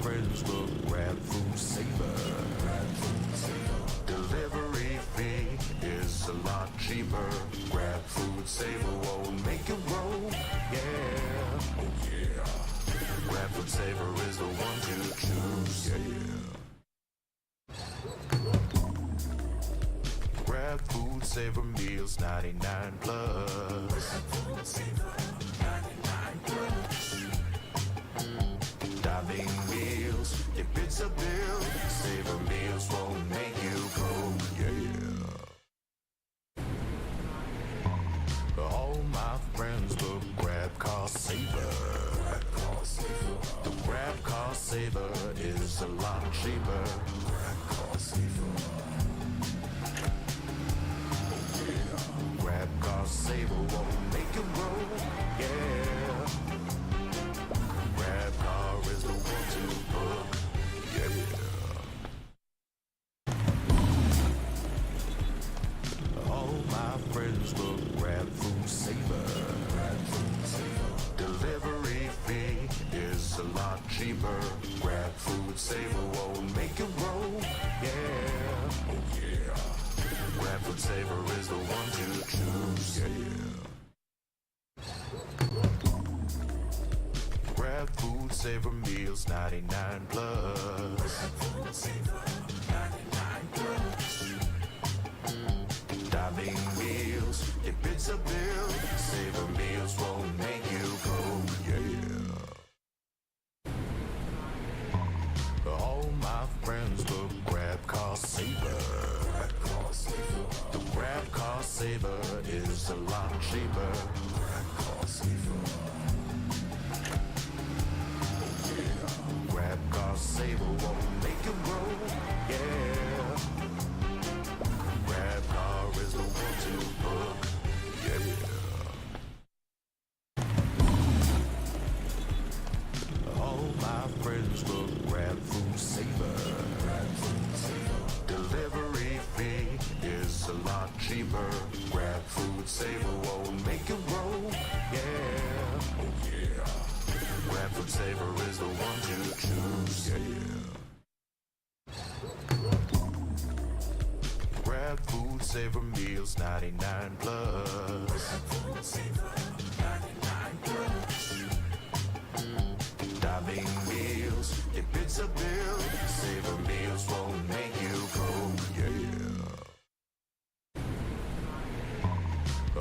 friends will grab food saver. Delivery fee is a lot cheaper. Grab food saver won't make it roll. Yeah, oh yeah. Grab food saver is the one to choose. Yeah. Grab food saver meals 99 plus. Dining meals, if it's a bill, saver meals won't make you go, yeah. All my friends will grab car saver. The grab car saver is a lot cheaper. Grab car saver won't make it roll, yeah. Grab car is the one to book, yeah. All my friends will grab food saver. Delivery fee is a lot cheaper. Grab food saver won't make it roll, yeah. Oh yeah. Grab food saver is the one to choose, yeah. Grab food saver meals 99 plus. Dining meals, if it's a bill, saver meals won't make you go, yeah. All my friends will grab car saver. The grab car saver is a lot cheaper. Grab car saver won't make it roll, yeah. Grab car is the one to book, yeah. All my friends will grab food saver. Delivery fee is a lot cheaper. Grab food saver won't make it roll, yeah. Oh yeah. Grab food saver is the one to choose, yeah. Grab food saver meals 99 plus. Dining meals, if it's a bill, saver meals won't make you go, yeah.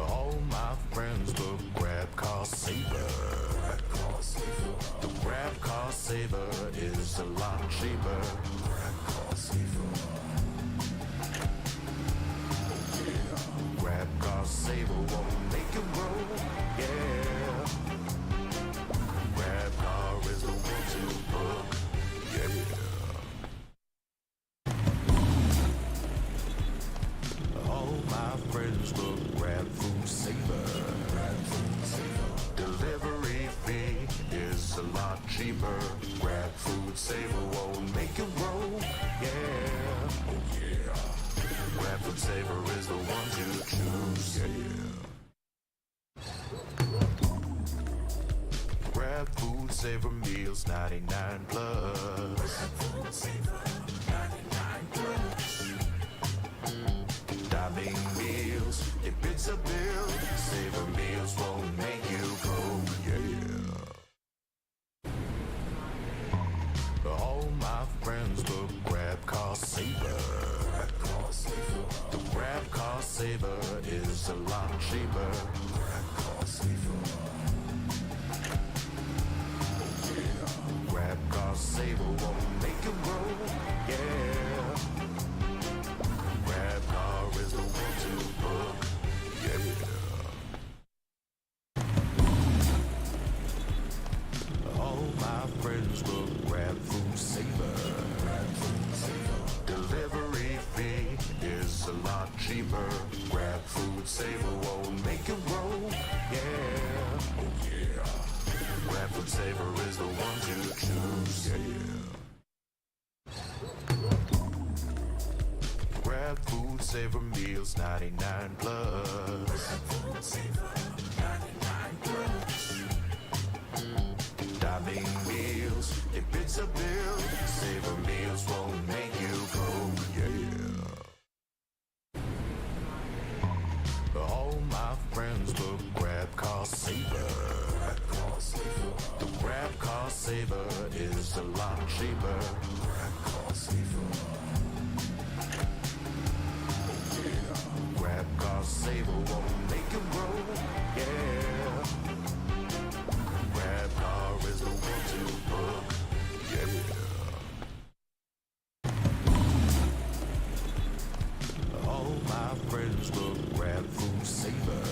All my friends will grab car saver. The grab car saver is a lot cheaper. Grab car saver won't make it roll, yeah. Grab car is the one to book, yeah. All my friends will grab food saver. Delivery fee is a lot cheaper. Grab food saver won't make it roll, yeah. Oh yeah. Grab food saver is the one to choose, yeah. Grab food saver meals 99 plus. Dining meals, if it's a bill, saver meals won't make you go, yeah. All my friends will grab car saver. The grab car saver is a lot cheaper. Grab car saver won't make it roll, yeah. Grab car is the one to book, yeah. All my friends will grab food saver. Delivery fee is a lot cheaper. Grab food saver won't make it roll, yeah. Oh yeah. Grab food saver is the one to choose, yeah. Grab food saver meals 99 plus. Dining meals, if it's a fits a bill. Savor meals won't make you go, yeah. All my friends will grab car saver. The grab car saver is a lot cheaper. Grab car saver. Grab car saver won't make you roll, yeah. Grab car is the one to book, yeah. All my friends will grab food saver.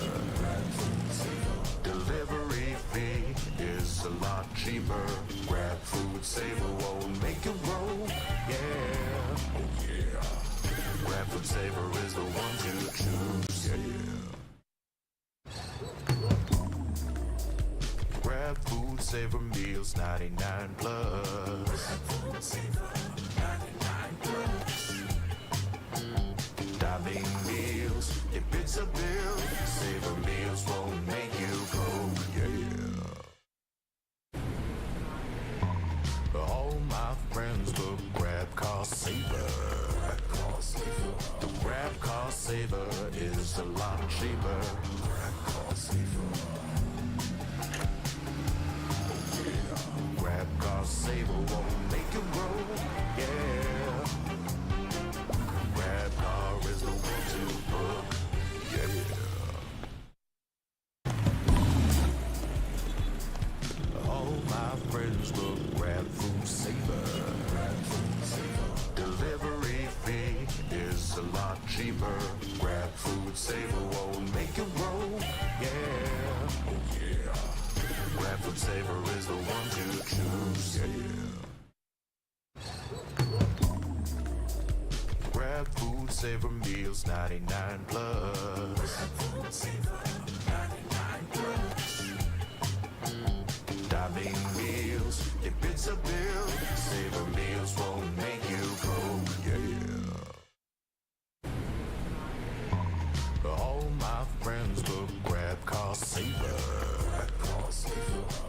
Delivery fee is a lot cheaper. Grab food saver won't make you roll, yeah. Oh yeah. Grab food saver is the one to choose, yeah. Grab food saver meals 99 plus. Grab food saver 99 plus. Dining meals, if it's a bill, saver meals won't make you go, yeah. All my friends will grab car saver. The grab car saver is a lot cheaper. Grab car saver. Grab car saver won't make you roll, yeah. Grab car is the one to book, yeah. All my friends will grab food saver. Delivery fee is a lot cheaper. Grab food saver won't make you roll, yeah. Oh yeah. Grab food saver is the one to choose, yeah. Grab food saver meals 99 plus. Grab food saver 99 plus. Dining meals, if it's a bill, saver meals won't make you go, yeah. All my friends will grab car saver.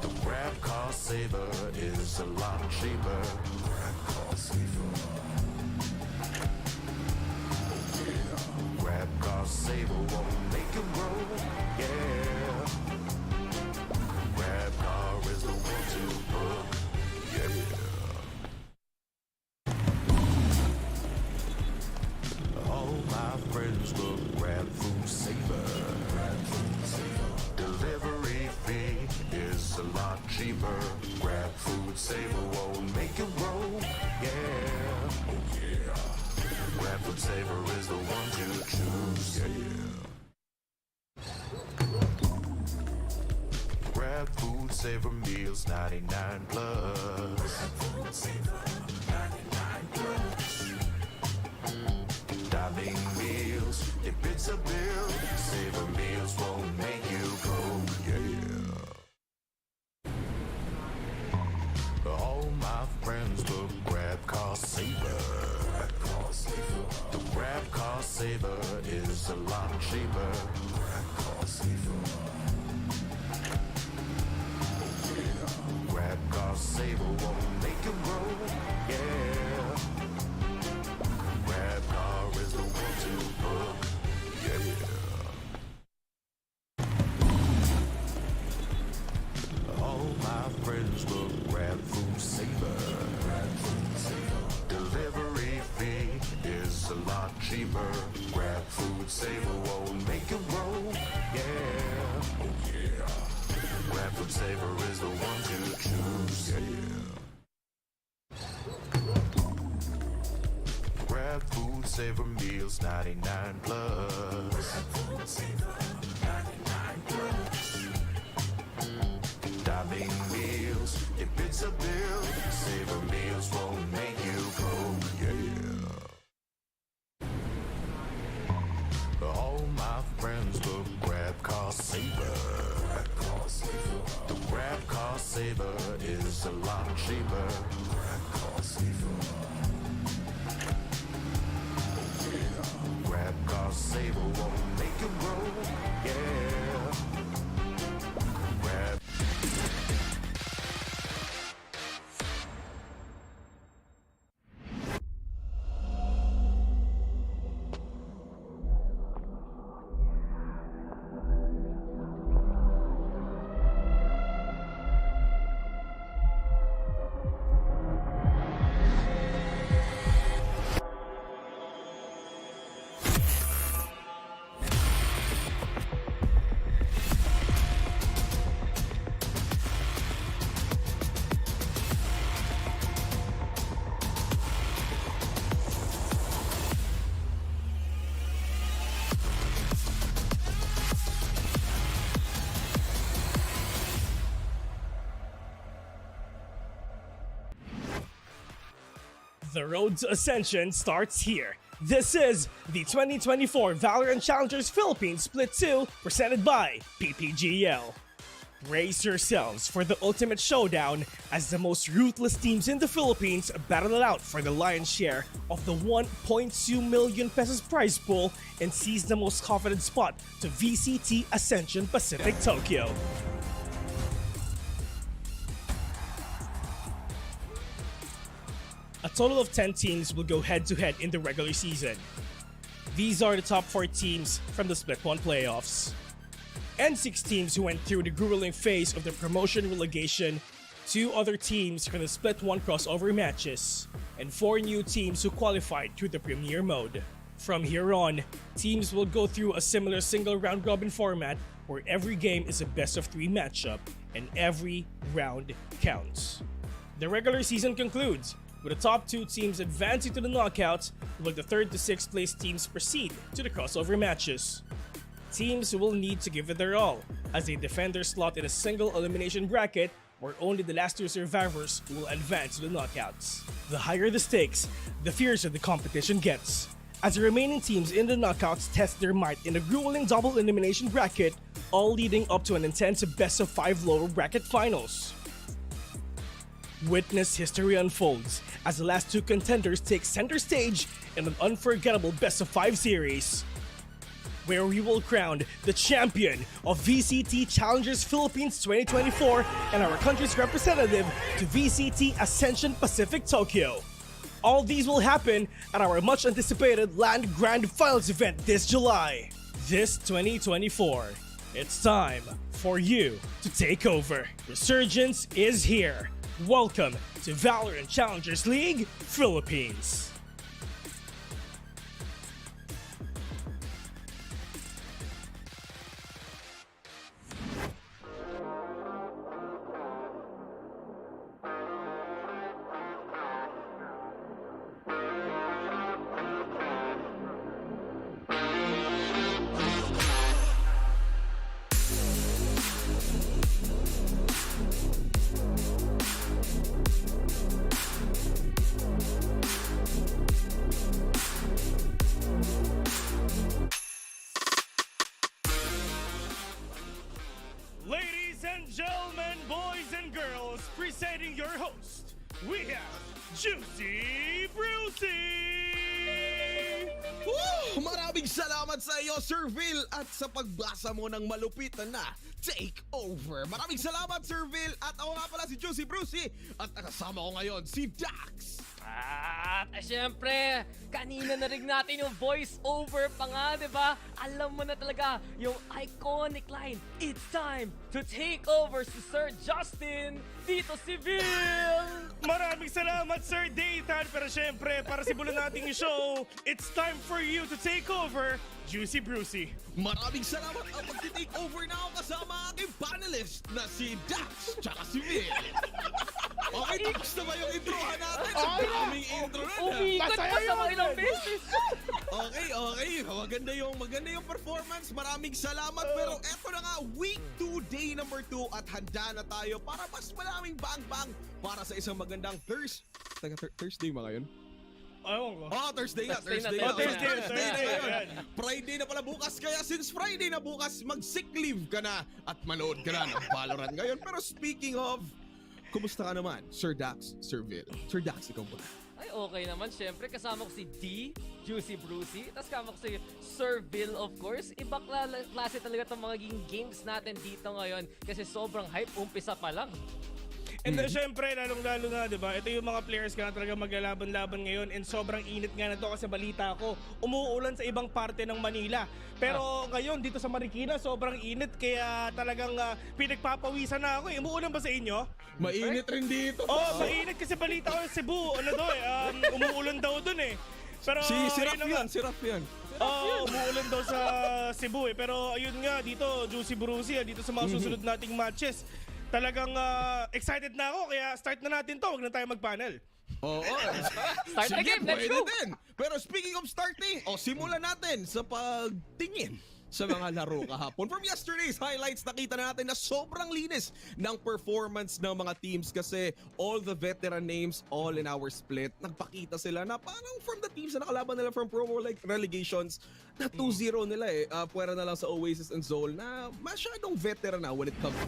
The grab car saver is a lot cheaper. Grab car saver. Grab car saver won't make you roll, yeah. Grab car is the one to book, yeah. All my friends will grab food saver. Delivery fee is a lot cheaper. Grab food saver won't make you roll, yeah. Oh yeah. Grab food saver is the one to choose, yeah. Grab food saver meals 99 plus. Grab food saver 99 plus. Dining meals, if it's a bill, saver meals won't make you go, yeah. All my friends will grab car saver. The grab car saver is a lot cheaper. Grab car saver. Grab car saver won't make you roll, yeah. Grab car is the one to book, yeah. All my friends will grab food saver. Delivery fee is a lot cheaper. Grab food saver won't make you roll, yeah. Oh yeah. Grab food saver is the one to choose, yeah. Grab food saver meals 99 plus. Grab food saver 99 plus. Dining meals, if it's a bill, saver meals won't make you go, yeah. All my friends will grab car saver. The grab car saver is a lot cheaper. Grab car saver. Grab car saver won't make you roll, yeah. Grab The road to Ascension starts here. This is the 2024 VALORANT Challengers Philippines Split 2 presented by PPGL. Brace yourselves for the ultimate showdown as the most ruthless teams in the Philippines battle it out for the lion's share of the 1.2 million pesos prize pool and seize the most confident spot to VCT Ascension Pacific Tokyo. A total of 10 teams will go head-to-head in the regular season. These are the top 4 teams from the Split 1 playoffs. And 6 teams who went through the grueling phase of the promotion relegation, 2 other teams from the Split 1 crossover matches, and 4 new teams who qualified through the Premier mode. From here on, teams will go through a similar single round robin format where every game is a best of 3 matchup and every round counts. The regular season concludes with the top 2 teams advancing to the knockouts, while the 3rd to 6th place teams proceed to the crossover matches. Teams will need to give it their all as they defend their slot in a single elimination bracket where only the last 2 survivors will advance to the knockouts. The higher the stakes, the fiercer the competition gets, as the remaining teams in the knockouts test their might in a grueling double elimination bracket, all leading up to an intense best of 5 lower bracket finals. Witness history unfolds as the last 2 contenders take center stage in an unforgettable best of 5 series, where we will crown the champion of VCT Challengers Philippines 2024 and our country's representative to VCT Ascension Pacific Tokyo. All these will happen at our much anticipated Land Grand Finals event this July. This 2024, it's time for you to take over. Resurgence is here. Welcome to VALORANT Challengers League Philippines. Ladies and gentlemen, boys and girls, presenting your host, we have Juicy Brucey! Woo! Maraming salamat sa iyo, Sir Vil, at sa pagbasa mo ng malupitan na takeover. Maraming salamat, Sir Vil, at ako nga pala si Juicy Brucey, at kasama ko ngayon si Dax. At syempre, kanina narinig natin yung voice over pa nga, diba? Alam mo na talaga yung iconic line, "It's time to take over si Sir Justin, dito si Vil!" Maraming salamat, Sir Dayton, pero syempre, para simulan natin yung show, it's time for you to take over, Juicy Brucey. Maraming salamat at mag-take over na ako kasama ang aking panelist na si Dax tsaka si Vil. Okay, tapos na ba yung introhan natin? Ang daming intro na. Umikot pa sa mga ilang beses. Okay. Maganda yung performance. Maraming salamat. Pero eto na nga, week 2, day number 2 at handa na tayo para mas maraming bang-bang para sa isang magandang Thursday ba ngayon? Thursday na. Friday na pala bukas, kaya since Friday na bukas, mag-sick leave ka na at manood ka na ng VALORANT ngayon. Pero speaking of, kumusta ka naman, Sir Dax, Sir Vil? Sir Dax, ikaw ba? Ay, okay naman. Syempre, kasama ko si D, Juicy Brucey. Tapos kasama ko si Sir Vil, of course. Iba klase talaga itong magiging games natin dito ngayon kasi sobrang hype, umpisa pa lang. And syempre, lalong-lalo na, di ba? Ito yung mga players ka na talaga maglalaban-laban ngayon and sobrang init nga na to kasi balita ko, umuulan sa ibang parte ng Manila. Pero ngayon, dito sa Marikina, sobrang init kaya talagang pinagpapawisan na ako. Umuulan ba sa inyo? Mainit rin dito. Mainit kasi balita ko Cebu. Umuulan daw dun eh. Pero, Si Raf yan. umuulan daw sa Cebu eh. Pero ayun nga, dito, Juicy Brucey, dito sa mga susunod nating matches. Talagang excited na ako, kaya start na natin to. Huwag na tayo mag-panel. Oo. Start the game, let's go! Din. Pero speaking of starting, simulan natin sa pagtingin sa mga laro kahapon. From yesterday's highlights, nakita natin na sobrang linis ng performance ng mga teams kasi all the veteran names, all in our split, nagpakita sila na parang from the teams na nakalaban nila from promo like relegations, na 2-0 nila puwera na lang sa Oasis and Zol na masyadong veteran na when it comes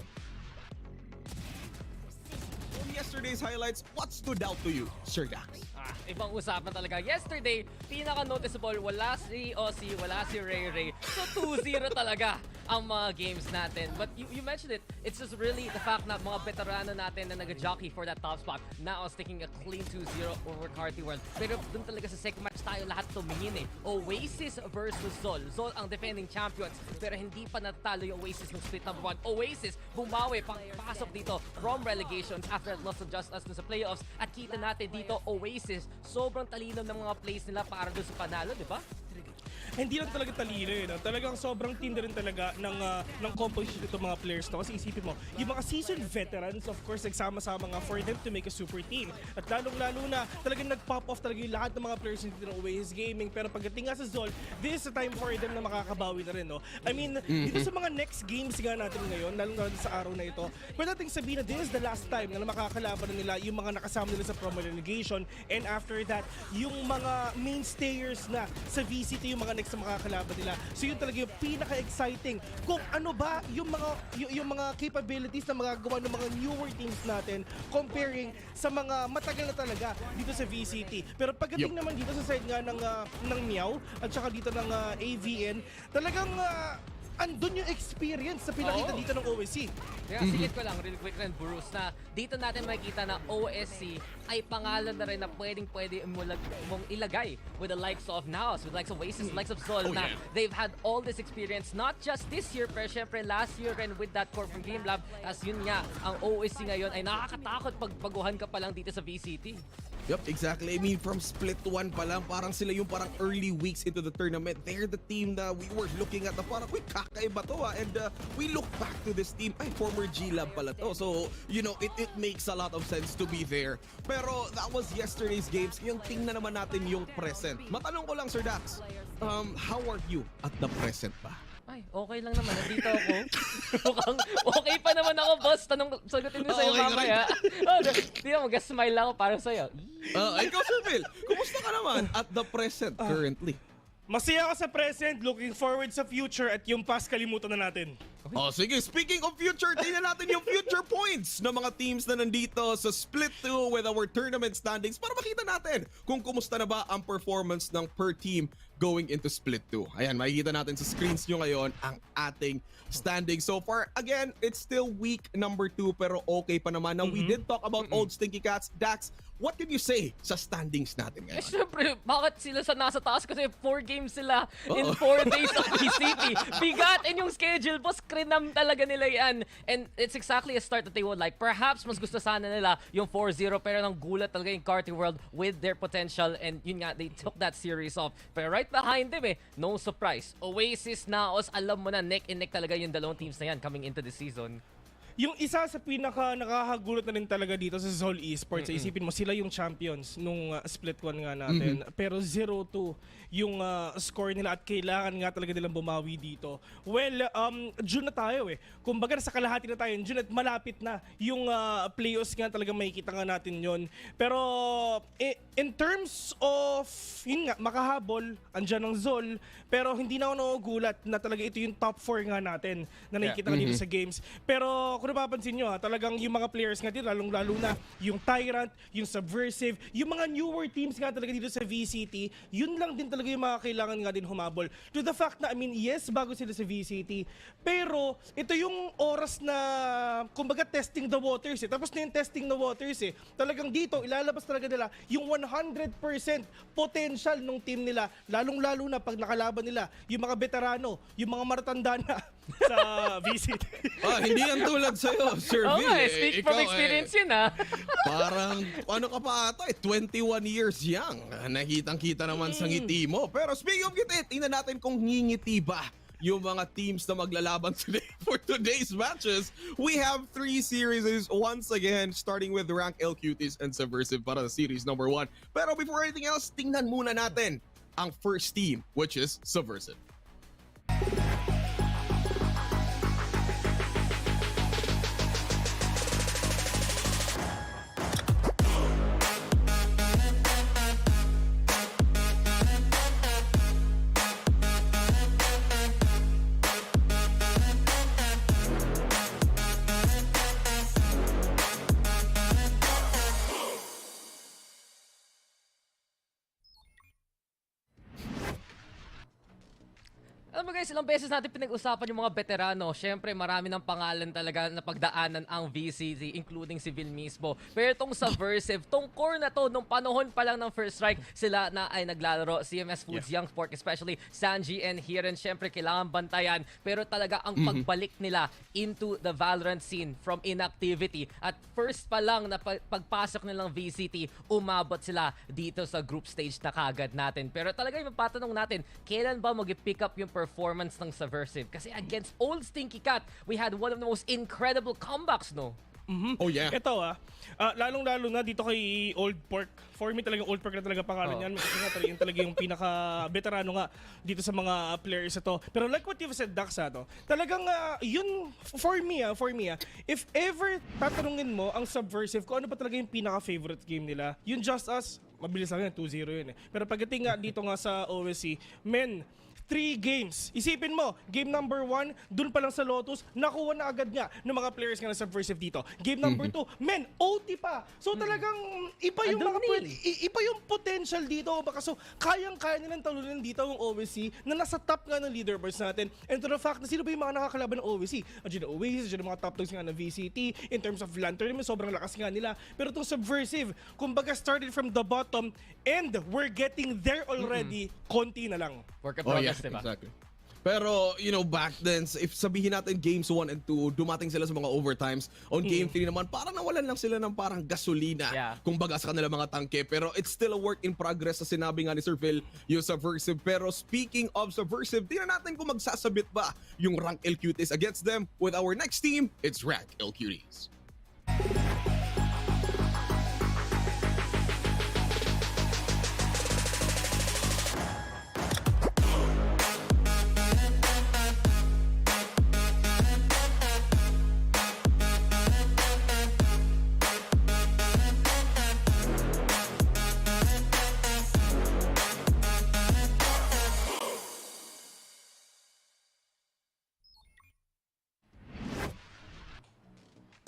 from yesterday's highlights. What stood out to you, Sir Dax? Ibang usapan talaga. Yesterday, pinaka-noticeable, wala si Aussie, wala si Ray Ray. So 2-0 talaga ang mga games natin. But you mentioned it, it's just really the fact na mga veterano natin na nag-jockey for that top spot. NAOS taking a clean 2-0 over Carti World. Pero dun talaga sa second match tayo lahat tumingin Oasis versus Zol. Zol ang defending champions. Pero hindi pa natalo yung Oasis ng split number 1. Oasis bumawi, pasok dito from relegations after loss of JustUs sa playoffs. At kita natin dito, Oasis, sobrang talino ng mga plays nila para doon sa panalo, di ba? Hindi lang talaga talino no? Talagang sobrang tindi rin talaga ng composition nito mga players to. Kasi isipin mo, yung mga seasoned veterans, of course, nagsama-sama nga for them to make a super team. At lalong-lalo na, talagang nag-pop off talaga yung lahat ng mga players dito ng Oasis Gaming. Pero pagdating nga sa Zol, this is a time for them na makakabawi na rin, no? I mean, dito sa mga next games nga natin ngayon, lalong-lalo sa araw na ito, pwede natin sabihin na this is the last time na makakalaban na nila yung mga nakasama nila sa promo relegation. And after that, yung mga mainstayers na sa VCT, yung mga next na makakalaban nila. So yun talaga yung pinaka-exciting kung ano ba yung mga capabilities na magagawa ng mga newer teams natin comparing sa mga matagal na talaga dito sa VCT. Pero pagdating naman dito sa side nga ng Meow at saka dito ng AVN, talagang andun yung experience sa pinakita dito ng OSC. Kaya sigit ko lang, real quick rin, Bruce, na dito natin makikita na OSC ay pangalan na rin na pwedeng-pwede mong ilagay with the likes of NAOS, with the likes of Oasis, the likes of Zol, na they've had all this experience, not just this year, pero syempre last year rin with that core from Game Lab. As yun nga, ang OSC ngayon ay nakakatakot pag baguhan ka pa lang dito sa VCT. Yep, exactly. I mean, from Split 1 pa lang, parang sila yung parang early weeks into the tournament. They're the team na we were looking at na parang, wait, kakaiba to And we look back to this team, ay, former G-Lab pala to. So, you know, it makes a lot of sense to be there. Pero that was yesterday's games. Yung tingnan naman natin yung present. Matanong ko lang, Sir Dax, how are you at the present ba? Ay, okay lang naman. Nandito ako. Mukhang okay pa naman ako, boss. Sagutin mo sa'yo mamaya. Hindi na, mag-smile lang ako para sa'yo. Ikaw, Sir Phil, kumusta ka naman at the present currently? Masaya ako sa present, looking forward sa future, at yung past kalimutan na natin. Sige. Speaking of future, tingnan natin yung future points ng mga teams na nandito sa Split 2 with our tournament standings para makita natin kung kumusta na ba ang performance ng per team going into Split 2. Ayan, makikita natin sa screens nyo ngayon ang ating standing so far. Again, it's still week number 2 pero okay pa naman. Now, we did talk about old stinky cats. Dax, what can you say sa standings natin ngayon? Siyempre, bakit sila nasa taas? Kasi 4 games sila in 4 days of VCT. Bigatin yung schedule, boss. Krinam talaga nila yan. And it's exactly a start that they would like. Perhaps mas gusto sana nila yung 4-0 pero nang gulat talaga yung Carti World with their potential. And yun nga, they took that series off. Pero right behind them no surprise. Oasis, NAOS, alam mo na, neck and neck talaga yung dalawang teams na yan coming into the season. Yung isa sa pinaka nakakagulat na rin talaga dito sa Zol Esports, isipin mo sila yung champions nung Split 1 nga natin. Pero 0-2 yung score nila at kailangan nga talaga nilang bumawi dito. Well, June na tayo Kumbaga sa kalahati na tayo June at malapit na yung playoffs nga talaga makikita nga natin yon. Pero in terms of yun nga, makahabol, andyan ang Zol, pero hindi na ako nagugulat na talaga ito yung top 4 nga natin na nakikita dito sa games. Pero kung napapansin nyo talagang yung mga players nga dito, lalong-lalo na yung Tyrant, yung Subversive, yung mga newer teams nga talaga dito sa VCT, yun lang din talaga yung mga kailangan nga din humabol. To the fact na, I mean, yes, bago sila sa VCT, pero ito yung oras na, kumbaga, testing the waters Tapos na yung testing the waters Talagang dito, ilalabas talaga nila yung 100% potential ng team nila, lalong-lalo na pag nakalaban nila yung mga veterano, yung mga maratanda na sa VCT. Hindi yan tulad sa'yo, Sir V. Speak from experience yun Parang, ano ka pa ata 21 years young. Nakitang-kita naman sa ngiti mo. Pero speaking of ngiti, tingnan natin kung ngingiti ba yung mga teams na maglalaban today for today's matches. We have 3 series once again, starting with Rankl, Cuties, and Subversive para sa series number 1. Pero before anything else, tingnan muna natin ang first team, which is Subversive. alam mo guys, ilang beses natin pinag-usapan yung mga veterano. Siyempre, marami ng pangalan talaga na pagdaanan ang VCT, including si Vil mismo. Pero itong Subversive, tong core na to, nung panahon pa lang ng First Strike, sila na ay naglalaro. CMS Foods, Young Sport, especially Sanji and Hiren, siyempre kailangan bantayan. Pero talaga ang pagbalik nila into the Valorant scene from inactivity. At first pa lang na pagpasok nilang VCT, umabot sila dito sa group stage na kagad natin. Pero talaga yung patanong natin, kailan ba mag-pick up yung performance ng Subversive? Kasi against Old Stinky Cat, we had one of the most incredible comebacks, no? Oh yeah. Ito lalong-lalo na dito kay Old Pork. For me talaga Old Pork na talaga pangalan niyan. Kasi nga talaga yung pinaka-veterano nga dito sa mga players ito. Pero like what you've said, Dax, talagang yun, for me, if ever tatanungin mo ang Subversive kung ano pa talaga yung pinaka-favorite game nila, yung JustUs, mabilis lang yan, 2-0 yun eh. Pero pagdating nga dito nga sa OSC, 3 games. Isipin mo, game number 1, dun pa lang sa Lotus, nakuha na agad niya ng mga players nga na Subversive dito. Game number 2, OT pa. So talagang iba yung iba yung potential dito. Baka so kayang-kaya nilang talunin dito ang OSC na nasa top nga ng leaderboards natin. And to the fact na sino ba yung mga nakakalaban ng OSC? Andiyan na Oasis, andiyan yung mga top dogs nga ng VCT. In terms of LAN tournament, sobrang lakas nga nila. Pero itong Subversive, kumbaga started from the bottom and we're getting there already, konti na lang. Work in progress, diba? Exactly. Pero, back then, if sabihin natin games 1 and 2, dumating sila sa mga overtimes. On game 3 naman, parang nawalan lang sila ng parang gasolina. Yeah. Kung baga sa kanila mga tangke. Pero it's still a work in progress sa sinabi nga ni Sir Phil, yung Subversive. Pero speaking of Subversive, tingnan natin kung magsasabit ba yung Rankl Cuties against them. With our next team, it's Rankl Cuties.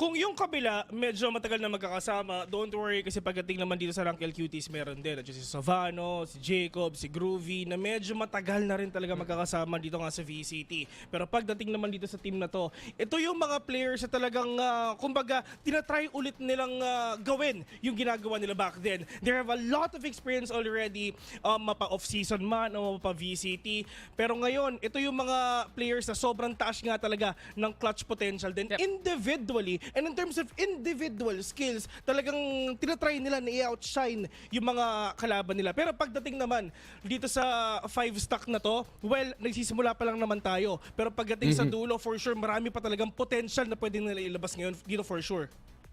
Kung yung kabila, medyo matagal na magkakasama, don't worry kasi pagdating naman dito sa Rankl Cuties, meron din. At si Savano, si Jacob, si Groovy, na medyo matagal na rin talaga magkakasama dito nga sa VCT. Pero pagdating naman dito sa team na to, ito yung mga players na talagang, kumbaga, tinatry ulit nilang gawin yung ginagawa nila back then. They have a lot of experience already, mapa-off-season man o mapa-VCT. Pero ngayon, ito yung mga players na sobrang taas nga talaga ng clutch potential din. Yep. Individually, and in terms of individual skills, talagang tinatry nila na i-outshine yung mga kalaban nila. Pero pagdating naman dito sa 5-stack na to, well, nagsisimula pa lang naman tayo. Pero pagdating sa dulo, for sure, marami pa talagang potential na pwede nila ilabas ngayon dito for sure.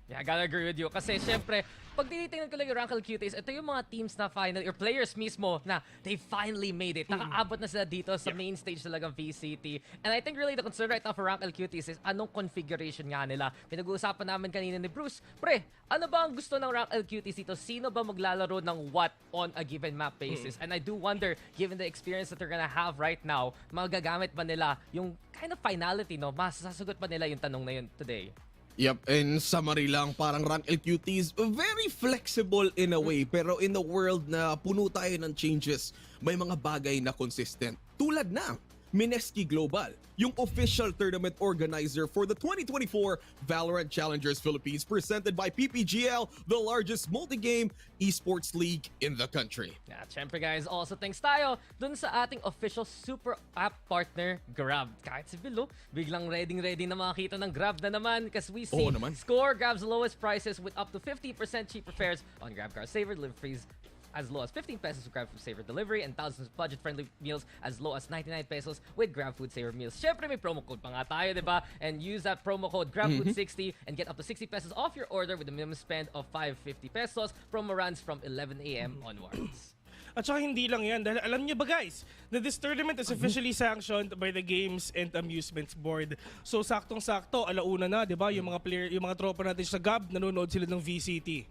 Yeah, I gotta agree with you. Kasi syempre, pag tinitingnan ko lang yung Rankl Cuties, ito yung mga teams na finally, or players mismo, na they finally made it. Nakaabot na sila dito sa main stage talagang VCT. And I think really the concern right now for Rankl Cuties is anong configuration nga nila. Pinag-uusapan namin kanina ni Bruce, pre, ano ba ang gusto ng Rankl Cuties dito? Sino ba maglalaro ng what on a given map basis? And I do wonder, given the experience that they're gonna have right now, magagamit ba nila yung kind of finality, no? Masasagot ba nila yung tanong na yun today? Yep, in summary lang, parang Rankl Cuties, very flexible in a way. Pero in the world na puno tayo ng changes, may mga bagay na consistent. Tulad na Mineski Global, yung official tournament organizer for the 2024 VALORANT Challengers Philippines, presented by PPGL, the largest multi-game esports league in the country. Yeah, syempre guys, also thanks tayo dun sa ating official super app partner, Grab. Kahit si Bilo, biglang ready na makakita ng Grab na naman because we see Score grabs the lowest prices with up to 50% cheaper fares on Grab Car Saver, live freeze as low as 15 pesos with Grab Food Saver delivery and thousands of budget-friendly meals as low as 99 pesos with Grab Food Saver meals. Syempre may promo code pa nga tayo, diba? And use that promo code GrabFood60 and get up to 60 pesos off your order with a minimum spend of 550 pesos. Promo runs from 11 a.m. onwards. At saka hindi lang yan, dahil alam niyo ba guys, that this tournament is officially sanctioned by the Games and Amusements Board. So saktong-sakto, alauna na, di ba? Yung mga player, yung mga tropa natin sa GAB, nanonood sila ng VCT.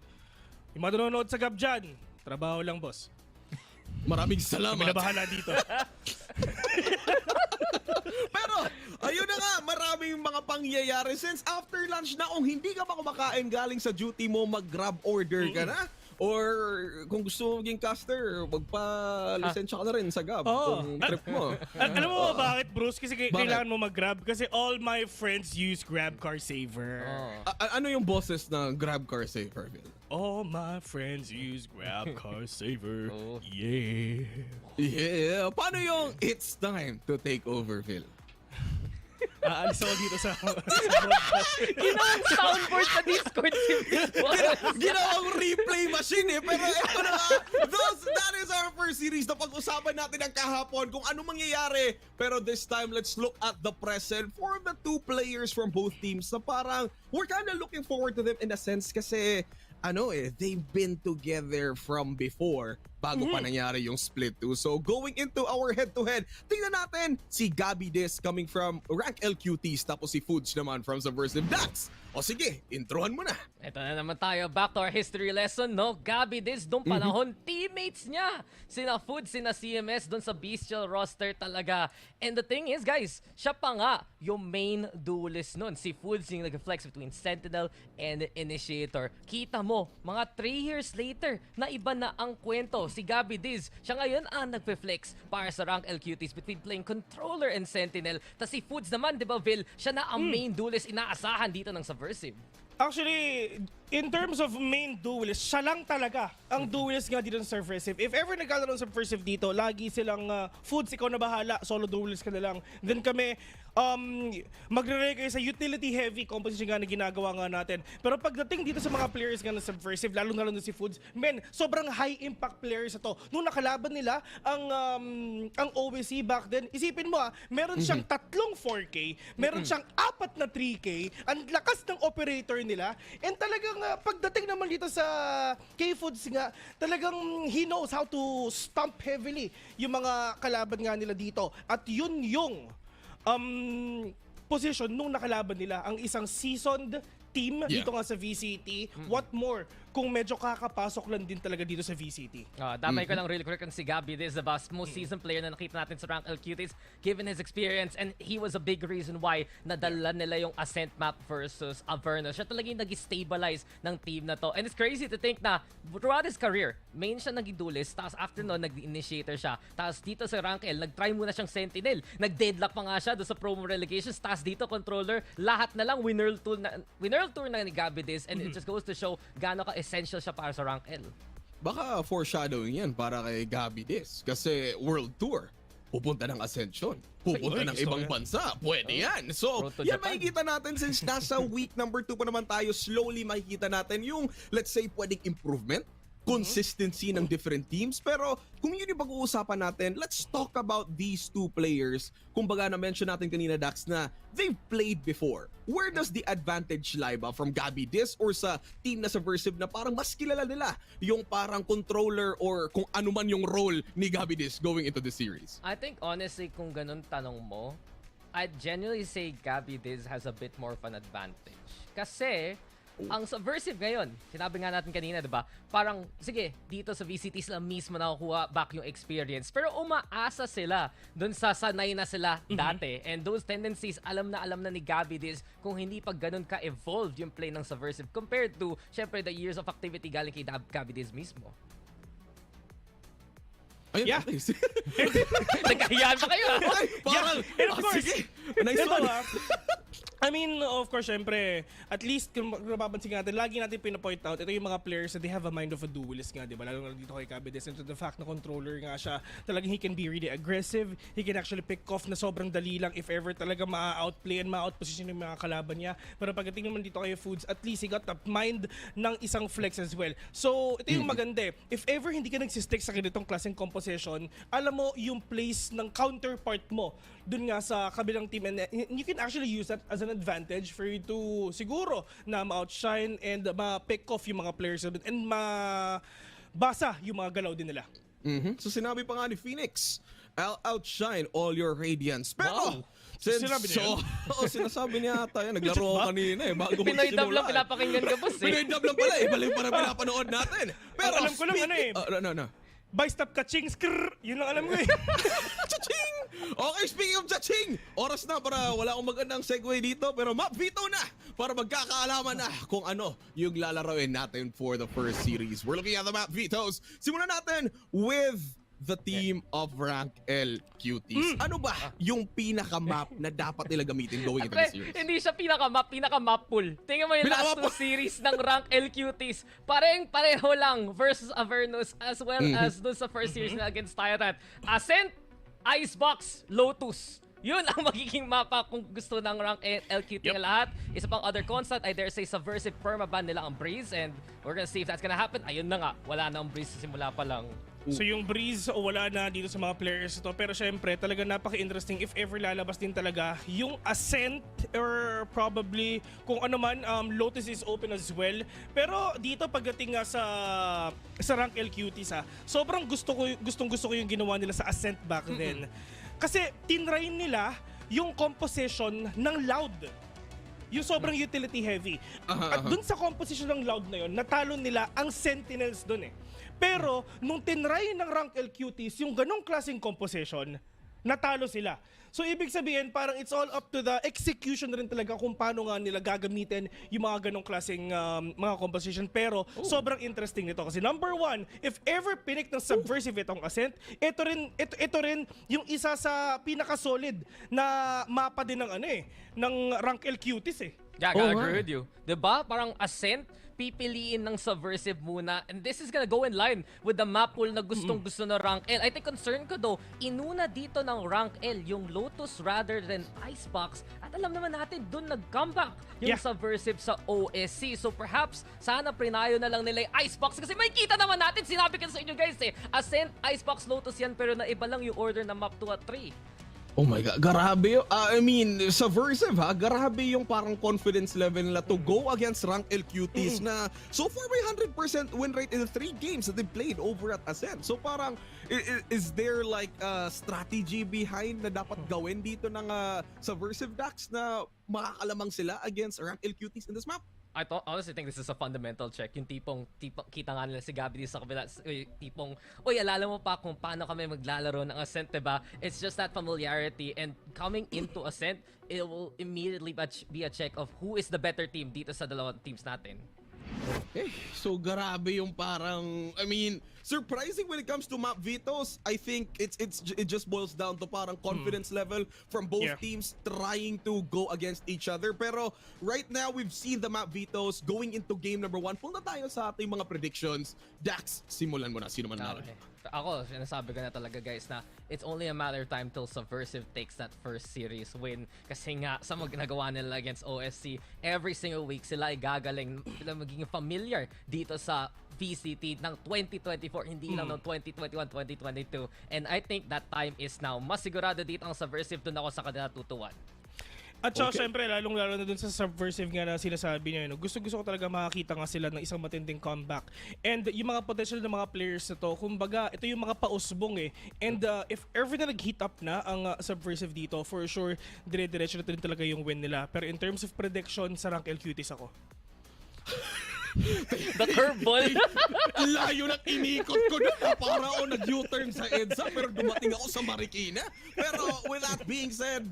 Yung mga nanonood sa GAB dyan, trabaho lang, boss. Maraming salamat. Kami na bahala dito. Pero, ayun na nga, maraming mga pangyayari since after lunch na kung hindi ka pa kumakain galing sa duty mo, mag-grab order ka na. Or kung gusto mo maging caster, magpa-lisensya ka na rin sa Gab kung trip mo. Alam mo ba bakit, Bruce? Kasi kailangan mo mag-grab. Kasi all my friends use Grab Car Saver. Ano yung boses ng Grab Car Saver, Phil? All my friends use Grab Car Saver. Yeah. Yeah. Paano yung it's time to take over, Phil? Aalis ako dito sa broadcast. Ginawang soundboard sa Discord si Ginawang replay machine eh. Pero eto na nga, that is our first series na pag-usapan natin ang kahapon kung ano mangyayari. Pero this time, let's look at the present for the two players from both teams na parang we're kind of looking forward to them in a sense kasi they've been together from before bago pa nangyari yung split 2. So going into our head-to-head, tingnan natin si Gabby Dis coming from Rankl Cuties tapos si Foods naman from Subversive. Dax! O sige, introhan mo na. Ito na naman tayo, back to our history lesson, no? Gabby Dis, doon panahon, teammates niya. Sina Food, sina CMS, doon sa bestial roster talaga. And the thing is, guys, siya pa nga yung main duelist nun. Si Food yung nag-flex between Sentinel and Initiator. Kita mo, mga 3 years later, na iba na ang kwento. Si Gabby Dis, siya ngayon ang nagpe-flex para sa Rankl Cuties between playing Controller and Sentinel. Tapos si Foods naman, di ba, Vil, siya na ang main duelist inaasahan dito ng Subversive. Actually, in terms of main duelist, siya lang talaga ang duelist nga dito ng Subversive. If ever nagkakaroon ng Subversive dito, lagi silang Foods, ikaw na bahala, solo duelist ka na lang. Then kami, magre-rely kayo sa utility heavy composition nga na ginagawa nga natin. Pero pagdating dito sa mga players nga ng Subversive, lalo na si Foods, sobrang high impact players ito. Nung nakalaban nila ang OWC back then, isipin mo meron siyang 3 4K, meron siyang 4 na 3K, ang lakas ng operator nila, and talagang pagdating naman dito sa K-Foods nga, talagang he knows how to stomp heavily yung mga kalaban nga nila dito. At yun yung position nung nakalaban nila, ang isang seasoned team dito nga sa VCT. What more kung medyo kakapasok lang din talaga dito sa VCT. Damay ko lang really quick on si Gabby. This is the most seasoned player na nakita natin sa Rankl Cuties given his experience, and he was a big reason why nadala nila yung Ascent map versus Avernus. Siya talaga yung nag-stabilize ng team na to. And it's crazy to think na throughout his career, main siya nag-duelist, tapos after nun, nag-initiator siya. Tapos dito sa Rankl, nag-try muna siyang Sentinel. Nag-deadlock pa nga siya doon sa promo relegations. Tapos dito, controller, lahat na lang winner tour na ni Gabby Dis, and it just goes to show gaano ka essential siya para sa Rankl. Baka foreshadowing yan para kay Gabby Dis. Kasi World Tour, pupunta ng Ascension, pupunta ng ibang bansa, pwede yan. So, yan makikita natin since nasa week number 2 pa naman tayo, slowly makikita natin yung, let's say, pwedeng improvement, consistency ng different teams. Pero kung yun yung pag-uusapan natin, let's talk about these two players. Kumbaga na-mention natin kanina, Dax, na they've played before. Where does the advantage lie ba? From Gabby Dis or sa team na Subversive na parang mas kilala nila yung parang controller or kung ano man yung role ni Gabby Dis going into the series? I think honestly, kung ganun tanong mo, I'd genuinely say Gabby Dis has a bit more of an advantage. Kasi ang Subversive ngayon, sinabi nga natin kanina, diba? Parang, sige, dito sa VCT sila mismo nakukuha back yung experience. Pero umaasa sila dun sa sanay na sila dati. And those tendencies, alam na ni Gabby Dis kung hindi pa ganun ka-evolved yung play ng Subversive compared to, syempre, the years of activity galing kay Gabby Dis mismo. Ayun, Yeah. Nagkahiyaan pa kayo, ha? Parang, And of course, sige, nice one. I mean, of course, syempre, at least kung mapapansin natin, lagi natin pinapoint out, ito yung mga players that they have a mind of a duelist nga, di ba? Lalo na dito kay Gabby Dis, and to the fact na controller nga siya, talagang he can be really aggressive, he can actually pick off na sobrang dali lang if ever talaga ma-outplay and ma-outposition yung mga kalaban niya. Pero pagdating naman dito kay Foods, at least he got the mind ng isang flex as well. So, ito yung maganda. If ever hindi ka nagsistick sa ganitong klaseng composition, alam mo yung place ng counterpart mo dun nga sa kabilang team, and you can actually use that as an advantage for you to siguro na ma-outshine and ma-pick off yung mga players and mabasa yung mga galaw din nila. So sinabi pa nga ni Phoenix, I'll outshine all your radiance. Pero, Sinabi niya yun? sinasabi niya ata yan. Naglaro ko kanina bago Pinoy dub lang magsimula. pinapakinggan ka, boss, eh. Pinoy dub lang pala. Balik para pinapanood natin. Pero Alam ko lang no. Bye, stop kaching, skrrr. Yun lang alam ko eh. Cha-ching! Okay, speaking of cha-ching, oras na para wala akong magandang segue dito, pero map veto na para magkakaalaman na kung ano yung lalaroin natin for the first series. We're looking at the map vetoes. Simulan natin with the team of Rankl Cuties. Ano ba yung pinaka-map na dapat nila gamitin going into the series? Hindi siya pinaka-map pool. Tingnan mo yung last 2 series ng Rankl Cuties. Pareho lang versus Avernus as well as dun sa first series na against Tyrant. Ascent, Icebox, Lotus. Yun ang magiging mapa kung gusto ng Rankl Cuties ng lahat. Isa pang other constant, I dare say Subversive permaban nila ang Breeze, and we're gonna see if that's gonna happen. Ayun na nga, wala na ang Breeze sa simula pa lang. So yung Breeze wala na dito sa mga players ito, pero syempre talaga napaka-interesting if ever lalabas din talaga yung Ascent or probably kung ano man, Lotus is open as well. Pero dito pagdating nga sa Rankl Cuties sobrang gusto ko yung ginawa nila sa Ascent back then. Kasi tinry nila yung composition ng Loud. Yung sobrang utility heavy. At dun sa composition ng Loud na yun, natalo nila ang Sentinels dun eh. Pero nung tinry ng Rankl Cuties yung ganong klaseng composition, natalo sila. So ibig sabihin parang it's all up to the execution rin talaga kung paano nga nila gagamitin yung mga ganong klaseng mga composition. Pero sobrang interesting nito kasi number one, if ever pinik ng Subversive itong Ascent, ito rin yung isa sa pinaka-solid na mapa din ng ng Rankl Cuties eh. Yeah, I agree with you. Diba? Parang Ascent, pipiliin ng Subversive muna. And this is gonna go in line with the map pool na gustong-gusto na Rankl. I think concern ko though, inuna dito ng Rankl yung Lotus rather than Icebox. At alam naman natin, dun nag-comeback yung Subversive sa OSC. So perhaps, sana prinayo na lang nila yung Icebox. Kasi may kita naman natin, sinabi ko sa inyo guys Ascent, Icebox, Lotus yan, pero naiba lang yung order ng map 2 at 3. Oh my God, grabe. I mean, Subversive grabe yung parang confidence level nila to go against Rankl Cuties na so far may 100% win rate in the 3 games that they played over at Ascent. So parang, is there like a strategy behind na dapat gawin dito ng Subversive Dax na makakalamang sila against Rankl Cuties in this map? I honestly think this is a fundamental check. Yung tipong kita nga nila si Gabby sa kabila, tipong, alala mo pa kung paano kami maglalaro ng Ascent, diba? It's just that familiarity, and coming into Ascent, it will immediately be a check of who is the better team dito sa dalawang teams natin. So grabe yung parang, I mean, surprising when it comes to map vetoes. I think it just boils down to parang confidence level from both teams trying to go against each other. Pero right now we've seen the map vetoes going into game number 1. Punta tayo sa ating mga predictions. Dax, simulan mo na. Sino man naroon? Ako, sinasabi ko na talaga guys na it's only a matter of time till Subversive takes that first series win. Kasi nga, sa nagawa nila against OSC, every single week sila ay gagaling, sila magiging familiar dito sa VCT ng 2024, hindi lang ng 2021, 2022. And I think that time is now. Mas sigurado dito ang Subversive, dun ako sa kanila 2-1. At saka syempre, lalong-lalo na dun sa Subversive nga na sinasabi niya, gusto-gusto ko talaga makakita nga sila ng isang matinding comeback. And yung mga potential ng mga players na to, kumbaga, ito yung mga pausbong eh. And if ever na nag-heat up na ang Subversive dito, for sure, dire-diretso na rin talaga yung win nila. Pero in terms of prediction, sa Rankl Cuties ako. The curveball. Layo na inikot ko na para ako nag-U-turn sa EDSA pero dumating ako sa Marikina. Pero with that being said,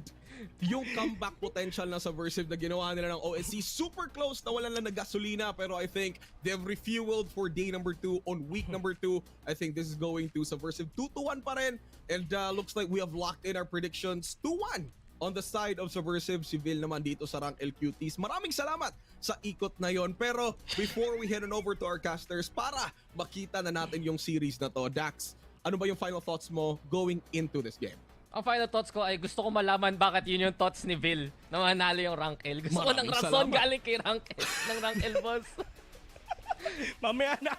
yung comeback potential na Subversive na ginawa nila ng OSC, super close na wala lang na gasolina, pero I think they've refueled for day number 2 on week number 2. I think this is going to Subversive 2-1 pa rin, and looks like we have locked in our predictions 2-1 on the side of Subversive. Civil naman dito sa Rankl Cuties. Maraming salamat sa ikot na yon. Pero before we head on over to our casters para makita na natin yung series na to, Dax, ano ba yung final thoughts mo going into this game? Ang final thoughts ko ay gusto ko malaman bakit yun yung thoughts ni Vil na manalo yung Rankl. Gusto ko ng rason galing kay Rankl, ng Rankl boss. Mamaya na.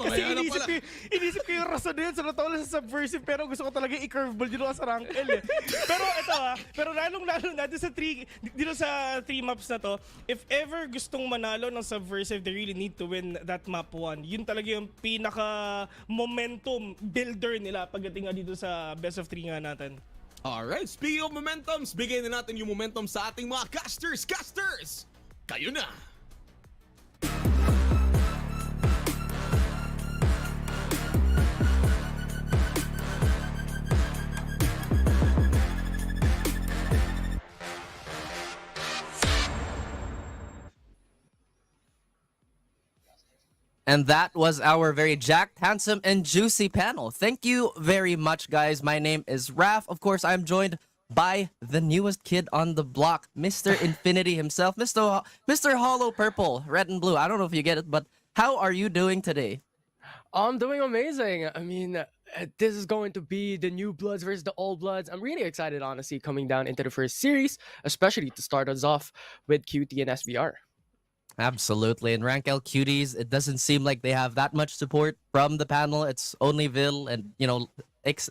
Kasi inisip ko yung rason na yun sa natawala sa Subversive, pero gusto ko talaga i-curveball dito sa Rankl eh. Pero ito pero lalong-lalo na dito sa 3 maps na to, if ever gustong manalo ng Subversive, they really need to win that map 1. Yun talaga yung pinaka-momentum builder nila pagdating nga dito sa best of 3 nga natin. Alright, speaking of momentums, bigay na natin yung momentum sa ating mga casters! Casters! Kayo na! And that was our very jacked, handsome, and juicy panel. Thank you very much, guys. My name is Raf. Of course, I'm joined by the newest kid on the block, Mr. Infinity himself, Mr. Hollow Purple, Red and Blue. I don't know if you get it, but how are you doing today? I'm doing amazing. I mean, this is going to be the new Bloods versus the Old Bloods. I'm really excited, honestly, coming down into the first series, especially to start us off with QT and SVR. Absolutely. And Rankl Cuties, it doesn't seem like they have that much support from the panel. It's only Vil and,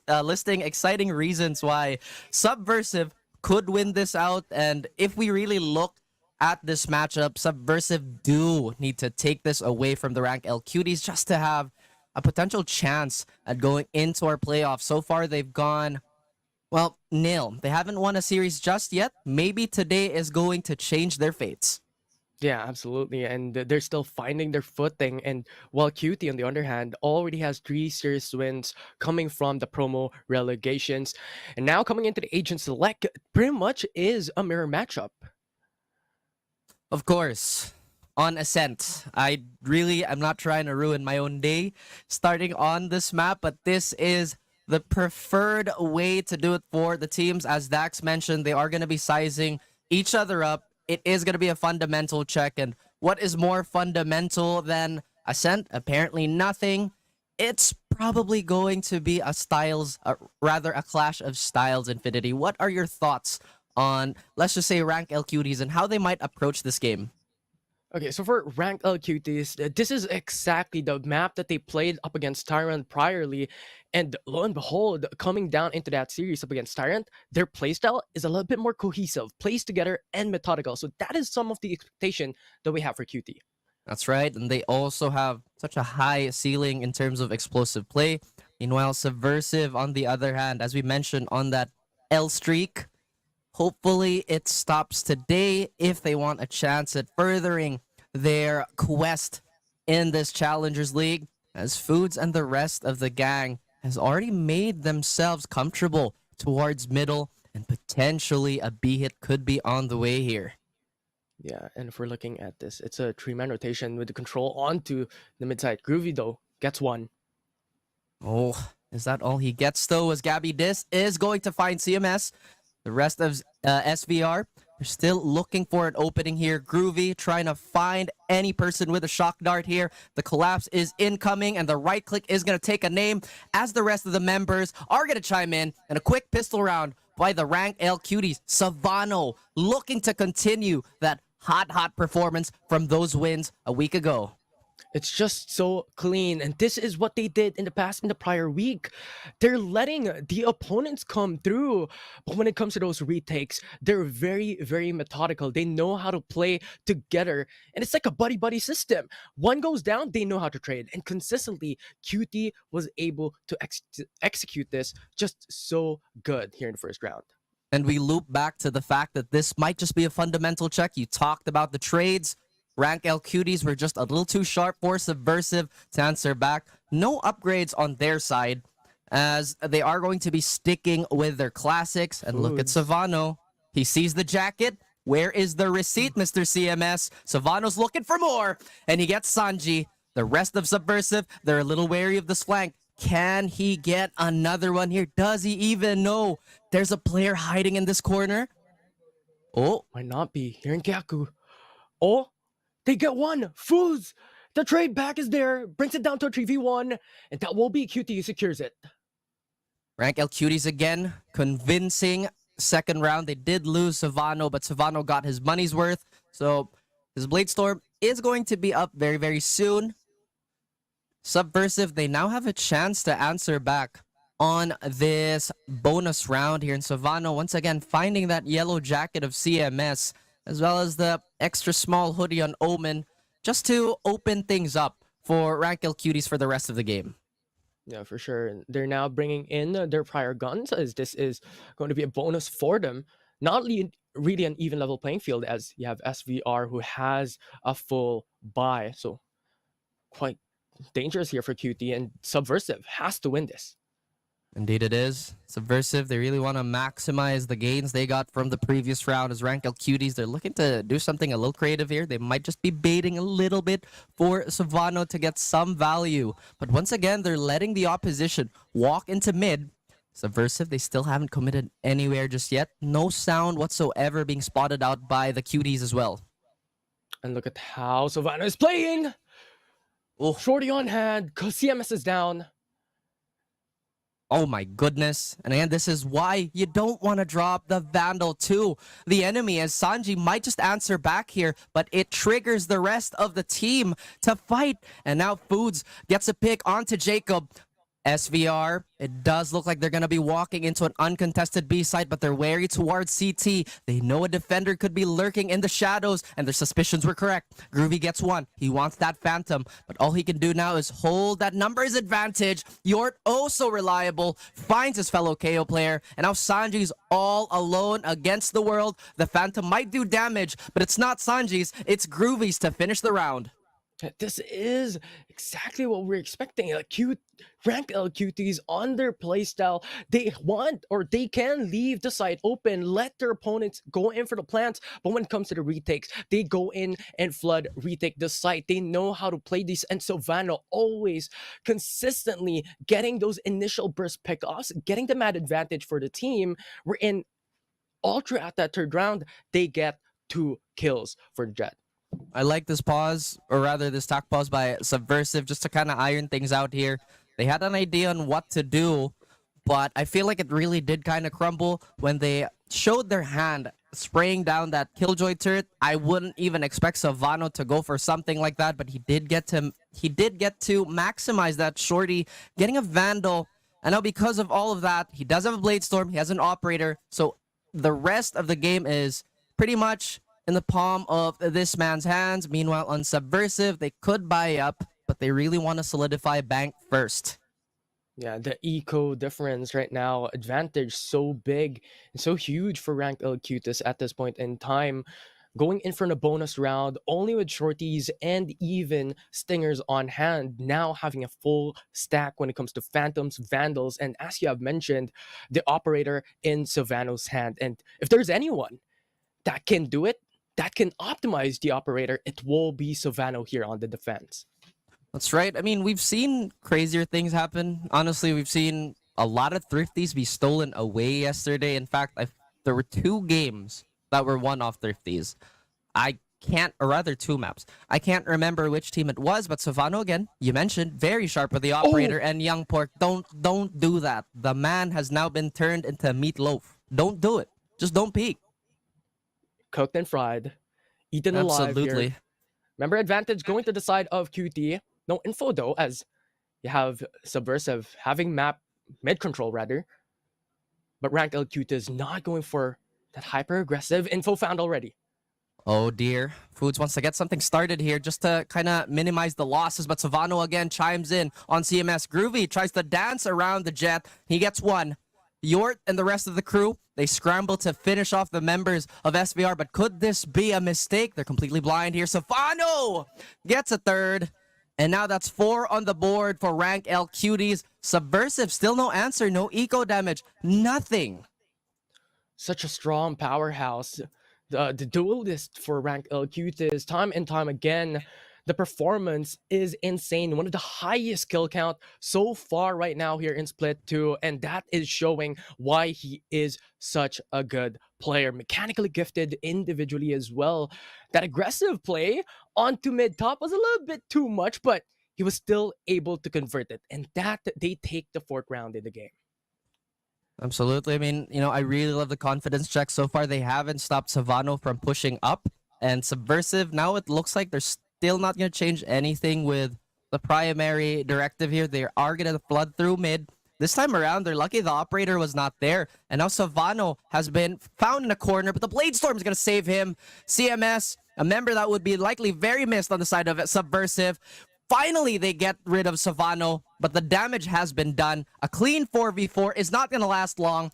listing exciting reasons why Subversive could win this out. And if we really look at this matchup, Subversive do need to take this away from the Rankl Cuties just to have a potential chance at going into our playoffs. So far, they've gone, well, nil. They haven't won a series just yet. Maybe today is going to change their fates. Yeah, absolutely. And they're still finding their footing. And while QT, on the other hand, already has 3 series wins coming from the promo relegations. And now coming into the Agent Select, pretty much is a mirror matchup. Of course, on Ascent, I'm not trying to ruin my own day starting on this map, but this is the preferred way to do it for the teams. As Dax mentioned, they are going to be sizing each other up. It is going to be a fundamental check, and what is more fundamental than Ascent? Apparently nothing. It's probably going to be a clash of styles, Infinity. What are your thoughts on, let's just say, Rankl Cuties and how they might approach this game? Okay, so for Rankl Cuties, this is exactly the map that they played up against Tyrant priorly, and lo and behold, coming down into that series up against Tyrant, their playstyle is a little bit more cohesive, plays together, and methodical. So that is some of the expectation that we have for QT. That's right, and they also have such a high ceiling in terms of explosive play. Meanwhile, Subversive, on the other hand, as we mentioned on that L streak, hopefully it stops today if they want a chance at furthering their quest in this Challengers League, as Foods and the rest of the gang has already made themselves comfortable towards middle, and potentially a B-hit could be on the way here. Yeah, and if we're looking at this, it's a 3-man rotation with the control onto the mid-side. Groovy, though, gets one. Oh, is that all he gets, though, as Gabby Dis is going to find CMS? The rest of SVR are still looking for an opening here. Groovy trying to find any person with a shock dart here. The collapse is incoming, and the right click is going to take a name as the rest of the members are going to chime in. And a quick pistol round by the Rankl Cuties. Savano looking to continue that hot performance from those wins a week ago. It's just so clean, and this is what they did in the prior week. They're letting the opponents come through, but when it comes to those retakes, they're very, very methodical. They know how to play together, and it's like a buddy system. One goes down, they know how to trade, and consistently, QT was able to execute this just so good here in the first round. And we loop back to the fact that this might just be a fundamental check. You talked about the trades. Rankl Cuties were just a little too sharp for Subversive to answer back. No upgrades on their side, as they are going to be sticking with their classics. And look at Savano. He sees the jacket. Where is the receipt, Mr. CMS? Savano's looking for more, and he gets Sanji. The rest of Subversive, they're a little wary of this flank. Can he get another one here? Does he even know there's a player hiding in this corner? Oh, Might not be here in Gyaku. Oh, they get one. Foods. The trade back is there. Brings it down to a 3v1. And that will be QT who secures it. Rankl Cuties again, convincing second round. They did lose Savano, but Savano got his money's worth. So his Blade Storm is going to be up very, very soon. Subversive, they now have a chance to answer back on this bonus round here in Savano. Once again, finding that yellow jacket of CMS, as well as the extra small hoodie on Omen, just to open things up for Rankl Cuties for the rest of the game. Yeah, for sure. They're now bringing in their prior guns, as this is going to be a bonus for them. Not really an even level playing field, as you have SVR who has a full buy. So quite dangerous here for QT, and Subversive has to win this. Indeed it is. Subversive, they really want to maximize the gains they got from the previous round as Rankl Cuties. They're looking to do something a little creative here. They might just be baiting a little bit for Savano to get some value. But once again, they're letting the opposition walk into mid. Subversive, they still haven't committed anywhere just yet. No sound whatsoever being spotted out by the Cuties as well. And look at how Savannah is playing. Oh. Shorty on hand, because CMS is down. Oh my goodness. And again, this is why you don't want to drop the Vandal to the enemy, as Sanji might just answer back here, but it triggers the rest of the team to fight. And now Foods gets a pick onto Jacob. SVR, it does look like they're going to be walking into an uncontested B site, but they're wary towards CT. They know a defender could be lurking in the shadows, and their suspicions were correct. Groovy gets one. He wants that Phantom, but all he can do now is hold that numbers advantage. Yort, oh so reliable, finds his fellow KO player, and now Sanji's all alone against the world. The Phantom might do damage, but it's not Sanji's, it's Groovy's to finish the round. This is exactly what we're expecting. Rankl Cuties on their playstyle. They want, or they can leave the site open, let their opponents go in for the plants. But when it comes to the retakes, they go in and flood, retake the site. They know how to play these. And Sylvano always consistently getting those initial burst pickoffs, getting the mad advantage for the team. We're in all throughout that third round, they get 2 kills for Jet. I like this pause, or rather this tack pause by Subversive, just to kind of iron things out here. They had an idea on what to do, but I feel like it really did kind of crumble when they showed their hand spraying down that Killjoy turret. I wouldn't even expect Savano to go for something like that, but he did get to maximize that shorty, getting a Vandal. And now because of all of that, he does have a Blade Storm, he has an Operator, so the rest of the game is pretty much in the palm of this man's hands. Meanwhile, on Subversive, they could buy up, but they really want to solidify Bank first. Yeah, the eco difference right now, advantage so big and so huge for Rankl Cuties at this point in time. Going in for a bonus round, only with shorties and even stingers on hand, now having a full stack when it comes to Phantoms, Vandals, and as you have mentioned, the Operator in Savano's hand. And if there's anyone that can do it, that can optimize the Operator, it will be Savano here on the defense. That's right. I mean, we've seen crazier things happen. Honestly, we've seen a lot of Thrifties be stolen away yesterday. In fact, there were 2 games that were won off Thrifties. Or rather 2 maps. I can't remember which team it was, but Savano, again, you mentioned, very sharp with the Operator. And Young Pork, don't do that. The man has now been turned into meatloaf. Don't do it. Just don't peek. Cooked and fried, eaten alive. Absolutely. Here. Remember, advantage going to the side of QT. No info though, as you have Subversive having map mid control rather. But Rankl QT is not going for that hyper aggressive info found already. Oh dear. Foods wants to get something started here just to kind of minimize the losses, but Savano again chimes in on CMS. Groovy tries to dance around the Jet. He gets one. Yort and the rest of the crew, they scramble to finish off the members of SVR, but could this be a mistake? They're completely blind here. Savano gets a third, and now that's 4 on the board for Rankl Cuties. Subversive, still no answer, no eco damage, nothing. Such a strong powerhouse. The duelist for Rankl Cuties, time and time again, the performance is insane. One of the highest kill count so far right now here in Split 2. And that is showing why he is such a good player. Mechanically gifted individually as well. That aggressive play onto mid-top was a little bit too much, but he was still able to convert it. And that they take the 4th round in the game. Absolutely. I mean, I really love the confidence check. So far, they haven't stopped Savano from pushing up. And Subversive, now it looks like they're still not going to change anything with the primary directive here. They are going to flood through mid. This time around, they're lucky the Operator was not there. And now Savano has been found in a corner, but the Blade Storm is going to save him. CMS, a member that would be likely very missed on the side of Subversive. Finally, they get rid of Savano, but the damage has been done. A clean 4v4 is not going to last long,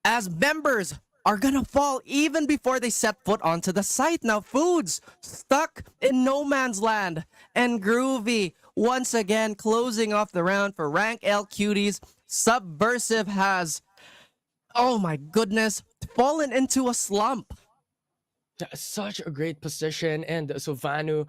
as members are gonna fall even before they set foot onto the site. Now Foods stuck in no man's land, and Groovy once again closing off the round for Rankl Cuties. Subversive has, oh my goodness, fallen into a slump. Such a great position, and Savano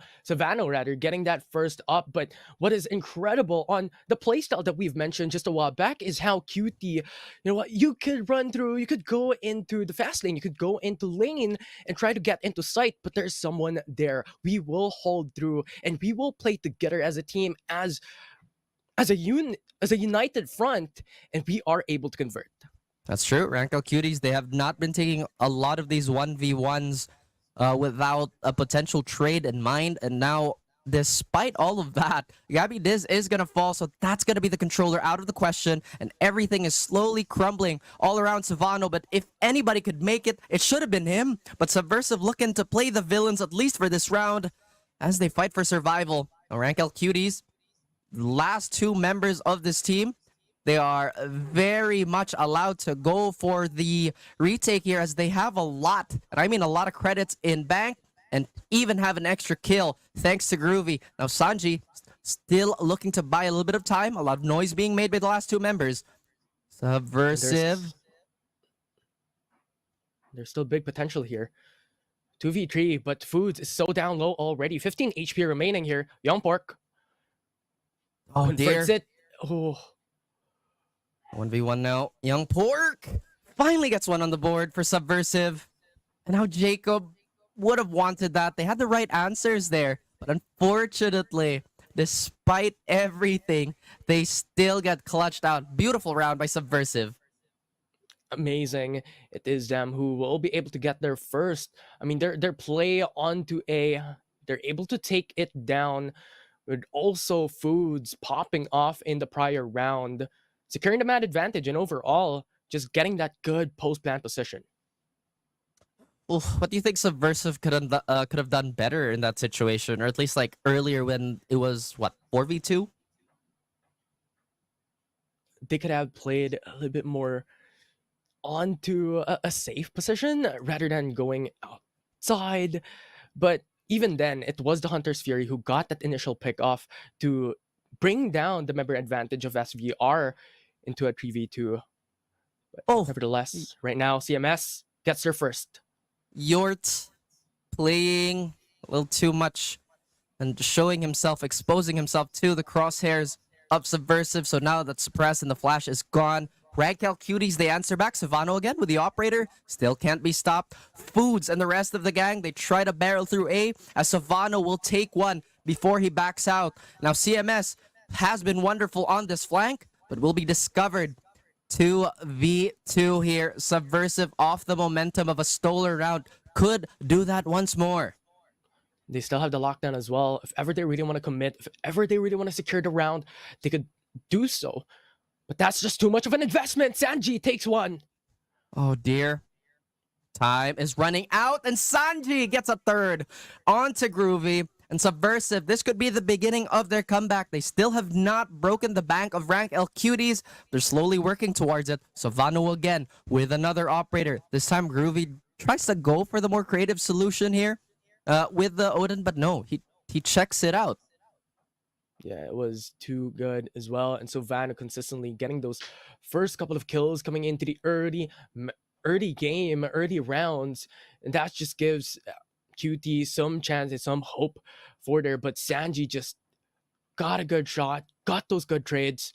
rather getting that first up. But what is incredible on the playstyle that we've mentioned just a while back is how Cutie, you know what, you could run through, you could go into the fast lane, you could go into lane and try to get into sight, but there's someone there. We will hold through and we will play together as a team, as a united front, and we are able to convert. That's true. Rankl Cuties, they have not been taking a lot of these 1v1s without a potential trade in mind. And now, despite all of that, Gabby Diz is going to fall. So that's going to be the controller out of the question. And everything is slowly crumbling all around Savano. But if anybody could make it, it should have been him. But Subversive looking to play the villains, at least for this round, as they fight for survival. Rankl Cuties, last two members of this team, they are very much allowed to go for the retake here, as they have a lot, and I mean a lot of credits in bank, and even have an extra kill thanks to Groovy. Now Sanji still looking to buy a little bit of time. A lot of noise being made by the last two members. Subversive. There's still big potential here. 2v3, but Foods is so down low already. 15 HP remaining here. Young Pork. Oh dear. It. Oh. 1v1 now. Young Pork finally gets one on the board for Subversive. And now Jacob would have wanted that. They had the right answers there. But unfortunately, despite everything, they still get clutched out. Beautiful round by Subversive. Amazing. It is them who will be able to get their first. I mean, their play onto A. They're able to take it down with also Foods popping off in the prior round, securing the man advantage, and overall just getting that good post-plant position. Oof, what do you think Subversive could have done better in that situation, or at least like earlier when it was what, 4v2? They could have played a little bit more onto a safe position rather than going outside. But even then, it was the Hunter's Fury who got that initial pick off to bring down the member advantage of SVR into a 3v2. But nevertheless, right now, CMS gets their first. Yort playing a little too much and showing himself, exposing himself to the crosshairs of Subversive. So now that Suppress and the Flash is gone, Rankl Cuties, they answer back. Savano again with the operator. Still can't be stopped. Foods and the rest of the gang, they try to barrel through A, as Savano will take one before he backs out. Now CMS has been wonderful on this flank, but will be discovered. 2v2 here. Subversive, off the momentum of a stolen round, could do that once more. They still have the lockdown as well. If ever they really want to commit, if ever they really want to secure the round, they could do so. But that's just too much of an investment. Sanji takes one. Oh dear. Time is running out, and Sanji gets a third. On to Groovy and Subversive. This could be the beginning of their comeback. They still have not broken the bank of Rankl Cuties. They're slowly working towards it. Savano again with another operator. This time Groovy tries to go for the more creative solution here with the Odin, but no, he checks it out. Yeah, it was too good as well. And so Vanna consistently getting those first couple of kills coming into the early game, early rounds. And that just gives QT some chance and some hope for there. But Sanji just got a good shot, got those good trades.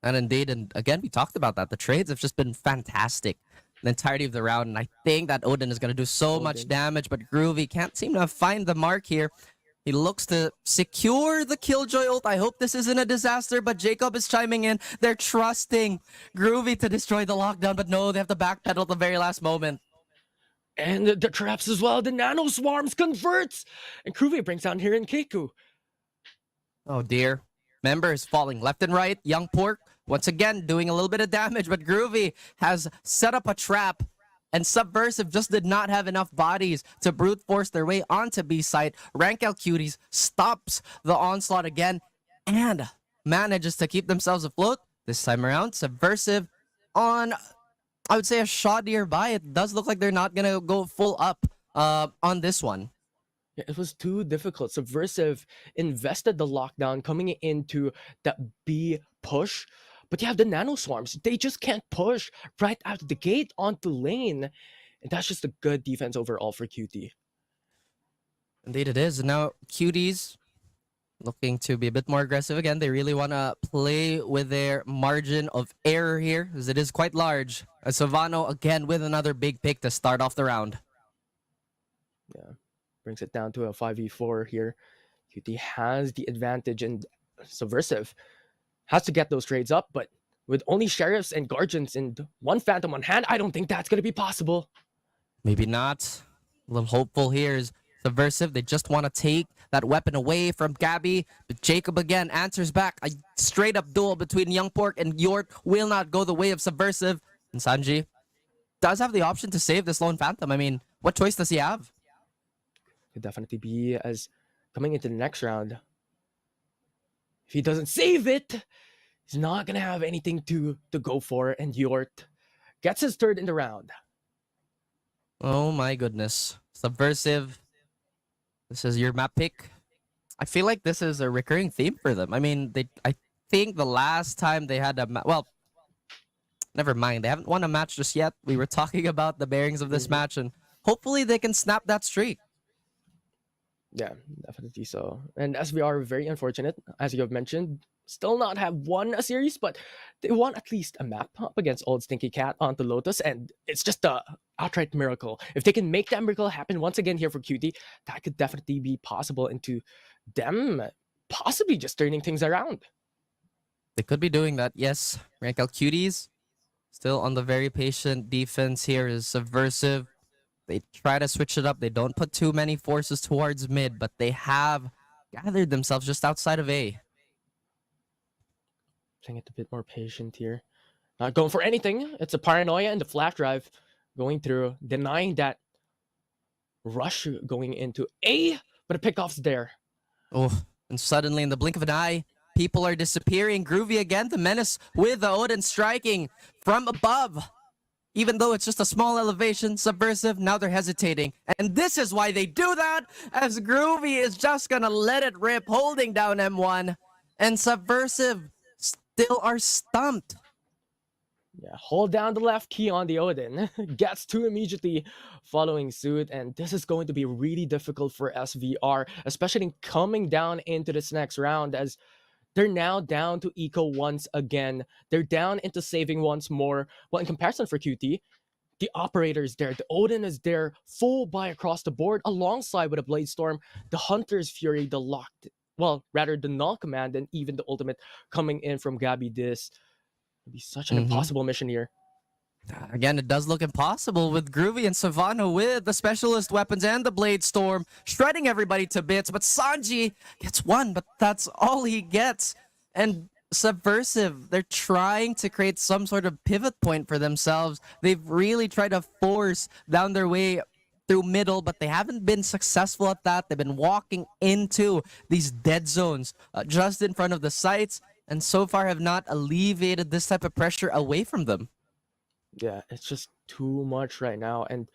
And indeed, and again, we talked about that. The trades have just been fantastic the entirety of the round. And I think that Odin is going to do so much damage, but Groovy can't seem to find the mark here. He looks to secure the Killjoy ult. I hope this isn't a disaster, but Jacob is chiming in. They're trusting Groovy to destroy the lockdown, but no, they have to backpedal at the very last moment. And the traps as well. The nano swarms converts. And Groovy brings down here in Keiko. Oh dear. Members falling left and right. Young Pork, once again, doing a little bit of damage, but Groovy has set up a trap. And Subversive just did not have enough bodies to brute force their way onto B site. Rankl Cuties stops the onslaught again and manages to keep themselves afloat. This time around, Subversive on, I would say, a shot nearby. It does look like they're not going to go full up on this one. Yeah, it was too difficult. Subversive invested the lockdown coming into that B push. But you have the nano swarms. They just can't push right out of the gate onto lane. And that's just a good defense overall for QT. Indeed it is. And now Cuties looking to be a bit more aggressive again. They really want to play with their margin of error here, as it is quite large. Savano again with another big pick to start off the round. Yeah, brings it down to a 5v4 here. QT has the advantage, and Subversive has to get those trades up, but with only Sheriffs and Guardians and one Phantom on hand, I don't think that's going to be possible. Maybe not. A little hopeful here is Subversive. They just want to take that weapon away from Gabby, but Jacob again answers back. A straight up duel between Young Pork and Yort will not go the way of Subversive. And Sanji does have the option to save this lone Phantom. I mean, what choice does he have? Could definitely be as coming into the next round. If he doesn't save it, he's not going to have anything to go for, and Yort gets his third in the round. Oh my goodness. Subversive. This is your map pick. I feel like this is a recurring theme for them. I mean, I think the last time they had a well, never mind. They haven't won a match just yet. We were talking about the bearings of this match, and hopefully they can snap that streak. Yeah, definitely so. And SVR, very unfortunate, as you have mentioned, still not have won a series, but they won at least a map up against Old Stinky Cat onto Lotus, and it's just a outright miracle. If they can make that miracle happen once again here for QT, that could definitely be possible into them possibly just turning things around. They could be doing that, yes. Rankl Cuties still on the very patient defense here is Subversive. They try to switch it up. They don't put too many forces towards mid, but they have gathered themselves just outside of A. Playing it a bit more patient here. Not going for anything. It's a paranoia and the flash drive going through, denying that rush going into A, but a pickoff's there. Oh, and suddenly in the blink of an eye, people are disappearing. Groovy again, the menace with the Odin striking from above. Even though it's just a small elevation, Subversive, now they're hesitating. And this is why they do that, as Groovy is just gonna let it rip, holding down M1. And Subversive still are stumped. Yeah, hold down the left key on the Odin. Gets two immediately following suit, and this is going to be really difficult for SVR, especially coming down into this next round, as they're now down to eco once again. They're down into saving once more. Well, in comparison for QT, the operator is there. The Odin is there, full buy across the board, alongside with a Blade Storm, the Hunter's Fury, the locked, well, rather the null command, and even the ultimate coming in from Gabby. This would be such an impossible mission here. Again, it does look impossible with Groovy and Savano with the specialist weapons and the Blade Storm, shredding everybody to bits. But Sanji gets one, but that's all he gets. And Subversive, they're trying to create some sort of pivot point for themselves. They've really tried to force down their way through middle, but they haven't been successful at that. They've been walking into these dead zones just in front of the sites, and so far have not alleviated this type of pressure away from them. Yeah, it's just too much right now. And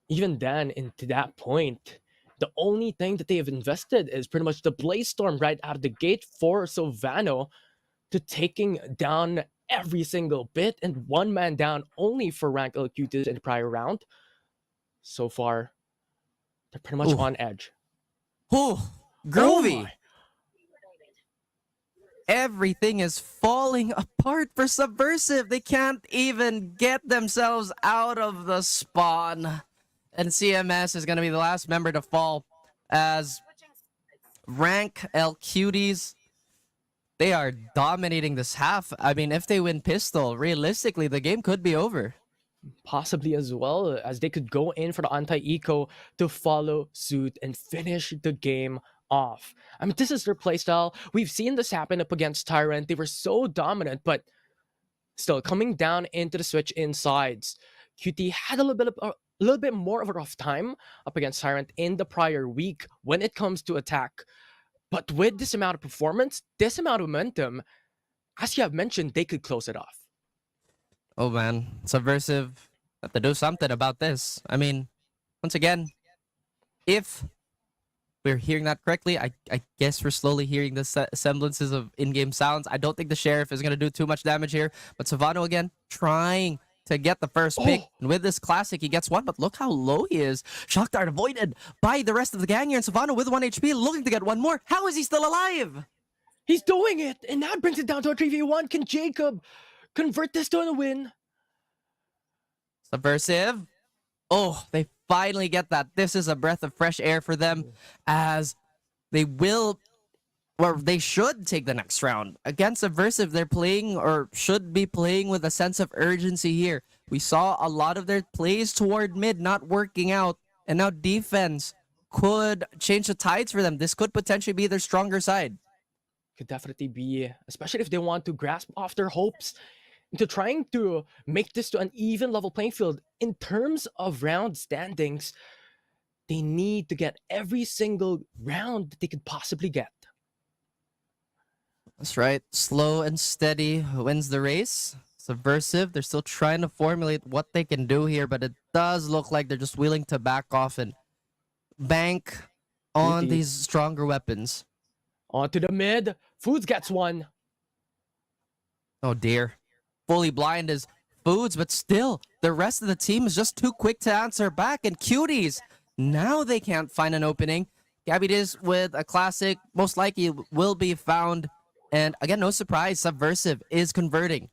even then, into that point, the only thing that they have invested is pretty much the Blaze Storm right out of the gate for Sylvano to taking down every single bit, and one man down only for Rankl Cuties in the prior round. So far, they're pretty much on edge. Oh, Groovy! Everything is falling apart for Subversive. They can't even get themselves out of the spawn. And CMS is going to be the last member to fall, as Rankl Cuties, they are dominating this half. I mean, if they win pistol, realistically, the game could be over. Possibly as well, as they could go in for the anti-eco to follow suit and finish the game off. I mean, this is their playstyle. We've seen this happen up against Tyrant. They were so dominant, but still coming down into the switch insides. QT had a little bit more of a rough time up against Tyrant in the prior week when it comes to attack. But with this amount of performance, this amount of momentum, as you have mentioned, they could close it off. Oh man, Subversive have to do something about this. I mean, once again, if we're hearing that correctly. I guess we're slowly hearing the semblances of in-game sounds. I don't think the Sheriff is going to do too much damage here, but Savano again trying to get the first pick. Oh. And with this classic, he gets one, but look how low he is. Shock Dart avoided by the rest of the gang here, and Savano with 1 HP looking to get one more. How is he still alive? He's doing it, and that brings it down to a 3v1. Can Jacob convert this to a win? Subversive. Oh, they finally get that. This is a breath of fresh air for them, as they will, or they should take the next round. Against Subversive, they're playing, or should be playing, with a sense of urgency here. We saw a lot of their plays toward mid not working out, and now defense could change the tides for them. This could potentially be their stronger side. Could definitely be, especially if they want to grasp off their hopes into trying to make this to an even level playing field. In terms of round standings, they need to get every single round that they could possibly get. That's right. Slow and steady wins the race. Subversive, they're still trying to formulate what they can do here, but it does look like they're just willing to back off and bank on Indeed. these stronger weapons. On to the mid. Foods gets one. Oh dear. Fully blind is Foods, but still, the rest of the team is just too quick to answer back. And Cuties, now they can't find an opening. Gabby Diz with a classic, most likely will be found. And again, no surprise, Subversive is converting.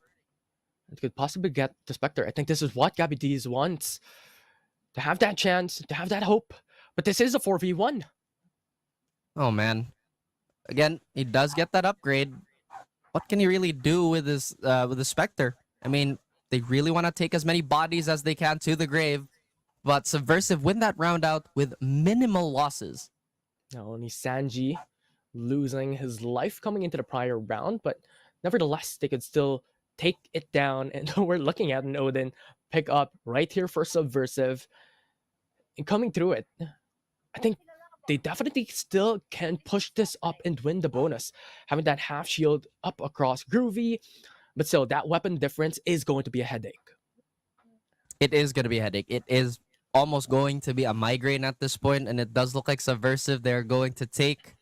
It could possibly get the Spectre. I think this is what Gabby Diz wants. To have that chance, to have that hope. But this is a 4v1. Oh man. Again, he does get that upgrade. What can he really do with his Spectre? I mean, they really want to take as many bodies as they can to the grave, but Subversive win that round out with minimal losses. Now only Sanji losing his life coming into the prior round, but nevertheless, they could still take it down. And we're looking at an Odin pick up right here for Subversive. And coming through it, I think they definitely still can push this up and win the bonus. Having that half shield up across Groovy, but still, that weapon difference is going to be a headache. It is going to be a headache. It is almost going to be a migraine at this point, and it does look like Subversive, they're going to take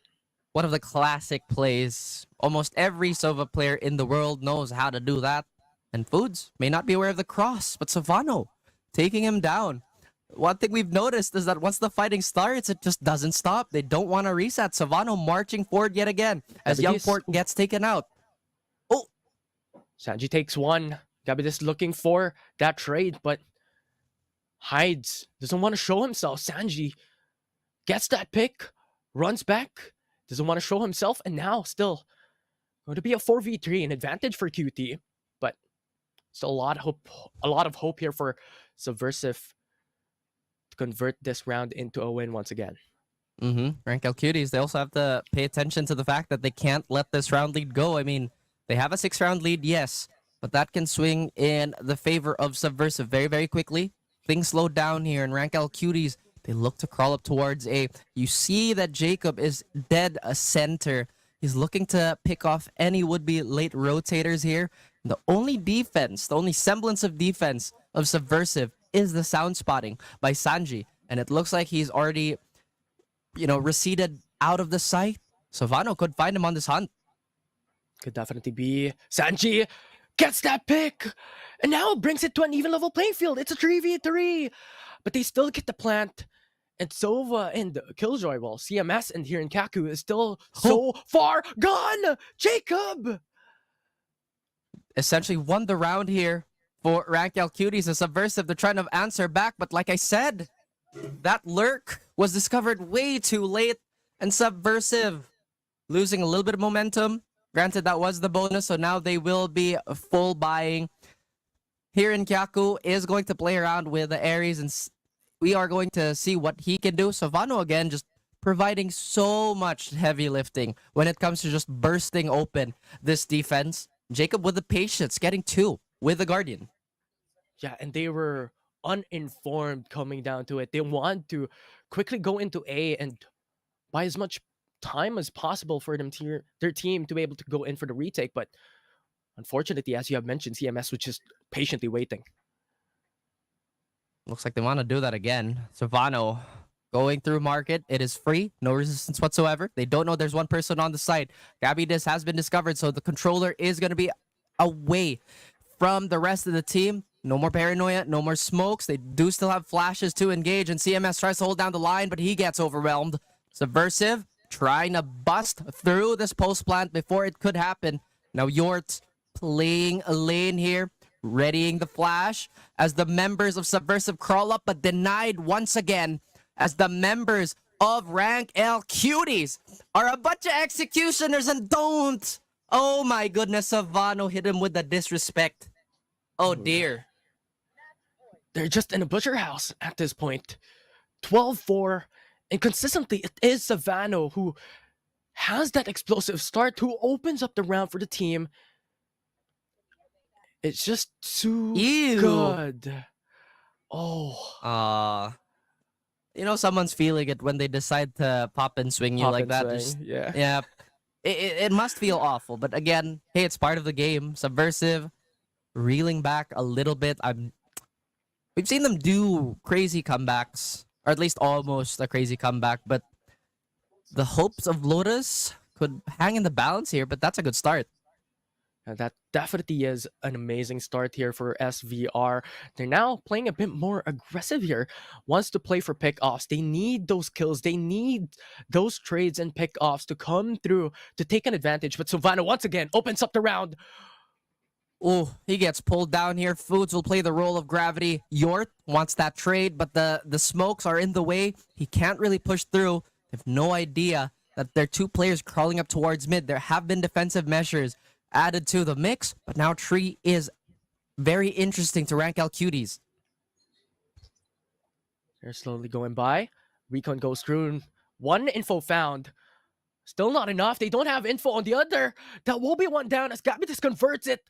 one of the classic plays. Almost every Sova player in the world knows how to do that. And Foods may not be aware of the cross, but Savano taking him down. One thing we've noticed is that once the fighting starts, it just doesn't stop. They don't want to reset. Savano marching forward yet again as Youngport gets taken out. Oh! Sanji takes one. Gabby looking for that trade, but hides. Doesn't want to show himself. Sanji gets that pick, runs back, doesn't want to show himself, and now still going to be a 4v3, an advantage for QT, but still a lot of hope here for Subversive to convert this round into a win once again. Rankl Cuties, they also have to pay attention to the fact that they can't let this round lead go. I mean, they have a 6-round lead, yes, but that can swing in the favor of Subversive very, very quickly. Things slow down here, and Rankl Cuties, they look to crawl up towards A. You see that Jacob is dead a center. He's looking to pick off any would-be late rotators here. And the only defense, the only semblance of defense of Subversive is the sound spotting by Sanji. And it looks like he's already, receded out of the sight. Savano could find him on this hunt. Could definitely be. Sanji gets that pick, and now brings it to an even level playing field. It's a 3v3, but they still get the plant. And Sova and Killjoy, well, CMS and here in Kaku is still so far gone. Jacob essentially won the round here for Rankl Cuties and Subversive. They're trying to answer back, but like I said, that lurk was discovered way too late, and Subversive losing a little bit of momentum. Granted, that was the bonus, so now they will be full buying. Here in Kaku is going to play around with the Ares, and we are going to see what he can do. Savano again just providing so much heavy lifting when it comes to just bursting open this defense. Jacob with the patience, getting 2 with the Guardian. Yeah, and they were uninformed coming down to it. They want to quickly go into A and buy as much time as possible for their team to be able to go in for the retake. But unfortunately, as you have mentioned, CMS was just patiently waiting. Looks like they want to do that again. Savano going through market. It is free, no resistance whatsoever. They don't know there's one person on the site. Gabby Dis has been discovered, so the controller is going to be away from the rest of the team. No more paranoia, no more smokes. They do still have flashes to engage, and CMS tries to hold down the line, but he gets overwhelmed. Subversive trying to bust through this post plant before it could happen. Now Yort playing a lane here, readying the flash as the members of Subversive crawl up, but denied once again as the members of Rankl Cuties are a bunch of executioners and don't. Oh my goodness, Savano hit him with the disrespect. Oh dear. They're just in a butcher house at this point. 12-4, and consistently it is Savano who has that explosive start, who opens up the round for the team. It's just too good. Oh. Someone's feeling it when they decide to pop and swing you Pop like and that. swing, Just- yeah. Yeah. It must feel awful, but again, hey, it's part of the game. Subversive reeling back a little bit. We've seen them do crazy comebacks, or at least almost a crazy comeback, but the hopes of Lotus could hang in the balance here, but that's a good start. That definitely is an amazing start here for SVR. They're now playing a bit more aggressive here. Wants to play for pickoffs. They need those kills. They need those trades and pickoffs to come through to take an advantage. But Savannah once again opens up the round. Oh, he gets pulled down here. Foods will play the role of gravity. Yort wants that trade, but the smokes are in the way. He can't really push through. They have no idea that there are two players crawling up towards mid. There have been defensive measures added to the mix, but now Tree is very interesting to Rankl Cuties. They're slowly going by. Recon goes through. One info found. Still not enough. They don't have info on the other. That will be one down as Gabitis converts it.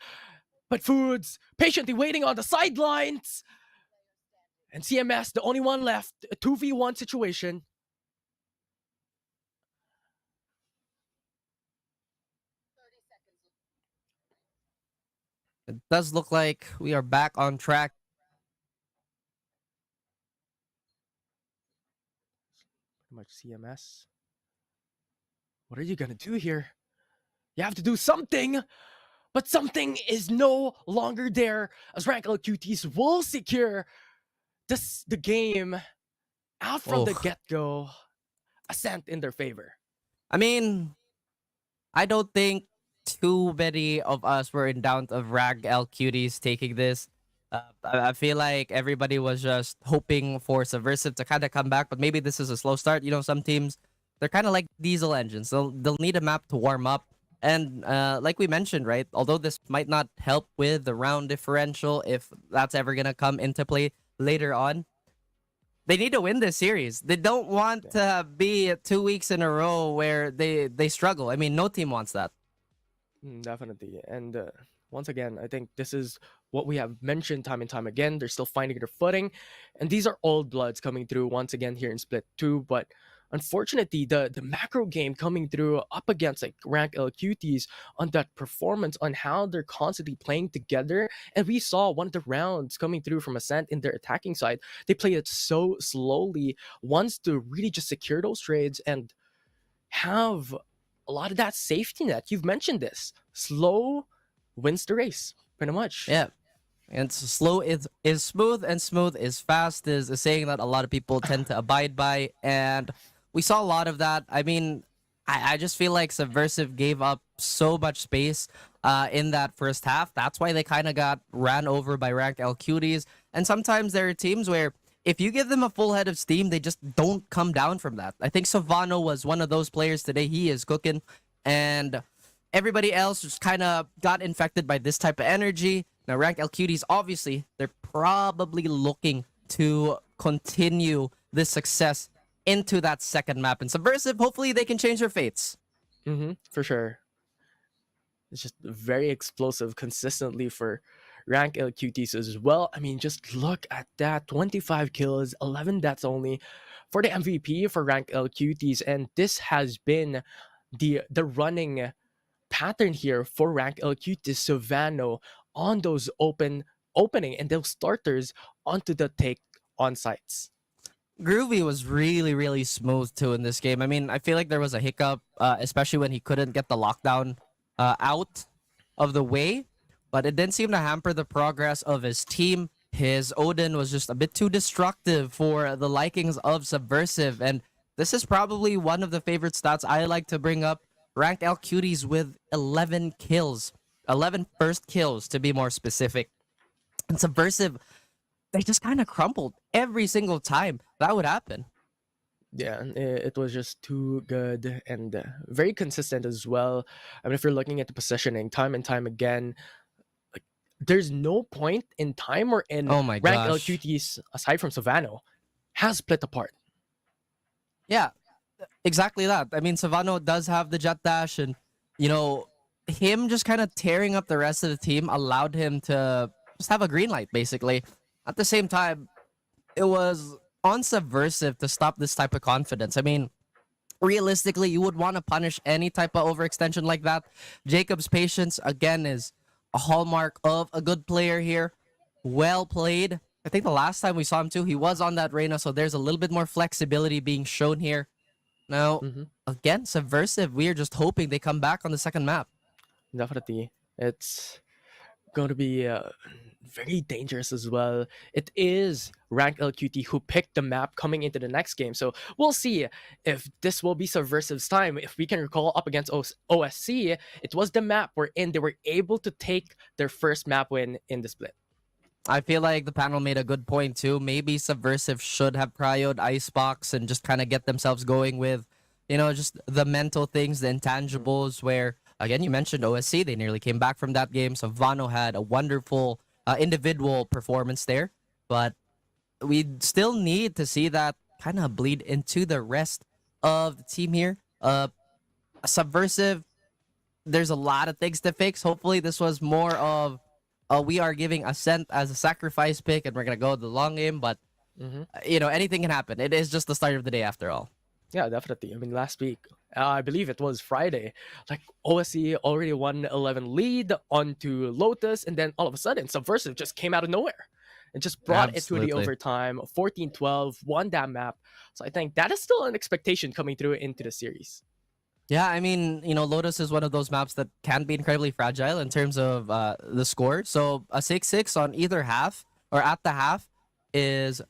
But Foods patiently waiting on the sidelines. And CMS, the only one left. A 2v1 situation. It does look like we are back on track. Pretty much CMS. What are you gonna do here? You have to do something, but something is no longer there as Rankl Cuties will secure the game out from the get-go. Ascent in their favor. I mean, I don't think too many of us were in doubt of Rankl Cuties taking this. I feel like everybody was just hoping for Subversive to kind of come back, but maybe this is a slow start. Some teams, they're kind of like diesel engines. They'll need a map to warm up. And like we mentioned, right, although this might not help with the round differential, if that's ever going to come into play later on, they need to win this series. They don't want to be 2 weeks in a row where they struggle. I mean, no team wants that. Definitely. And once again, I think this is what we have mentioned time and time again. They're still finding their footing. And these are old bloods coming through once again here in Split 2. But unfortunately, the macro game coming through up against like Rankl Cuties on that performance, on how they're constantly playing together. And we saw one of the rounds coming through from Ascent in their attacking side. They play it so slowly, wants to really just secure those trades and have a lot of that safety net. You've mentioned this. Slow wins the race, pretty much. Yeah. And slow is smooth, and smooth is fast is a saying that a lot of people tend to abide by. And we saw a lot of that. I mean, I just feel like Subversive gave up so much space in that first half. That's why they kind of got ran over by Rankl Cuties. And sometimes there are teams where if you give them a full head of steam, they just don't come down from that. I think Savano was one of those players today. He is cooking. And everybody else just kind of got infected by this type of energy. Now, Rankl Cuties, obviously, they're probably looking to continue this success into that second map. And Subversive, hopefully they can change their fates. For sure. It's just very explosive consistently for Rankl Cuties as well. I mean, just look at that. 25 kills, 11 deaths only for the MVP for Rankl Cuties. And this has been the running pattern here for Rankl Cuties. Savano on those opening and those starters onto the take on sites. Groovy was really, really smooth too in this game. I mean, I feel like there was a hiccup, especially when he couldn't get the lockdown out of the way, but it didn't seem to hamper the progress of his team. His Odin was just a bit too destructive for the likings of Subversive, and this is probably one of the favorite stats I like to bring up. Rankl Cuties with 11 kills, 11 first kills to be more specific. And Subversive, they just kind of crumbled every single time that would happen. Yeah, it was just too good and very consistent as well. I mean, if you're looking at the positioning time and time again, like, there's no point in time or in Oh my rank gosh. LQTs aside from Savannah has split apart. Yeah, exactly that. I mean, Savano does have the jet dash, and you know, him just kind of tearing up the rest of the team allowed him to just have a green light, basically. At the same time, it was on Subversive to stop this type of confidence. I mean, realistically, you would want to punish any type of overextension like that. Jacob's patience, again, is a hallmark of a good player here. Well played. I think the last time we saw him too, he was on that Reyna, so there's a little bit more flexibility being shown here. Now, Mhm. again, Subversive, we are just hoping they come back on the second map. Definitely, it's going to be very dangerous as well. It is Rank LQT who picked the map coming into the next game. So we'll see if this will be Subversive's time. If we can recall up against OSC, it was the map wherein they were able to take their first map win in the split. I feel like the panel made a good point too. Maybe Subversive should have prioed Icebox and just kind of get themselves going with, you know, just the mental things, the intangibles. Where again, you mentioned OSC, they nearly came back from that game. So Vano had a wonderful individual performance there, but we still need to see that kind of bleed into the rest of the team here. Subversive, there's a lot of things to fix. Hopefully, this was more of we are giving Ascent as a sacrifice pick, and we're gonna go the long game. But Mhm. you know, anything can happen. It is just the start of the day, after all. Yeah, definitely. I mean, last week, I believe it was Friday, like OSC already won 11 lead onto Lotus, and then all of a sudden, Subversive just came out of nowhere and just brought it to the Absolutely. overtime, 14-12, won that map. So I think that is still an expectation coming through into the series. Yeah, I mean, you know, Lotus is one of those maps that can be incredibly fragile in terms of the score. So a 6-6 on either half or at the half is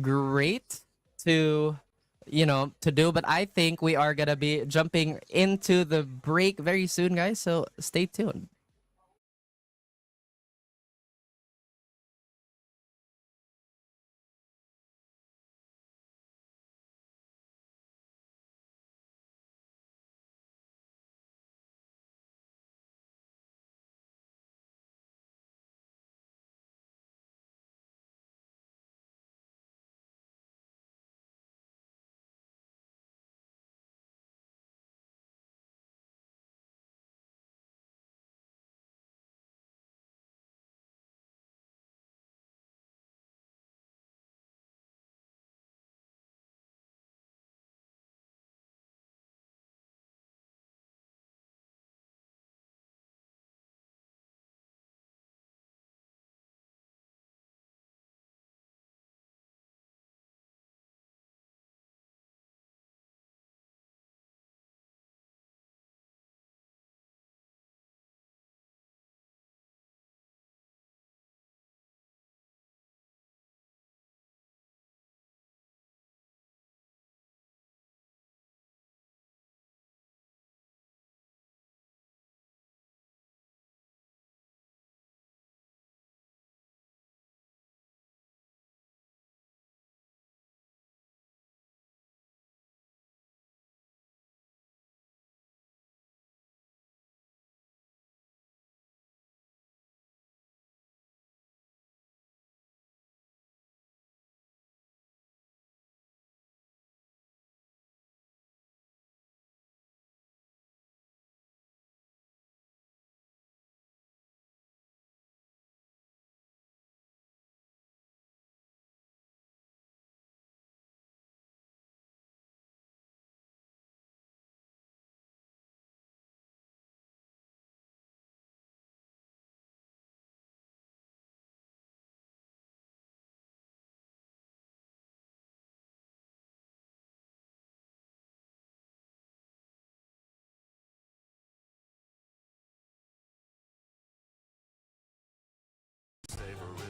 great to, you know, to do. But I think we are going to be jumping into the break very soon, guys. So stay tuned.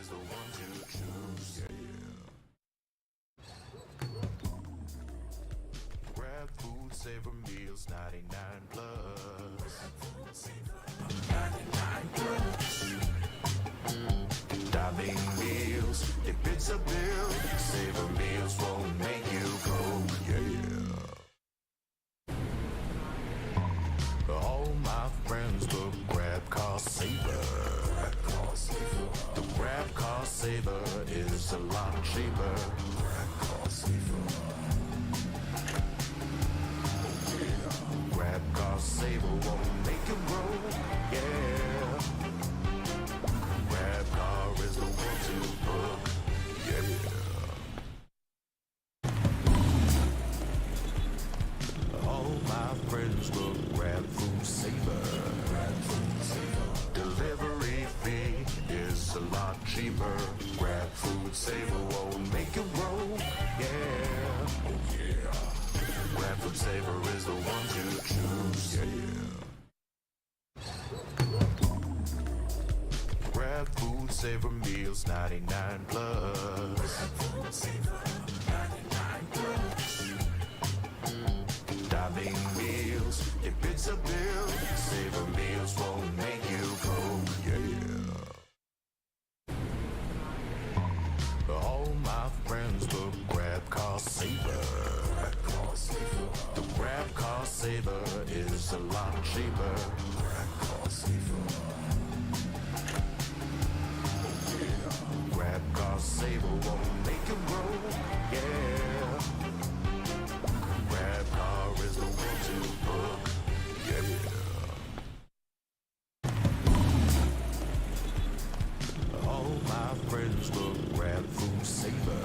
is the one to choose. Grab food, savor meals, 99 plus. Diving meals, if it's a bill, savor meals won't make you broke. All my friends look grab cost saver. The grab cost saver is a lot cheaper. Grab cost saver won't make you broke. Yeah. Grab car is the one to book. Yeah. All my friends look grab food saver. Delivery fee is a lot cheaper. Grab food saver won't make you broke. Yeah. Oh yeah. Grab food saver is the one to choose. Yeah. Grab food saver meals 99 plus. Diving meals, if it's a bill, saver meals won't make you broke. Yeah. All my friends look grab cost saver. The grab cost saver is a lot cheaper. Grab cost saver won't make you broke. Yeah. Grab car is the one to book. Yeah. All my friends look grab food saver.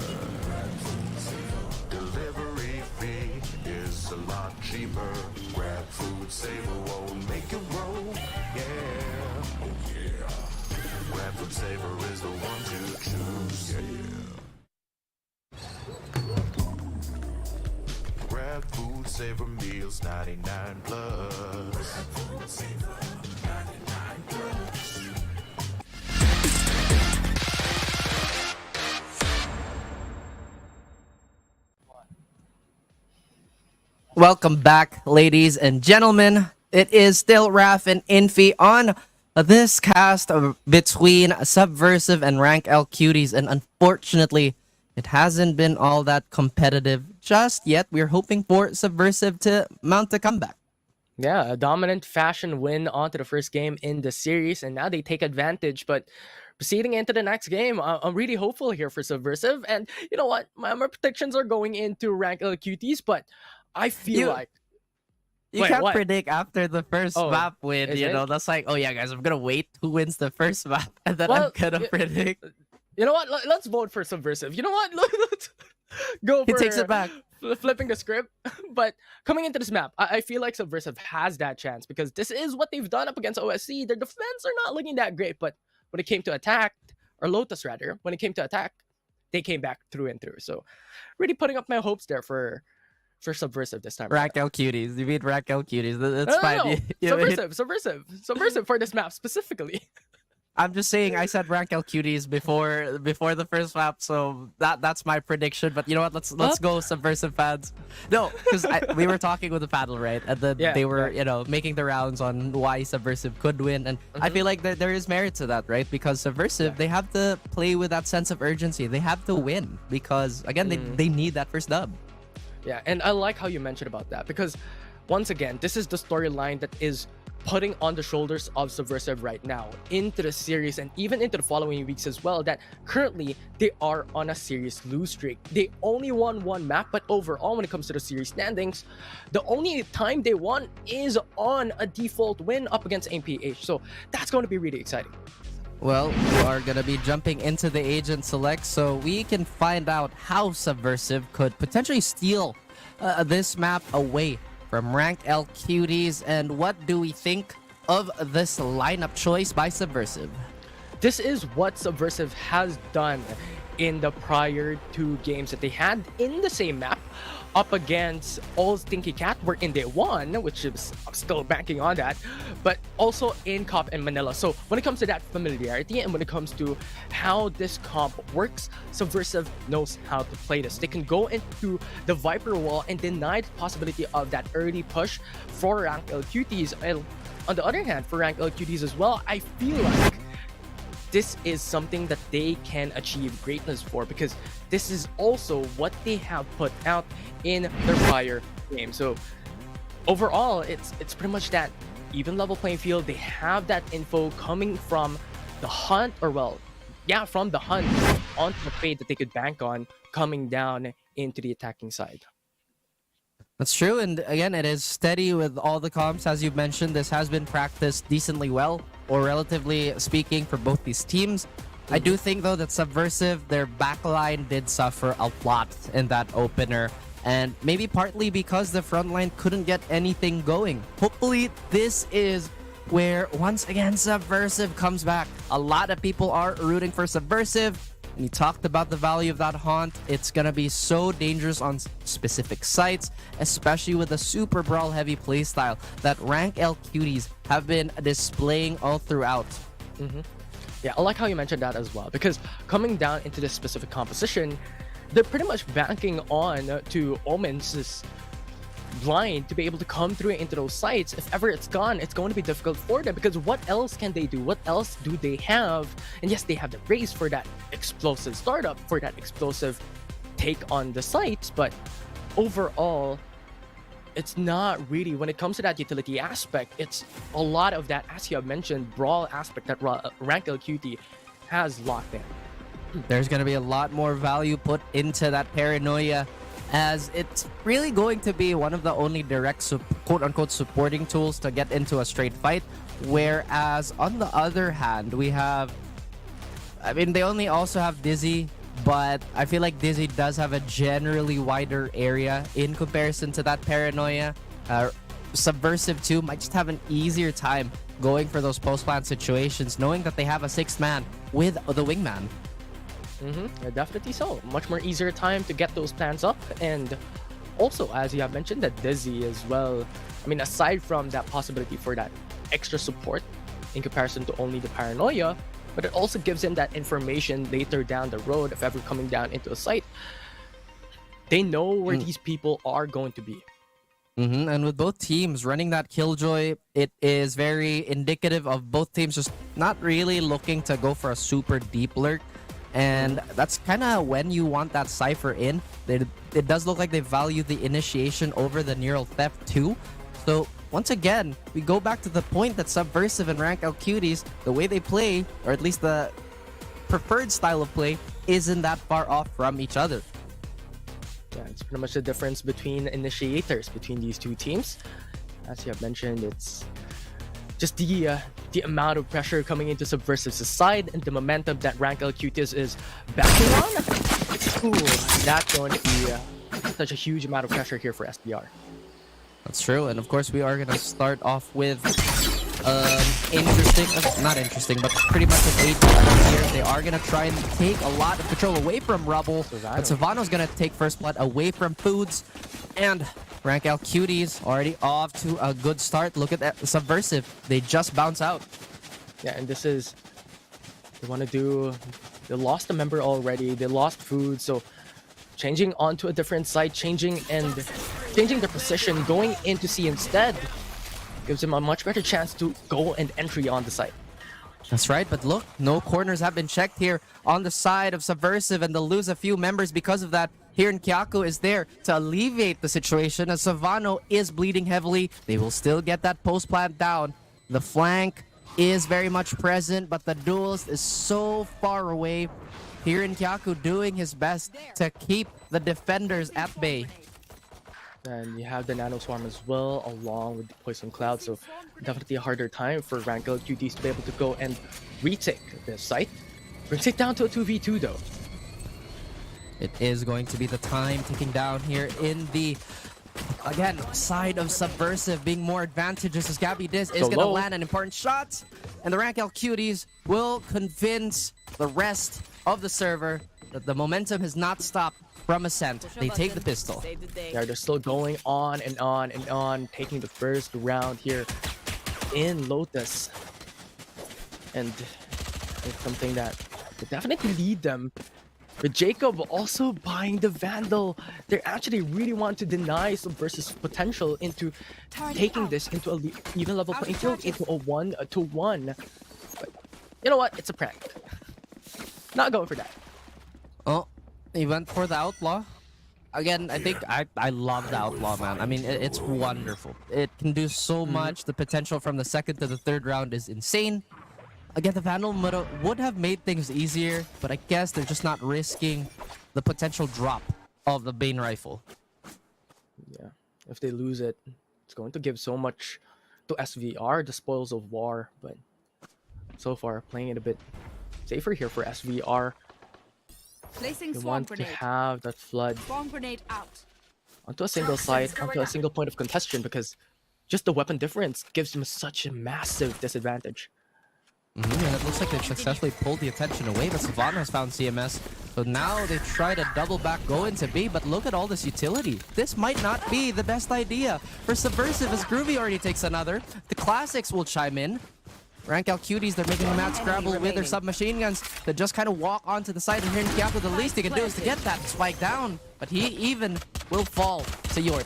Delivery fee is a lot cheaper. Grab food saver won't make you broke. Yeah. Oh yeah. Grab food saver is the one to choose. Yeah. Grab food saver meals 99 plus. Welcome back, ladies and gentlemen. It is still Raf and Infi on this cast between Subversive and Rankl Cuties, and unfortunately, it hasn't been all that competitive just yet. We're hoping for Subversive to mount a comeback. Yeah, a dominant fashion win onto the first game in the series, and now they take advantage. But proceeding into the next game, I'm really hopeful here for Subversive. And you know what? My predictions are going into Rankl Cuties, but I feel like you Wait, can't what? predict after the first map win. is You it? know, that's like, oh yeah, guys, I'm gonna wait who wins the first map, and then I'm Well, gonna predict. you know what? Let's vote for Subversive. You know what? Let's go He for takes it back. flipping the script. But coming into this map, I feel like Subversive has that chance because this is what they've done up against OSC. Their defense are not looking that great, but when it came to attack, or Lotus rather, when it came to attack, they came back through and through. So really putting up my hopes there for Subversive this time. Rankl Cuties. You mean Rankl Cuties? That's No, fine. no, no. You- Subversive for this map specifically. I'm just saying I said Rankl Cuties before the first map, so that's my prediction. But you know what? Let's go Subversive fans. No, because we were talking with the panel, right? And then they were making the rounds on why Subversive could win, and I feel like there is merit to that, right? Because Subversive they have to play with that sense of urgency. They have to win because again they need that first dub. Yeah, and I like how you mentioned about that because once again, this is the storyline that is putting on the shoulders of Subversive right now into the series and even into the following weeks as well, that currently they are on a serious lose streak. They only won one map, but overall when it comes to the series standings, the only time they won is on a default win up against NPH. So that's going to be really exciting. Well, we are going to be jumping into the agent select so we can find out how Subversive could potentially steal this map away from Rankl Cuties, and what do we think of this lineup choice by Subversive? This is what Subversive has done in the prior 2 games that they had in the same map up against All Stinky Cat, wherein they won, which is I'm still banking on that, but also in Cop and Manila. So when it comes to that familiarity and when it comes to how this comp works, Subversive knows how to play this. They can go into the Viper wall and deny the possibility of that early push for Rankl Cuties. And on the other hand, for Rankl Cuties as well, I feel like this is something that they can achieve greatness for, because this is also what they have put out in their prior game. So overall, it's pretty much that even level playing field. They have that info coming from the hunt, or from the hunt onto the fade that they could bank on coming down into the attacking side. That's true, and again, it is steady with all the comps. As you've mentioned, this has been practiced decently well, or relatively speaking, for both these teams. I do think, though, that Subversive, their backline did suffer a lot in that opener, and maybe partly because the frontline couldn't get anything going. Hopefully, this is where, once again, Subversive comes back. A lot of people are rooting for Subversive. And you talked about the value of that haunt. It's gonna be so dangerous on specific sites, especially with the super brawl heavy playstyle that Rankl Cuties have been displaying all throughout. Yeah, I like how you mentioned that as well, because coming down into this specific composition, they're pretty much banking on to Omen's blind to be able to come through into those sites. If ever it's gone, it's going to be difficult for them, because what else can they do? What else do they have? And yes, they have the race for that explosive startup, for that explosive take on the sites, but overall, it's not really, when it comes to that utility aspect, it's a lot of that, as you have mentioned, brawl aspect that Rankl QT has locked in. There's going to be a lot more value put into that paranoia, as it's really going to be one of the only direct quote-unquote supporting tools to get into a straight fight. Whereas on the other hand, we have, I mean, they only also have Dizzy, but I feel like Dizzy does have a generally wider area in comparison to that paranoia. Subversive too might just have an easier time going for those post-plant situations, knowing that they have a 6th man with the wingman. Yeah, definitely so. Much more easier time to get those plans up, and also, as you have mentioned, that Dizzy as well. I mean, aside from that possibility for that extra support in comparison to only the paranoia, but it also gives him that information later down the road, if ever coming down into a site. They know where these people are going to be. And with both teams running that Killjoy, it is very indicative of both teams just not really looking to go for a super deep lurk. And that's kind of when you want that Cypher in. It does look like they value the initiation over the neural theft too. So once again, we go back to the point that Subversive and Rankl Cuties, the way they play, or at least the preferred style of play, isn't that far off from each other. Yeah, it's pretty much the difference between initiators between these two teams. As you have mentioned, it's just the amount of pressure coming into Subversive's side and the momentum that Rankl Cuties is backing on. Ooh, that's going to be such a huge amount of pressure here for SBR. That's true, and of course we are going to start off with not interesting, but pretty much an 8 here. They are going to try and take a lot of control away from Rubble, but Savano's going to take first blood away from Foods, and Rankl Cuties already off to a good start. Look at that Subversive. They just bounce out. Yeah, and this is, they lost a member already. They lost Food, so changing onto a different site, changing their position, going into C instead, gives them a much better chance to go and entry on the site. That's right, but look, no corners have been checked here on the side of Subversive, and they'll lose a few members because of that. Here in Kyaku is there to alleviate the situation, as Savano is bleeding heavily. They will still get that post plant down. The flank is very much present, but the duelist is so far away. Here in Kyaku doing his best to keep the defenders at bay. And you have the Nano Swarm as well, along with the Poison Cloud, so definitely a harder time for Rankl QTs to be able to go and retake this site. Brings it down to a 2v2 though. It is going to be the time ticking down here in the, again, side of Subversive being more advantageous, as Gabby Diz is going to land an important shot. And the Rankl Cuties will convince the rest of the server that the momentum has not stopped from Ascent. They take the pistol. Save the day. Yeah, they're still going on and on and on, taking the first round here in Lotus. And it's something that will definitely lead them. But Jacob also buying the Vandal. They actually really want to deny Subversive's potential into taking this into a even level playing field, into a 1-to-1. But you know what? It's a prank. Not going for that. Oh, he went for the Outlaw. Again, I think I love the Outlaw, man. I mean, it's wonderful. It can do so much. The potential from the second to the third round is insane. Again, the Vandal would have made things easier, but I guess they're just not risking the potential drop of the Bane Rifle. Yeah, if they lose it, it's going to give so much to SVR, the spoils of war. But so far, playing it a bit safer here for SVR. Placing They swarm want to grenade. have that flood Swarm grenade out. onto a single site, onto a single point of contention, because just the weapon difference gives them such a massive disadvantage. And it looks like they've successfully pulled the attention away, but Savannah has found CMS. So now they try to double back, go into B, but look at all this utility. This might not be the best idea for Subversive, as Groovy already takes another. The Classics will chime in. Rankl Cuties, they're making a mad scrabble with their submachine guns that just kind of walk onto the side, and here in Kiapo, the least he can do is to get that spike down. But he even will fall to Yort.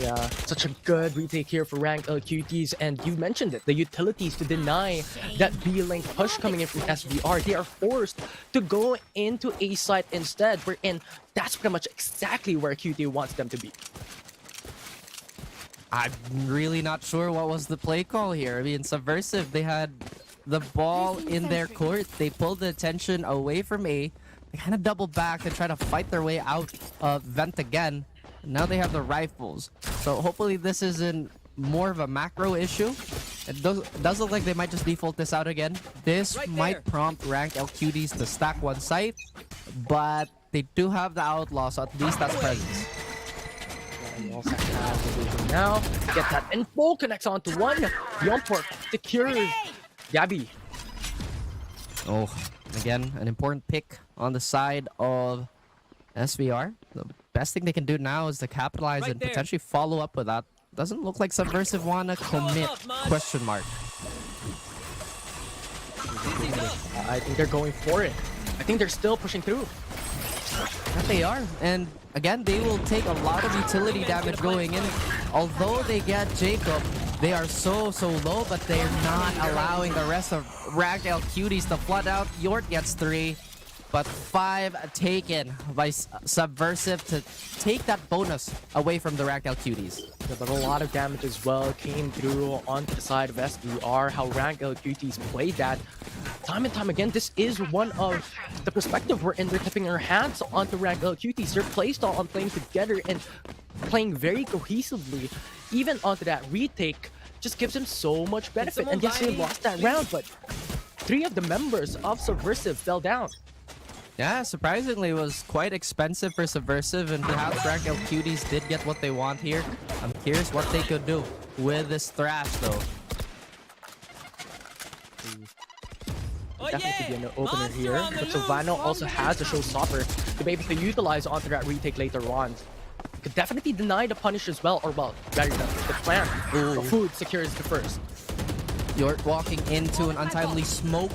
Yeah, such a good retake here for Rankl Cuties, and you mentioned it, the utilities to deny that B-link push coming in from SVR. They are forced to go into A site instead, wherein that's pretty much exactly where QT wants them to be. I'm really not sure what was the play call here. I mean, Subversive, they had the ball in their court. They pulled the attention away from A. They kind of double back and try to fight their way out of Vent again. Now they have the rifles. So hopefully this isn't more of a macro issue. It does look like they might just default this out again. This might prompt Rankl Cuties to stack one site, but they do have the Outlaw, so at least that's presence. And you also have the vision now. Get that info, connects onto one. Yomport secures Gabby. Oh, again, an important pick on the side of SVR. The best thing they can do now is to capitalize and potentially follow up with that. Doesn't look like Subversive wanna commit, question mark. I think they're going for it. I think they're still pushing through. That they are. And again, they will take a lot of utility damage going in. Although they get Jacob, they are so low, but they're not allowing the rest of Rankl Cuties to flood out. Yort gets 3. But 5 taken by Subversive to take that bonus away from the Rankl Cuties. Yeah, but a lot of damage as well came through onto the side of SVR. How Rankl Cuties played that time and time again. This is one of the perspective wherein they're tipping their hands onto Rankl Cuties. Their playstyle on playing together and playing very cohesively, even onto that retake, just gives them so much benefit. And yes, they lost that round, but 3 of the members of Subversive fell down. Yeah, surprisingly, it was quite expensive for Subversive, and perhaps Rankl Cuties did get what they want here. I'm curious what they could do with this Thrash, though. Definitely be an opener here, but Sylvano also has a showstopper to be able to utilize onto that retake later on. Could definitely deny the punish as well, or well, rather the plan. Food secures the first. Yort walking into an untimely smoke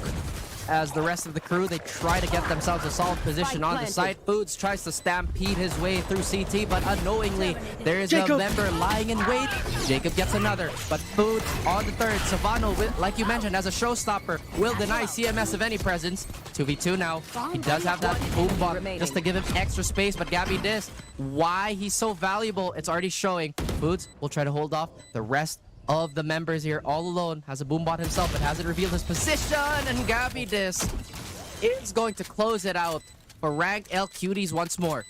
as the rest of the crew, they try to get themselves a solid position on the site. Foods tries to stampede his way through CT, but unknowingly, there is a member lying in wait. Jacob gets another, but Food on the third. Savano, like you mentioned, as a showstopper, will deny CMS of any presence. 2v2 now. He does have that boom bot just to give him extra space, but Gabby Dis, why he's so valuable, it's already showing. Foods will try to hold off the rest of the members here all alone. Has a boombot himself, but hasn't revealed his position, and Gabby Dis is going to close it out for Rankl Cuties once more.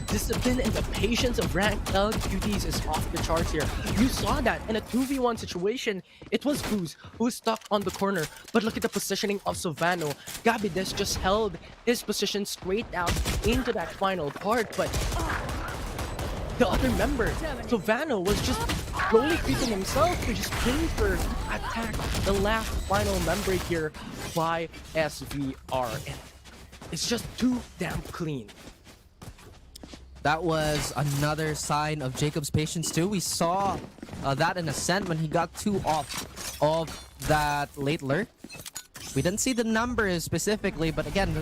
Discipline and the patience of Rankl Cuties is off the charts here. You saw that in a 2v1 situation. It was Goose who was stuck on the corner, but look at the positioning of Sylvano. Gabby Dis just held his position straight out into that final part, but the other member, Sylvano, was just slowly creeping himself to just further attack the last final member here by SVR. And It's just too damn clean. That was another sign of Jacob's patience too. We saw that in Ascent when he got 2 off of that late lurk. We didn't see the numbers specifically, but again, the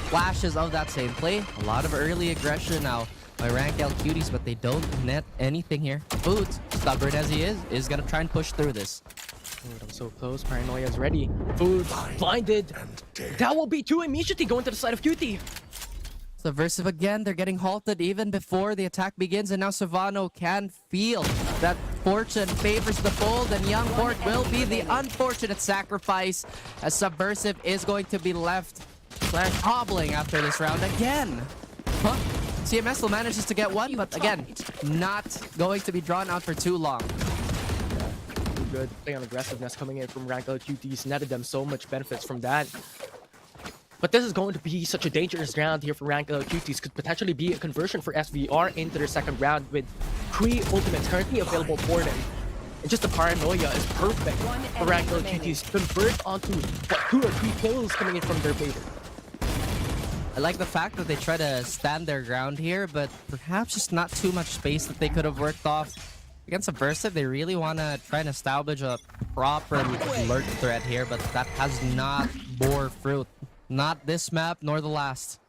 flashes of that same play. A lot of early aggression now by Rankl Cuties, but they don't net anything here. Foods, stubborn as he is gonna try and push through this. Food, I'm so close. Paranoia is ready. Food, blinded. That will be 2 immediately going to the side of Cutie. Subversive again, they're getting halted even before the attack begins, and now Savano can feel that fortune favors the bold, and Young Port will be the unfortunate sacrifice as Subversive is going to be left hobbling after this round again. Huh? CMS still manages to get one, but again, not going to be drawn out for too long. Good play on aggressiveness coming in from Rankl Cuties, netted them so much benefits from that. But this is going to be such a dangerous round here for Rankl Cuties. Could potentially be a conversion for SVR into their second round with 3 ultimates currently available for them. And just the paranoia is perfect for Rankl Cuties to convert onto what, 2 or 3 kills coming in from their favor. I like the fact that they try to stand their ground here, but perhaps just not too much space that they could have worked off. Against Subversive, they really want to try and establish a proper lurk threat here, but that has not bore fruit. Not this map, nor the last.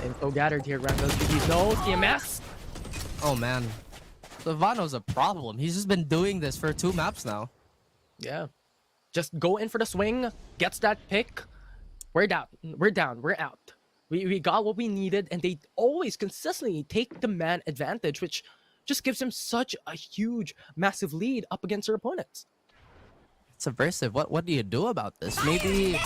Info gathered here, Rankl Cuties. No, CMS! Oh man. Savano's a problem. He's just been doing this for 2 maps now. Yeah. Just go in for the swing, gets that pick. We're down. We're down. We're out. We got what we needed, and they always consistently take the man advantage, which just gives them such a huge, massive lead up against their opponents. Subversive, what do you do about this? Maybe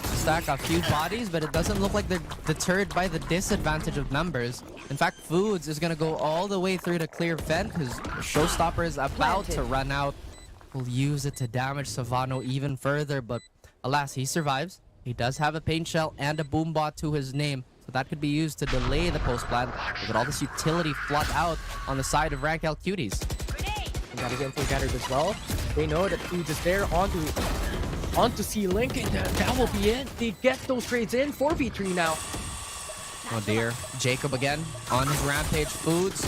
stack a few bodies, but it doesn't look like they're deterred by the disadvantage of numbers. In fact, Foods is going to go all the way through to clear Fen because Showstopper is about to run out. We'll use it to damage Savano even further, but alas, he survives. He does have a paint shell and a boombot to his name, so that could be used to delay the post plan. But all this utility flood out on the side of Rankl Cuties. That is info gathered as well. They know that Foods is there onto C-Link, and that will be it. They get those trades in. 4v3 now. Oh dear. Jacob again on his rampage. Foods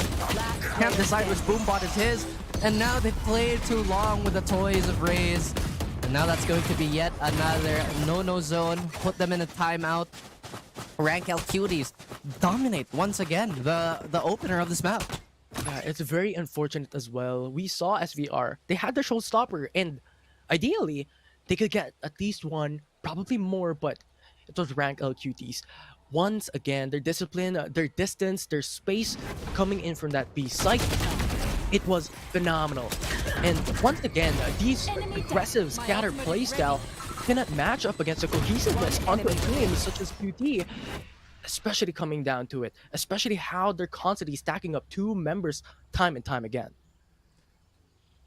can't decide which boombot is his. And now they played too long with the toys of Raze. And now that's going to be yet another no-no zone. Put them in a timeout. Rankl Cuties dominate once again the opener of this map. Yeah, it's very unfortunate as well. We saw SVR. They had the showstopper, and ideally, they could get at least 1, probably more, but it was Rankl Cuties. Once again, their discipline, their distance, their space coming in from that B site, it was phenomenal. And once again, these aggressive scatter playstyle cannot match up against the cohesiveness onto a team such as QT. Especially coming down to it, especially how they're constantly stacking up 2 members time and time again.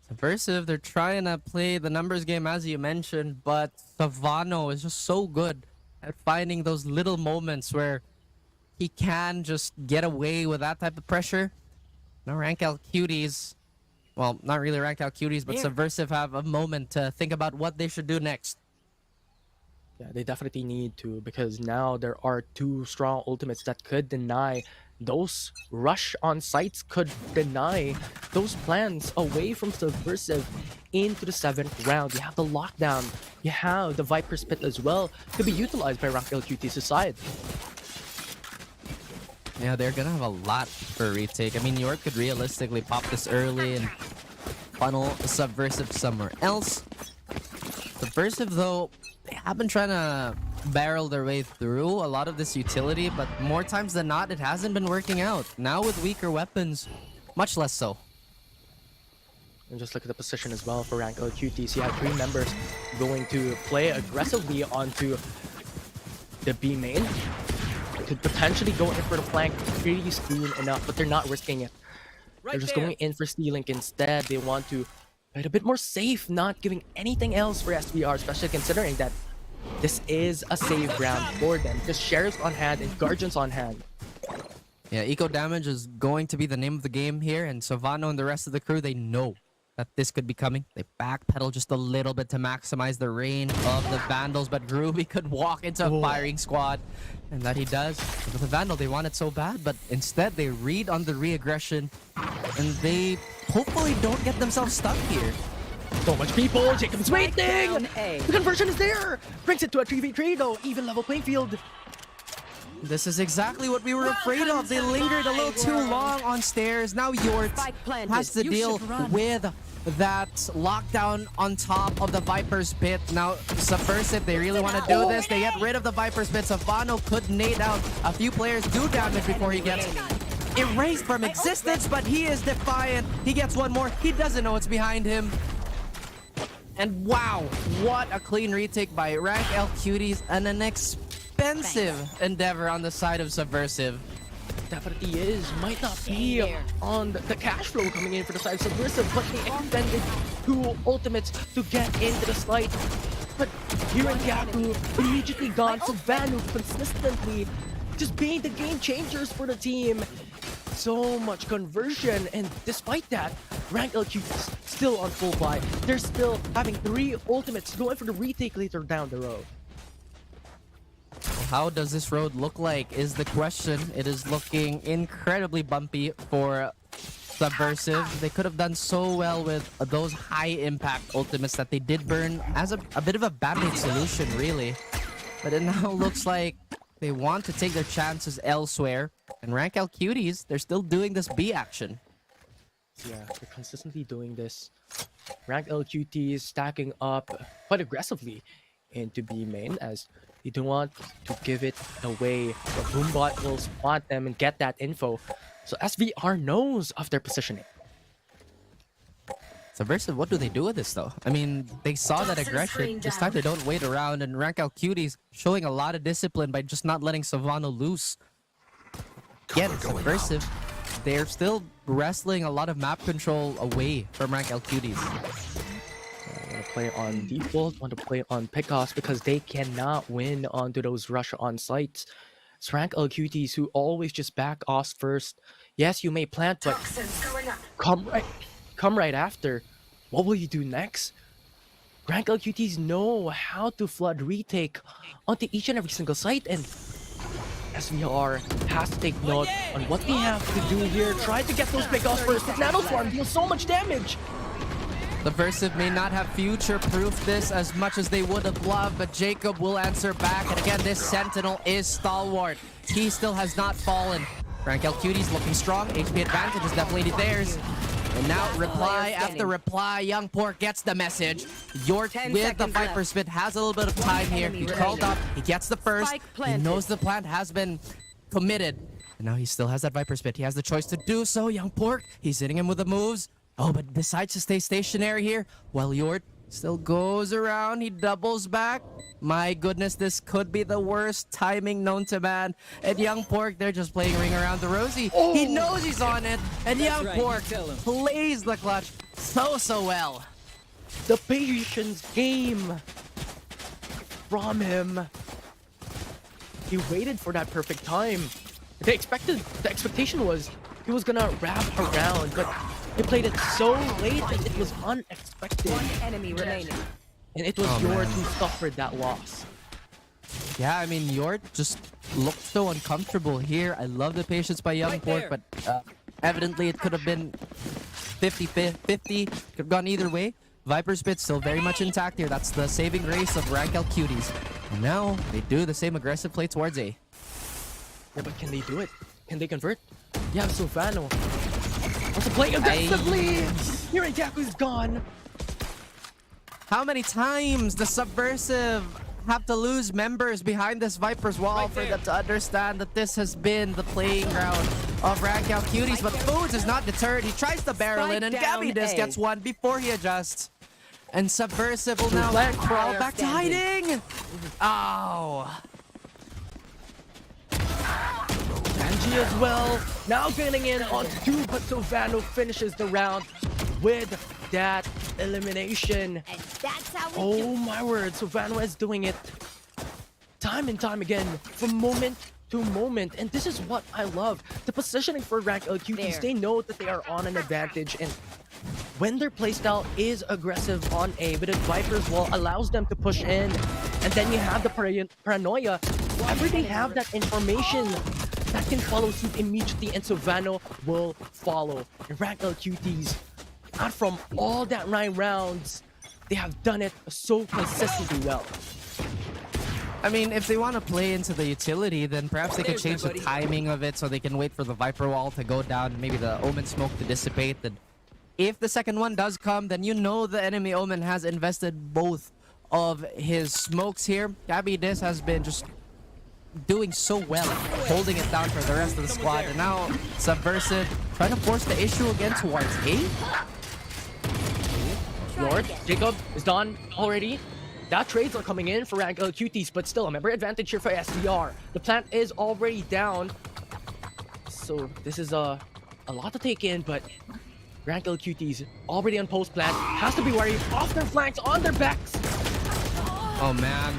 Subversive, they're trying to play the numbers game as you mentioned, but Savano is just so good at finding those little moments where he can just get away with that type of pressure. Now Rankl Cuties, well, not really Rankl Cuties, but Subversive have a moment to think about what they should do next. Yeah, they definitely need to, because now there are 2 strong ultimates that could deny those rush on sites, could deny those plans away from Subversive into the 7th round. You have the lockdown, you have the Viper's Pit as well to be utilized by Rankl Cuties' side. Yeah, they're gonna have a lot for a retake. I mean, York could realistically pop this early and funnel Subversive somewhere else. Subversive, though, they have been trying to barrel their way through a lot of this utility, but more times than not, it hasn't been working out. Now with weaker weapons, much less so. And just look at the position as well for Rankl Cuties. You have 3 members going to play aggressively onto the B main. Could potentially go in for the flank pretty soon enough, but they're not risking it. They're just going in for C-Link instead. They want to play it a bit more safe, not giving anything else for SVR, especially considering that this is a save round for them. Just Sheriffs on hand and Guardians on hand. Yeah, eco damage is going to be the name of the game here, and Savano and the rest of the crew, they know that this could be coming. They backpedal just a little bit to maximize the range of the Vandals, but Groovy could walk into a firing squad, and that he does. With the Vandal, they want it so bad, but instead they read on the re-aggression, and they hopefully don't get themselves stuck here. So much people, Jacob's waiting! down A. The conversion is there! Brings it to a 3v3 though, even level playing field. This is exactly what we were afraid of. They lingered a little too long on stairs. Now Yort Spike planted. has to You deal should run. with that lockdown on top of the Viper's Pit. Now, Subversive, they really want to do this. They get rid of the Viper's Pit. Savano could nade out. A few players do damage before he gets erased from existence, but he is defiant. He gets one more. He doesn't know what's behind him. And wow, what a clean retake by Rankl Cuties, and an expensive endeavor on the side of Subversive. Definitely is. Might not be on the cash flow coming in for the side of Subversive, but they extended 2 ultimates to get into the slide. But here in Yaku, immediately gone. So Vanu consistently just being the game changers for the team. So much conversion, and despite that, Rankl Cuties still on full buy. They're still having 3 ultimates going for the retake later down the road. How does this road look like is the question. It is looking incredibly bumpy for Subversive. They could have done so well with those high impact ultimates that they did burn as a bit of a band-aid solution, really. But it now looks like they want to take their chances elsewhere. And Rankl Cuties, they're still doing this B action. Yeah, they're consistently doing this. Rankl Cuties stacking up quite aggressively into B main, as they don't want to give it away. The Boombot will spot them and get that info. So SVR knows of their positioning. Subversive, what do they do with this though? I mean, they saw that aggression. This time they don't wait around, and Rankl Cuties showing a lot of discipline by just not letting Savano loose. Again, Subversive, they're still wrestling a lot of map control away from Rankl Cuties. Want to play on default, want to play on pickoffs because they cannot win onto those rush on sites. It's Rankl Cuties who always just back off first. Yes, you may plant, but come right after. What will you do next? Rankl Cuties know how to flood retake onto each and every single site, and SVR has to take note on what they have to do here. Try to get those pickoffs first, but Nanoswarm deals so much damage. Subversive may not have future-proofed this as much as they would have loved, but Jacob will answer back. And again, this Sentinel is stalwart. He still has not fallen. Rankl Cuties looking strong. HP advantage is definitely theirs. And now reply after reply. Young Pork gets the message. Yort with the Viper Spit has a little bit of time here. He crawled up. He gets the first. He knows the plant has been committed. And now he still has that Viper Spit. He has the choice to do so. Young Pork, he's hitting him with the moves. Oh, but decides to stay stationary here while Yort still goes around. He doubles back. My goodness, this could be the worst timing known to man. And Young Pork, they're just playing Ring Around the Rosie. Oh. He knows he's on it. And Young Pork plays the clutch so well. The patience game from him. He waited for that perfect time. The expectation was he was gonna wrap around, but he played it so late that it was unexpected. One enemy remaining. And it was Yort who suffered that loss. Yeah, I mean, Yort just looked so uncomfortable here. I love the patience by Young Pork, but evidently it could have been 50-50. Could have gone either way. Viper Spit still very much intact here. That's the saving grace of Rankl Cuties. And now they do the same aggressive play towards A. Yeah, but can they do it? Can they convert? Yeah, Savano wants to play aggressively. Here in Yaku's gone. How many times does Subversive have to lose members behind this Viper's wall for them to understand that this has been the playing ground of Rankl Cuties? But Foods is not deterred. He tries to barrel in, and Gabby Dis gets one before he adjusts. And Subversive will now crawl back to hiding. Oh. Angie as well. Now getting in on 2, but Savano finishes the round with that elimination. And that's how we Oh my word, Savano is doing it time and time again, from moment to moment. And this is what I love. The positioning for Rankl Cuties, they know that they are on an advantage, and when their playstyle is aggressive on A, but if Viper's wall allows them to push in, and then you have the paranoia, whenever they have that information that can follow suit immediately, and Savannah will follow. And Rankl Cuties, out from all that 9 rounds, they have done it so consistently well. I mean, if they want to play into the utility, then perhaps they could change the timing of it so they can wait for the Viper wall to go down, maybe the Omen smoke to dissipate. And if the second one does come, then you know the enemy Omen has invested both of his smokes here. Gabby Dis has been just doing so well, holding it down for the rest of the squad. And now Subversive trying to force the issue again towards A. Lord, Jacob is done already. That trades are coming in for Rankl Cuties, but still a member advantage here for SVR. The plant is already down. So this is a lot to take in, but Rankl Cuties already on post plant. Has to be wary off their flanks, on their backs. Oh man.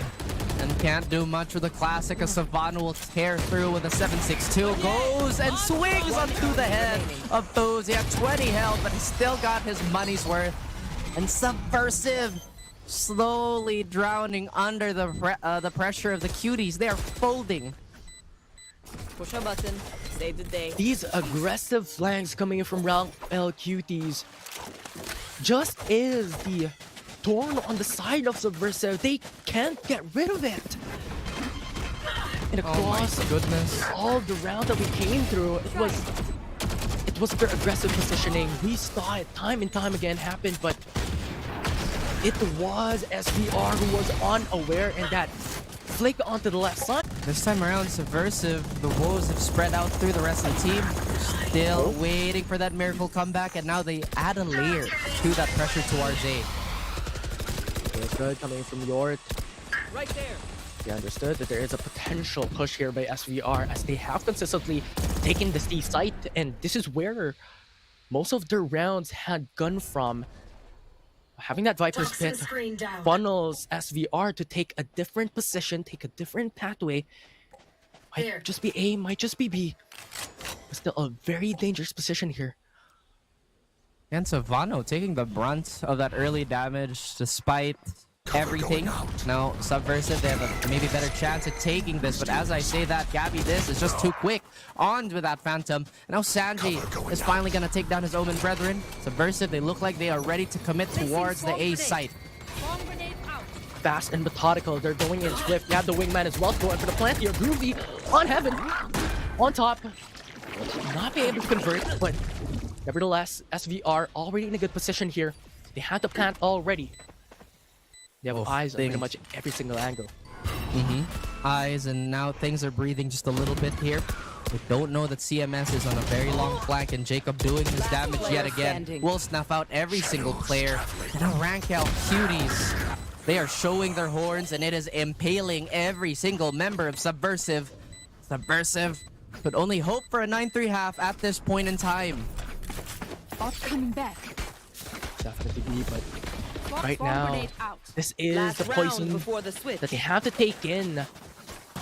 And can't do much with the classic. A Savannah will tear through with a 7-6-2. Goes and swings onto the head of Booze. He had 20 health, but he still got his money's worth. And Subversive slowly drowning under the pressure of the Cuties. They are folding. Push a button. Save the day. These aggressive flanks coming in from Rankl Cuties just is the thorn on the side of Subversive. They can't get rid of it. And across Goodness. all the round that we came through, it was their aggressive positioning. We saw it time and time again happen, but it was SVR who was unaware, and that flick onto the left side. This time around, Subversive, the woes have spread out through the rest of the team. Still waiting for that miracle comeback, and now they add a layer to that pressure towards A. Okay, good coming from Yort. Right there. They understood that there is a potential push here by SVR, as they have consistently taken the C site, and this is where most of their rounds had gone from. Having that Viper's Pit funnels SVR to take a different position, take a different pathway. Might just be A, might just be B. But still a very dangerous position here. And Savannah taking the brunt of that early damage despite everything. Now, Subversive, they have a maybe better chance at taking this, but as I say that, Gabby this is just too quick. On with that Phantom. And now Sanji is finally going to take down his Omen brethren. Subversive, they look like they are ready to commit towards the A site. Fast and methodical, they're going in swift. You have the Wingman as well going for the plant here. Groovy on Heaven, on top. Not be able to convert, but nevertheless, SVR already in a good position here. They have the plant already. They have eyes on pretty much every single angle. Eyes, and now things are breathing just a little bit here. We don't know that CMS is on a very long flank, and Jacob doing his damage yet again will snuff out every single player. And now Rankl Cuties, they are showing their horns, and it is impaling every single member of Subversive. Subversive could only hope for a 9-3 half at this point in time. Bot coming back. Definitely be, but right now, this is the poison that they have to take in,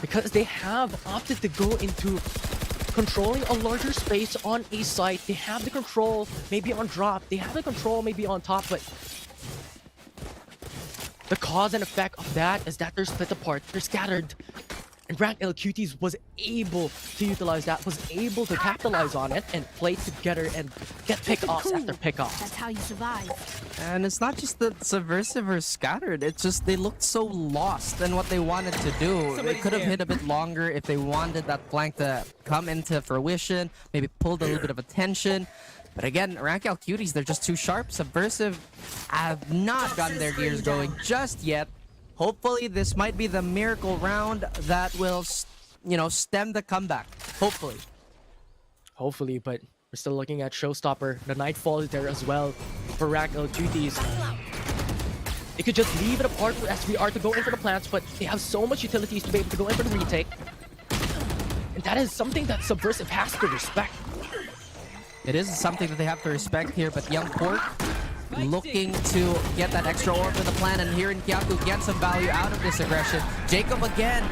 because they have opted to go into controlling a larger space on a site. They have the control maybe on drop, they have the control maybe on top, but the cause and effect of that is that they're split apart, they're scattered. And Rankl Cuties was able to utilize that, was able to capitalize on it and play together and get pick-offs after pick-offs. That's how you survive. And it's not just that Subversive are scattered, it's just they looked so lost in what they wanted to do. They could have hit a bit longer if they wanted that flank to come into fruition, maybe pulled a little bit of attention. But again, Rankl Cuties, they're just too sharp. Subversive have not gotten their gears going just yet. Hopefully, this might be the miracle round that will, stem the comeback. Hopefully. Hopefully, but we're still looking at Showstopper. The Nightfall is there as well for Rankl Cuties. They could just leave it apart for SVR to go in for the plants, but they have so much utilities to be able to go in for the retake. And that is something that Subversive has to respect. It is something that they have to respect here, but Young Pork looking to get that extra orb for the plan, and here in Kyaku get some value out of this aggression. Jacob again,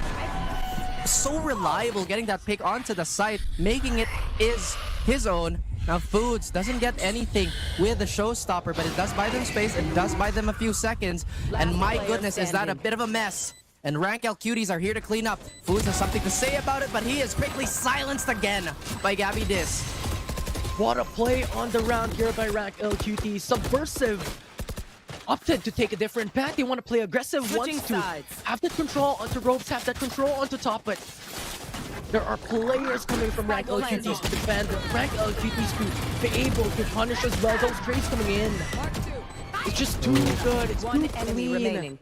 so reliable getting that pick onto the site, making it is his own. Now Foods doesn't get anything with the showstopper, but it does buy them space, it does buy them a few seconds, and my goodness, is that a bit of a mess. And Rankl Cuties are here to clean up. Foods has something to say about it, but he is quickly silenced again by Gabby Dis. What a play on the round here by Rankl Cuties. Subversive opted to take a different path. They want to play aggressive, Switching wants to sides. have the control onto ropes, have that control onto top, but there are players coming from Rankl Cuties to defend. Rankl Cuties to be able to punish as well. Those trades coming in. It's just too good. It's One too enemy clean. remaining.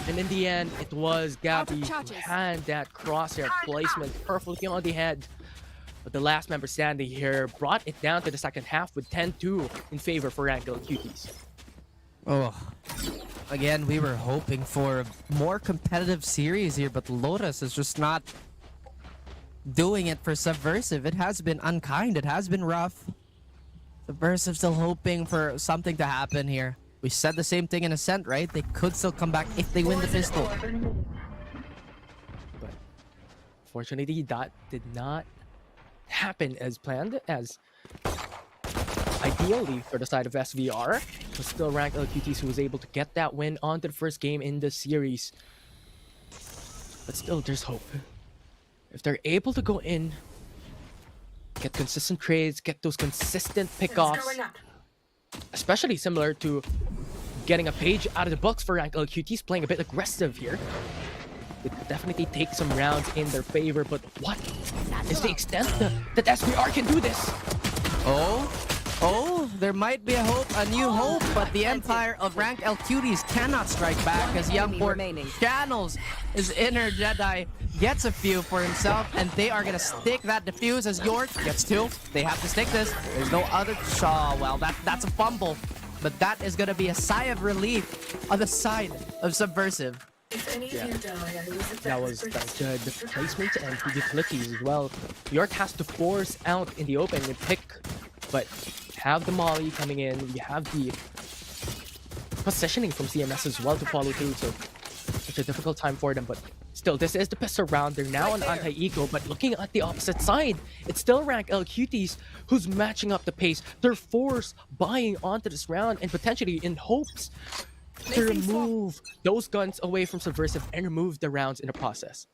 And in the end, it was Gabby who charges. had that crosshair placement perfectly on the head. But the last member standing here brought it down to the second half with 10-2 in favor for Rankl Cuties. Oh, again, we were hoping for a more competitive series here, but Lotus is just not doing it for Subversive. It has been unkind. It has been rough. Subversive still hoping for something to happen here. We said the same thing in Ascent, right? They could still come back if they win the pistol. But fortunately, that did not happen as planned, as ideally for the side of SVR, but still Rankl Cuties who was able to get that win onto the first game in the series. But still, there's hope. If they're able to go in, get consistent trades, get those consistent pickoffs, especially similar to getting a page out of the books for Rankl Cuties, playing a bit aggressive here. It could definitely take some rounds in their favor, but what is the extent that SVR can do this? Oh, there might be a hope, a new hope, but the Empire of Rankl Cuties cannot strike back as Youngport remaining. channels his inner Jedi, gets a few for himself, and they are gonna stick that defuse as York gets two. They have to stick this. There's no other. Oh, well, that's a fumble, but that is gonna be a sigh of relief on the side of Subversive. Yeah, that was good placement and utilities as well. York has to force out in the open and pick, but have the Molly coming in. You have the positioning from CMS as well to follow through, so it's a difficult time for them. But still, this is the pistol round. They're now on anti-eco, but looking at the opposite side, it's still Rankl Cuties who's matching up the pace. They're force buying onto this round and potentially in hopes to remove those guns away from Subversive and remove the rounds in the process.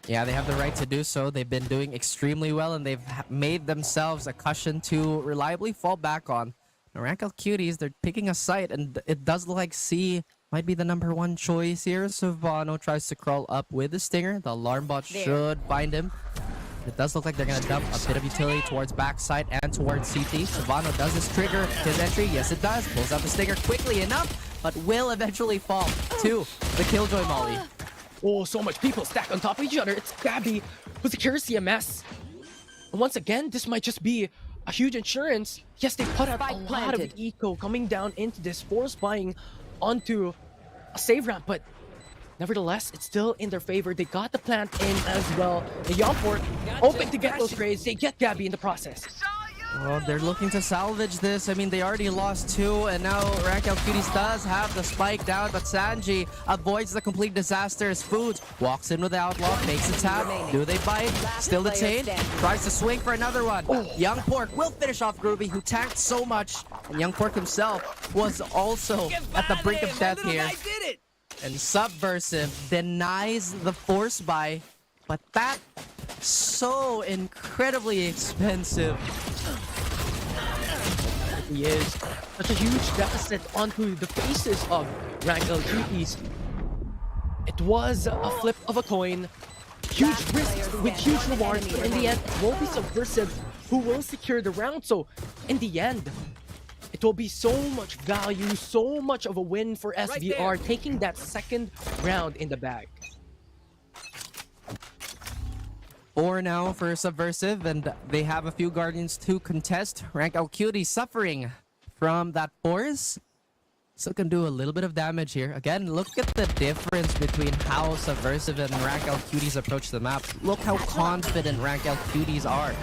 Yeah, they have the right to do so. They've been doing extremely well, and they've made themselves a cushion to reliably fall back on. Now, Rankl Cuties, they're picking a site, and it does look like C might be the #1 choice here. Savano tries to crawl up with the Stinger. The alarm bot should find him. It does look like they're going to dump a bit of utility towards backside and towards CT. Savano, does this trigger his entry? Yes, it does. Pulls out the Stinger quickly enough, but will eventually fall to the Killjoy Molly. Oh, so much people stacked on top of each other. It's Gabby who secures CMS. And once again, this might just be a huge insurance. Yes, they put out a lot of eco coming down into this, force buying onto a save ramp, but nevertheless, it's still in their favor. They got the plant in as well. The Youngport open to get those trades. They get Gabby in the process. Well, they're looking to salvage this. I mean, they already lost 2, and now Rankl Cuties does have the spike down, but Sanji avoids the complete disaster as Foods walks in with the Outlaw, makes a tap. Do they bite? Still detained. Tries to swing for another one. Young Pork will finish off Groovy, who tanked so much, and Young Pork himself was also at the brink of death here. And Subversive denies the force buy, but that so incredibly expensive. He is such a huge deficit onto the faces of Rankl Cuties. It was a flip of a coin. Huge risks with huge rewards, but in the end, it will be Subversive who will secure the round. So, in the end, it will be so much value, so much of a win for SVR, taking that second round in the bag. 4 now for Subversive, and they have a few Guardians to contest. Rankl Cuties suffering from that force. Still can do a little bit of damage here. Again, look at the difference between how Subversive and Rankl Cuties approach the map. Look how confident Rankl Cuties are.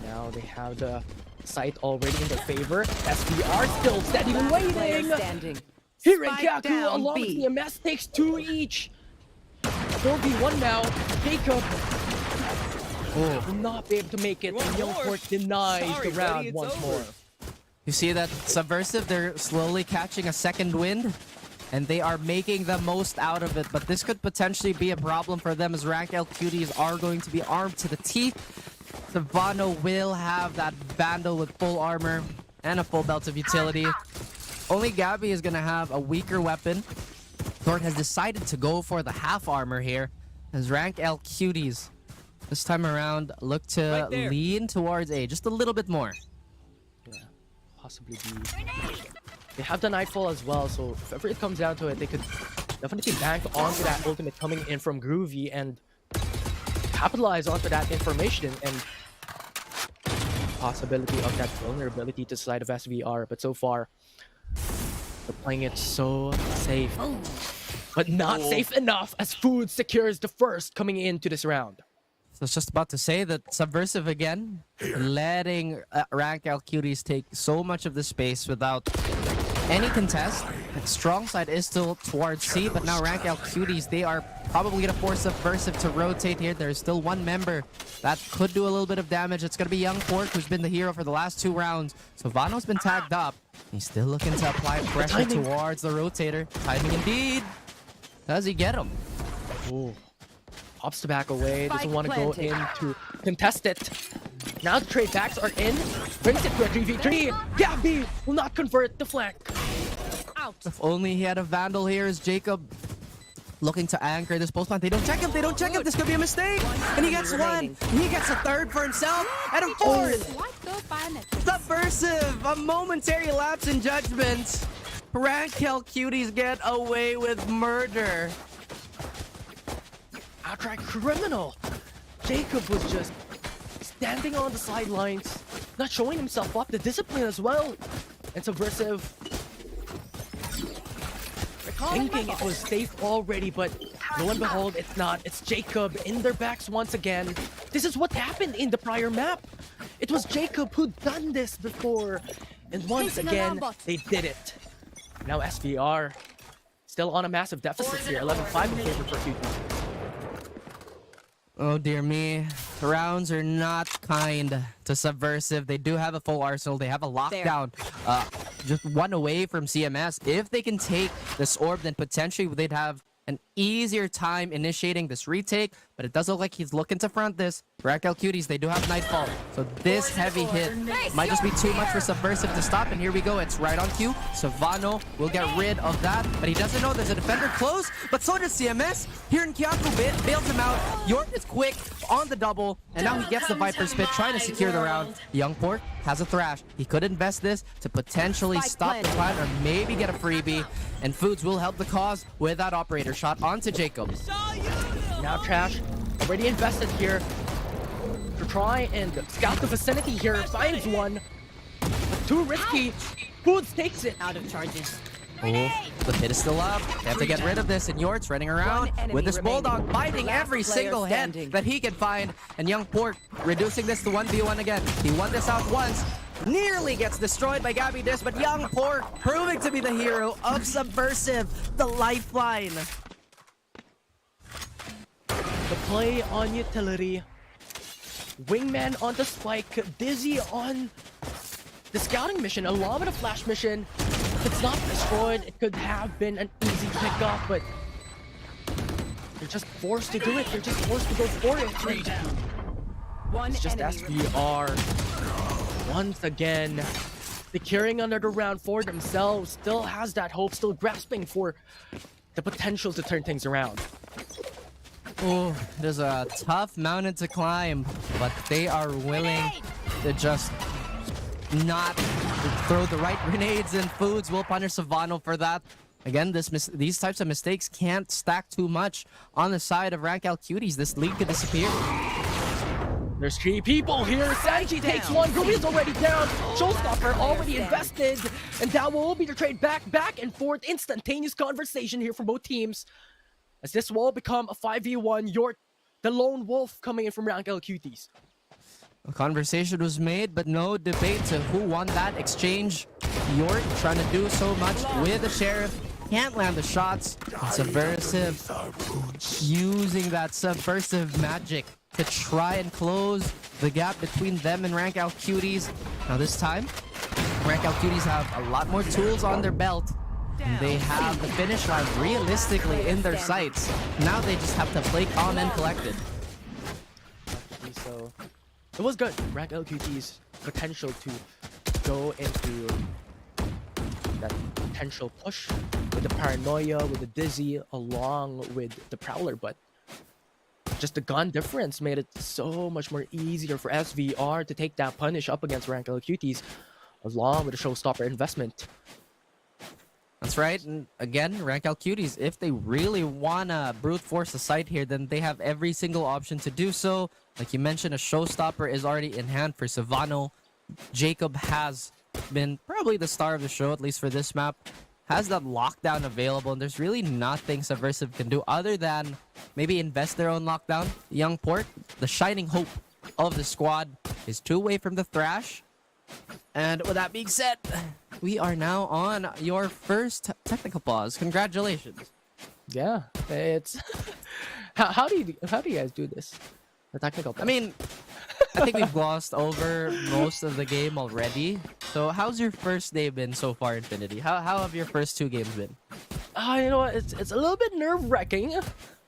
Now they have the site already in their favor. SVR still steady and waiting. Hirikaku along with CMS takes 2 each. 4v1 now. Jacob will not be able to make it. And Youngport denies Sorry, the round buddy, it's once over. more. You see that Subversive, they're slowly catching a second wind, and they are making the most out of it. But this could potentially be a problem for them as Rankl Cuties are going to be armed to the teeth. Savano will have that Vandal with full armor and a full belt of utility. Only Gabby is going to have a weaker weapon. Thorn has decided to go for the half armor here as Rankl Cuties this time around look to Right there. lean towards A just a little bit more. Yeah, possibly be. They have the Nightfall as well, so if ever it comes down to it, they could definitely bank onto that ultimate coming in from Groovy and capitalize onto that information and possibility of that vulnerability to the side of SVR. But so far, they're playing it so safe. But not safe enough as Food secures the first coming into this round. So I was just about to say that Subversive again, letting Rankl Cuties take so much of the space without any contest. The strong side is still towards C, but now Rankl Cuties, they are probably going to force Subversive to rotate here. There's still one member that could do a little bit of damage. It's going to be Young Pork, who's been the hero for the last 2 rounds. So Vano's been tagged up. He's still looking to apply pressure towards the rotator. Timing indeed. Does he get him? Ooh. Pops the back away, doesn't want to go planted. in to contest it. Now the trade backs are in. Brings it to a 3v3. Gabby will not convert the flank. Out. If only he had a Vandal here as Jacob looking to anchor this post plant. They don't check him. They don't check him. This could be a mistake. And he gets one. He gets a third for himself. And a fourth. What the planet? Subversive. A momentary lapse in judgment. Rankl Cuties get away with murder. Outright criminal. Jacob was just standing on the sidelines, not showing himself up. The discipline as well. And Subversive thinking it was safe already, but lo and behold, it's not. It's Jacob in their backs once again. This is what happened in the prior map. It was Jacob who'd done this before. And once again, they did it. Now SVR still on a massive deficit here. 11-5 in favor for Cuties. Oh dear me. The rounds are not kind to Subversive. They do have a full arsenal. They have a lockdown. Just one away from CMS. If they can take this orb, then potentially they'd have an easier time initiating this retake. But it does look like he's looking to front this. Rankl Cuties, they do have Nightfall. So this heavy hit might just be too much for Subversive to stop. And here we go. It's right on cue. Savano will get rid of that. But he doesn't know there's a defender close. But so does CMS. Here in Kyaku bails him out. York is quick on the double. And now he gets the Viper Spit trying to secure the round. Young Pork has a Thrash. He could invest this to potentially stop the plan or maybe get a freebie. And Foods will help the cause with that operator shot onto Jacob. Now Trash already invested here to try and scout the vicinity here. Finds one. But too risky. Foods takes it. Out of charges. Oh, the pit is still up. They have to get rid of this, and Yort's running around with this Bulldog, biting every single head that he can find. And Young Pork reducing this to 1v1 again. He won this out once. Nearly gets destroyed by Gabby Dis, but Young Pork proving to be the hero of Subversive, the lifeline. The play on utility. Wingman on the spike. Dizzy on the scouting mission, along with a flash mission. If it's not destroyed, it could have been an easy pickoff, but they're just forced to do it. They're just forced to go for it. It's just SVR. Once again, securing another round for themselves. Still has that hope, still grasping for the potential to turn things around. Oh, it is a tough mountain to climb, but they are willing to just not throw the right grenades, and Foods will punish Savano for that. Again, these types of mistakes can't stack too much on the side of Rankl Cuties. This lead could disappear. There's 3 people here. Sanji takes one. Ruby's already down. Showstopper already invested. And that will be the trade back and forth. Instantaneous conversation here from both teams. As this will become a 5v1. York, the lone wolf coming in from Rankl Cuties. A conversation was made, but no debate to who won that exchange. York trying to do so much with the Sheriff. Can't land the shots. And Subversive using that Subversive magic to try and close the gap between them and Rankl Cuties. Now this time, Rankl Cuties have a lot more tools on their belt. And they have the finish line realistically in their sights. Now they just have to play calm and collected. So it was good. Rankl Cuties' potential to go into that potential push with the paranoia, with the dizzy, along with the prowler, but just the gun difference made it so much more easier for SVR to take that punish up against Rankl Cuties, along with the showstopper investment. That's right, and again, Rankl Cuties, if they really wanna brute force the site here, then they have every single option to do so. Like you mentioned, a showstopper is already in hand for Savano. Jacob has been probably the star of the show, at least for this map. Has that lockdown available, and there's really nothing Subversive can do other than maybe invest their own lockdown. Young Pork, the shining hope of the squad, is 2 away from the Thrash. And with that being said, we are now on your first technical pause. Congratulations. Yeah, it's how do you guys do this? The technical. I mean, I think we've glossed over most of the game already. So how's your first day been so far, Infinity? How have your first 2 games been? You know what? It's a little bit nerve-wracking,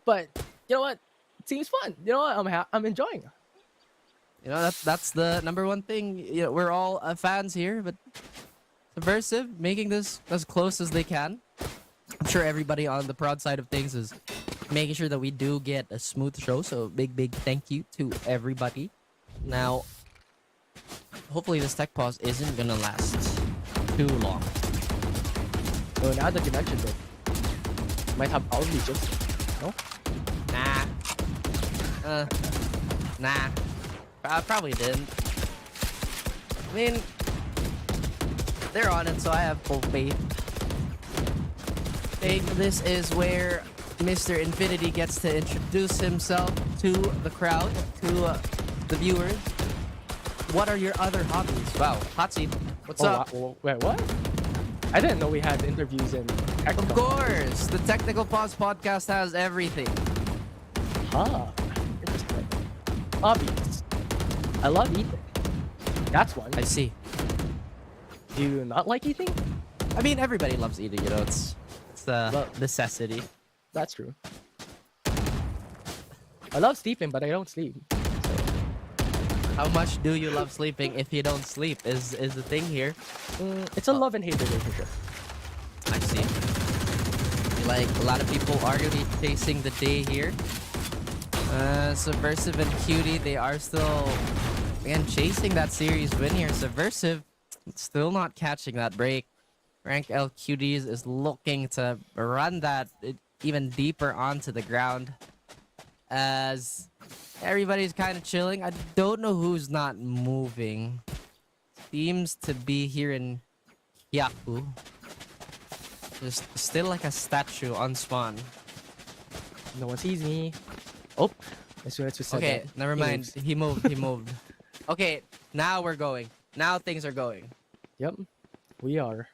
but you know what? It seems fun. You know what? I'm enjoying. You know, that's the number one thing. You know, we're all fans here, but Subversive making this as close as they can. I'm sure everybody on the prod side of things is making sure that we do get a smooth show. So big thank you to everybody. Now, hopefully this tech pause isn't gonna last too long. So now that you mentioned it, might have power leeches. No? Nah. I probably didn't. I mean, they're on it, so I have full faith. I think this is where Mr. Infinity gets to introduce himself to the crowd, to the viewers. What are your other hobbies? Wow, hot seat. What's up? Wait, what? I didn't know we had interviews in Of course, the Technical Pause podcast has everything. Interesting. Hobbies. I love eating. That's one. I see. Do you not like eating? I mean, everybody loves eating, you know, it's a necessity. That's true. I love sleeping, but I don't sleep. How much do you love sleeping if you don't sleep is the thing here. It's a love and hate relationship. I see. Like, a lot of people are going to be chasing the day here. Subversive and Cutie, they are still, again, chasing that series win here. Subversive, still not catching that break. Rankl Cuties is looking to run that even deeper onto the ground. As everybody's kind of chilling. I don't know who's not moving. Seems to be here in Hyaku. Just still like a statue on spawn. No one sees me. Oh, as soon as we said Okay, that, never mind. He moved. Okay, now we're going. Now things are going. Yep, we are.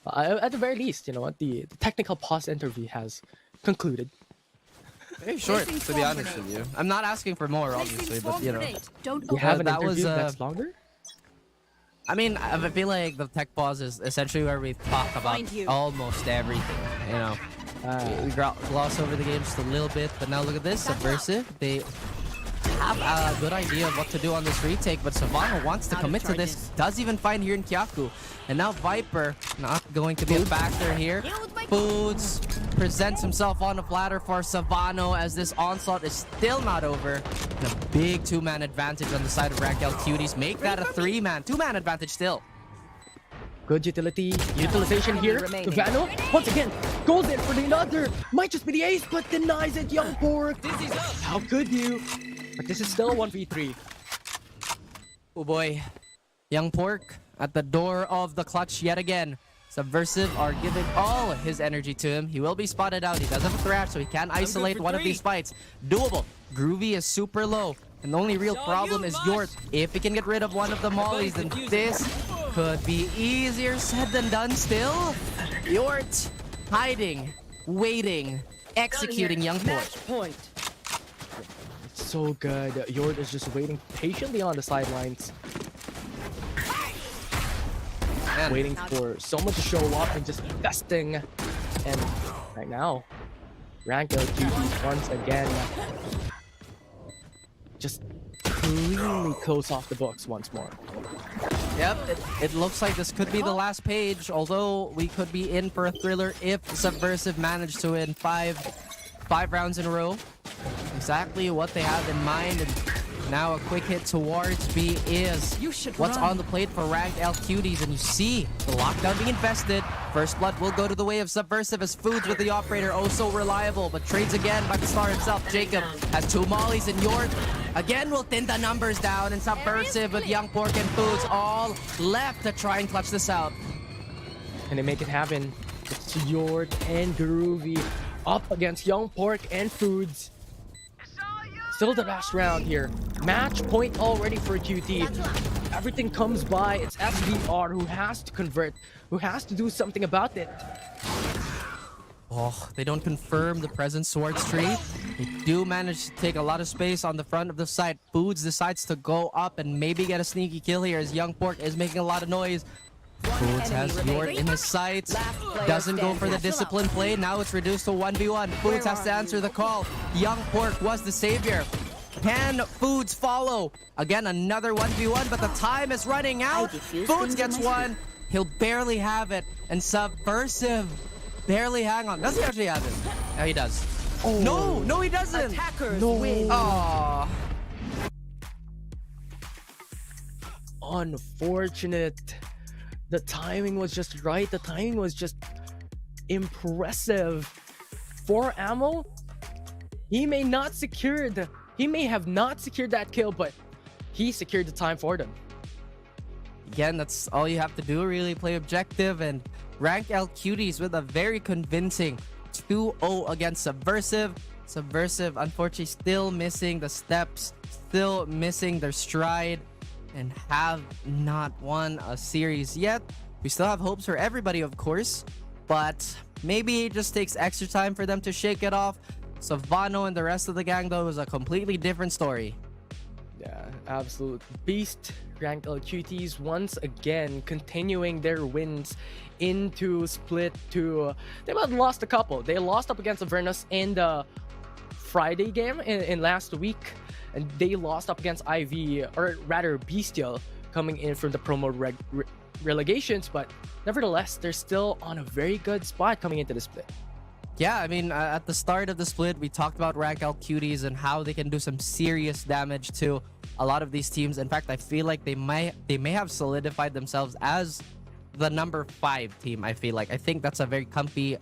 At the very least, you know what? The technical pause interview has concluded. Very short, to be honest with you. I'm not asking for more, obviously, but you know. You have an that interview was, that's longer? I mean, I feel like the tech pause is essentially where we talk about almost everything, you know. We gloss over the game just a little bit, but now look at this, Subversive. They have a good idea of what to do on this retake, but Savano wants to commit to this. Does even find here in Kyaku. And now Viper, not going to be a factor here. Foods presents himself on the platter for Savano as this onslaught is still not over. And a big 2-man advantage on the side of Rankl Cuties. Make that a 3-man, 2-man advantage still. Good utilization here. Vano, once again, goes in for the another. Might just be the ace, but denies it, Young Pork. How could you? But this is still a 1v3. Oh boy. Young Pork at the door of the clutch yet again. Subversive are giving all his energy to him. He will be spotted out. He does have a thrash, so he can isolate one of these fights. Doable. Groovy is super low. And the only real problem is Yort. If he can get rid of one of the mollies, then this could be easier said than done still. Yort hiding, waiting, executing Young Pork. Point. so good. Yord is just waiting patiently on the sidelines, Man, waiting for someone to show up and just investing. And right now, Rankl Cuties once again just cleanly close off the books once more. Yep, it looks like this could be the last page, although we could be in for a thriller if Subversive managed to win five rounds in a row. Exactly what they have in mind. And now a quick hit towards B is what's on the plate for Rankl Cuties, and you see the lockdown being invested. First blood will go to the way of Subversive as Foods with the operator, oh so reliable, but trades again by the star himself. Jacob has 2 mollies, and Yord again will thin the numbers down, and Subversive with Young Pork and Foods all left to try and clutch this out. Can they make it happen? It's Yord and Groovy up against Young Pork and Foods. Still the last round here. Match point already for QT. Everything comes by. It's SVR who has to convert, who has to do something about it. Oh, they don't confirm the presence towards tree. They do manage to take a lot of space on the front of the site. Foods decides to go up and maybe get a sneaky kill here as Young Pork is making a lot of noise. Foods has Yord in his sights. Doesn't go for the discipline play. Now it's reduced to 1v1. Foods has to answer the call. Young Pork was the savior. Can Foods follow? Again, another 1v1, but the time is running out. Foods gets one. He'll barely have it. And Subversive barely hang on. Does he actually have it? Yeah, he does. Oh. No, he doesn't. No. Aww. Unfortunate. The timing was just right. The timing was just impressive. For Ammo, he may have not secured that kill, but he secured the time for them. Again, that's all you have to do, really play objective, and Rankl Cuties with a very convincing 2-0 against Subversive. Subversive, unfortunately, still missing the steps, still missing their stride, and have not won a series yet. We still have hopes for everybody, of course, but maybe it just takes extra time for them to shake it off. Savano and the rest of the gang, though, is a completely different story. Yeah, absolute beast. Rankl Cuties once again continuing their wins into Split 2. They might have lost a couple. They lost up against Avernus in the Friday game in last week, and they lost up against IV, or rather Bestial, coming in from the promo relegations, but nevertheless, they're still on a very good spot coming into the Split. Yeah, I mean, at the start of the split, we talked about Rankl Cuties and how they can do some serious damage to a lot of these teams. In fact, I feel like they may have solidified themselves as the number 5 team. I think that's a very comfy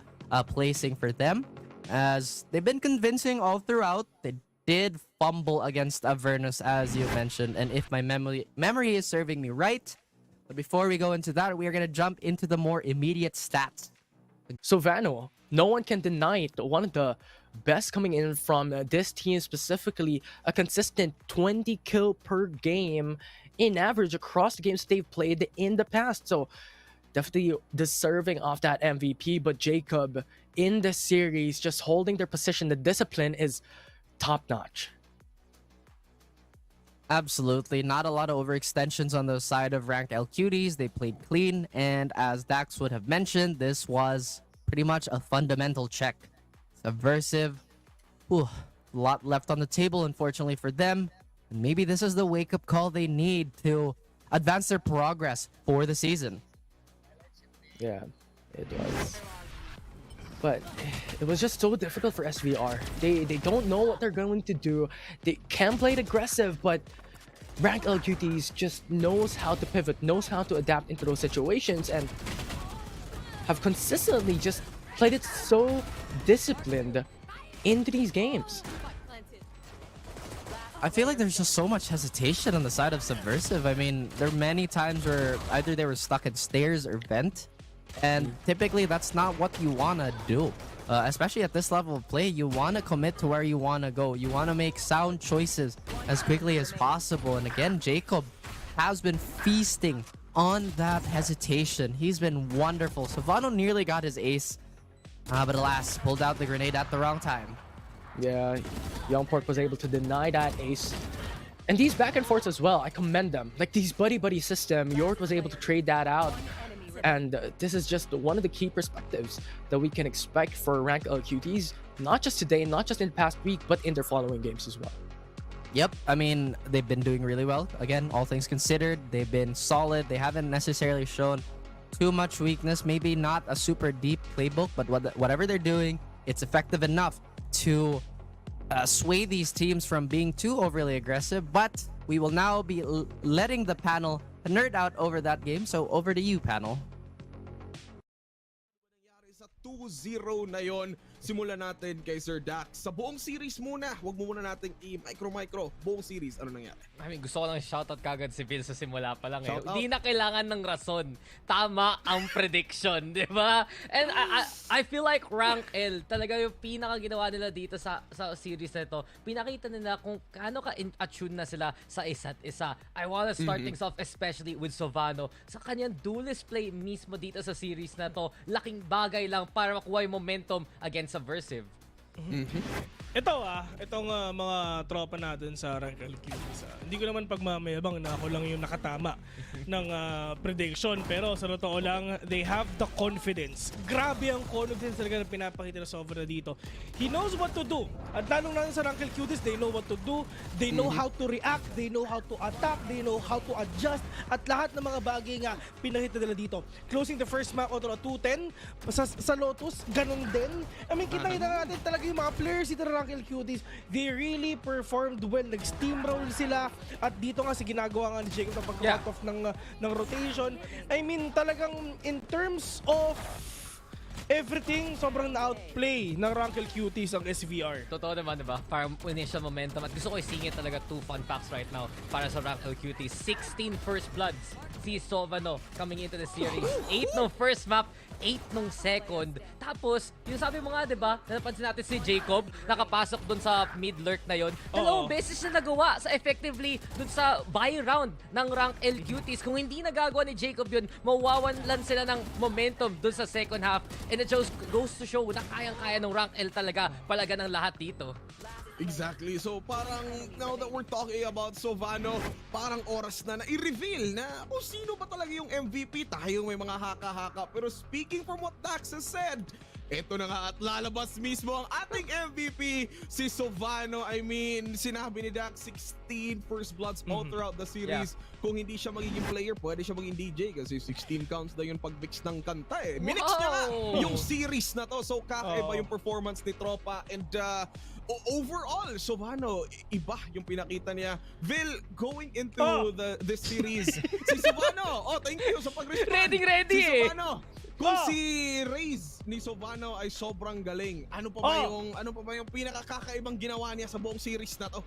placing for them, as they've been convincing all throughout. They did fumble against Avernus, as you mentioned, and if my memory is serving me right. But before we go into that, we are going to jump into the more immediate stats. So Vano, no one can deny it. One of the best coming in from this team, specifically a consistent 20 kill per game in average across the games they've played in the past. So definitely deserving of that MVP. But Jacob in the series, just holding their position, the discipline is top notch. Absolutely. Not a lot of overextensions on the side of Rankl Cuties. They played clean, and as Dax would have mentioned, this was pretty much a fundamental check. Subversive, a lot left on the table, unfortunately for them. And maybe this is the wake-up call they need to advance their progress for the season. Yeah, it was. But it was just so difficult for SVR. They don't know what they're going to do. They can play it aggressive, but Rankl Cuties just knows how to pivot, knows how to adapt into those situations, and have consistently just played it so disciplined into these games. I feel like there's just so much hesitation on the side of Subversive. I mean, there are many times where either they were stuck in stairs or vent, and typically that's not what you want to do. Especially at this level of play, you want to commit to where you want to go. You want to make sound choices as quickly as possible. And again, Jacob has been feasting on that hesitation. He's been wonderful. Savano nearly got his ace, but alas, pulled out the grenade at the wrong time. Yeah, Youngport was able to deny that ace. And these back and forths as well, I commend them. Like these buddy-buddy system, Yort was able to trade that out. And this is just one of the key perspectives that we can expect for Rankl Cuties, not just today, not just in the past week, but in their following games as well. Yep, I mean, they've been doing really well. Again, all things considered, they've been solid. They haven't necessarily shown too much weakness. Maybe not a super deep playbook, but whatever they're doing, it's effective enough to sway these teams from being too overly aggressive. But we will now be letting the panel nerd out over that game. So over to you, panel. Sa 2-0 na yon, simulan natin kay Sir Dax. Sa buong series muna, wag mo muna natin i-micro. Buong series, ano nangyari? I mean, gusto ko lang shoutout kagad si Phil sa simula pa lang. Shoutout. Hindi na kailangan ng rason. Tama ang prediction, di ba? And I feel like Rankl, talaga yung pinaka ginawa nila dito sa series na ito. Pinakita nila kung kaano ka-attune na sila sa isa't isa. I wanna start things off especially with Sovano. Sa kanyang duelist play mismo dito sa series na to, laking bagay lang para makuha yung momentum against Subversive. Itong mga tropa natin sa Rankl Cuties. Hindi ko naman pagmamayabang na ako lang yung nakatama ng prediction, pero sa totoo lang, they have the confidence. Grabe ang confidence talaga na pinapakita na Sovana dito. He knows what to do. At lalong natin sa Rankl Cuties, they know what to do. They know how to react. They know how to attack. They know how to adjust. At lahat ng mga bagay nga pinakita nila dito. Closing the first map out of 2-10 sa Lotus, ganun din. I mean, kita natin talaga yung mga players dito na Rankl Cuties, they really performed well. Nag-steamroll sila. At dito nga si ginagawa nga ni Jacob na pag-cut off ng rotation. I mean, talagang in terms of everything, sobrang na-outplay ng Rankl Cuties ang SVR. Totoo naman, diba? Parang initial momentum. At gusto ko isingit talaga 2 fun facts right now para sa Rankl Cuties. 16 first bloods si Sovano coming into the series. 8 no first map, 8 nung second. Tapos, yung sabi mo nga, diba, napansin natin si Jacob, nakapasok dun sa mid-lurk na yon. Dalawang beses na nagawa sa effectively dun sa buy round ng Rankl Cuties. Kung hindi nagagawa ni Jacob yun, mawawalan sila ng momentum dun sa second half. And it goes to show na kayang-kaya ng Rankl talaga palaga ng lahat dito. Exactly. So parang now that we're talking about Sovano, parang oras na i-reveal na kung sino ba talaga yung MVP. Tayo may mga haka-haka. Pero speaking from what Dax has said, ito na nga at lalabas mismo ang ating MVP, si Sovano. I mean, sinabi ni Dax, 16 first bloods all throughout the series. Yeah. Kung hindi siya magiging player, pwede siya maging DJ kasi 16 counts na yung pag-mix ng kanta eh. Minix niya nga yung series na to. So kakaiba yung performance ni Tropa. And overall, Sovano, iba yung pinakita niya. Vil, going into this series, si Sovano, thank you sa pag-respond. Ready Si Sovano, kung si Raze ni Sovano ay sobrang galing, ano pa ba yung pinakakakaibang ginawa niya sa buong series na to?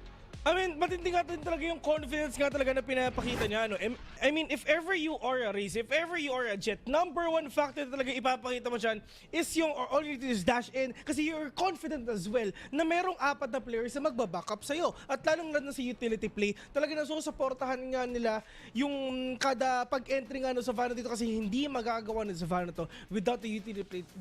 I mean, matindi nga din talaga yung confidence nga talaga na pinapakita niya. Ano? I mean, if ever you are a Raze, if ever you are a Jet, number one factor talaga ipapakita mo dyan is yung all you do is dash in. Kasi you're confident as well na merong 4 na players na magbaback up sa'yo. At lalong na sa utility play, talaga nasusuportahan nga nila yung kada pag-entry nga ng Sovano dito kasi hindi magagawa ng Sovano to without the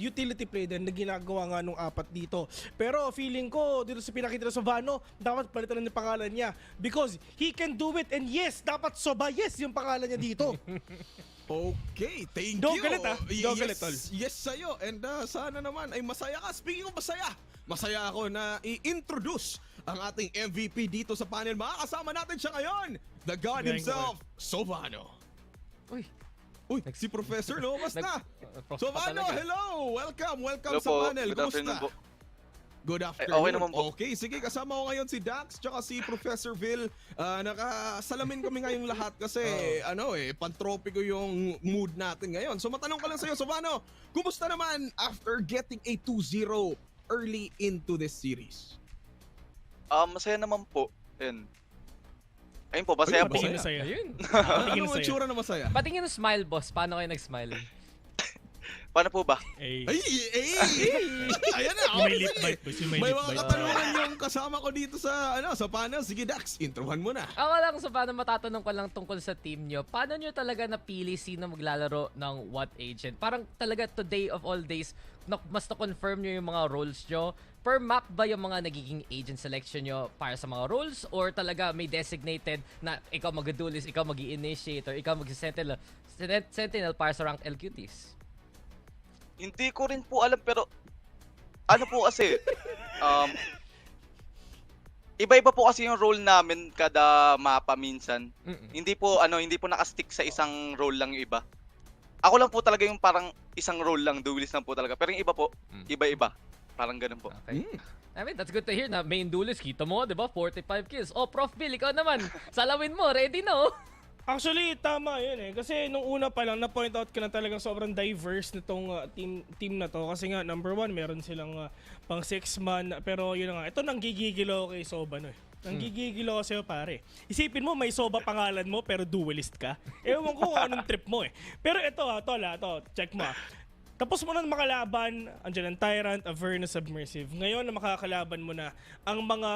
utility play din na ginagawa nga nung 4 dito. Pero feeling ko, dito sa pinakita ng Sovano, dapat palitan ng pangalan niya because he can do it, and yes, dapat Sobayes yung pangalan niya dito. Okay, thank Don't you. Galit, Don't galit, tol. Yes sa'yo, and sana naman ay masaya ka. Speaking of masaya ako na i-introduce ang ating MVP dito sa panel. Makakasama natin siya ngayon, the God himself, Sovano. Uy, si Professor lumabas na. Sovano, hello! Welcome Hello sa po. panel. Good afternoon po. Good afternoon. Okay naman po. Okay, sige, kasama ko ngayon si Dax tsaka si Professor Vil. Nakasalamin kami ngayong lahat kasi pantropiko yung mood natin ngayon. So matanong ko lang sa'yo, Sovano, kumusta naman after getting a 2-0 early into this series? Masaya naman po. Ayun po, masaya po. Patingin na sa'yo. Ayun. Ano ang itsura na masaya? Patingin ng smile, boss. Paano kayo nag-smile? Paano po ba? Ay. Ayan na. Yung may Okay, lip sige. bite, boys. Yung may May lip mga bite. katanungan yung kasama ko dito sa panel. Sige, Dax, introhan mo na. Ako lang sa paano matatanong ko lang tungkol sa team nyo. Paano nyo talaga napili sino maglalaro ng what agent? Parang talaga today of all days, mas na-confirm nyo yung mga roles nyo. Per map ba yung mga nagiging agent selection nyo para sa mga roles? Or talaga may designated na ikaw mag-duelist, ikaw mag-initiate, or ikaw mag-sentinel para sa Rankl Cuties? Hindi ko rin po alam pero ano po kasi iba-iba po kasi yung role namin kada mapa minsan. Hindi po naka-stick sa isang role lang yung iba. Ako lang po talaga yung parang isang role lang, duelist lang po talaga. Pero yung iba po, iba-iba. Parang ganun po. Okay. I mean, that's good to hear na main duelist, kita mo, di ba? 45 kills. Oh, Prof. Bill, ikaw naman. Salawin mo, ready na oh. Actually, tama yun eh. Kasi nung una pa lang, na-point out ka na talagang sobrang diverse nitong team na to. Kasi nga, number one, meron silang pang 6-man. Pero yun na nga, ito nang gigigilo kay Soba no eh. Nang gigigilo sa'yo pare. Isipin mo, may Soba pangalan mo pero duelist ka. Ewan ko kung anong trip mo eh. Pero ito check mo Tapos mo na makalaban, andyan ang Tyrant, Averna, Subversive. Ngayon na makakalaban mo na ang mga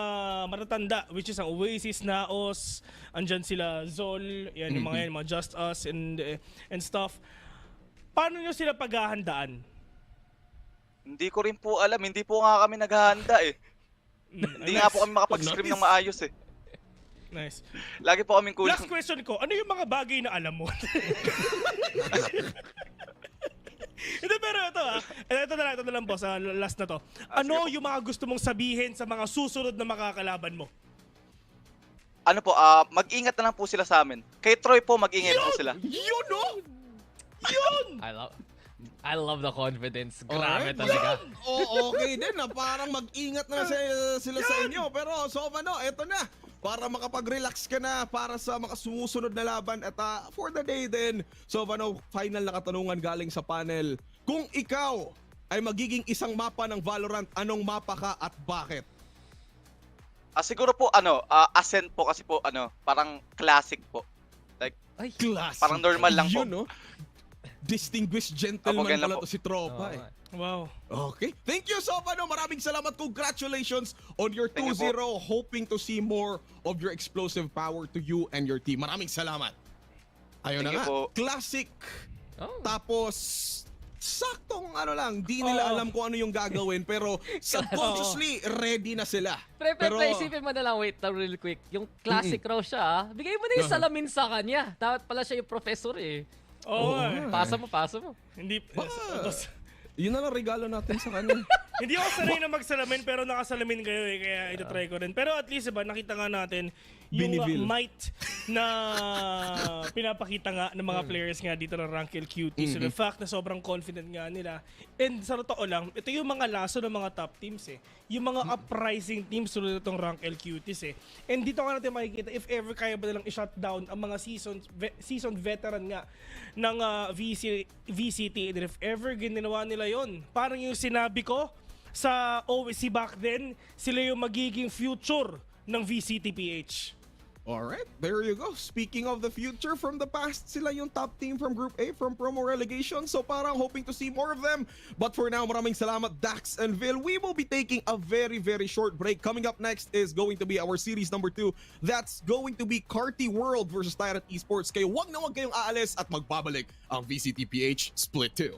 matatanda, which is ang Oasis, NAOS, andyan sila Zol, yan yung mga JustUs and stuff. Paano nyo sila paghahandaan? Hindi ko rin po alam, hindi po nga kami naghahanda eh. Hindi nga po kami makapag-scrim ng maayos eh. Nice. Lagi po kaming kulang. Last question ko, ano yung mga bagay na alam mo? Hindi, pero ito na lang boss, last na to. Ano yung mga gusto mong sabihin sa mga susunod na makakalaban mo? Ano po, mag-ingat na lang po sila sa amin. Kay Troy po, mag-ingat po sila. Yun, no? Yun! I love the confidence. Alright, Grabe talaga. Okay din na parang mag-ingat na sila sa inyo. Pero Soba no, eto na. Para makapag-relax ka na para sa makasusunod na laban. At for the day din, Soba no, final na katanungan galing sa panel. Kung ikaw ay magiging isang mapa ng Valorant, anong mapa ka at bakit? Siguro po, Ascent po kasi po, parang classic po. Like, Classic. parang normal lang po. Yun, no? Distinguished gentleman ganun pala po. to si Tropa eh. Wow. Okay. Thank you, Soba. No? Maraming salamat. Congratulations on your Thank you 2-0. Hoping to see more of your explosive power to you and your team. Maraming salamat. Ayun na Thank you nga. po. Classic. Oh. Tapos, saktong di nila alam kung ano yung gagawin. Pero subconsciously, ready na sila. Pre, isipin mo na lang, wait lang real quick. Yung classic raw siya, bigay mo na yung salamin sa kanya. Dapat pala siya yung professor eh. Oo. Pasa mo. Hindi. Yun na lang regalo natin sa kanya. Hindi ako sanay na magsalamin pero nakasalamin kayo eh, kaya ito-try ko rin. Pero at least diba, nakita nga natin yung Binivil. might na pinapakita nga ng mga players nga dito ng Rankl Cuties. So the fact na sobrang confident nga nila. And sa totoo lang, ito yung mga laso ng mga top teams eh. Yung mga uprising teams tulad itong Rankl Cuties eh. And dito nga natin makikita if ever kaya ba nilang i-shutdown ang mga seasoned veteran nga ng VCT. And if ever ginawa nila yon, parang yung sinabi ko sa OSC back then, sila yung magiging future ng VCT PH. Alright, there you go. Speaking of the future from the past, sila yung top team from Group A from promo relegation. So parang hoping to see more of them. But for now, maraming salamat Dax and Vil. We will be taking a very, very short break. Coming up next is going to be our series number 2. That's going to be Carti World versus Tyrant Esports. Kaya wag na wag kayong aalis at magbabalik ang VCT PH Split 2.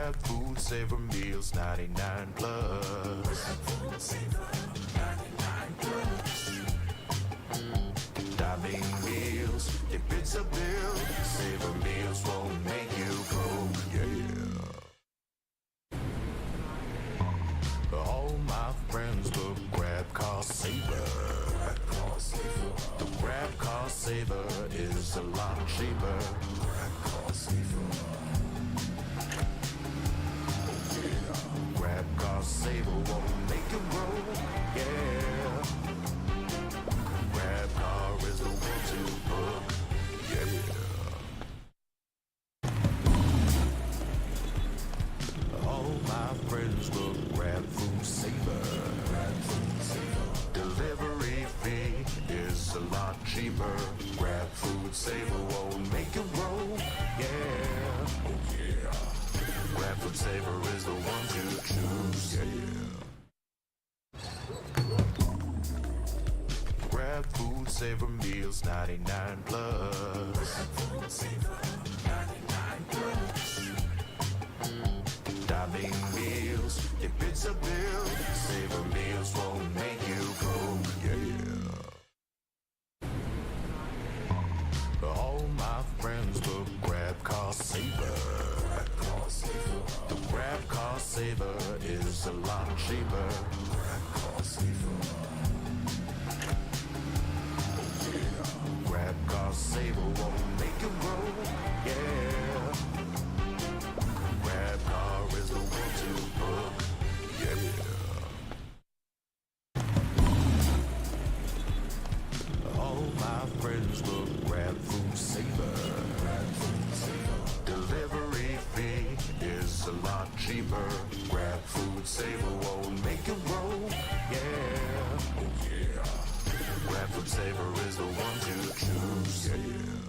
Grab food, savor meals, 99 plus. Dining meals, if it's a bill, savor meals won't make you broke, yeah. All my friends look Grab Car Saver. The Grab Car Saver is a lot cheaper. Grab Car Saver won't make you broke, yeah. Grab Car is the one to book, yeah. All my friends look Grab Food Saver. Delivery fee is a lot cheaper. Grab Food Saver won't make you broke, yeah. Oh yeah. Grab Food Saver is the one to choose, yeah. Grab Food Saver meals, 99 plus. Dining meals, if it's a bill, Saver meals won't make you broke, yeah. All my friends look Grab Car Saver. The Grab Car Saver is a lot cheaper. Grab Car Saver won't make you broke, yeah. Grab Car is the one to book, yeah. All my friends look Grab Food Saver. Delivery fee is a lot cheaper. Grab Food Saver won't make you broke, yeah. Oh yeah. Grab Food Saver is the one to choose, yeah.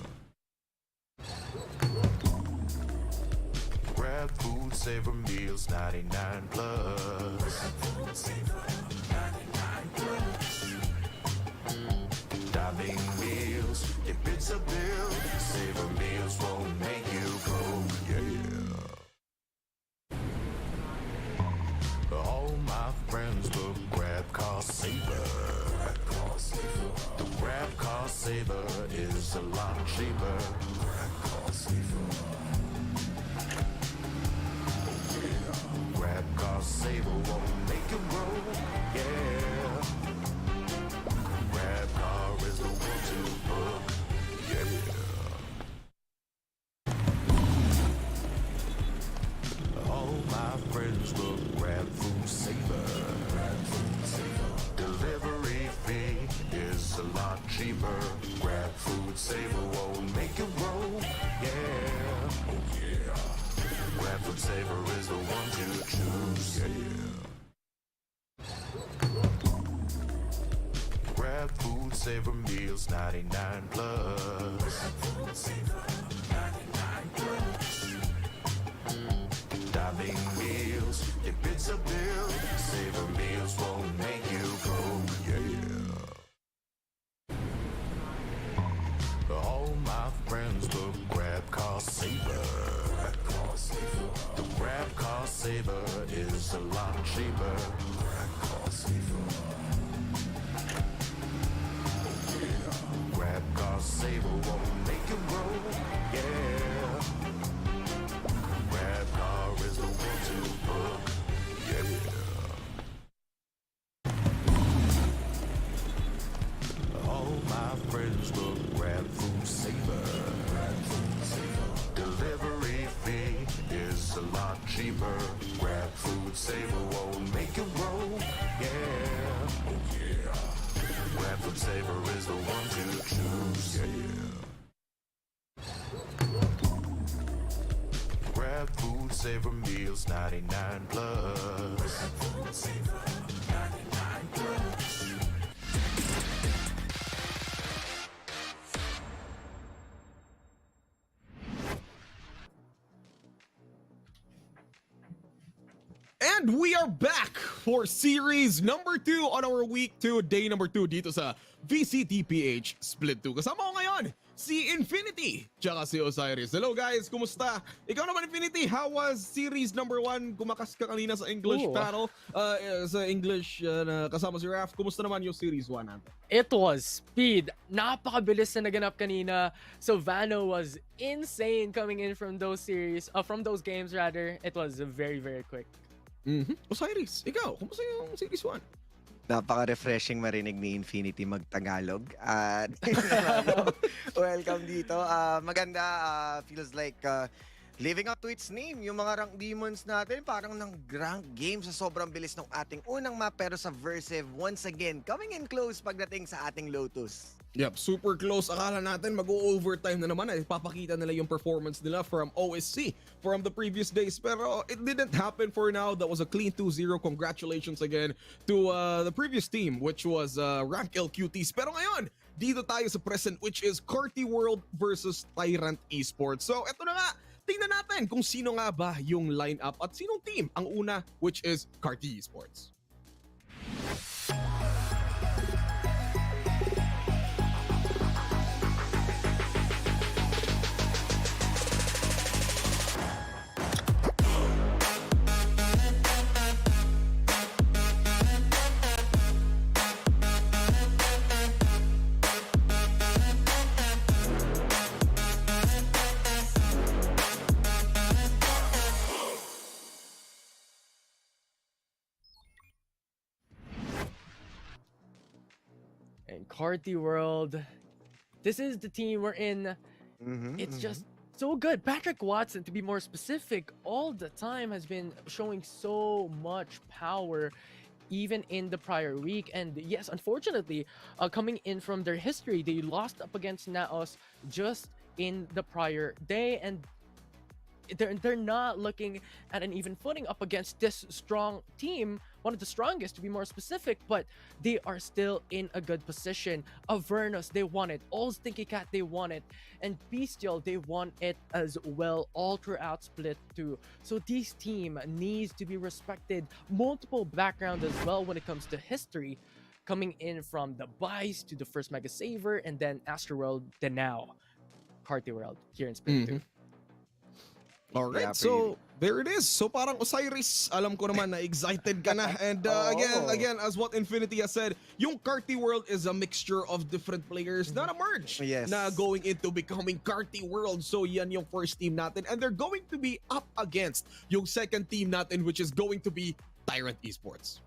Grab Food Saver meals, 99 plus. Dining meals, if it's a bill, Saver meals won't make you broke, yeah. All my friends look Grab Car Saver. The Grab Car Saver is a lot cheaper. Grab Car Saver won't make you broke, yeah. Grab Car is the one to book, yeah. All my friends look Grab Food Saver. Delivery fee is a lot cheaper. Grab Food Saver won't make you broke, yeah. Oh yeah. Grab Food Saver is the one to choose, yeah. Grab Food Saver meals, 99 plus. Dining meals, if it's a bill, Saver meals won't make you broke, yeah. All my friends look Grab Car Saver. The Grab Car Saver is a lot cheaper. Grab Car Saver won't make you broke, yeah. Grab Car is the one to book, yeah. All my friends look Grab Food Saver. Delivery fee is a lot cheaper. Grab Food Saver won't make you broke, yeah. Oh yeah. Grab Food Saver is the one to choose, yeah. Grab Food Saver meals, 99 plus. And we are back for series number 2 on our week 2, day number 2 dito sa VCT PH Split 2. Kasama ko ngayon si Infinity, tsaka si Osiris. Hello guys, kumusta? Ikaw naman Infinity, how was series number 1? Kumakas ka kanina sa English Ooh. panel, sa English na kasama si Raf. Kumusta naman yung series 1 natin? It was speed. Napakabilis na naganap kanina. So Vano was insane coming in from those games rather. It was very, very quick. Osiris, ikaw, kumusta yung series 1? Napaka-refreshing marinig ni Infinity mag-Tagalog. At welcome dito. Maganda, feels like living up to its name. Yung mga rank demons natin, parang nang-rank game sa sobrang bilis ng ating unang map. Pero Subversive, once again, coming in close pagdating sa ating Lotus. Yep, super close. Akala natin mag-overtime na naman. Ipapakita nila yung performance nila from OSC from the previous days. Pero it didn't happen for now. That was a clean 2-0. Congratulations again to the previous team, which was Rankl Cuties. Pero ngayon, dito tayo sa present, which is Carti World versus Tyrant Esports. So, eto na nga. Tingnan natin kung sino nga ba yung lineup at sinong team ang una, which is Carti Esports. And Carti World, this is the team we're in. It's just so good. Patrick Watson, to be more specific, all the time has been showing so much power even in the prior week. And yes, unfortunately, coming in from their history, they lost up against NAOS just in the prior day, and they're not looking at an even footing up against this strong team, one of the strongest to be more specific, but they are still in a good position. Avernus, they won it. All Stinky Cat, they won it. And Bestial, they won it as well, all throughout Split 2. So this team needs to be respected. Multiple background as well when it comes to history, coming in from the Vice to the first Mega Saver, and then Astroworld, then now Carti World here in Split 2. Alright, Yeah, so there it is. So parang Osiris, alam ko naman na excited ka na. And again, as what Infinity has said, yung Carti World is a mixture of different players na na-merge Yes. na going into becoming Carti World. So yan yung first team natin. And they're going to be up against yung second team natin, which is going to be Tyrant Esports.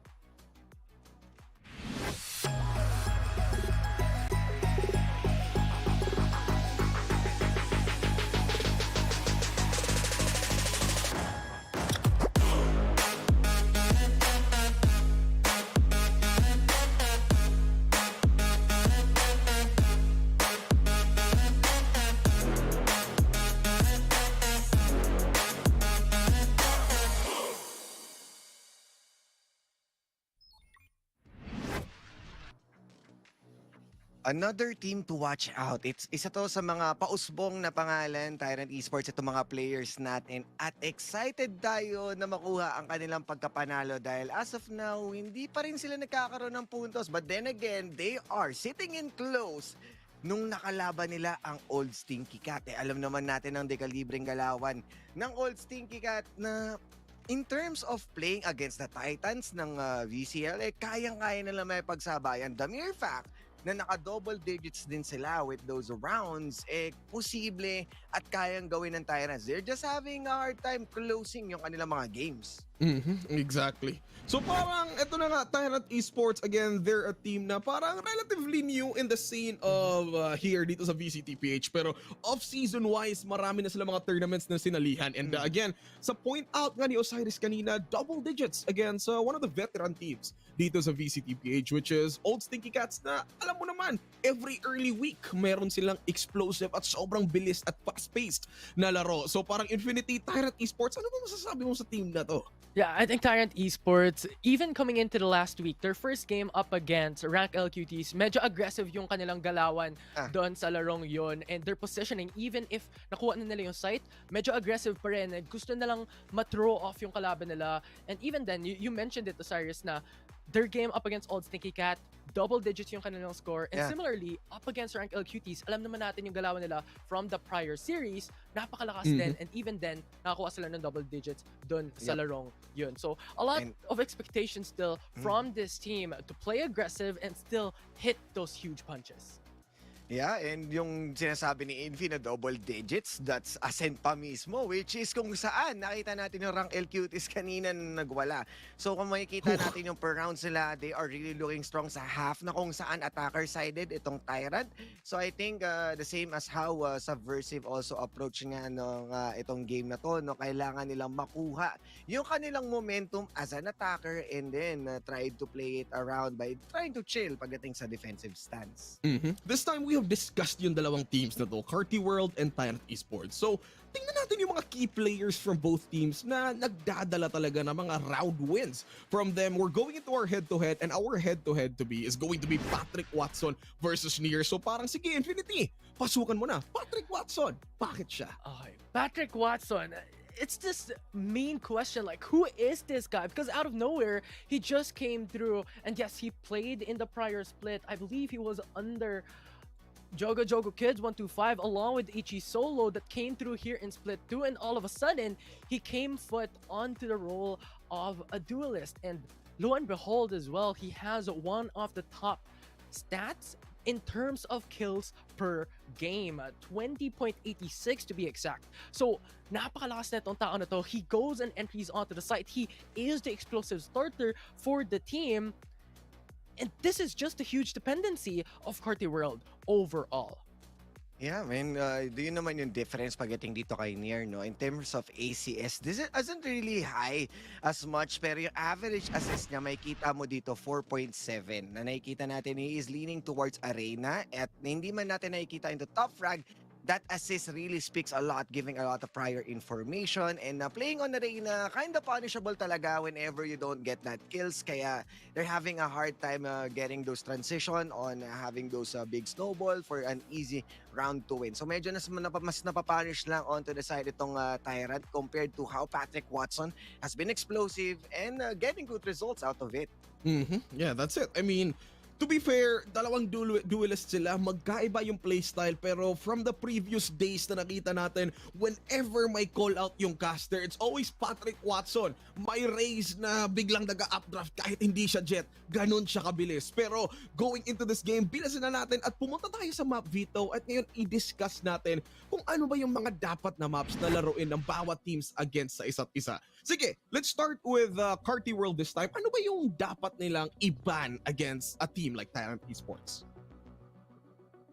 Another team to watch out. Isa to sa mga pausbong na pangalan, Tyrant Esports, itong mga players natin. At excited tayo na makuha ang kanilang pagkapanalo dahil as of now, hindi pa rin sila nagkakaroon ng puntos. But then again, they are sitting in close nung nakalaban nila ang Old Stinky Cat. Alam naman natin ang dekalibreng galawan ng Old Stinky Cat na in terms of playing against the Titans ng VCL, kayang-kaya nila may pagsabayan. The mere fact na naka-double digits din sila with those rounds, posible at kayang gawin ng Tyrants. They're just having a hard time closing yung kanilang mga games. Exactly. So parang ito na nga, Tyrant Esports, again, they're a team na parang relatively new in the scene of here dito sa VCT PH. Pero off-season wise, marami na sila mga tournaments na sinalihan. And again, sa point out nga ni Osiris kanina, double digits against one of the veteran teams dito sa VCT PH, which is Old Stinky Cats na alam mo naman, every early week, meron silang explosive at sobrang bilis at fast-paced na laro. So parang Infinity, Tyrant Esports, ano ba masasabi mo sa team na to? Yeah, I think Tyrant Esports, even coming into the last week, their first game up against Rankl Cuties, medyo aggressive yung kanilang galawan doon sa larong yon, and their positioning, even if nakuha na nila yung site, medyo aggressive pa rin. Gusto na lang ma-throw off yung kalaban nila. And even then, you mentioned it, Osiris, na their game up against Old Stinky Cat, double digits yung kanilang score. And Yeah. similarly, up against Rankl Cuties, alam naman natin yung galawan nila from the prior series, napakalakas din. And even then, nakakuha sila ng double digits dun sa larong yun. So, a lot of expectations still from this team to play aggressive and still hit those huge punches. Yeah, and yung sinasabi ni Infi na double digits, that's Ascent pa mismo, which is kung saan nakita natin yung Rankl Cuties kanina na nagwala. So kung makikita natin yung per rounds nila, they are really looking strong sa half na kung saan attacker-sided itong Tyrant. So I think the same as how Subversive also approach nga itong game na to, no, kailangan nilang makuha yung kanilang momentum as an attacker and then try to play it around by trying to chill pagdating sa defensive stance. This time we have discussed yung dalawang teams na to, Carti World and Tyrant Esports. So, tingnan natin yung mga key players from both teams na nagdadala talaga ng mga round wins. From them, we're going into our head-to-head and our head-to-head to be is going to be Patrick Watson versus Nier. So parang, sige, Infinity, pasukan mo na. Patrick Watson, bakit siya? Okay. Patrick Watson, it's this main question, like, who is this guy? Because out of nowhere, he just came through, and yes, he played in the prior split. I believe he was under Jogo Kids 125 along with Ichi Solo that came through here in Split 2, and all of a sudden, he came foot onto the role of a duelist. And lo and behold as well, he has one of the top stats in terms of kills per game, 20.86 to be exact. So, napakalakas na itong tao na to. He goes and entries onto the site. He is the explosive starter for the team. And this is just a huge dependency of Carti World overall. Yeah, man. Do you naman yung difference pagdating dito kay Nier, no? In terms of ACS, this isn't really high as much, pero yung average assist niya, may kita mo dito 4.7. Na nakikita natin, he is leaning towards Arena at hindi man natin nakikita into top frag. That assist really speaks a lot, giving a lot of prior information, and playing on Arena, kind of punishable talaga whenever you don't get that kills, kaya they're having a hard time getting those transition on having those big snowball for an easy round to win. So medyo mas napapunish lang onto the side itong Tyrant compared to how Patrick Watson has been explosive and getting good results out of it. Yeah, that's it. I mean, to be fair, dalawang duelist sila, magkaiba yung playstyle, pero from the previous days na nakita natin, whenever may call out yung caster, it's always Patrick Watson. May raise na biglang naga-updraft kahit hindi siya jet. Ganon siya kabilis. Pero going into this game, bilasin na natin at pumunta tayo sa map veto at ngayon i-discuss natin kung ano ba yung mga dapat na maps na laruin ng bawat teams against sa isa't isa. Sige, let's start with Carti World this time. Ano ba yung dapat nilang i-ban against a team like Tyrant Esports?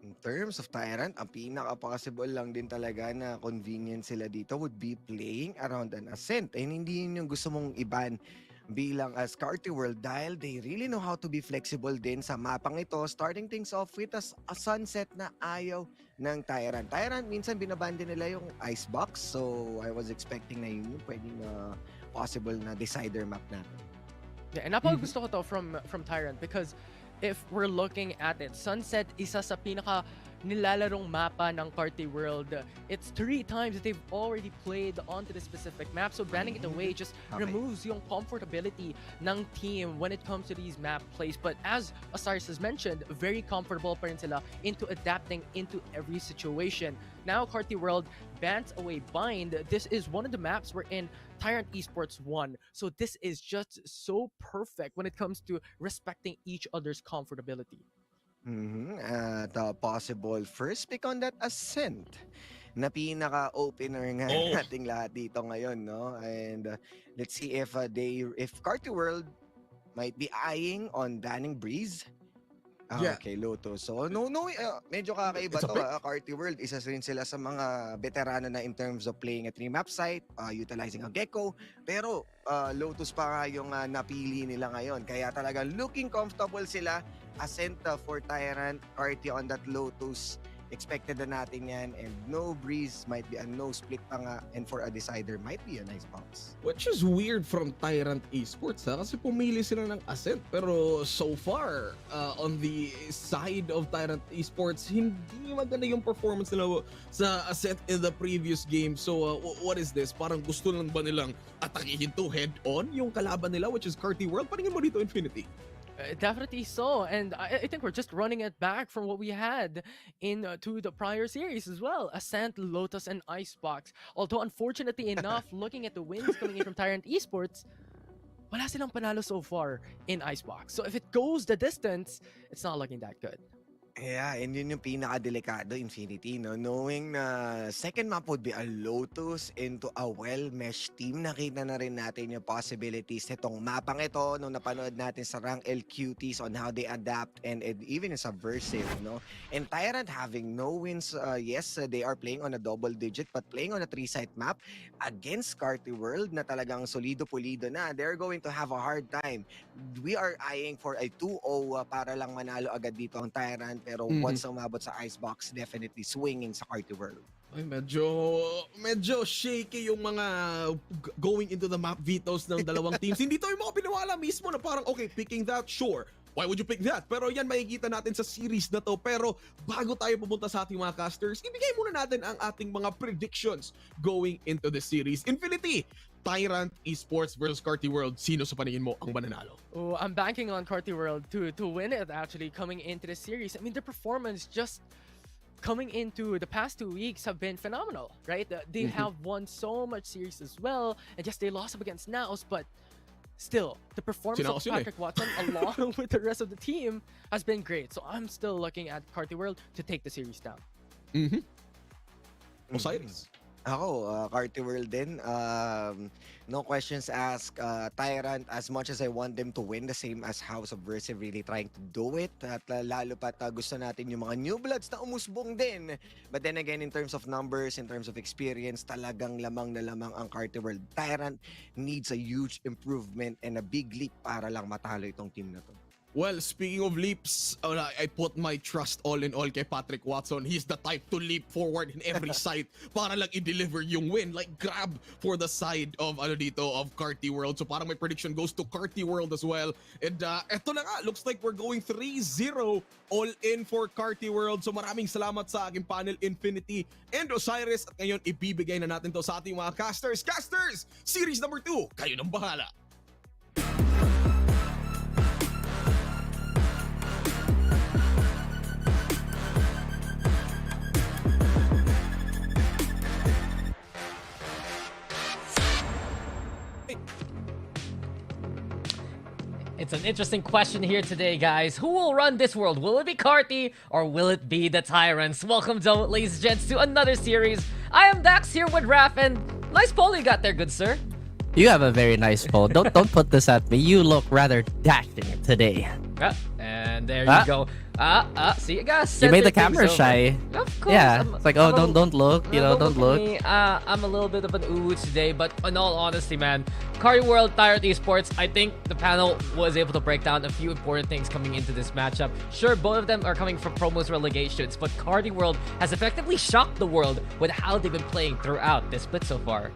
In terms of Tyrant, ang pinaka-possible lang din talaga na convenient sila dito would be playing around an Ascent. And hindi yun yung gusto mong iban bilang as Carti World dahil they really know how to be flexible din sa mapang ito, starting things off with a sunset na ayaw ng Tyrant. Tyrant, minsan binabandi nila yung Icebox, so I was expecting na yun yung pwedeng possible na decider map natin. Yeah, and napakagusto ko to from Tyrant because if we're looking at it, Sunset isa sa pinaka nilalarong mapa ng Carti World. It's 3 times that they've already played onto the specific map, so banning it away just removes yung comfortability ng team when it comes to these map plays. But as Osiris has mentioned, very comfortable pa rin sila into adapting into every situation. Now Carti World bans away Bind. This is one of the maps wherein Tyrant Esports won. So this is just so perfect when it comes to respecting each other's comfortability. The possible first pick on that Ascent na pinaka-opener nga nating lahat dito ngayon, no? And let's see if Carti World might be eyeing on banning Breeze. Okay, Lotus. So, medyo kakaiba to. Carti World, isa rin sila sa mga veterano na in terms of playing a 3-map site, utilizing a Gecko. Pero, Lotus pa nga yung napili nila ngayon. Kaya talaga looking comfortable sila. Ascent for Tyrant, Carti on that Lotus. Expected na natin yan. And no Breeze might be a no split pa nga. And for a decider, might be a nice box. Which is weird from Tyrant Esports, ha? Kasi pumili sila ng Ascent. Pero so far, on the side of Tyrant Esports, hindi maganda yung performance nila sa Ascent in the previous game. So what is this? Parang gusto lang ba nilang atakihin to head-on yung kalaban nila, which is Carti World? Paningin mo dito, Infinity. Definitely so, and I think we're just running it back from what we had in to the prior series as well. Ascent, Lotus, and Icebox. Although unfortunately enough, looking at the wins coming in from Tyrant Esports, wala silang panalo so far in Icebox. So if it goes the distance, it's not looking that good. Yeah, and yun yung pinaka-delikado, Infinity, no? Knowing na second map would be a Lotus into a well-meshed team. Nakita na rin natin yung possibilities nitong mapang ito nung napanood natin sa Rankl Cuties on how they adapt and even in Subversive, no? And Tyrant having no wins, yes, they are playing on a double digit but playing on a 3-site map against Carti World na talagang solido-pulido na. They're going to have a hard time. We are eyeing for a 2-0 para lang manalo agad dito ang Tyrant. Pero once umabot sa Icebox, definitely swinging sa Carti World. Ay, medyo shaky yung mga going into the map vetoes ng dalawang teams. Hindi tayo makapiniwala mismo na parang, okay, picking that, sure. Why would you pick that? Pero yan, makikita natin sa series na to. Pero bago tayo pumunta sa ating mga casters, ibigay muna natin ang ating mga predictions going into the series. Infinity, Tyrant Esports versus Carti World, sino sa paningin mo ang mananalo? Oh, I'm banking on Carti World to win it actually coming into the series. I mean, the performance just coming into the past 2 weeks have been phenomenal, right? They have won so much series as well, and yes, they lost up against NAOS, but still, the performance of Patrick Watson along with the rest of the team has been great. So I'm still looking at Carti World to take the series down. Osiris? Ako, Carti World din. No questions asked. Tyrant, as much as I want them to win, the same as how Subversive really trying to do it. At lalo pat gusto natin yung mga new bloods na umusbong din. But then again, in terms of numbers, in terms of experience, talagang lamang na lamang ang Carti World. Tyrant needs a huge improvement and a big leap para lang matalo itong team na to. Well, speaking of leaps, I put my trust all in all kay Patrick Watson. He's the type to leap forward in every side para lang i-deliver yung win. Like, grab for the side of of Carti World. So parang my prediction goes to Carti World as well. And eto na nga, looks like we're going 3-0 all in for Carti World. So maraming salamat sa aking panel, Infinity and Osiris. At ngayon, ibibigay na natin to sa ating mga casters. Casters, series number 2, kayo nang bahala. It's an interesting question here today, guys. Who will run this world? Will it be Carti or will it be the Tyrants? Welcome, ladies and gents, to another series. I am Dax here with Raph, and nice poll you got there, good sir. You have a very nice poll. Don't put this at me. You look rather dashing today. And there you go. See you guys. You made the camera shy. Of course. Yeah, it's like, oh, don't look. You know, don't look. I'm a little bit of an ooh today, but in all honesty, man, Carti World, Tyrant Esports, I think the panel was able to break down a few important things coming into this matchup. Sure, both of them are coming from promos relegations, but Carti World has effectively shocked the world with how they've been playing throughout this split so far.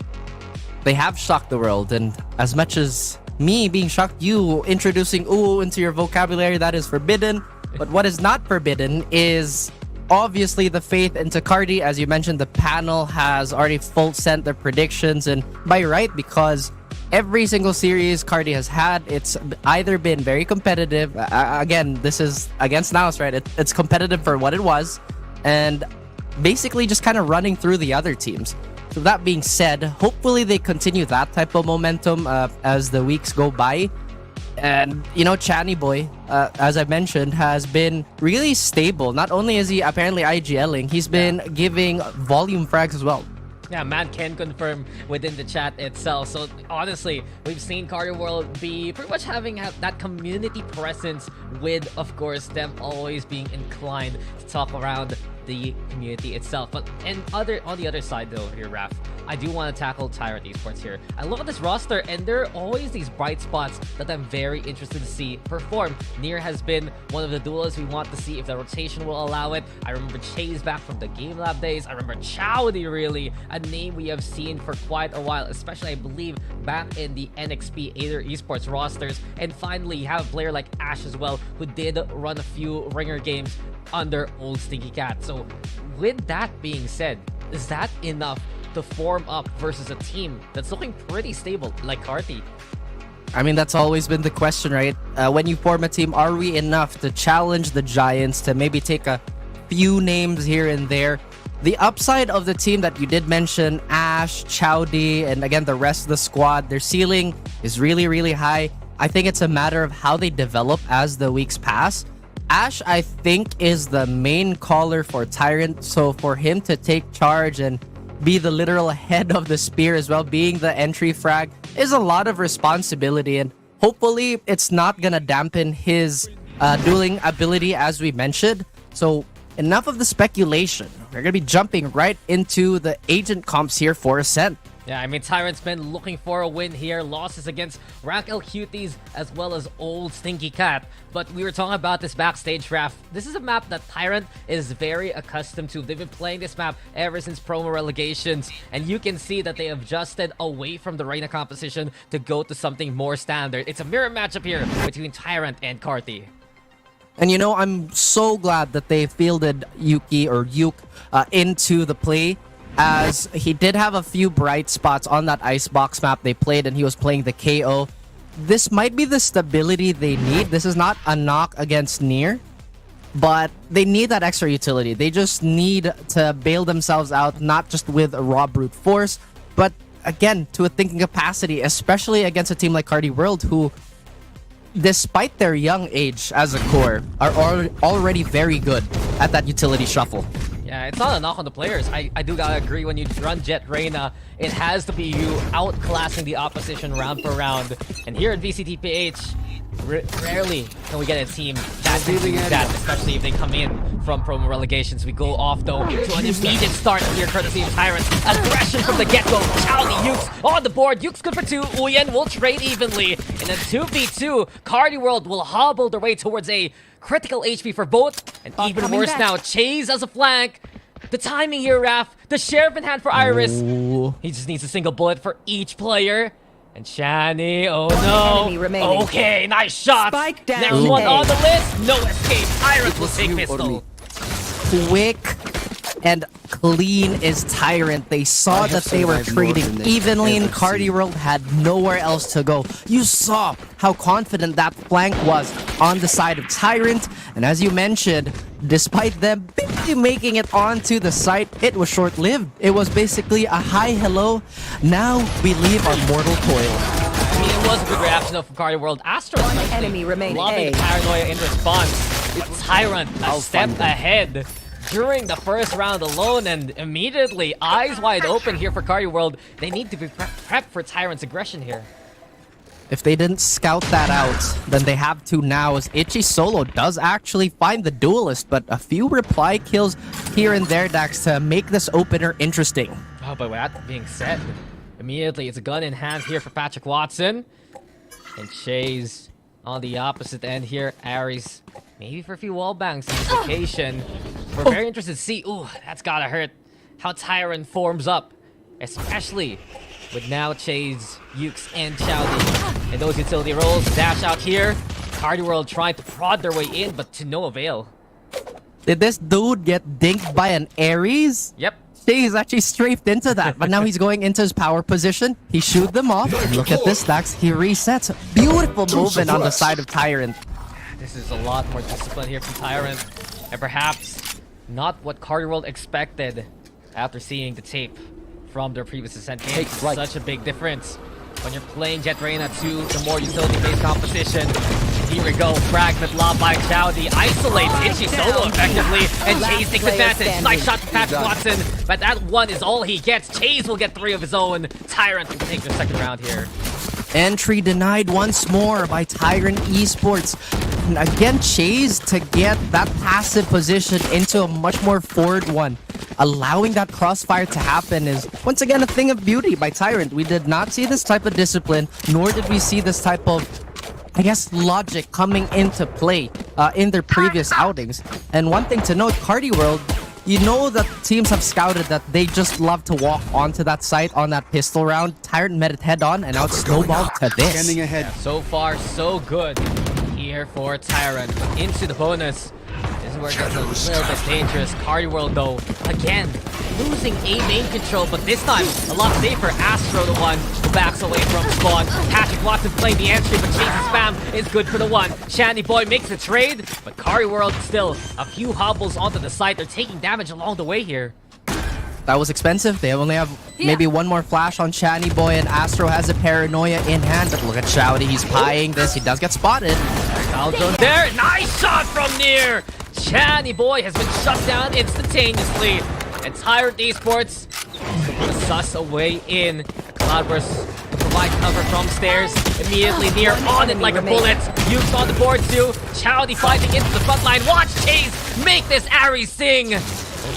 They have shocked the world, and as much as me being shocked, you introducing ooh into your vocabulary, that is forbidden. But what is not forbidden is obviously the faith into Carti. As you mentioned, the panel has already full sent their predictions, and by right, because every single series Carti has had, it's either been very competitive. Again, this is against NAOS, right? It's competitive for what it was, and basically just kind of running through the other teams. So that being said, hopefully they continue that type of momentum as the weeks go by. And, you know, Channy Boy, as I mentioned, has been really stable. Not only is he apparently IGLing, he's been giving volume frags as well. Yeah, man can confirm within the chat itself. So honestly, we've seen Carti World be pretty much having that community presence with, of course, them always being inclined to talk around the community itself. But on the other side though here, Raph, I do want to tackle Tyrant Esports here. I look at this roster and there are always these bright spots that I'm very interested to see perform. Nier has been one of the duos we want to see if the rotation will allow it. I remember Chase back from the Game Lab days. I remember Chowdy, really, a name we have seen for quite a while, especially I believe back in the NXP Aether Esports rosters. And finally, you have a player like Ash as well, who did run a few ringer games under old Stinky Cat. So with that being said, is that enough to form up versus a team that's looking pretty stable like Carti? I mean, that's always been the question, right? When you form a team, are we enough to challenge the Giants, to maybe take a few names here and there? The upside of the team that you did mention, Ash, Chowdy, and again, the rest of the squad, their ceiling is really, really high. I think it's a matter of how they develop as the weeks pass. Ash, I think, is the main caller for Tyrant, so for him to take charge and be the literal head of the spear as well, being the entry frag, is a lot of responsibility, and hopefully it's not gonna dampen his dueling ability as we mentioned. So enough of the speculation. We're gonna be jumping right into the agent comps here for Ascent. Yeah, I mean, Tyrant's been looking for a win here. Losses against Rankl, Cuties, as well as Old Stinky Cat. But we were talking about this backstage draft. This is a map that Tyrant is very accustomed to. They've been playing this map ever since promo relegations. And you can see that they have adjusted away from the Reyna composition to go to something more standard. It's a mirror matchup here between Tyrant and Carti. And you know, I'm so glad that they fielded Yuki or Yuk into the play, as he did have a few bright spots on that Icebox map they played, and he was playing the KO. This might be the stability they need. This is not a knock against Nier, but they need that extra utility. They just need to bail themselves out, not just with a raw brute force, but again, to a thinking capacity, especially against a team like Carti World, who, despite their young age as a core, are already very good at that utility shuffle. Yeah, it's not a knock on the players. I do gotta agree, when you run Jet Reyna, it has to be you outclassing the opposition round for round. And here at VCT PH, rarely can we get a team that can do that, especially if they come in from promo relegations. We go off, though, to an immediate start here, courtesy of Tyrant. Aggression from the get-go. Chowdy, Yukes on the board. Yukes good for 2. Uyen will trade evenly. In a 2v2, Carti World will hobble their way towards a critical HP for both. And even worse now, Chase as a flank. The timing here, Raph. The sheriff in hand for Iris. Ooh. He just needs a single bullet for each player. And Shani, oh no. Okay, nice shot. Spike down. Next one on the list. No escape. Iris will take pistol. Quick and clean is Tyrant. They saw that they were trading evenly, and Carti World had nowhere else to go. You saw how confident that flank was on the side of Tyrant, and as you mentioned, despite them barely making it onto the site, it was short-lived. It was basically a hi, hello. Now we leave our mortal toil. I mean, it was a good reaction though from Carti World. Astro enemy remaining. loving the paranoia in response. But Tyrant a step ahead during the first round alone, and immediately eyes wide open here for Carti World. They need to be prepped for Tyrant's aggression here. If they didn't scout that out, then they have to now, as Itchy Solo does actually find the duelist, but a few reply kills here and there, Dax, to make this opener interesting. Oh, but with that being said, immediately it's a gun in hand here for Patrick Watson. And Chase on the opposite end here. Aries, maybe for a few wall bangs in this occasion. We're very interested to see, ooh, that's gotta hurt, how Tyrant forms up, especially with now Chase, Ukes, and Chowdy. And those utility rolls, dash out here. Carti World trying to prod their way in, but to no avail. Did this dude get dinked by an Ares? Yep. He's actually strafed into that, but now he's going into his power position. He shooed them off. And look at this, Dax. He resets. Beautiful movement on the side of Tyrant. This is a lot more discipline here from Tyrant. And perhaps not what Carti World expected after seeing the tape from their previous Ascent game. Such a big difference when you're playing Jet Reyna to the more utility-based competition. Here we go, fragment lob by Chowdy, isolates Itchy Solo effectively, and Chase takes advantage. Nice shot from Patrick Watson, but that one is all he gets. Chase will get 3 of his own. Tyrant will take the second round here. Entry denied once more by Tyrant Esports. And again, Chase to get that passive position into a much more forward one. Allowing that crossfire to happen is, once again, a thing of beauty by Tyrant. We did not see this type of discipline, nor did we see this type of, I guess, logic coming into play in their previous outings. And one thing to note, Carti World, you know that teams have scouted that they just love to walk onto that site on that pistol round. Tyrant met it head on and out snowballed to this. Standing ahead. So far, so good here for Tyrant. Into the bonus. This where it gets a little bit dangerous. Carti World, though, again, losing A main control, but this time, a lot safer. Astro, the one who backs away from spawn. Patrick Watson playing the entry, but Chase's spam is good for the one. Shandy Boy makes the trade, but Carti World still a few hobbles onto the site. They're taking damage along the way here. That was expensive. They only have maybe one more flash on Shani Boy, and Astro has a paranoia in hand. But look at Shouty. He's pieing this. He does get spotted. Aldon there. Nice shot from near. Shani Boy has been shut down instantaneously. And Tyrant Esports gonna suss a way in. Cloudburst will provide cover from stairs. Immediately near on it like a bullet. Yuke's on the board too. Chowdy fighting into the front line. Watch Chase make this Aries sing.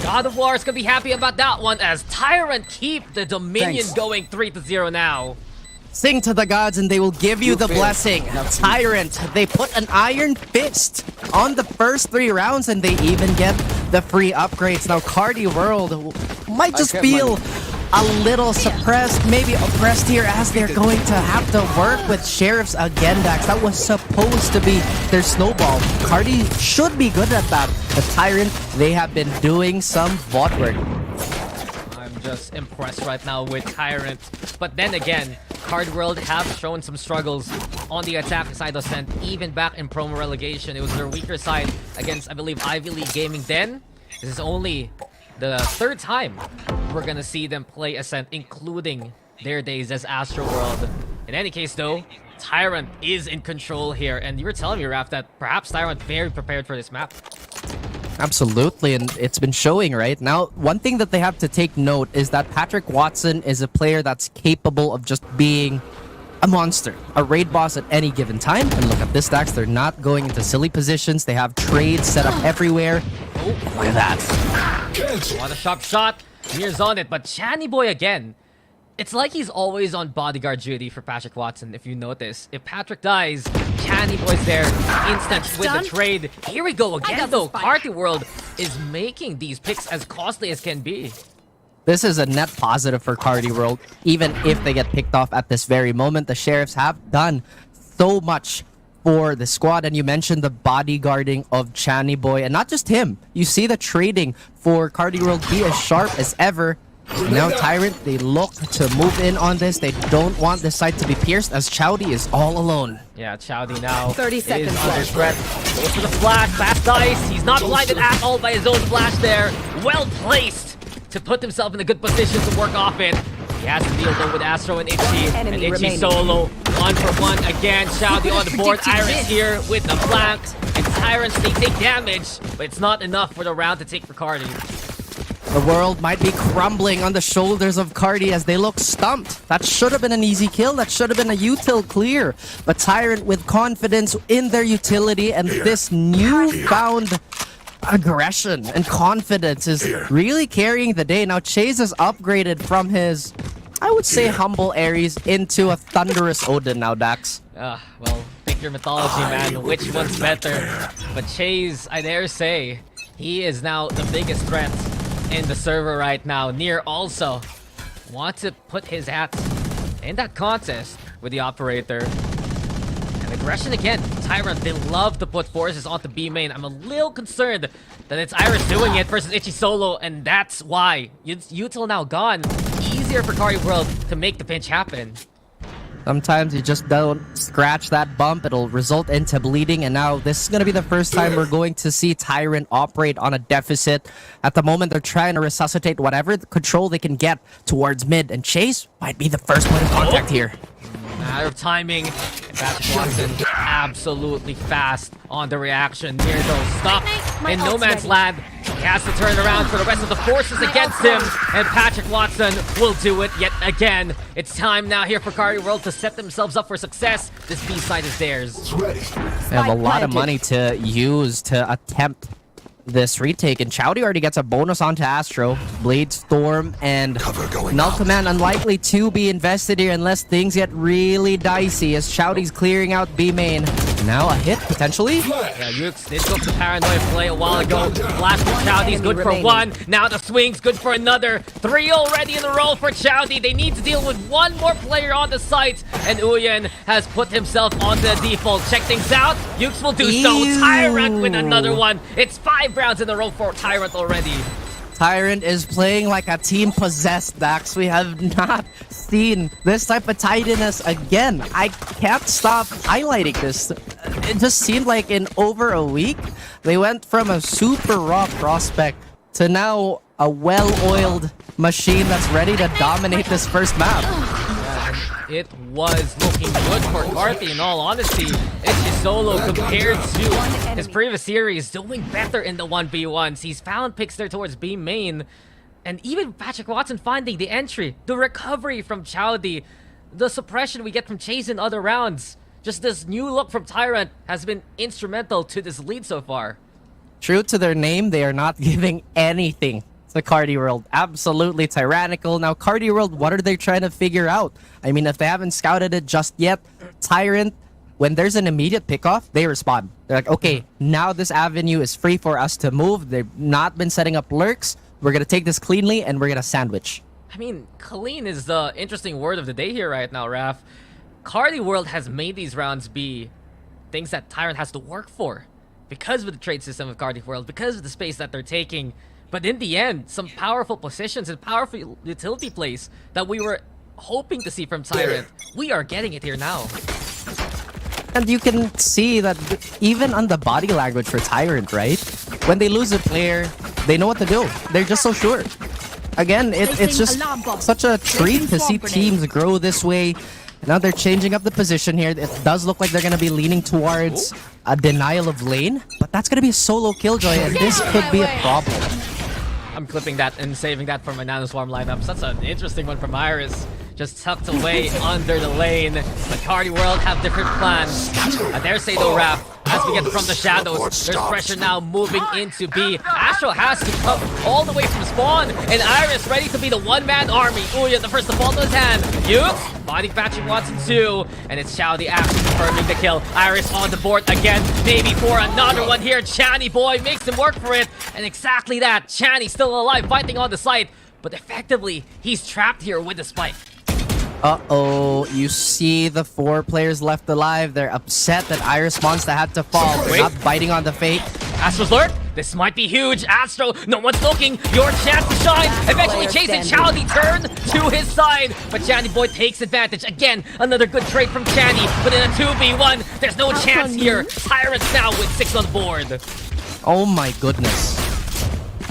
God of War is going to be happy about that one as Tyrant keep the Dominion going 3-0 now. Sing to the gods and they will give you the blessing. Tyrant, they put an iron fist on the first 3 rounds and they even get the free upgrades. Now Carti World might just feel a little suppressed, maybe oppressed here as they're going to have to work with Sheriffs again, Dax. That was supposed to be their snowball. Carti should be good at that. The Tyrant, they have been doing some bot work. I'm just impressed right now with Tyrant. But then again, Carti World have shown some struggles on the attacking side of Ascent, even back in promo relegation. It was their weaker side against, I believe, Ivy League Gaming then. This is only the 3rd time we're gonna see them play Ascent, including their days as Astro World. In any case, though, Tyrant is in control here, and you were telling me, Raph, that perhaps Tyrant very prepared for this map. Absolutely, and it's been showing right now. One thing that they have to take note is that Patrick Watson is a player that's capable of just being a monster, a raid boss at any given time. And look at this, Dax. They're not going into silly positions. They have trades set up everywhere. Oh, look at that. What a sharp shot. Here's on it, but Shani Boy again. It's like he's always on bodyguard duty for Patrick Watson, if you notice. If Patrick dies, Shani Boy's there, instant with the trade. Here we go again, though. Carti World is making these picks as costly as can be. This is a net positive for Carti World, even if they get picked off at this very moment. The Sheriffs have done so much for the squad, and you mentioned the bodyguarding of Chani Boy, and not just him. You see the trading for Carti World be as sharp as ever. Now Tyrant, they look to move in on this. They don't want this side to be pierced as Chowdy is all alone. Yeah, Chowdy now 30 seconds is under left. threat. Goes for the flash, fast dice. He's not blinded at all by his own flash there. Well placed to put himself in a good position to work off it. He has to deal though with Astro and Itchy. And Itchy solo. 1-for-1 again. Chowdy on the board. Iris here with the flank. And Tyrants, they take damage, but it's not enough for the round to take for Carti. The world might be crumbling on the shoulders of Carti as they look stumped. That should have been an easy kill. That should have been a util clear. But Tyrant with confidence in their utility and this newfound aggression and confidence is really carrying the day. Now Chase is upgraded from his, I would say, humble Ares into a thunderous Odin now, Dax. Well, pick your mythology, man. Which one's better? But Chase, I dare say, he is now the biggest threat in the server right now. Near also wants to put his hat in that contest with the operator. And aggression again. Tyrant, they love to put forces onto B main. I'm a little concerned that it's Iris doing it versus Itchy solo, and that's why. Util now gone. Easier for Carti World to make the pinch happen. Sometimes you just don't scratch that bump. It'll result into bleeding. And now this is going to be the first time we're going to see Tyrant operate on a deficit. At the moment, they're trying to resuscitate whatever control they can get towards mid. And Chase might be the first point of contact here. Matter of timing. Patrick Watson absolutely fast on the reaction. Near though, stuck in no man's land. He has to turn around for the rest of the forces against him. And Patrick Watson will do it yet again. It's time now here for Carti World to set themselves up for success. This B side is theirs. They have a lot of money to use to attempt this retake, and Chowdy already gets a bonus onto Astro. Blade Storm and Null Command unlikely to be invested here unless things get really dicey as Chowdy's clearing out B main. Now a hit, potentially? Yeah, Yukes did go for the paranoid play a while ago. Flash from Chowdy's good for one. Now the swing's good for another. 3 already in a row for Chowdy. They need to deal with one more player on the site. And Uyen has put himself on the default. Check things out. Yukes will do so. Tyrant with another one. It's 5 rounds in a row for Tyrant already. Tyrant is playing like a team possessed, Dax. We have not seen this type of tidiness again. I can't stop highlighting this. It just seemed like in over a week, they went from a super raw prospect to now a well-oiled machine that's ready to dominate this first map. It was looking good for Carti, in all honesty. It's solo compared to his previous series, doing better in the 1v1s. He's found picks there towards B main. And even Patrick Watson finding the entry, the recovery from Chowdy, the suppression we get from Chase in other rounds. Just this new look from Tyrant has been instrumental to this lead so far. True to their name, they are not giving anything to Carti World. Absolutely tyrannical. Now, Carti World, what are they trying to figure out? I mean, if they haven't scouted it just yet, Tyrant, when there's an immediate pickoff, they respond. They're like, okay, now this avenue is free for us to move. They've not been setting up lurks. We're going to take this cleanly, and we're going to sandwich. I mean, clean is the interesting word of the day here right now, Raph. Carti World has made these rounds be things that Tyrant has to work for. Because of the trade system of Carti World, because of the space that they're taking. But in the end, some powerful positions and powerful utility plays that we were hoping to see from Tyrant, we are getting it here now. And you can see that even on the body language for Tyrant, right? When they lose a player, they know what to do. They're just so sure. Again, it's just such a treat to see teams grow this way. Now they're changing up the position here. It does look like they're going to be leaning towards a denial of lane. But that's going to be a solo killjoy, and this could be a problem. I'm clipping that and saving that for my Nano Swarm lineups. That's an interesting one from Iris. Just tucked away under the lane. The Carti World have different plans. I dare say though, Raph, as we get from the shadows, there's pressure now moving into B. Astro has to come all the way from spawn, and Iris ready to be the one-man army. Uyen, the first to fall to his hand. Yukes finding Patrick Watson too, and it's Chowdy actually confirming the kill. Iris on the board again, maybe for another one here. Channy boy makes him work for it, and exactly that. Channy still alive, fighting on the site, but effectively, he's trapped here with the spike. Uh-oh, you see the 4 players left alive. They're upset that Iris Monster had to fall. They're not biting on the fate. Astro's lurk. This might be huge. Astro, no one's looking. Your chance to shine. Eventually chasing Chowdy turn to his side. But Channy boy takes advantage. Again, another good trade from Channy. But in a 2v1, there's no chance here. Tyrants now with 6 on the board. Oh my goodness.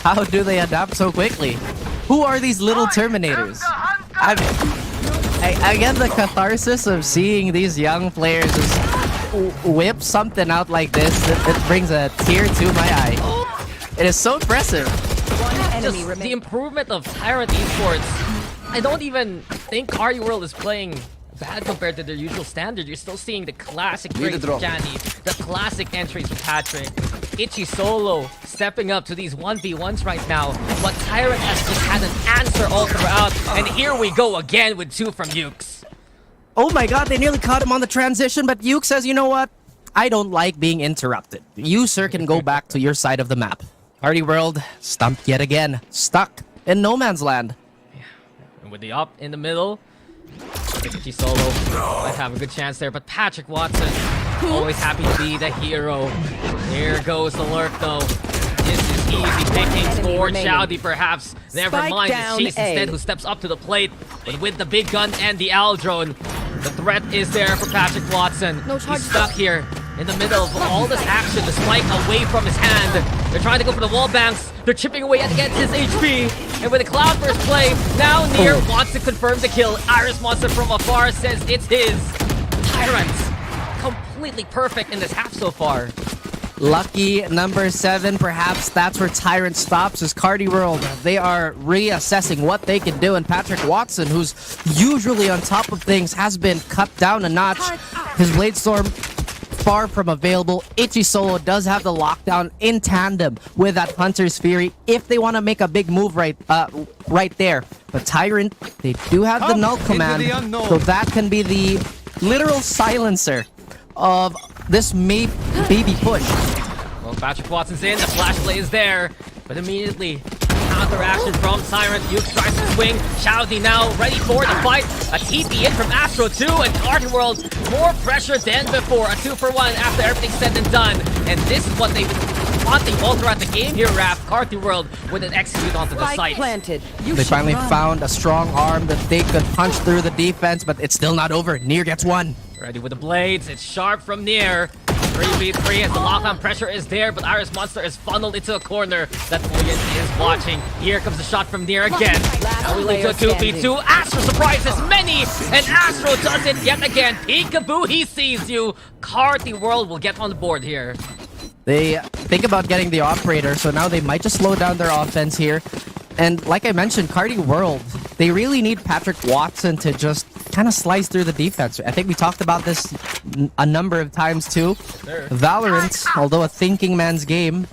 How do they adapt so quickly? Who are these little Terminators? Again, the catharsis of seeing these young players just whip something out like this, it brings a tear to my eye. It is so impressive. Just the improvement of Tyrant Esports. I don't even think Carti World is playing bad compared to their usual standard. You're still seeing the classic trades from Channy, the classic entries from Patrick. Itchy Solo stepping up to these 1v1s right now. But Tyrant has just had an answer all throughout. And here we go again with 2 from Yukes. Oh my god, they nearly caught him on the transition, but Yuke says, you know what? I don't like being interrupted. You, sir, can go back to your side of the map. Carti World stumped yet again. Stuck in no man's land. Yeah. And with the up in the middle, Itchy Solo might have a good chance there, but Patrick Watson always happy to be the hero. Here goes the lurk though. This is easy pickings for Chowdy perhaps. Never mind, it's Chase instead who steps up to the plate. But with the big gun and the Owl drone, the threat is there for Patrick Watson. He's stuck here in the middle of all this action. The spike away from his hand. They're trying to go for the wall banks. They're chipping away against his HP. And with a Cloudburst play, now Near wants to confirm the kill. Iris Monster from afar says it's his. Tyrant, completely perfect in this half so far. Lucky number 7, perhaps that's where Tyrant stops, is Carti World. They are reassessing what they can do, and Patrick Watson, who's usually on top of things, has been cut down a notch. His Blade Storm far from available. Itchy Solo does have the lockdown in tandem with that Hunter's Fury if they want to make a big move right there. But Tyrant, they do have the null command, so that can be the literal silencer of this may be pushed. Well, Patrick Watson's in, the flash play is there, but immediately counteraction from Tyrant. Yuke tries to swing. Shouty now ready for the fight. A TP in from Astro too, and Carti World more pressure than before. A 2-for-1 after everything's said and done. And this is what they've been wanting all throughout the game here, Raph. Carti World with an execute onto the site. Planted. They finally found a strong arm that they could punch through the defense, but it's still not over. Near gets one. Ready with the blades. It's sharp from Near. 3v3 as the lockdown pressure is there, but Iris Monster is funneled into a corner that Voyant is watching. Here comes the shot from Near again. Now we lead to a 2v2. Astro surprises many, and Astro does it yet again. Peekaboo, he sees you. Carti World will get on the board here. They think about getting the operator, so now they might just slow down their offense here. And like I mentioned, Carti World, they really need Patrick Watson to just kind of slice through the defense. I think we talked about this a number of times too. Sure. Valorant, although a thinking man's game,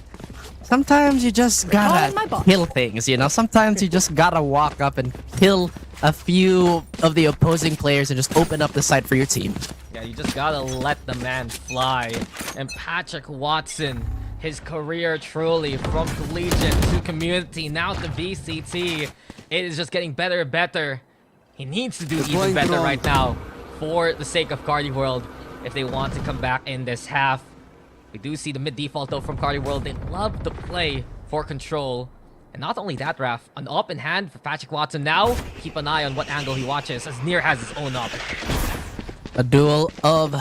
sometimes you just gotta kill things, you know? Sometimes you just gotta walk up and kill a few of the opposing players and just open up the site for your team. Yeah, you just gotta let the man fly. And Patrick Watson, his career truly from collegiate to community, now to VCT, it is just getting better and better. He needs to do even better right now for the sake of Carti World if they want to come back in this half. We do see the mid default though from Carti World. They love to play for control. And not only that, Raph, an op in hand for Patrick Watson now. Keep an eye on what angle he watches as Near has his own op. A duel of the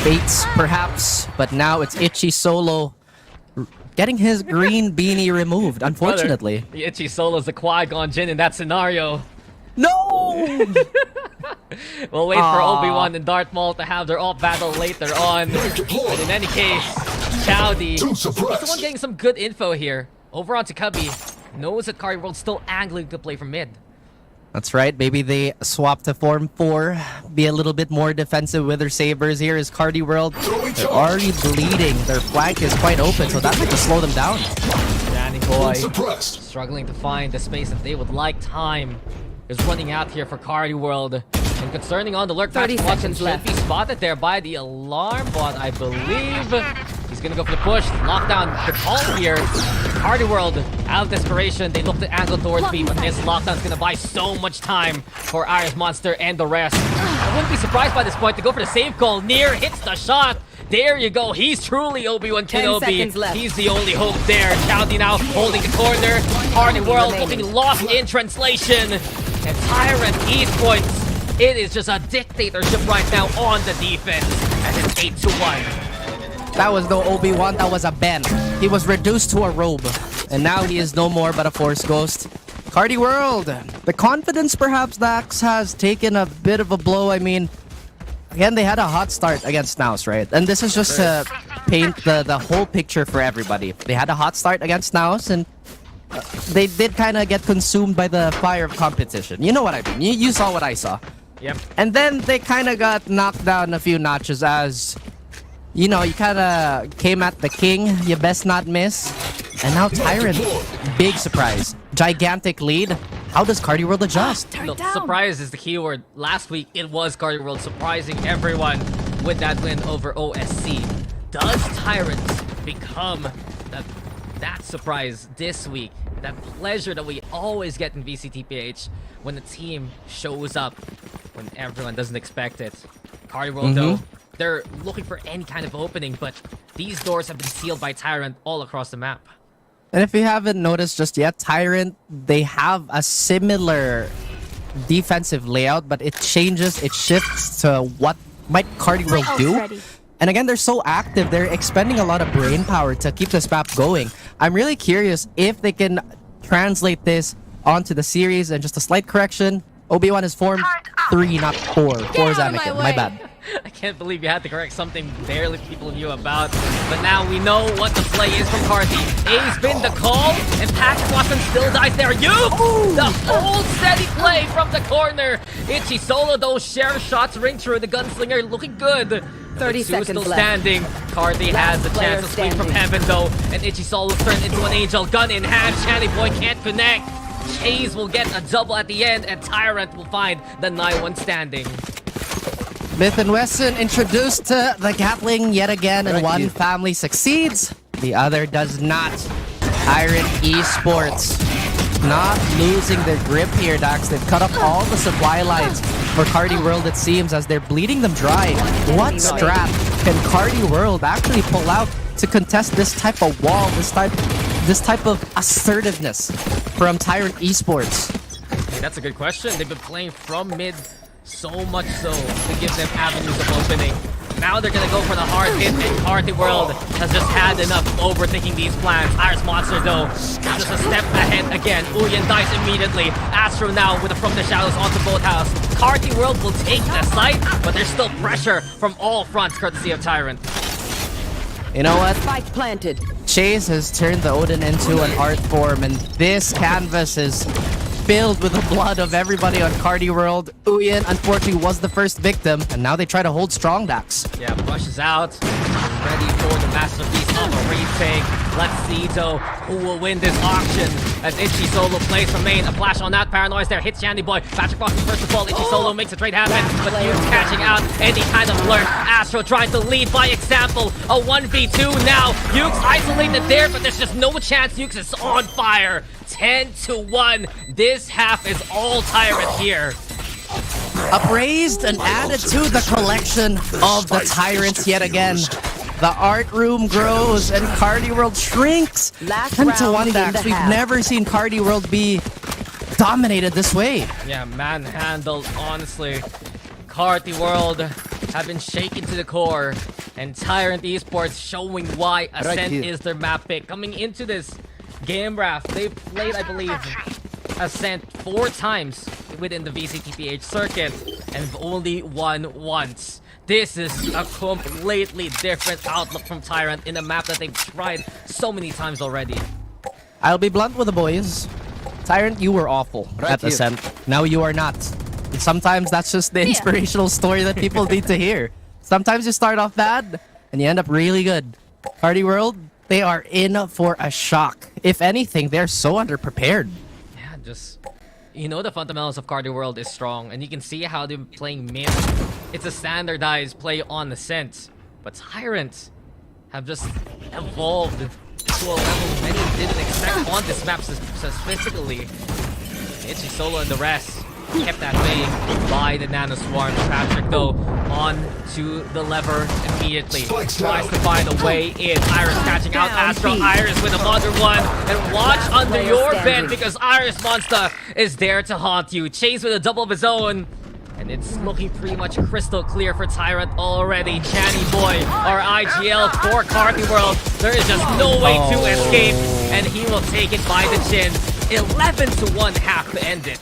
fates, perhaps, but now it's Itchy Solo getting his green beanie removed, unfortunately. The Itchy Solo's the Qui-Gon Jinn in that scenario. No! We'll wait for Obi-Wan and Darth Maul to have their op battle later on. But in any case, Chowdy, he's the one getting some good info here. Over onto Cubby. Knows that Carti World's still angling to play from mid. That's right. Maybe they swap to Form 4. Be a little bit more defensive with their sabers here as Carti World. They're already bleeding. Their flank is quite open, so that might just slow them down. Danny Boy struggling to find the space that they would like. Time is running out here for Carti World. And concerning on the lurk, 30 seconds should left. be spotted there by the alarm bot, I believe. He's gonna go for the push. Lockdown the call here. Carti World, out of desperation, they look to angle towards B, but this lockdown's gonna buy so much time for Iris Monster and the rest. I wouldn't be surprised by this point to go for the save call. Near hits the shot. There you go. He's truly Obi-Wan 10 Kenobi. seconds left. He's the only hope there. Chowdy now holding the corner. Carti World looking lost in translation. And Tyrant Esports, it is just a dictatorship right now on the defense. And it's 8-1. That was no Obi-Wan, that was a Ben. He was reduced to a robe. And now he is no more but a Force Ghost. Carti World, the confidence perhaps Dax has taken a bit of a blow. I mean, again, they had a hot start against NAOS, right? And this is just to paint the whole picture for everybody. They had a hot start against NAOS, and they did kind of get consumed by the fire of competition. You know what I mean? You saw what I saw. Yep. And then they kind of got knocked down a few notches as, you know, you kind of came at the king. You best not miss. And now Tyrant, big surprise. Gigantic lead. How does Carti World adjust? Look, surprise is the keyword. Last week, it was Carti World surprising everyone with that win over OSC. Does Tyrant become that surprise this week? That pleasure that we always get in VCT PH when the team shows up when everyone doesn't expect it. Carti World, though, they're looking for any kind of opening, but these doors have been sealed by Tyrant all across the map. And if you haven't noticed just yet, Tyrant, they have a similar defensive layout, but it changes, it shifts to what might Carti World do. And again, they're so active, they're expending a lot of brain power to keep this map going. I'm really curious if they can translate this onto the series. And just a slight correction, Obi-Wan is Form 3, not 4. 4 is Anakin, my bad. I can't believe you had to correct something barely people knew about. But now we know what the play is from Carti. A's been the call, and Patrick Watson still dies there. The old steady play from the corner. Itchy Solo, those share shots ring through. The gunslinger looking good. 30 seconds still left. standing. Carti has the chance to swing from heaven though. And Itchy Solo turned into an angel. Gun in hand. Shanty Boy can't connect. Chase will get a double at the end, and Tyrant will find the 9-1 standing. Smith & Wesson introduced to the Gatling yet again, and one family succeeds, the other does not. Tyrant Esports not losing their grip here, Dax. They've cut off all the supply lines for Carti World, it seems, as they're bleeding them dry. What strat can Carti World actually pull out to contest this type of wall, this type of assertiveness from Tyrant Esports? Hey, that's a good question. They've been playing from mid so much so to give them avenues of opening. Now they're gonna go for the hard hit, and Carti World has just had enough of overthinking these plans. Iris Monster, though, is just a step ahead again. Uyen dies immediately. Astro now with a From the Shadows onto Boathouse. Carti World will take the site, but there's still pressure from all fronts, courtesy of Tyrant. You know what? Spike planted. Chase has turned the Odin into an art form, and this canvas is filled with the blood of everybody on Carti World. Uyen, unfortunately, was the first victim, and now they try to hold strong, Dax. Yeah, rushes out. Ready for the masterpiece of a retake. Let's see, though, who will win this auction. As Itchy Solo plays from main. A flash on that. Paranoise there. Hits Shandy Boy. Patrick Fox first of all. Itchy Solo makes a trade happen. But Yuke's catching out any kind of lurk. Astro tries to lead by example. A 1v2 now. Yuke's isolated there, but there's just no chance. Yuke's is on fire. 10-1. This half is all Tyrant here. Upraised and added to the collection of the Tyrants yet again. The art room grows and Carti World shrinks. 10-1, Dax. We've never seen Carti World be dominated this way. Yeah, manhandled, honestly. Carti World have been shaken to the core, and Tyrant Esports showing why Ascent is their map pick. Coming into this game, Raf, they've played, I believe, Ascent 4 times within the VCT PH circuit, and only won once. This is a completely different outlook from Tyrant in a map that they've tried so many times already. I'll be blunt with the boys. Tyrant, you were awful at Ascent. Now you are not. And sometimes that's just the inspirational story that people need to hear. Sometimes you start off bad, and you end up really good. Carti World, they are in for a shock. If anything, they're so underprepared. Yeah, just... You know the fundamentals of Carti World is strong, and you can see how they're playing mid. It's a standardized play on Ascent, but Tyrants have just evolved to a level many didn't expect on this map specifically. Itchy Solo and the rest kept at bay by the Nano Swarm. Patrick, though, on to the lever immediately. Tries to find a way in. Iris catching out Astro. Iris with another one. And watch under your bed because Iris Monster is there to haunt you. Chase with a double of his own. And it's looking pretty much crystal clear for Tyrant already. Channy Boy, our IGL for Carti World. There is just no way to escape. And he will take it by the chin. 11-1 half to end it.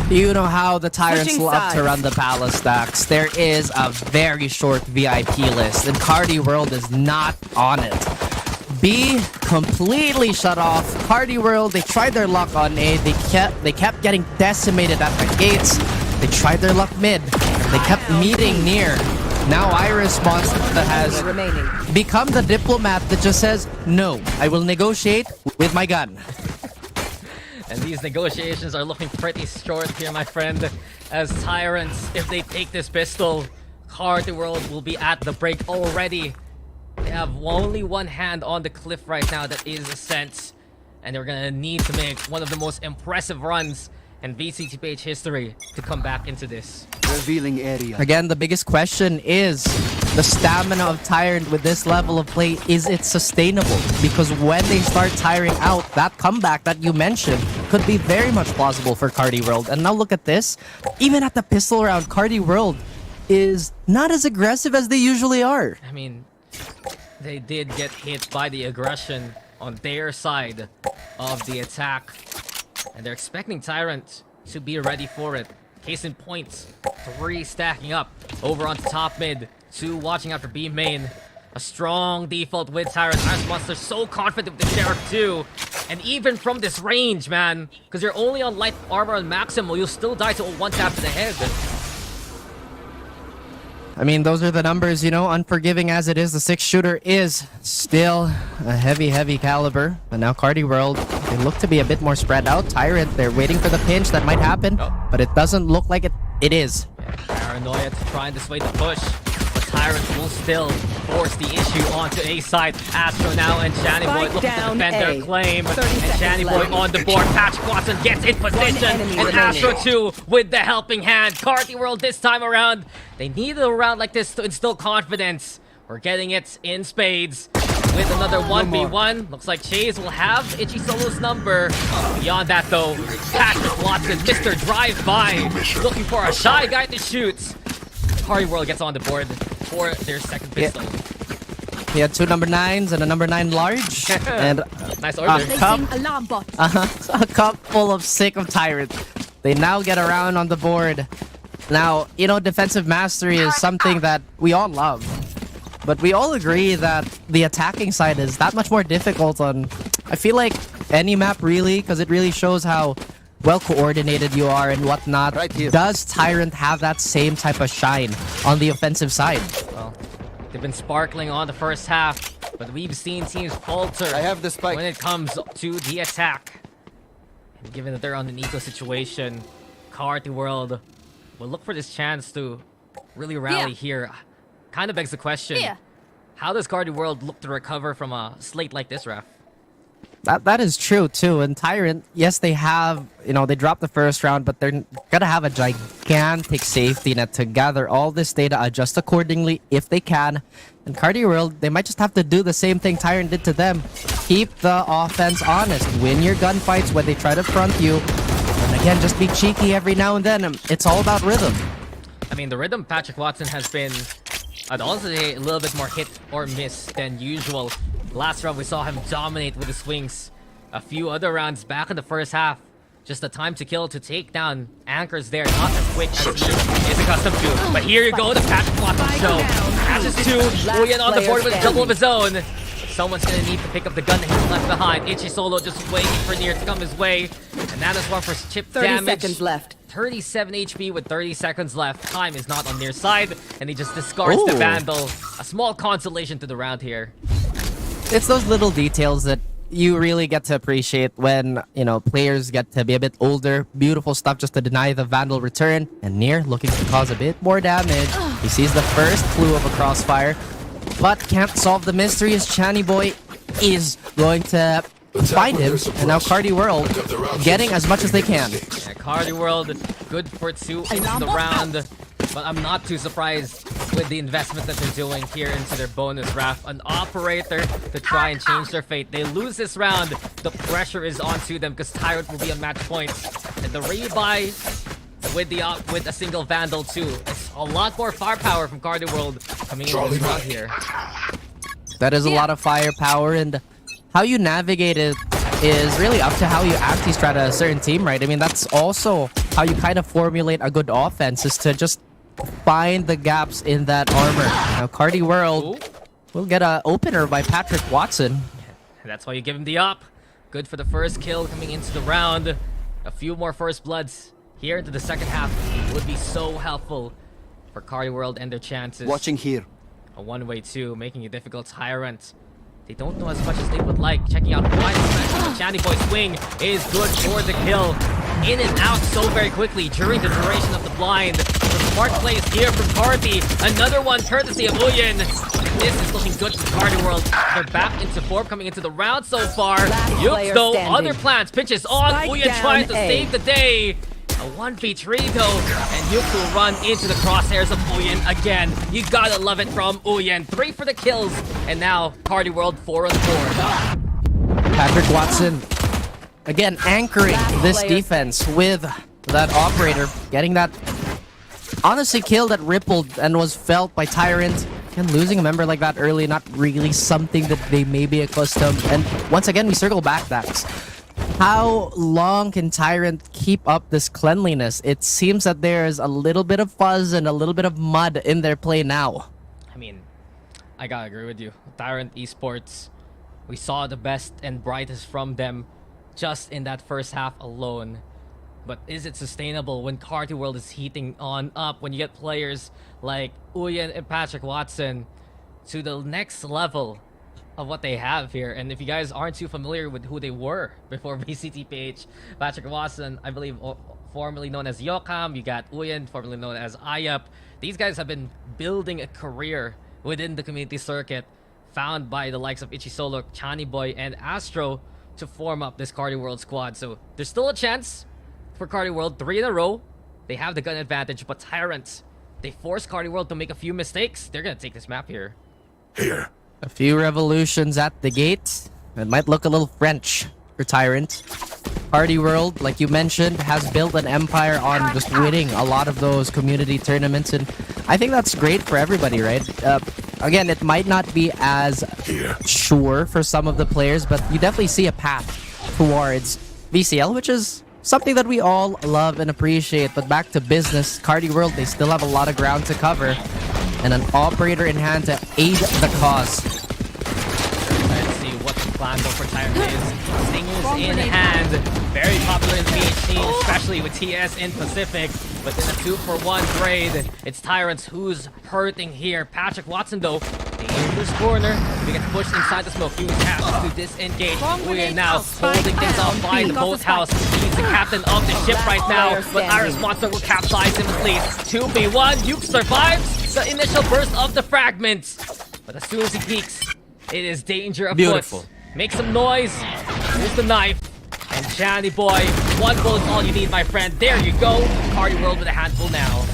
You know how the Tyrants love to run the Palace, Dax. There is a very short VIP list, and Carti World is not on it. B completely shut off. Carti World, they tried their luck on A. They kept getting decimated at the gates. They tried their luck mid. They kept meeting near. Now Iris Monster has become the diplomat that just says, no, I will negotiate with my gun. And these negotiations are looking pretty short here, my friend. As Tyrants, if they take this pistol, Carti World will be at the break already. They have only one hand on the cliff right now, that is Ascent. And they're gonna need to make one of the most impressive runs in VCT PH history to come back into this. Revealing area. Again, the biggest question is the stamina of Tyrant with this level of play. Is it sustainable? Because when they start tiring out, that comeback that you mentioned could be very much plausible for Carti World. And now look at this. Even at the pistol round, Carti World is not as aggressive as they usually are. I mean, they did get hit by the aggression on their side of the attack. And they're expecting Tyrant to be ready for it. Case in point, 3 stacking up over onto top mid, 2 watching out for B main. A strong default with Tyrant. Iris Monster so confident with the Sheriff too. And even from this range, man, because you're only on light armor on maximal, you'll still die to a 1-tap to the head. I mean, those are the numbers, you know, unforgiving as it is. The 6-shooter is still a heavy caliber. But now Carti World, they look to be a bit more spread out. Tyrant, they're waiting for the pinch that might happen, but it doesn't look like it is. Yeah, Paranoia to try and dissuade the push. But Tyrant will still force the issue onto A side. Astro now and Shanny Boy looking to defend their claim. And Shanny Boy on the board. Patrick Watson gets in position. And Astro 2 with the helping hand. Carti World this time around. They need a round like this to instill confidence. We're getting it in spades. With another 1v1. Looks like Chase will have Itchy Solo's number. Beyond that though, Patrick Watson, Mr. Drive-By, looking for a shy guy to shoot. Carti World gets on the board for their second pistol. He had 2 number 9s and a number 9 large. And nice order. a cup full of sick of Tyrant. They now get around on the board. Now, you know, defensive mastery is something that we all love. But we all agree that the attacking side is that much more difficult on, I feel like, any map really, because it really shows how well coordinated you are and whatnot. Right here. Does Tyrant have that same type of shine on the offensive side? Well, they've been sparkling on the first half, but we've seen teams falter I have the spike. when it comes to the attack. And given that they're on an eco situation, Carti World will look for this chance to really rally here. Kind of begs the question, how does Carti World look to recover from a slate like this, Raf? That is true too. And Tyrant, yes, they have, you know, they dropped the first round, but they're gonna have a gigantic safety net to gather all this data, adjust accordingly if they can. And Carti World, they might just have to do the same thing Tyrant did to them. Keep the offense honest. Win your gunfights when they try to front you. And again, just be cheeky every now and then. It's all about rhythm. I mean, the rhythm Patrick Watson has been, I'd also say, a little bit more hit or miss than usual. Last round, we saw him dominate with the swings. A few other rounds back in the first half, just the time to kill to take down anchors there, not as quick as he is accustomed to. But here you go, the Patrick Watson show. Passes to Uyen on the board with a double of his own. Someone's gonna need to pick up the gun that he's left behind. Itchy Solo just waiting for Near to come his way. And that is one for chip 30 damage. seconds left. 37 HP with 30 seconds left. Time is not on their side, and he just discards the Vandal. A small consolation to the round here. It's those little details that you really get to appreciate when, you know, players get to be a bit older. Beautiful stuff just to deny the Vandal return. And Near looking to cause a bit more damage. He sees the first clue of a crossfire, but can't solve the mystery as Channy Boy is going to find him. And now Carti World getting as much as they can. Yeah, Carti World, good for 2 into the round. But I'm not too surprised with the investment that they're doing here into their bonus Raf. An operator to try and change their fate. They lose this round, the pressure is onto them because Tyrant will be on match points. And the rebuy with a single Vandal too. It's a lot more firepower from Carti World coming into this round here. That is a lot of firepower, and how you navigate it is really up to how you anti-strat a certain team, right? I mean, that's also how you kind of formulate a good offense, is to just find the gaps in that armor. Now, Carti World will get an opener by Patrick Watson. That's why you give him the op. Good for the first kill coming into the round. A few more first bloods here into the second half would be so helpful for Carti World and their chances. Watching here. A one-way too, making it difficult. Tyrant, they don't know as much as they would like. Checking out why the Channy Boy swing is good for the kill. In and out so very quickly during the duration of the blind. The smart plays here from Carti. Another one courtesy of Uyen. This is looking good for Carti World. They're back into form coming into the round so far. Yukes though, other plans, pitches on. Uyen trying to save the day. A 1v3 though, and Yukes will run into the crosshairs of Uyen again. You gotta love it from Uyen. 3 for the kills, and now Carti World 4 on the board. Patrick Watson, again, anchoring this defense with that operator, getting that, honestly, kill that rippled and was felt by Tyrant. And losing a member like that early, not really something that they may be accustomed. And once again, we circle back that. How long can Tyrant keep up this cleanliness? It seems that there's a little bit of fuzz and a little bit of mud in their play now. I mean, I gotta agree with you. Tyrant Esports, we saw the best and brightest from them just in that first half alone. But is it sustainable when Carti World is heating on up, when you get players like Uyen and Patrick Watson to the next level? of what they have here. And if you guys aren't too familiar with who they were before VCT PH, Patrick Watson, I believe formerly known as Yokam, you got Uyen, formerly known as Ayap. These guys have been building a career within the community circuit, found by the likes of Ichisolo, Chani Boy, and Astro to form up this Carti World squad. So there's still a chance for Carti World, 3 in a row. They have the gun advantage, but Tyrant, they force Carti World to make a few mistakes. They're gonna take this map here. Here. A few revolutions at the gate. It might look a little French for Tyrant. Carti World, like you mentioned, has built an empire on just winning a lot of those community tournaments, and I think that's great for everybody, right? Again, it might not be as sure for some of the players, but you definitely see a path towards VCL, which is something that we all love and appreciate. But back to business, Carti World, they still have a lot of ground to cover, and an operator in hand to aid the cause. Let's see what the plan though for Tyrant is. Stingers in hand. Very popular in the PH scene, especially with TS in Pacific. But in a 2-for-1 trade, it's Tyrants who's hurting here. Patrick Watson though, in this corner, we get pushed inside the smoke. He has to disengage. We are now holding things off by the boathouse. He's the captain of the ship right now, but Iris Monster will capsize him at least. 2v1, Yuke survives the initial burst of the fragments. But as soon as he peeks, it is danger afoot. Beautiful. Make some noise. Here's the knife. And Chani Boy, 1 bullet is all you need, my friend. There you go. Carti World with a handful now.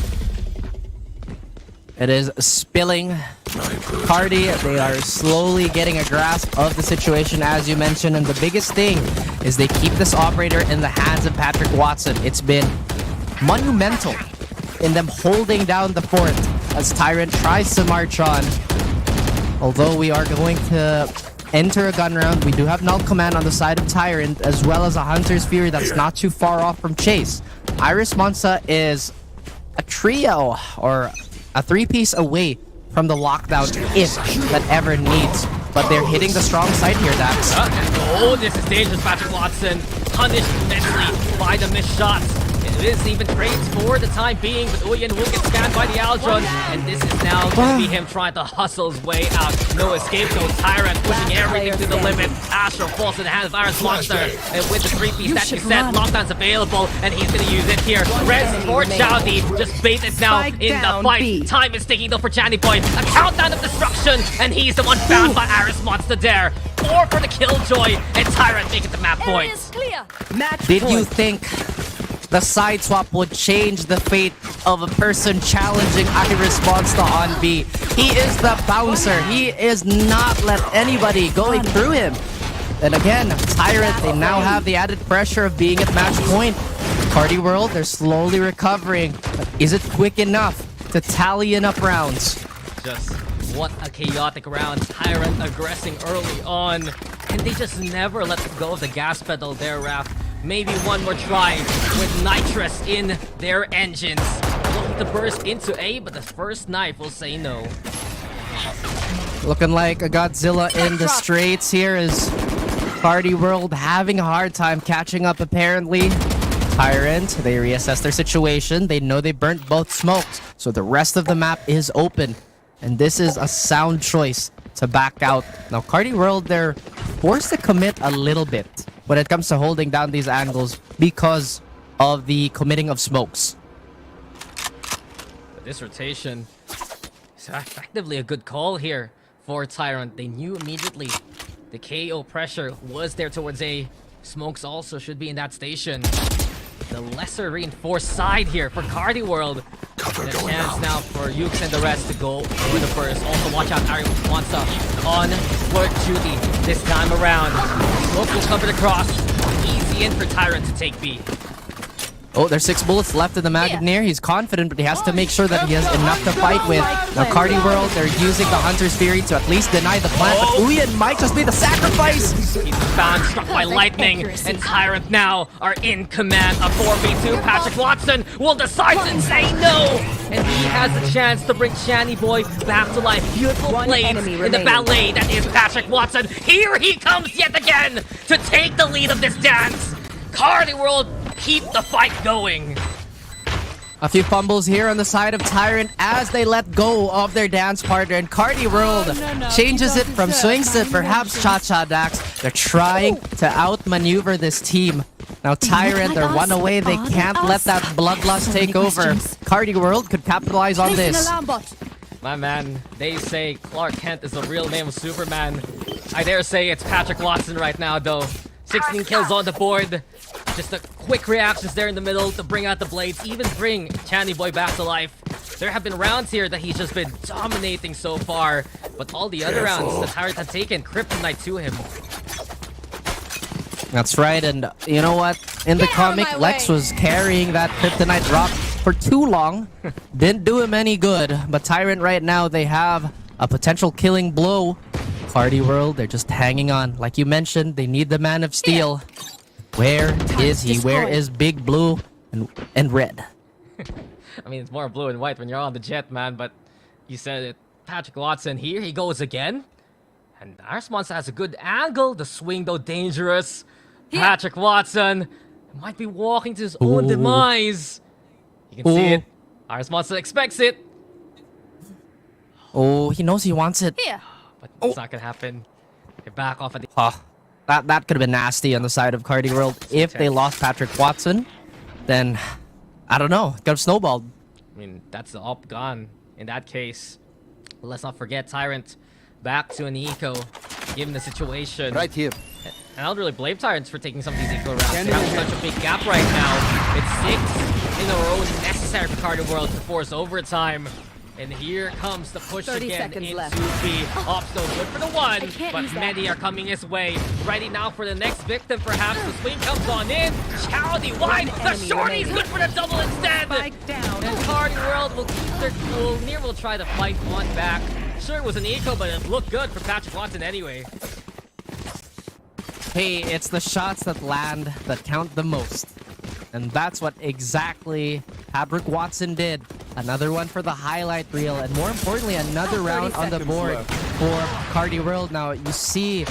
It is spilling. Carti, they are slowly getting a grasp of the situation, as you mentioned, and the biggest thing is they keep this operator in the hands of Patrick Watson. It's been monumental in them holding down the fort as Tyrant tries to march on. Although we are going to enter a gun round, we do have null command on the side of Tyrant, as well as a Hunter's Fury that's not too far off from Chase. Iris Monza is a trio, or a 3-piece away from the lockdown if that ever needs. But they're hitting the strong side here, Dax. Oh, this is dangerous, Patrick Watson. Punished immensely by the missed shots. It is even trades for the time being, but Uyen will get scanned by the Aldron, and this is now going to be him trying to hustle his way out. No escape, no Tyrant pushing everything to the limit. Astro falls in the hands of Iris Monster, and with the 3-piece that you said, lockdown's available, and he's going to use it here. Res for Chowdy, just baited now in the fight. Time is ticking though for Chani Boy. A countdown of destruction, and he's the one found by Iris Monster there. 4 for the Killjoy, and Tyrant making the map points. Did you think the side swap would change the fate of a person challenging Iris Monster on B? He is the bouncer. He is not let anybody going through him. And again, Tyrant, they now have the added pressure of being at match point. Carti World, they're slowly recovering. But is it quick enough to tally enough rounds? Just what a chaotic round. Tyrant aggressing early on, and they just never let go of the gas pedal there, Raph. Maybe one more try with nitrous in their engines. Looking to burst into A, but the first knife will say no. Looking like a Godzilla in the straights here is Carti World having a hard time catching up apparently. Tyrant, they reassess their situation. They know they burnt both smokes, so the rest of the map is open. And this is a sound choice to back out. Now Carti World, they're forced to commit a little bit when it comes to holding down these angles because of the committing of smokes. This rotation is effectively a good call here for Tyrant. They knew immediately the KO pressure was there towards A. Smokes also should be in that station. The lesser reinforced side here for Carti World. And a chance now for Yukes and the rest to go for the burst. Also watch out, Ari Wansa on work duty this time around. Smoke will cover the cross. Easy in for Tyrant to take B. Oh, there's 6 bullets left in the Magneer. He's confident, but he has to make sure that he has enough to fight with. Now, Carti World, they're using the Hunter's Fury to at least deny the plant, but Uyen might just be the sacrifice. He's found, struck by lightning, and Tyrant now are in command of 4v2. Patrick Watson will decide to say no, and he has the chance to bring Chani Boy back to life. Beautiful plays in the ballet that is Patrick Watson. Here he comes yet again to take the lead of this dance. Carti World, keep the fight going. A few fumbles here on the side of Tyrant as they let go of their dance partner, and Carti World changes it from swings to perhaps Cha-Cha Dax. They're trying to outmaneuver this team. Now Tyrant, they're one away. They can't let that bloodlust take over. Carti World could capitalize on this. My man, they say Clark Kent is the real name of Superman. I dare say it's Patrick Watson right now, though. 16 kills on the board. Just a quick reactions there in the middle to bring out the blades, even bring Channy Boy back to life. There have been rounds here that he's just been dominating so far, but all the other rounds the Tyrant have taken kryptonite to him. That's right, and you know what? In the comic, Lex was carrying that kryptonite rock for too long. Didn't do him any good, but Tyrant right now, they have a potential killing blow. Carti World, they're just hanging on. Like you mentioned, they need the Man of Steel. Where is he? Where is Big Blue and Red? I mean, it's more blue and white when you're on the jet, man, but you said it. Patrick Watson, here he goes again. And our sponsor has a good angle. The swing, though, dangerous. Patrick Watson might be walking to his own demise. You can see it. Our sponsor expects it. Oh, he knows he wants it. But it's not gonna happen. They back off at the... That could have been nasty on the side of Carti World. If they lost Patrick Watson, then I don't know. It could have snowballed. I mean, that's the op gone in that case. But let's not forget Tyrant back to an eco, given the situation. Right here. And I don't really blame Tyrants for taking some of these eco rounds. They have such a big gap right now. It's 6 in a row necessary for Carti World to force overtime. And here comes the push again into B. Op's no good for the one, but many are coming his way. Ready now for the next victim, perhaps. The swing comes on in. Chowdy wide. The shorty's good for the double instead. And Carti World will keep their cool. Near will try to fight on back. Sure, it was an eco, but it looked good for Patrick Watson anyway. Hey, it's the shots that land that count the most. And that's what exactly Patrick Watson did. Another one for the highlight reel, and more importantly, another round on the board for Carti World. Now, you see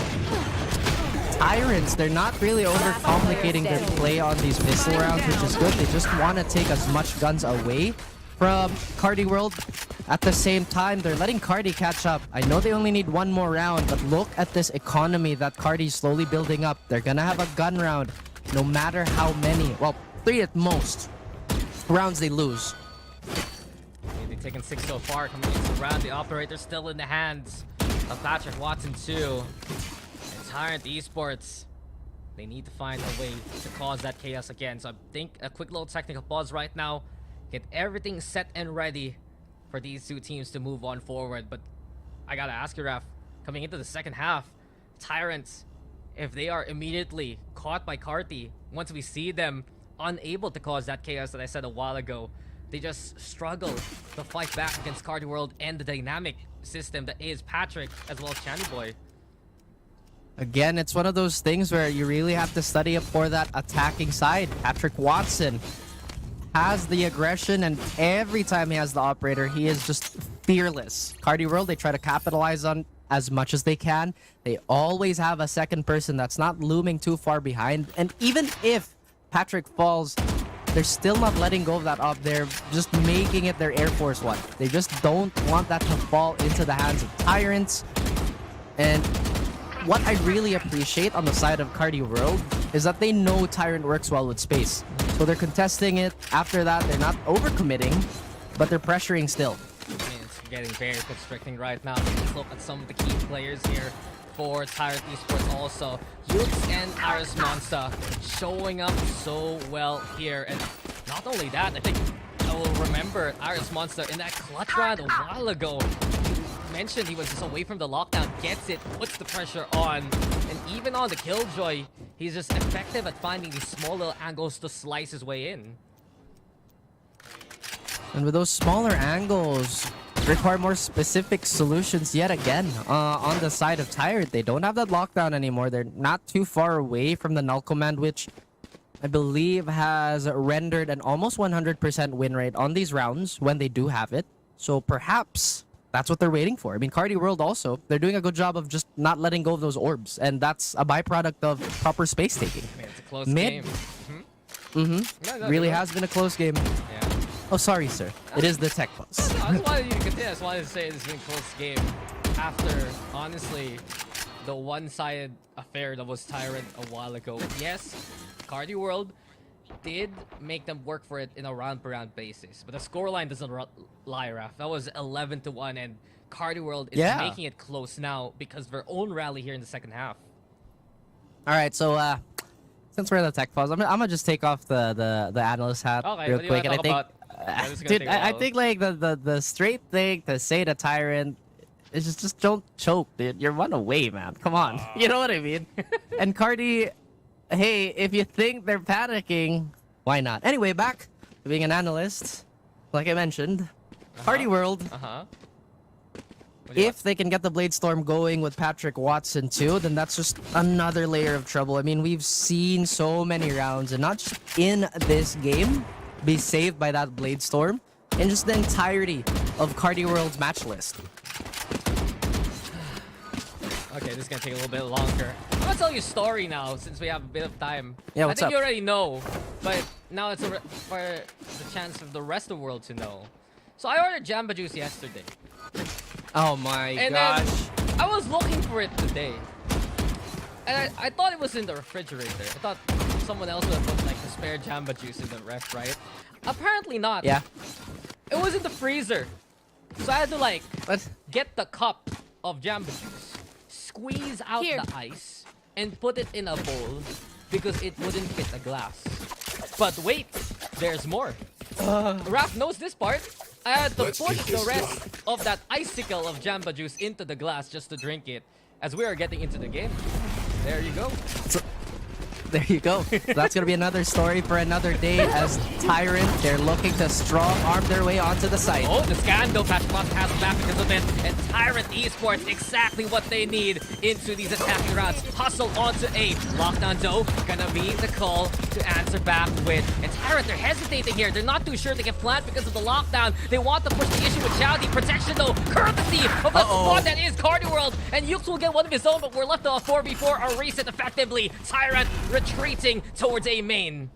Tyrants, they're not really overcomplicating their play on these missile rounds, which is good. They just want to take as much guns away from Carti World. At the same time, they're letting Carti catch up. I know they only need one more round, but look at this economy that Carti's slowly building up. They're gonna have a gun round, no matter how many, well, 3 at most rounds they lose. They've taken 6 so far. Coming into the round, the operator's still in the hands of Patrick Watson too. And Tyrant Esports, they need to find a way to cause that chaos again. So I think a quick little technical pause right now. Get everything set and ready for these two teams to move on forward. But I gotta ask you, Raf, coming into the second half, Tyrants, if they are immediately caught by Carti, once we see them unable to cause that chaos that I said a while ago, they just struggle to fight back against Carti World and the dynamic system that is Patrick as well as Channy Boy. Again, it's one of those things where you really have to study up for that attacking side. Patrick Watson has the aggression, and every time he has the operator, he is just fearless. Carti World, they try to capitalize on as much as they can. They always have a second person that's not looming too far behind, and even if Patrick falls, they're still not letting go of that op. They're just making it their Air Force One. They just don't want that to fall into the hands of Tyrants. And what I really appreciate on the side of Carti World is that they know Tyrant works well with space. So they're contesting it. After that, they're not overcommitting, but they're pressuring still. I mean, it's getting very constricting right now. Let's look at some of the key players here for Tyrant Esports also. Yukes and Iris Monster showing up so well here. And not only that, I think I will remember Iris Monster in that clutch round a while ago. He mentioned he was just away from the lockdown, gets it, puts the pressure on. And even on the Killjoy, he's just effective at finding these small little angles to slice his way in. And with those smaller angles, require more specific solutions yet again. On the side of Tyrant, they don't have that lockdown anymore. They're not too far away from the null command, which I believe has rendered an almost 100% win rate on these rounds when they do have it. So perhaps that's what they're waiting for. I mean, Carti World also, they're doing a good job of just not letting go of those orbs, and that's a byproduct of proper space taking. I mean, it's a close Mid. game. Really has been a close game. Yeah. Oh, sorry, sir. It is the tech bus. I just wanted you to continue. I just wanted to say it's been a close game. After, honestly, the one-sided affair that was Tyrant a while ago. Yes, Carti World did make them work for it in a round-per-round basis. But the scoreline doesn't lie, Raf. That was 11-1, and Carti World is making it close now because of their own rally here in the second half. All right, so since we're in the tech pause, I'm gonna just take off the analyst hat real quick, and I think, dude, I think like the straight thing to say to Tyrant is just don't choke, dude. You're one away, man. Come on, you know what I mean? And Carti, hey, if you think they're panicking, why not? Anyway, back to being an analyst, like I mentioned, Carti World. If they can get the Blade Storm going with Patrick Watson too, then that's just another layer of trouble. I mean, we've seen so many rounds, and not just in this game, be saved by that Blade Storm, and just the entirety of Carti World's match list. Okay, this is gonna take a little bit longer. I'm gonna tell you a story now, since we have a bit of time. Yeah, I what's think up? you already know, but now it's for the chance of the rest of the world to know. So I ordered Jamba Juice yesterday. Oh my And gosh. then I was looking for it today. And I thought it was in the refrigerator. I thought someone else would have put like the spare Jamba Juice in the ref, right? Apparently not. Yeah. It was in the freezer. So I had to like What? get the cup of Jamba Juice, squeeze out Here. the ice, and put it in a bowl because it wouldn't fit a glass. But wait, there's more. Raph knows this part. I had to push the rest of that icicle of Jamba Juice into the glass just to drink it as we are getting into the game. There you go. There you go. That's going to be another story for another day as Tyrant, they're looking to strong-arm their way onto the site. Oh, the Scando Patrick Watson has back because of it. And Tyrant Esports, exactly what they need into these attacking rounds. Hustle onto A. Lockdown though, gonna be the call to answer back with. And Tyrant, they're hesitating here. They're not too sure they can plant because of the lockdown. They want to push the issue with Chowdy. Protection though, courtesy of the squad that is Carti World. And Yukes will get one of his own, but we're left to a 4v4, a reset effectively. Tyrant retreating towards A main.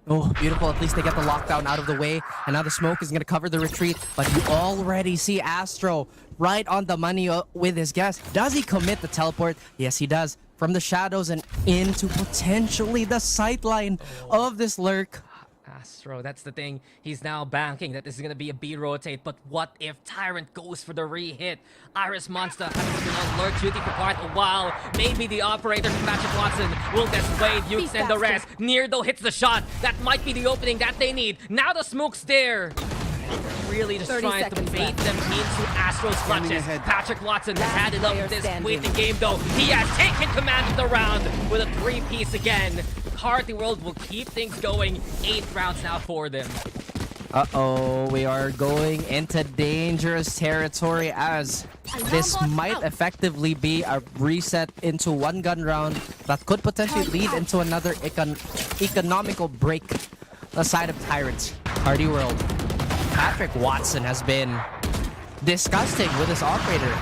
Oh, beautiful. At least they get the lockdown out of the way. And now the smoke is going to cover the retreat. But you already see Astro right on the money with his guess. Does he commit the teleport? Yes, he does. From the shadows and into potentially the sightline of this lurk. Astro, that's the thing. He's now banking that this is going to be a B rotate. But what if Tyrant goes for the re-hit? Iris Monster has been on lurk duty for quite a while. Maybe the operator from Patrick Watson will dissuade Ukes and the rest. Neardo hits the shot. That might be the opening that they need. Now the smoke's there. Really just 30 trying to seconds bait left. them into Astro's clutches. Patrick Watson has had it up player this standing. waiting game though. He has taken command of the round with a 3-piece again. Carti World will keep things going. 8 rounds now for them. Uh-oh, we are going into dangerous territory as this might effectively be a reset into one gun round that could potentially lead into another economical break the side of Tyrant. Carti World. Patrick Watson has been disgusting with his operator.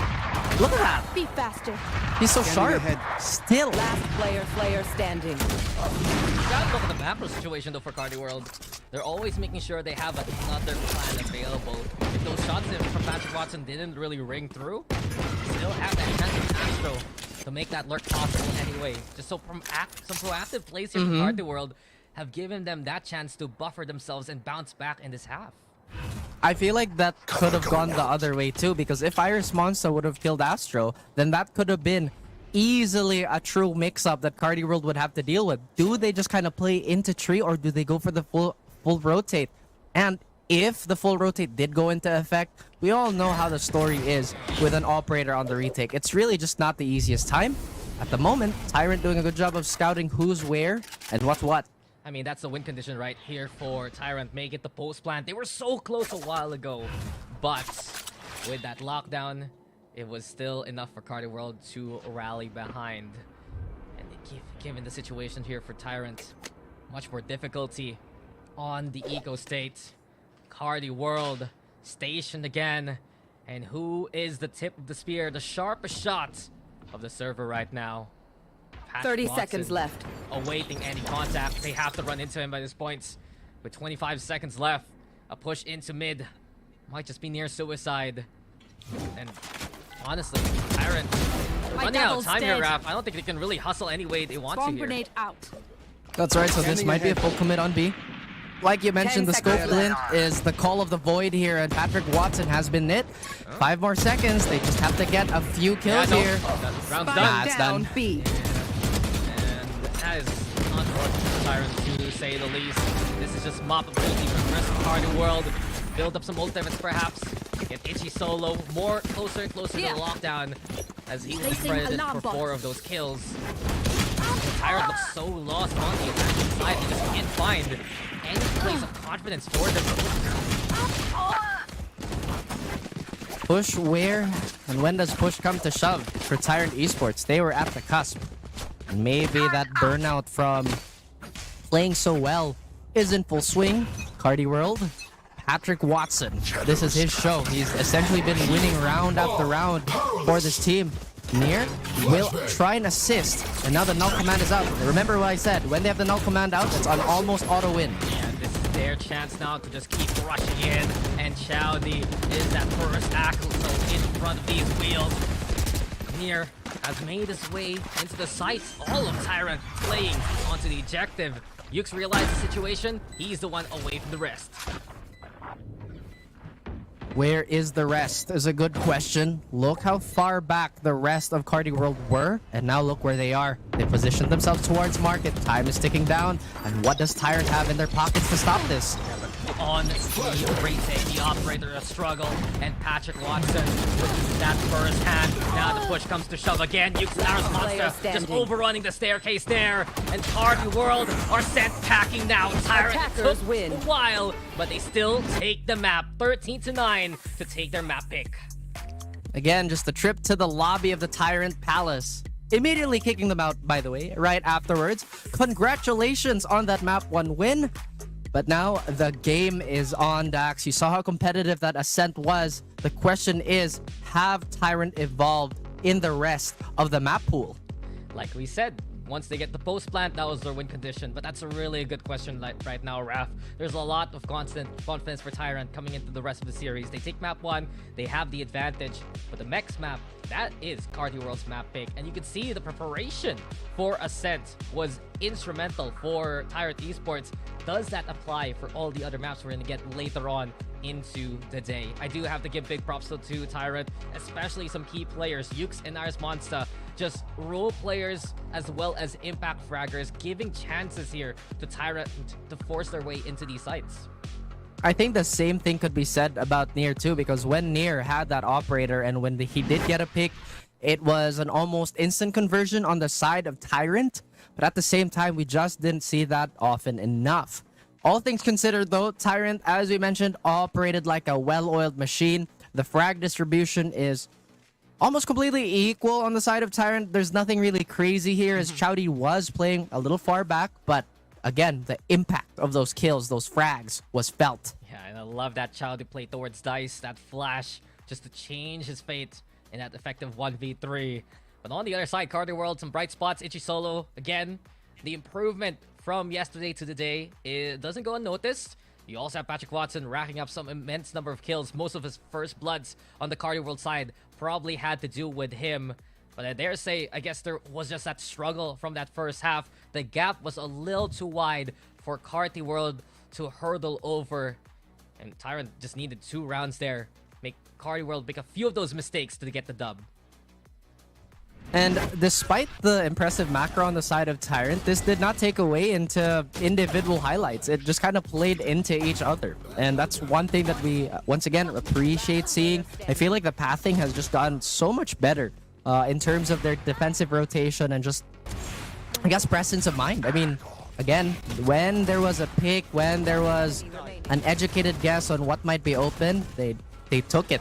Look at that. Be faster. He's so sharp. Still. Last player standing. Gotta look at the macro situation though for Carti World. They're always making sure they have another plan available. If those shots from Patrick Watson didn't really ring through, still have that chance of Astro to make that lurk possible anyway. Just so some proactive plays here from Carti World have given them that chance to buffer themselves and bounce back in this half. I feel like that could have gone the other way too, because if Iris Monster would have killed Astro, then that could have been easily a true mix-up that Carti World would have to deal with. Do they just kind of play into tree, or do they go for the full rotate? And if the full rotate did go into effect, we all know how the story is with an operator on the retake. It's really just not the easiest time. At the moment, Tyrant doing a good job of scouting who's where and what's what. I mean, that's the win condition right here for Tyrant. Make it the post plant. They were so close a while ago. But with that lockdown, it was still enough for Carti World to rally behind. And given the situation here for Tyrant, much more difficulty on the eco state. Carti World stationed again. And who is the tip of the spear, the sharpest shot of the server right now? 30 Watson seconds left. awaiting any contact. They have to run into him by this point. With 25 seconds left, A push into mid might just be near suicide. And honestly, Tyrant running out of time here, Raph. I don't think they can really hustle any way they want to here. Grenade out. That's right, so this might be a full commit on B. Like you mentioned, the scope glint is the call of the void here, and Patrick Watson has been hit. 5 more seconds, they just have to get a few kills here. Round's done. That's done. B. And that is unfortunate for Tyrant, to say the least. This is just moppability for the rest of the Carti world. Build up some ultimates perhaps. Get Itchy solo more closer and closer to the lockdown, as he will be credited for 4 of those kills. Tyrant looks so lost on the attacking side. They just can't find any place of confidence for them. Push where and when does push come to shove for Tyrant Esports? They were at the cusp. And maybe that burnout from playing so well is in full swing. Carti world, Patrick Watson. This is his show. He's essentially been winning round after round for this team. Near will try and assist, and now the null command is out. Remember what I said, when they have the null command out, it's an almost auto win. Yeah, this is their chance now to just keep rushing in, and Chowdy is that first tackle, so in front of these wheels. Near has made his way into the sights. All of Tyrant playing onto the objective. Yux realized the situation. He's the one away from the rest. Where is the rest is a good question. Look how far back the rest of Carti World were, and now look where they are. They positioned themselves towards market. Time is ticking down, and what does Tyrant have in their pockets to stop this? On the retake, the operator a struggle, and Patrick Watson with that first hand. Now the push comes to shove again. Yuke's Aris Monster just overrunning the staircase there, and Carti World are sent packing now. Tyrant took a while, but they still take the map. 13-9 to take their map pick. Again, just a trip to the lobby of the Tyrant Palace. Immediately kicking them out, by the way, right afterwards. Congratulations on that map 1 win. But now the game is on, Dax. You saw how competitive that Ascent was. The question is, have Tyrant evolved in the rest of the map pool? Like we said, once they get the post plant, that was their win condition. But that's a really good question right now, Raph. There's a lot of constant confidence for Tyrant coming into the rest of the series. They take map 1, they have the advantage. But the next map, that is Carti World's map pick. And you can see the preparation for Ascent was instrumental for Tyrant Esports. Does that apply for all the other maps we're going to get later on into the day? I do have to give big props to Tyrant, especially some key players, Yux and Aris Monster, just role players as well as impact fraggers, giving chances here to Tyrant to force their way into these sites. I think the same thing could be said about Near too, because when Near had that operator and when he did get a pick, it was an almost instant conversion on the side of Tyrant. But at the same time, we just didn't see that often enough. All things considered though, Tyrant, as we mentioned, operated like a well-oiled machine. The frag distribution is almost completely equal on the side of Tyrant. There's nothing really crazy here, as Chowdy was playing a little far back, but again, the impact of those kills, those frags, was felt. Yeah, and I love that Chowdy play towards Dice, that flash, just to change his fate in that effective 1v3. But on the other side, Carti World, some bright spots. Itchy solo, again, the improvement from yesterday to today, it doesn't go unnoticed. You also have Patrick Watson racking up some immense number of kills. Most of his first bloods on the Carti World side probably had to do with him. But I dare say, I guess there was just that struggle from that first half. The gap was a little too wide for Carti World to hurdle over. And Tyrant just needed 2 rounds there. Make Carti World make a few of those mistakes to get the dub. And despite the impressive macro on the side of Tyrant, this did not take away into individual highlights. It just kind of played into each other. And that's one thing that we, once again, appreciate seeing. I feel like the pathing has just gotten so much better in terms of their defensive rotation and just, I guess, presence of mind. I mean, again, when there was a pick, when there was an educated guess on what might be open, they took it.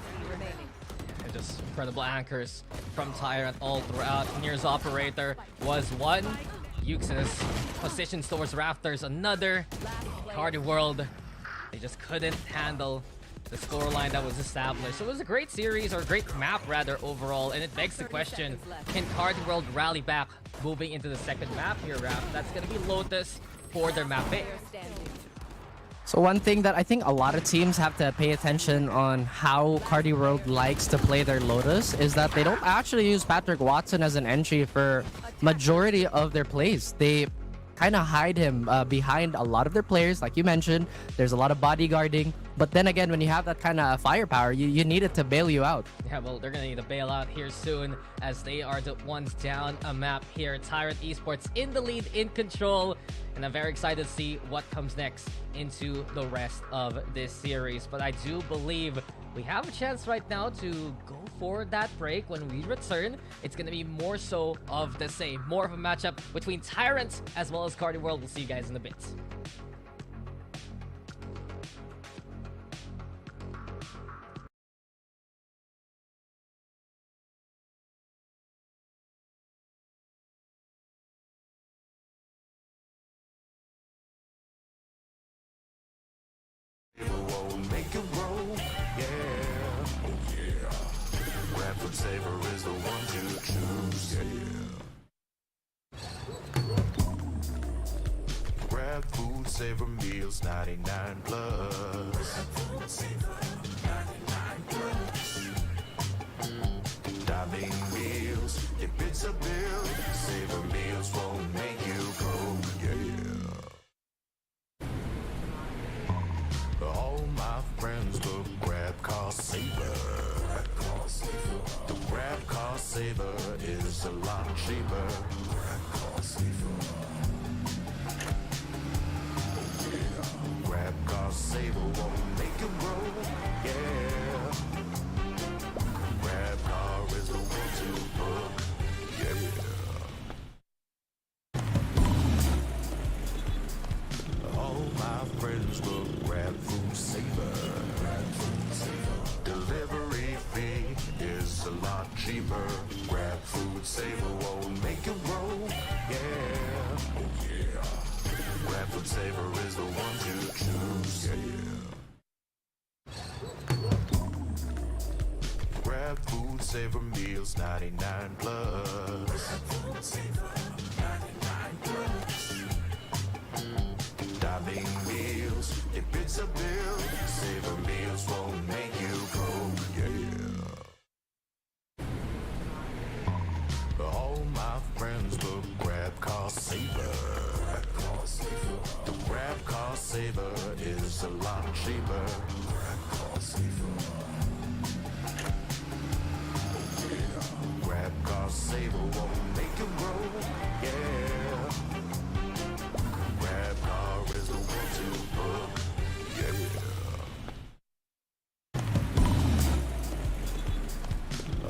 Just incredible anchors from Tyrant all throughout. Near's operator was one. Yux's positions towards rafters, another. Carti World, they just couldn't handle the scoreline that was established. So it was a great series, or a great map rather, overall, and it begs the question, can Carti World rally back moving into the second map here, Raph? That's gonna be Lotus for their map pick. So one thing that I think a lot of teams have to pay attention on how Carti World likes to play their Lotus is that they don't actually use Patrick Watson as an entry for majority of their plays. They kind of hide him behind a lot of their players. Like you mentioned, there's a lot of bodyguarding. But then again, when you have that kind of firepower, you need it to bail you out. Yeah, well, they're gonna need a bailout here soon as they are the ones down a map here. Tyrant Esports in the lead, in control, and I'm very excited to see what comes next into the rest of this series. But I do believe we have a chance right now to go for that break. When we return, it's gonna be more so of the same, more of a matchup between Tyrant as well as Carti World. We'll see you guys in a bit. Won't make it roll, yeah. Oh yeah. Rankl Saver is the one to choose, yeah. Grab food, savor meals, 99 plus. Diving meals, if it's a bill, savor meals won't make you go, yeah. All my friends will grab car saver. The grab car saver is a lot cheaper. Grab car saver won't make it roll, yeah. Grab car is the one to book, yeah. All my friends will grab food saver. Delivery fee is a lot cheaper. Grab food saver won't make it roll, yeah. Oh yeah. Grab food saver is the one to choose, yeah. Grab food saver meals, 99 plus. Diving meals, if it's a bill, savor meals won't make you go, yeah. All my friends will grab car saver. The grab car saver is a lot cheaper. Grab car saver won't make it roll, yeah. Grab car is the one to book, yeah.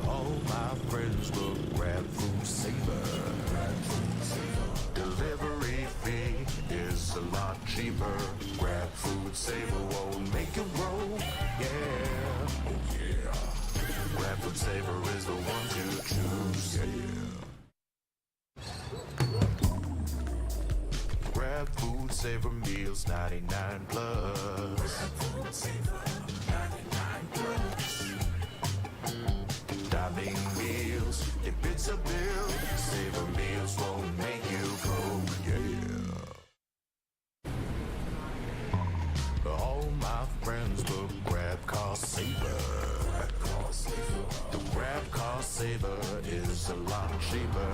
All my friends will grab food saver. Delivery fee is a lot cheaper. Grab food saver won't make it roll, yeah. Oh yeah. Grab food saver is the one to choose, yeah. Grab food saver meals, 99 plus. Diving meals, if it's a bill, saver meals won't make you go, yeah. All my friends will grab car saver. The grab car saver is a lot cheaper.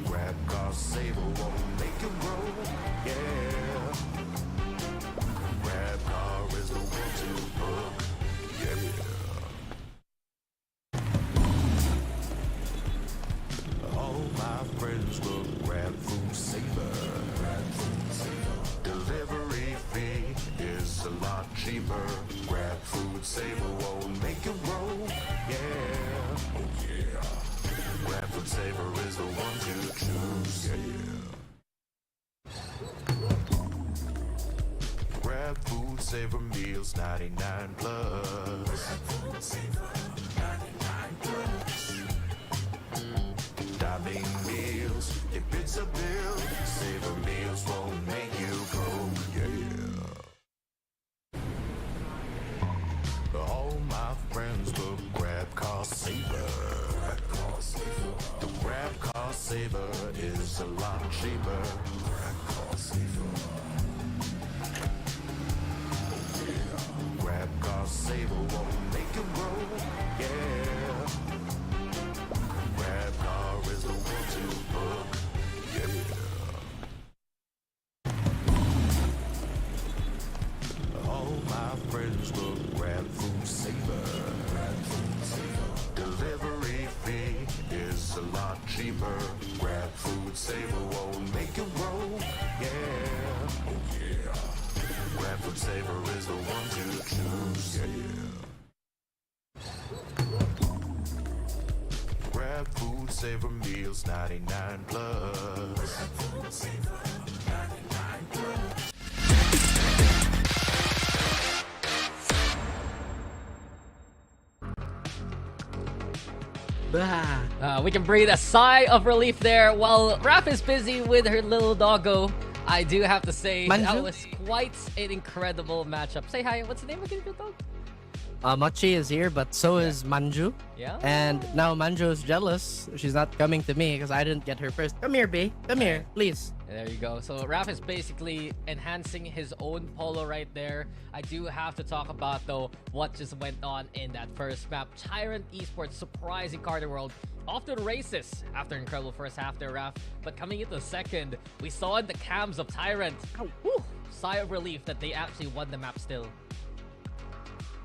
Grab car saver won't make it roll, yeah. Grab car is the one to book, yeah. All my friends will grab food saver. Delivery fee is a lot cheaper. Grab food saver won't make it roll, yeah. Oh yeah. Grab food saver is the one to choose, yeah. Grab food saver meals, 99 plus. Diving meals, if it's a bill, saver meals won't make you go, yeah. All my friends will grab car saver. The grab car saver Saver is a lot cheaper. Rankl Saver. Grab car saver won't make you broke. Yeah. Grab car is the one to book. Yeah. All my friends will grab food saver. Delivery fee is a lot cheaper. Grab food saver won't make you broke. Yeah. Oh yeah. Grab food saver is the one to choose. Yeah. Grab food saver meals 99 plus. Grab food saver 99 plus. We can breathe a sigh of relief there while Raph is busy with her little doggo. I do have to say, that Manju? was quite an incredible matchup. Say hi, what's the name again of your dog? Mochi is here, but so is Manju. Yeah? And now Manju is jealous. She's not coming to me because I didn't get her first. Come here, B. Come here, please. There you go. So Raph is basically enhancing his own polo right there. I do have to talk about, though, what just went on in that first map. Tyrant Esports surprising Carti World off to the races after an incredible first half there, Raph. But coming into the second, we saw in the cams of Tyrant, whew, sigh of relief that they actually won the map still.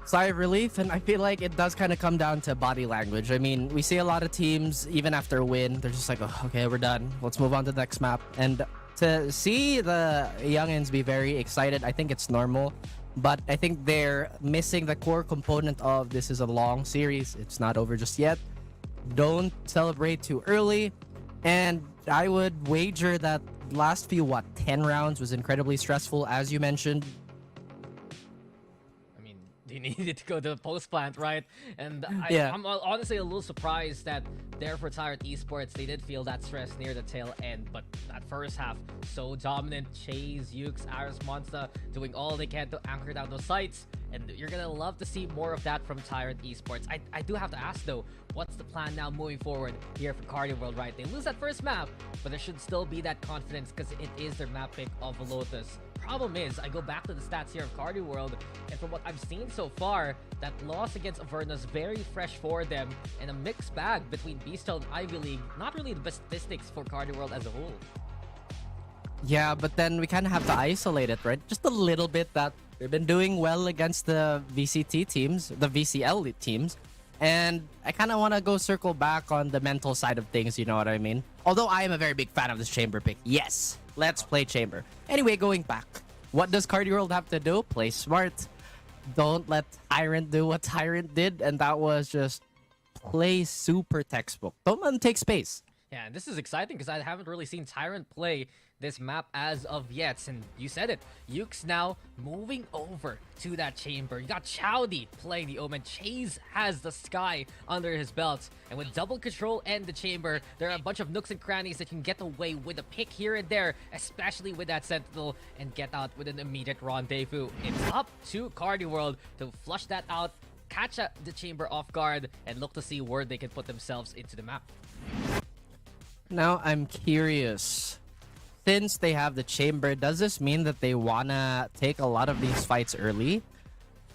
Sigh of relief, and I feel like it does kind of come down to body language. I mean, we see a lot of teams, even after a win, they're just like, oh, okay, we're done. Let's move on to the next map. And to see the youngins be very excited, I think it's normal. But I think they're missing the core component of this is a long series. It's not over just yet. Don't celebrate too early. And I would wager that last few, 10 rounds was incredibly stressful, as you mentioned. They needed to go to the post plant, right? And Yeah. I'm honestly a little surprised that there for Tyrant Esports, they did feel that stress near the tail end. But that first half, so dominant. Chase, Ukes, Aris Monster doing all they can to anchor down those sites. And you're going to love to see more of that from Tyrant Esports. I do have to ask, though, what's the plan now moving forward here for Carti World, right? They lose that first map, but there should still be that confidence because it is their map pick of Lotus. Problem is, I go back to the stats here of Carti World, and from what I've seen so far, that loss against Averna's very fresh for them, and a mixed bag between Beastel and Ivy League. Not really the best statistics for Carti World as a whole. Yeah, but then we kind of have to isolate it, right? Just a little bit that they've been doing well against the VCT teams, the VCL teams. And I kind of want to go circle back on the mental side of things, you know what I mean? Although I am a very big fan of this Chamber pick. Yes, let's play Chamber. Anyway, going back. What does Carti World have to do? Play smart. Don't let Tyrant do what Tyrant did. And that was just play super textbook. Don't let him take space. Yeah, and this is exciting because I haven't really seen Tyrant play this map as of yet. And you said it, Ukes now moving over to that chamber. You got Chowdy playing the Omen. Chase has the Sky under his belt. And with double control and the chamber, there are a bunch of nooks and crannies that can get away with a pick here and there, especially with that Sentinel, and get out with an immediate rendezvous. It's up to Carti World to flush that out, catch the chamber off guard, and look to see where they can put themselves into the map. Now, I'm curious. Since they have the chamber, does this mean that they wanna take a lot of these fights early?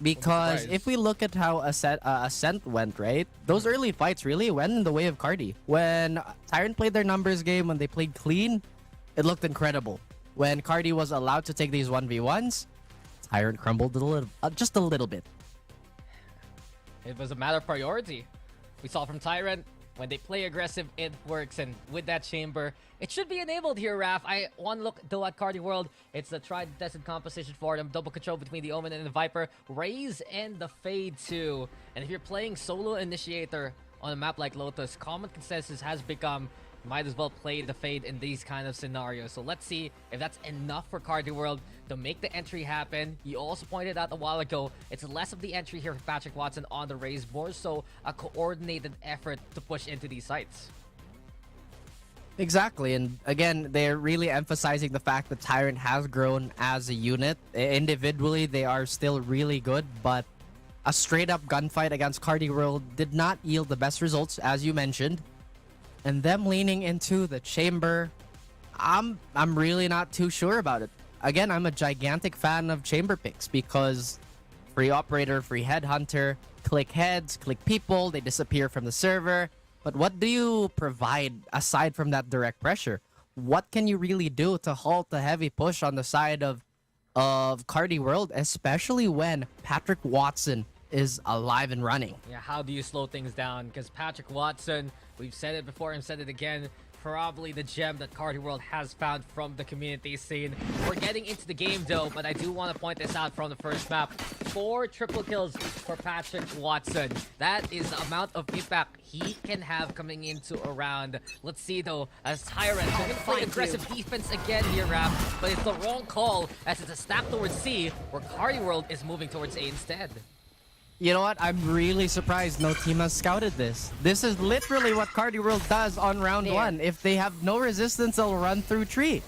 Because if we look at how Ascent went, right? Those early fights really went in the way of Carti. When Tyrant played their numbers game, when they played clean, it looked incredible. When Carti was allowed to take these 1v1s, Tyrant crumbled just a little bit. It was a matter of priority. We saw from Tyrant, when they play aggressive, it works. And with that chamber, it should be enabled here, Raph. One look though at Carti World. It's the tried and tested composition for them. Double control between the Omen and the Viper. Raise and the Fade too. And if you're playing solo initiator on a map like Lotus, common consensus has become might as well play the Fade in these kind of scenarios. So let's see if that's enough for Carti World to make the entry happen. You also pointed out a while ago, it's less of the entry here for Patrick Watson on the raise, more so a coordinated effort to push into these sites. Exactly, and again, they're really emphasizing the fact that Tyrant has grown as a unit. Individually, they are still really good, but a straight-up gunfight against Carti World did not yield the best results, as you mentioned. and them leaning into the chamber, I'm really not too sure about it. Again, I'm a gigantic fan of chamber picks because free operator, free headhunter, click heads, click people, they disappear from the server. But what do you provide aside from that direct pressure? What can you really do to halt the heavy push on the side of Carti World, especially when Patrick Watson is alive and running? Yeah, how do you slow things down? Because Patrick Watson, we've said it before and said it again, probably the gem that Carti World has found from the community scene. We're getting into the game though, but I do want to point this out from the first map. 4 triple kills for Patrick Watson. That is the amount of impact he can have coming into a round. Let's see though, as Tyrant going to play aggressive defense again here, Rap, but it's the wrong call as it's a stack towards C, where Carti World is moving towards A instead. You know what? I'm really surprised no team has scouted this. This is literally what Carti World does on round 1. If they have no resistance, they'll run through tree.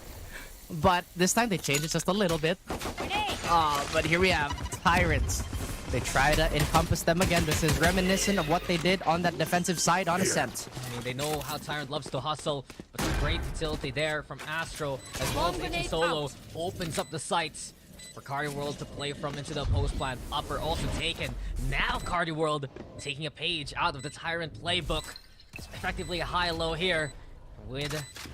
But this time they changed it just a little bit. But here we have Tyrants. They try to encompass them again. This is reminiscent of what they did on that defensive side on Ascent. I mean, they know how Tyrant loves to hustle, but some great utility there from Astro, as well as Itchy Solo opens up the sights for Carti World to play from into the post plant. Upper also taken. Now Carti World taking a page out of the Tyrant playbook. It's effectively a high-low here with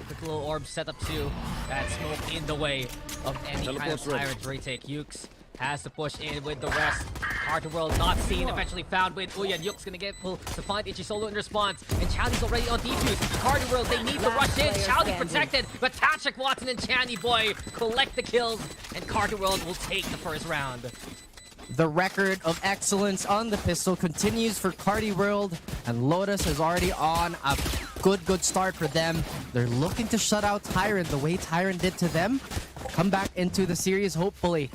quick little orb set up too. That smoke in the way of any kind of Tyrant retake. Ukes has to push in with the rest. Carti World not seen, eventually found with Uyan. Ukes gonna get pulled to find Itchy Solo in response. And Chowdy's already on defuse. Carti World, they need to rush in. Chowdy protected, but Patrick Watson and Channy Boy collect the kills, and Carti World will take the first round. The record of excellence on the pistol continues for Carti World, and Lotus is already on a good start for them. They're looking to shut out Tyrant the way Tyrant did to them. Come back into the series, hopefully.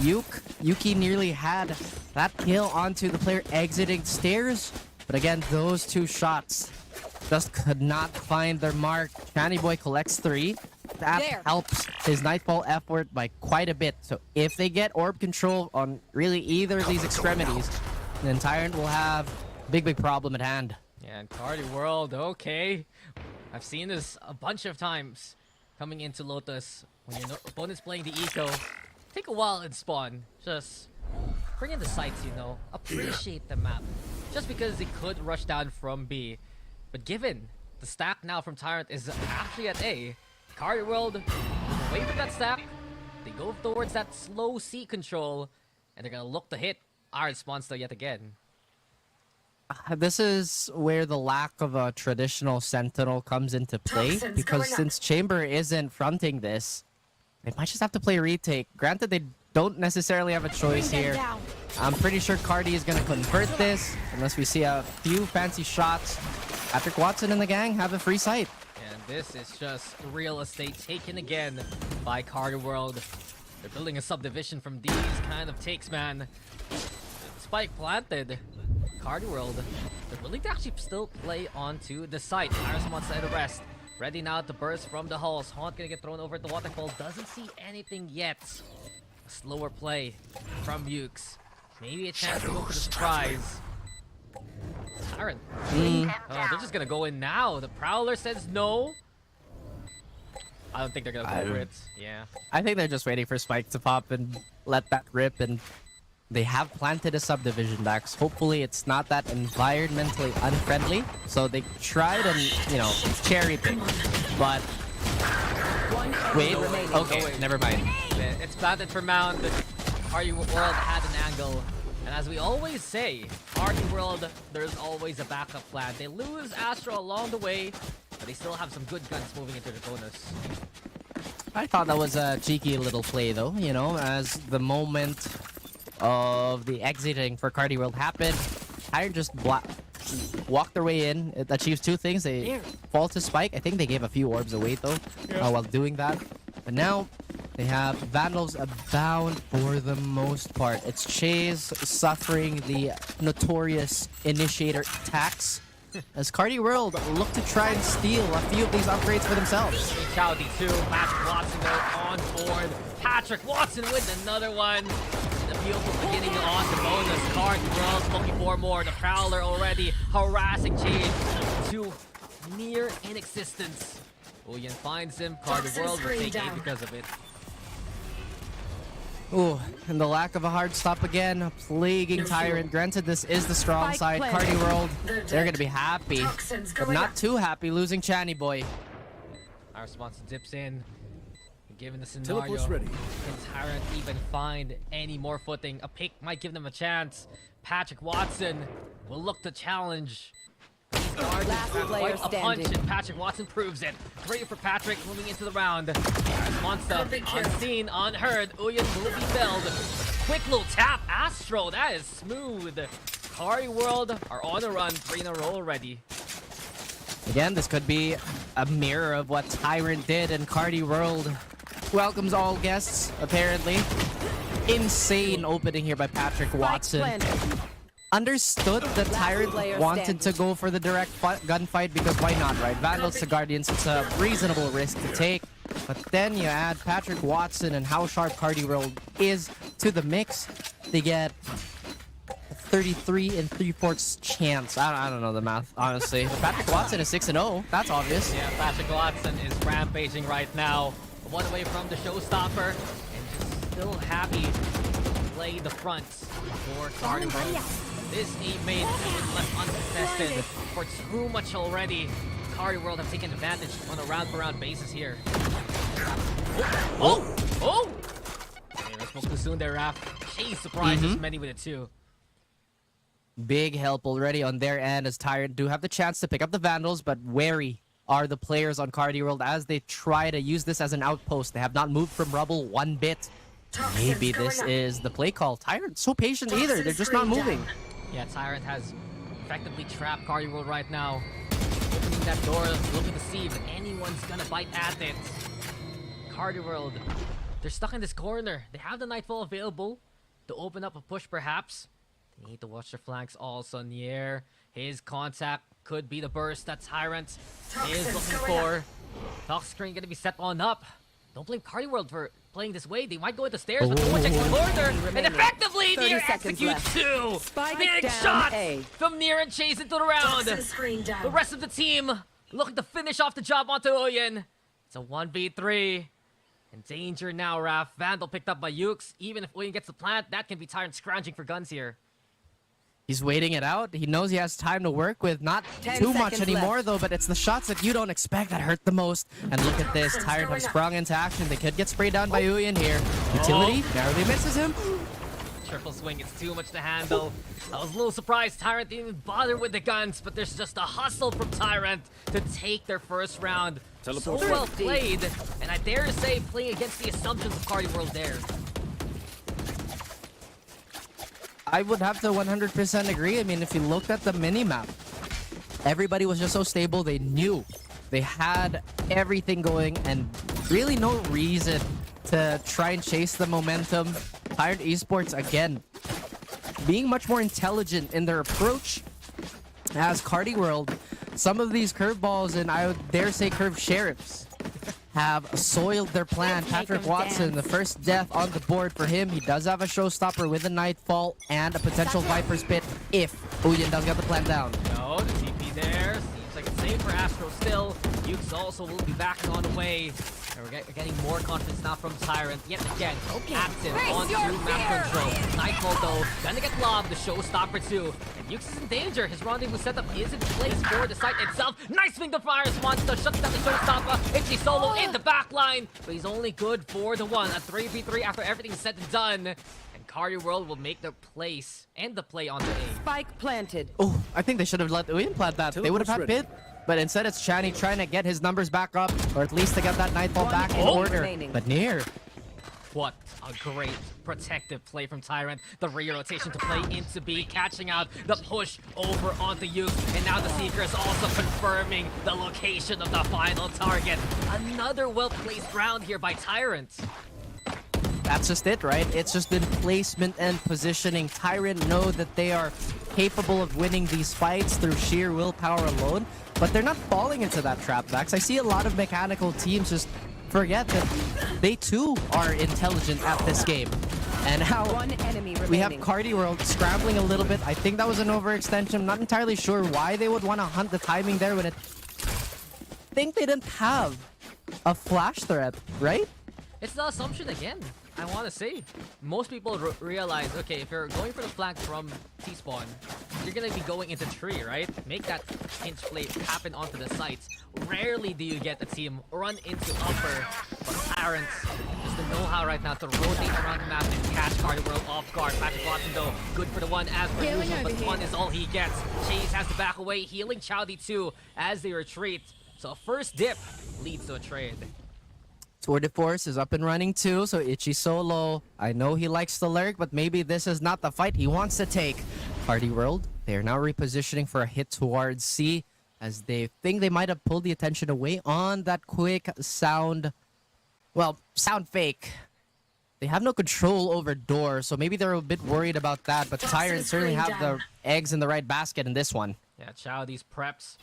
Yuki nearly had that kill onto the player exiting stairs, but again, those 2 shots just could not find their mark. Channy Boy collects 3. That helps his Nightfall effort by quite a bit. So if they get orb control on really either of these extremities, then Tyrant will have big problem at hand. Yeah, and Carti World, okay. I've seen this a bunch of times coming into Lotus. When your opponent's playing the eco, take a while in spawn. Just bring in the sights, you know. Appreciate the map. Just because they could rush down from B. But given the stack now from Tyrant is actually at A, Carti World away from that stack. They go towards that slow C control, and they're gonna look to hit Iron Monster yet again. This is where the lack of a traditional Sentinel comes into play, because since Chamber isn't fronting this, they might just have to play retake. Granted, they don't necessarily have a choice here. I'm pretty sure Carti is going to convert this, unless we see a few fancy shots. Patrick Watson and the gang have a free sight. And this is just real estate taken again by Carti World. They're building a subdivision from these kind of takes, man. Spike planted. Carti World, they're willing to actually still play onto the site. Iris wants to rest. Ready now to burst from the halls. Haunt gonna get thrown over at the waterfall. Doesn't see anything yet. A slower play from Ukes. Maybe a chance to go for the surprise. Tyrant. They're just gonna go in now. The Prowler says no. I don't think they're gonna go for it. Yeah. I think they're just waiting for Spike to pop and let that rip, and they have planted a subdivision back. So hopefully it's not that environmentally unfriendly. So they tried and, you know, cherry pick. But wait, okay, never mind. It's planted for Mound. Carti World had an angle. And as we always say, Carti World, there's always a backup plan. They lose Astro along the way, but they still have some good guns moving into the bonus. I thought that was a cheeky little play though, you know, as the moment of the exiting for Carti World happened, Tyrant just walked their way in. It achieves 2 things. They fall to Spike. I think they gave a few orbs away though while doing that. But now they have Vandals abound for the most part. It's Chase suffering the notorious initiator attacks as Carti World look to try and steal a few of these upgrades for themselves. Chowdy too. Patrick Watson though on board. Patrick Watson with another one. The beautiful beginning on the bonus. Carti World looking for more. The Prowler already harassing Chase to near in existence. Uyen finds him. Carti World will take A because of it. Ooh, and the lack of a hard stop again, plaguing Tyrant. Granted, this is the strong side. Carti World, they're going to be happy, but not too happy losing Channy Boy. Our response dips in. Given the scenario, can Tyrant even find any more footing? A pick might give them a chance. Patrick Watson will look to challenge. Last player Quite a punch, and Patrick Watson proves it. 3 for Patrick moving into the round. Monster unseen, unheard. Uyen will be felled. Quick little tap. Astro, that is smooth. Carti World are on a run. 3 in a row already. Again, this could be a mirror of what Tyrant did, and Carti World welcomes all guests, apparently. Insane opening here by Patrick Watson. Understood that Tyrant wanted to go for the direct gunfight because why not, right? Vandals to Guardians, it's a reasonable risk to take. But then you add Patrick Watson and how sharp Carti World is to the mix. They get 33 3/4 chance. I don't know the math, honestly. But Patrick Watson is 6-0. That's obvious. Yeah, Patrick Watson is rampaging right now. 1 away from the showstopper. And just still happy to play the front for Carti World. This team made it left uncontested for too much already. Carti World have taken advantage on a round-for-round basis here. Oh! Okay, let's spoke too soon there, Raph. Chase surprises many with it too. Big help already on their end as Tyrant do have the chance to pick up the Vandals, but wary are the players on Carti World as they try to use this as an outpost. They have not moved from rubble one bit. Maybe this is the play call. Tyrant's so patient either. They're just not moving. Yeah, Tyrant has effectively trapped Carti World right now. Opening that door, looking to see if anyone's gonna bite at it. Carti World, they're stuck in this corner. They have the Nightfall available to open up a push perhaps. They need to watch their flanks also. Nier, his contact could be the burst that Tyrant is looking for. Toxic screen gonna be set on up. Don't blame Carti World for playing this way. They might go at the stairs, but no one checks the corner. And effectively, Nier executes 2. Big shots from Nier and Chase into the round. The rest of the team looking to finish off the job onto Uyen. It's a 1v3. In danger now, Raph. Vandal picked up by Ukes. Even if Uyen gets the plant, that can be Tyrant scrounging for guns here. He's waiting it out. He knows he has time to work with. Not too much anymore, though, but it's the shots that you don't expect that hurt the most. And look at this. Tyrant have sprung into action. They could get sprayed down by Uyen here. Utility narrowly misses him. Triple swing, it's too much to handle. I was a little surprised Tyrant didn't even bother with the guns, but there's just a hustle from Tyrant to take their first round. So well played, and I dare to say playing against the assumptions of Carti World there. I would have to 100% agree. I mean, if you looked at the mini-map, everybody was just so stable. They knew they had everything going and really no reason to try and chase the momentum. Tyrant Esports, again, being much more intelligent in their approach as Carti World. Some of these curveballs, and I would dare say curve sheriffs, have soiled their plan. Patrick Watson, the first death on the board for him. He does have a showstopper with a Nightfall and a potential Viper's Pit if Uyen does get the plan down. No, the TP there. Seems like it's safe for Astro still. Ukes also will be back on the way. And we're getting more confidence now from Tyrant. Yet again, active on map control. Nightfall though, gonna get lobbed. The showstopper too. And Ukes is in danger. His rendezvous setup is in place for the site itself. Nice swing to Fire's Monster. Shuts down the showstopper. It's solo in the back line. But he's only good for the 1. A 3v3 after everything's said and done. And Carti World will make the place and the play on the A. Spike planted. Oh, I think they should have let Uyen plant that. They would have had Pit. But instead, it's Channy trying to get his numbers back up, or at least to get that Nightfall back in order. Remaining. But Nier. What a great protective play from Tyrant. The re-rotation to play into B, catching out the push over onto Ukes. And now the Seeker is also confirming the location of the final target. Another well-placed round here by Tyrant. That's just it, right? It's just been placement and positioning. Tyrant know that they are capable of winning these fights through sheer willpower alone, but they're not falling into that trap, Vax. I see a lot of mechanical teams just forget that they too are intelligent at this game. And how we have Carti World scrambling a little bit. I think that was an overextension. I'm not entirely sure why they would want to hunt the timing there when it think they didn't have a flash threat, right? It's the assumption again, I want to say. Most people realize, okay, if you're going for the flank from T-spawn, you're going to be going into tree, right? Make that pinch play happen onto the sites. Rarely do you get a team run into upper, but Tyrant just the know-how right now to rotate around the map and catch Carti World off guard. Patrick Watson though, good for the one as per usual, but one is all he gets. Chase has to back away, healing Chowdy too as they retreat. So a first dip leads to a trade. Tour de Force is up and running too, so Ichi Solo, I know he likes to lurk, but maybe this is not the fight he wants to take. Carti World, they are now repositioning for a hit towards C, as they think they might have pulled the attention away on that quick sound, well, sound fake. They have no control over door, so maybe they're a bit worried about that, but Tyrant certainly have the eggs in the right basket in this one. Yeah, Chowdy's preps.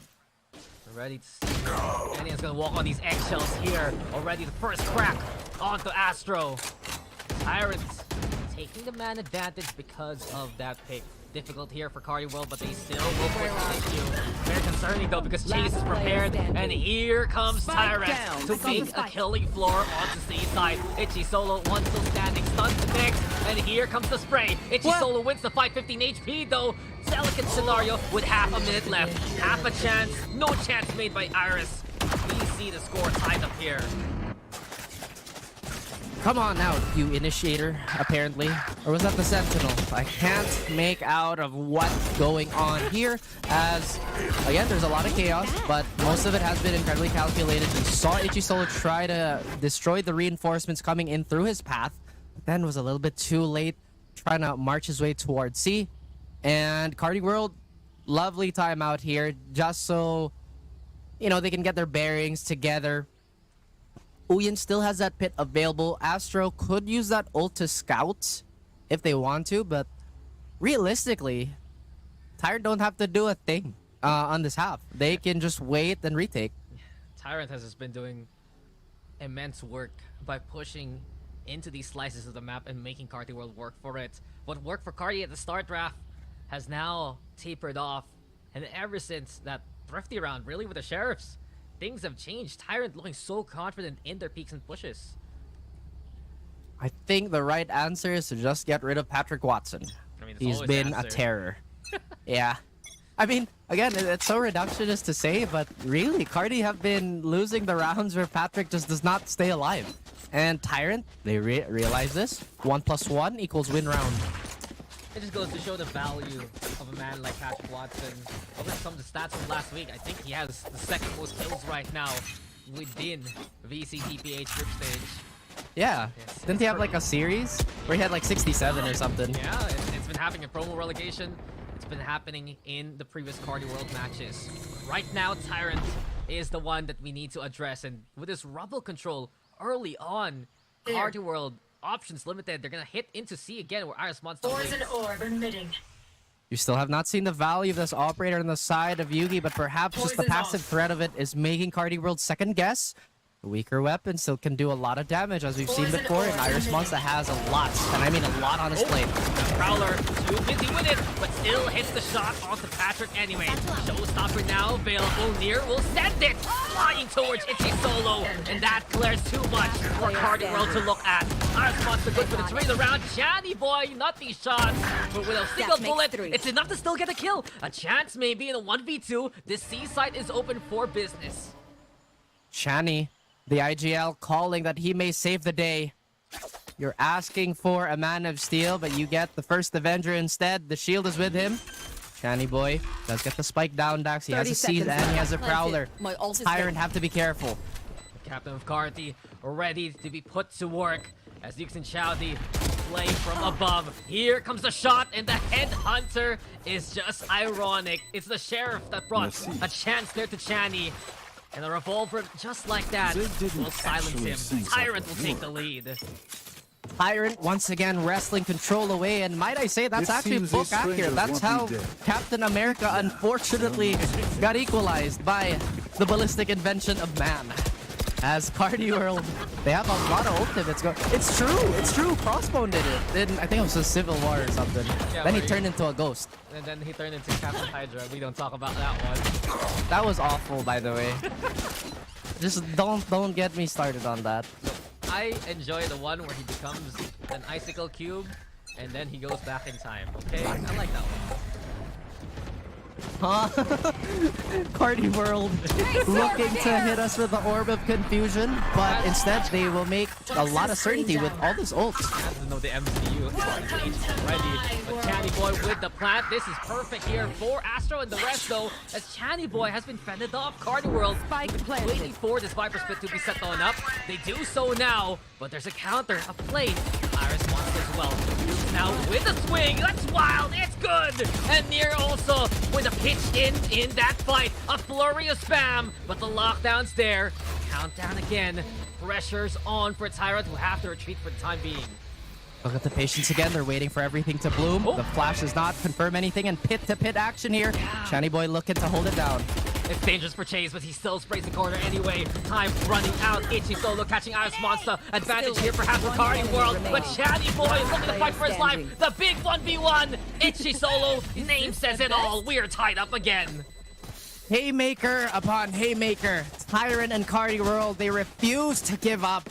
Ready to see. Anyone's gonna walk on these eggshells here. Already the first crack onto Astro. Tyrants taking the man advantage because of that pick. Difficult here for Carti World, but they still will push the issue. Very concerning though because Chase is prepared, and here comes Tyrant to make a killing floor onto C side. Ichi Solo, one still standing, stuns the next, and here comes the spray. Ichi Solo wins the fight, 15 HP though. Delicate scenario with half a minute left. Half a chance, no chance made by Iris. We see the score tied up here. Come on now, you initiator, apparently. Or was that the Sentinel? I can't make out of what's going on here, as, again, there's a lot of chaos, but most of it has been incredibly calculated. We saw Ichi Solo try to destroy the reinforcements coming in through his path, but then was a little bit too late, trying to march his way towards C. And Carti World, lovely timeout here, just so, you know, they can get their bearings together. Uyin still has that pit available. Astro could use that ult to scout if they want to, but realistically, Tyrant don't have to do a thing on this half. They can just wait and retake. Tyrant has just been doing immense work by pushing into these slices of the map and making Carti World work for it. What worked for Carti at the start draft has now tapered off, and ever since that thrifty round, really with the Sheriffs, things have changed. Tyrant looking so confident in their peaks and pushes. I think the right answer is to just get rid of Patrick Watson. I mean, he's been a terror. Yeah. I mean, again, it's so reductionist to say, but really, Carti have been losing the rounds where Patrick just does not stay alive. And Tyrant, they realize this. 1+1 equals win round. It just goes to show the value of a man like Patrick Watson. Over some of the stats from last week, I think he has the second most kills right now within VCT PH group stage. Yeah. Didn't he have like a series where he had like 67 or something? Yeah, it's been happening in promo relegation. It's been happening in the previous Carti World matches. Right now, Tyrant is the one that we need to address. And with this rubble control early on, Carti World options limited. They're gonna hit into C again where Iris Monster plays. You still have not seen the value of this operator on the side of Yugi, but perhaps just the passive threat of it is making Carti World second guess. The weaker weapon still can do a lot of damage, as we've seen before, and Iris Monster has a lot, and I mean a lot on his plate. Prowler, too busy with it, but still hits the shot onto Patrick anyway. Showstopper now available. Near will send it, flying towards Ichi Solo, and that clears too much for Carti World to look at. Iris Monster good for the trade around. Johnny boy, not these shots, but with a single bullet, it's enough to still get a kill. A chance maybe in a 1v2. This C site is open for business. Chani, the IGL calling that he may save the day. You're asking for a Man of Steel, but you get the first Avenger instead. The shield is with him. Chani boy does get the spike down, Dax. He has a Seize and he has a Prowler. Tyrant have to be careful. The captain of Carti ready to be put to work as Yux and Chowdy play from above. Here comes the shot, and the headhunter is just ironic. It's the Sheriff that brought a chance there to Chani. And the revolver, just like that, will silence him. Tyrant will take the lead. Tyrant once again wrestling control away, and might I say that's actually book accurate. That's how Captain America unfortunately got equalized by the ballistic invention of man. As Carti World, they have a lot of ultimates go. It's true. Crossbone did it. Then I think it was a Civil War or something. Yeah, then he turned into a ghost. And then he turned into Captain Hydra. We don't talk about that one. That was awful, by the way. Just don't get me started on that. I enjoy the one where he becomes an icicle cube and then he goes back in time. Okay, I like that one. Huh? Carti World looking to hit us with the Orb of Confusion, but instead they will make a lot of certainty with all this ult. Doesn't know the MCU ready. But Channy Boy with the plant. This is perfect here for Astro and the rest though, as Channy Boy has been fended off. Carti World waiting for this Viper Split to be set on up. They do so now, but there's a counter, a play. Iris wants as well. Now with a swing, that's wild, it's good! And Nier also with a pitch in that fight. A flurry of spam, but the lockdown's there. Countdown again. Pressure's on for Tyrant, who have to retreat for the time being. Look at the patience again. They're waiting for everything to bloom. Oh. The flash does not confirm anything, and pit-to-pit action here. Channy Boy looking to hold it down. It's dangerous for Chase, but he still sprays the corner anyway. Time running out. Itchy Solo catching Iris Monster. Advantage here perhaps for Carti World, but Channy Boy is looking to fight for his life. The big 1v1. Itchy Solo, name says it all. We are tied up again. Haymaker upon haymaker. Tyrant and Carti World, they refuse to give up.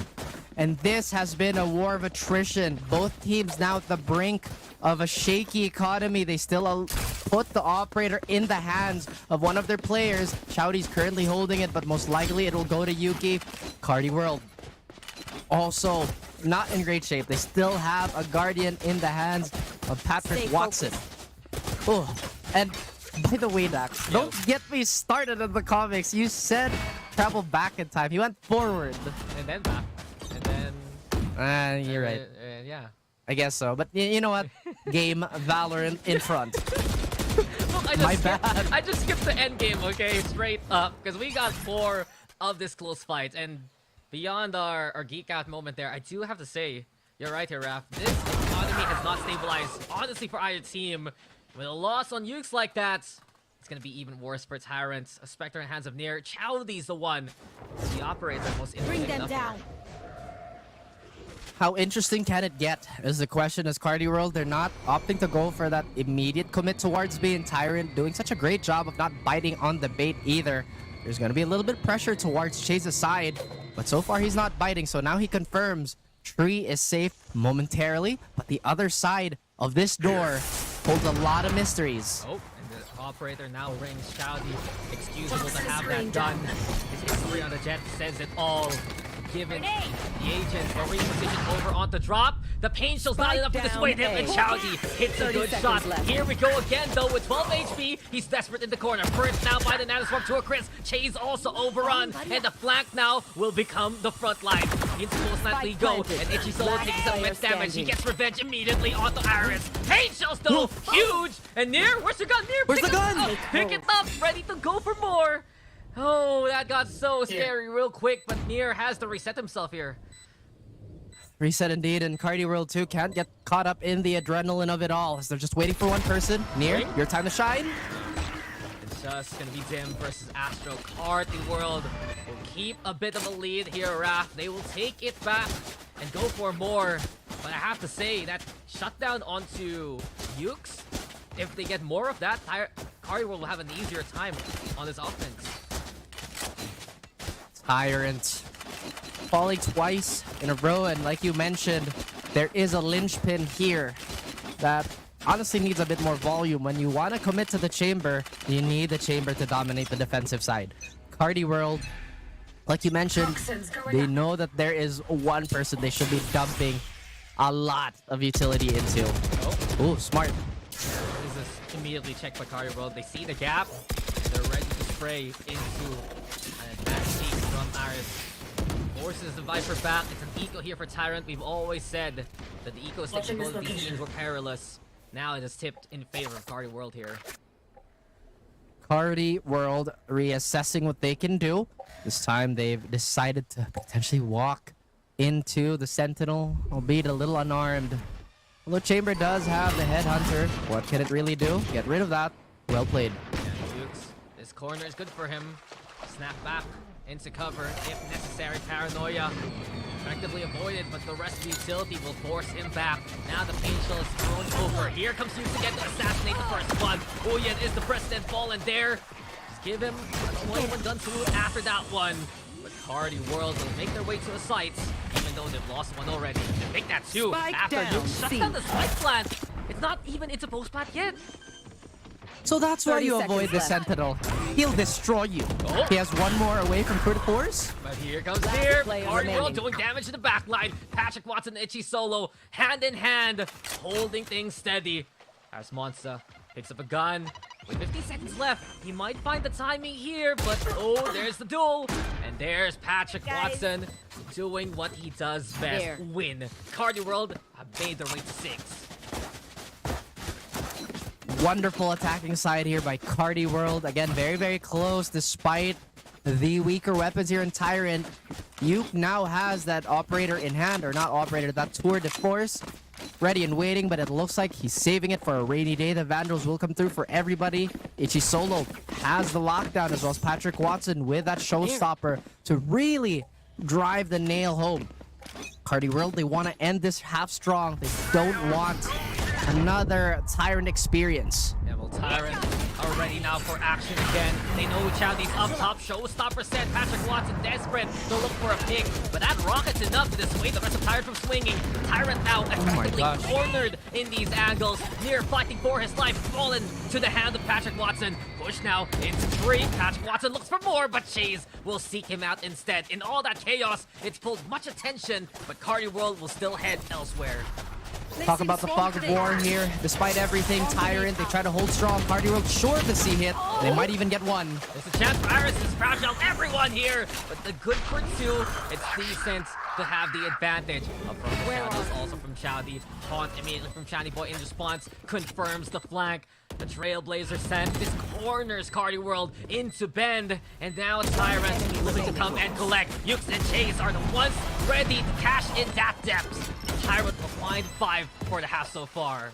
And this has been a war of attrition. Both teams now at the brink of a shaky economy. They still put the operator in the hands of one of their players. Chowdy's currently holding it, but most likely it will go to Yuki. Carti World also not in great shape. They still have a Guardian in the hands of Patrick Watson. Oh, and by the way, Dax, don't get me started on the comics. You said travel back in time. He went forward. And then back. And then... You're right. Yeah. I guess so. But you know what? Game Valorant in front. Look, I just skipped the end game, okay? Straight up. Because we got 4 of this close fight. And beyond our geek out moment there, I do have to say, you're right here, Raph. This economy has not stabilized, honestly, for either team. With a loss on Ukes like that, it's going to be even worse for Tyrant. A Spectre in hands of Nier. Chowdy's the one. The operator most interesting. Bring them down. How interesting can it get is the question. As Carti World, they're not opting to go for that immediate commit towards B, and Tyrant doing such a great job of not biting on the bait either. There's going to be a little bit of pressure towards Chase's side, but so far he's not biting, so now he confirms Tree is safe momentarily, but the other side of this door holds a lot of mysteries. Oh, and the operator now rings Chowdy. Excusable to have that done. His history on the jet says it all. Given the agent for reposition over on the drop. The pain shell's not enough to dissuade him, and Chowdy hits a good shot. Here we go again, though, with 12 HP. He's desperate in the corner. First now by the NAOS to a Chris. Chase also overrun, and the flank now will become the front line. Into most nightly go, and Itchy Solo takes some immense damage. He gets revenge immediately onto Iris. Pain shells, though, huge! And Nier, where's the gun? Nier, Where's the gun? Pick it up, ready to go for more. Oh, that got so scary real quick, but Nier has to reset himself here. Reset indeed, and Carti World 2 can't get caught up in the adrenaline of it all, as they're just waiting for one person. Nier, your time to shine. It's just gonna be Dim versus Astro. Carti World will keep a bit of a lead here, Raph. They will take it back and go for more. But I have to say, that shutdown onto Ukes, if they get more of that, Carti World will have an easier time on this offense. Tyrant falling twice in a row, and like you mentioned, there is a linchpin here that honestly needs a bit more volume. When you want to commit to the chamber, you need the chamber to dominate the defensive side. Carti World, like you mentioned, they know that there is one person they should be dumping a lot of utility into. Oh, smart. This is immediately checked by Carti World. They see the gap. They're ready to spray into an advanced peek from Iris. Forces the Viper back. It's an eco here for Tyrant. We've always said that the eco sticks of both of these teams were perilous. Now it is tipped in favor of Carti World here. Carti World reassessing what they can do. This time they've decided to potentially walk into the Sentinel, albeit a little unarmed. Although Chamber does have the Headhunter, what can it really do? Get rid of that. Well played. Yeah, Ukes, this corner is good for him. Snap back into cover if necessary. Paranoia effectively avoided, but the rest of the utility will force him back. Now the pain shell is thrown over. Here comes Ukes again to assassinate the first one. Uyen is the precedent fallen there. Just give him a 21 gun salute after that one. But Carti World will make their way to the sites, even though they've lost one already. They make that two Spike after down, Nuke shuts C. down the spike plant. It's not even into post plant yet. So that's why 30 you seconds avoid the left. Sentinel. He'll destroy you. Oh. He has one more away from Crew to Force. But here comes Last here. player Carti World remaining. doing damage to the backline. Patrick Watson and Itchy Solo, hand in hand, holding things steady. As Monster picks up a gun. With 50 seconds left, he might find the timing here, but oh, there's the duel. And there's Patrick Watson doing what he does best, There. win. Carti World have made their way to 6. Wonderful attacking side here by Carti World. Again, very, very close despite the weaker weapons here in Tyrant. Uke now has that operator in hand, or not operator, that tour de force ready and waiting, but it looks like he's saving it for a rainy day. The Vandals will come through for everybody. Itchy Solo has the lockdown, as well as Patrick Watson with that showstopper to really drive the nail home. Carti World, they want to end this half strong. They don't want another Tyrant experience. Yeah, well, Tyrant are ready now for action again. They know Chowdy's up top. Showstopper set. Patrick Watson desperate to look for a pick, but that rocket's enough to dissuade the rest of Tyrant from swinging. Tyrant now effectively gosh. cornered in these angles, near fighting for his life, fallen to the hand of Patrick Watson. Push now into 3. Patrick Watson looks for more, but Chase will seek him out instead. In all that chaos, it's pulled much attention, but Carti World will still head elsewhere. Talk about the fog of war here. Despite everything, Tyrant, they try to hold strong. Carti World short the C hit. They might even get one. There's a chance for Iris to crouch out everyone here, but the good for 2, it's decent to have the advantage. Up from Shadows, also from Chowdy. Taunt immediately from Shiny Boy in response, confirms the flank. The Trailblazer sent this corners Carti World into Bend, and now Tyrant looking to come and collect. Ukes and Chase are the ones ready to cash in that depth. Tyrant will find 5 for the half so far.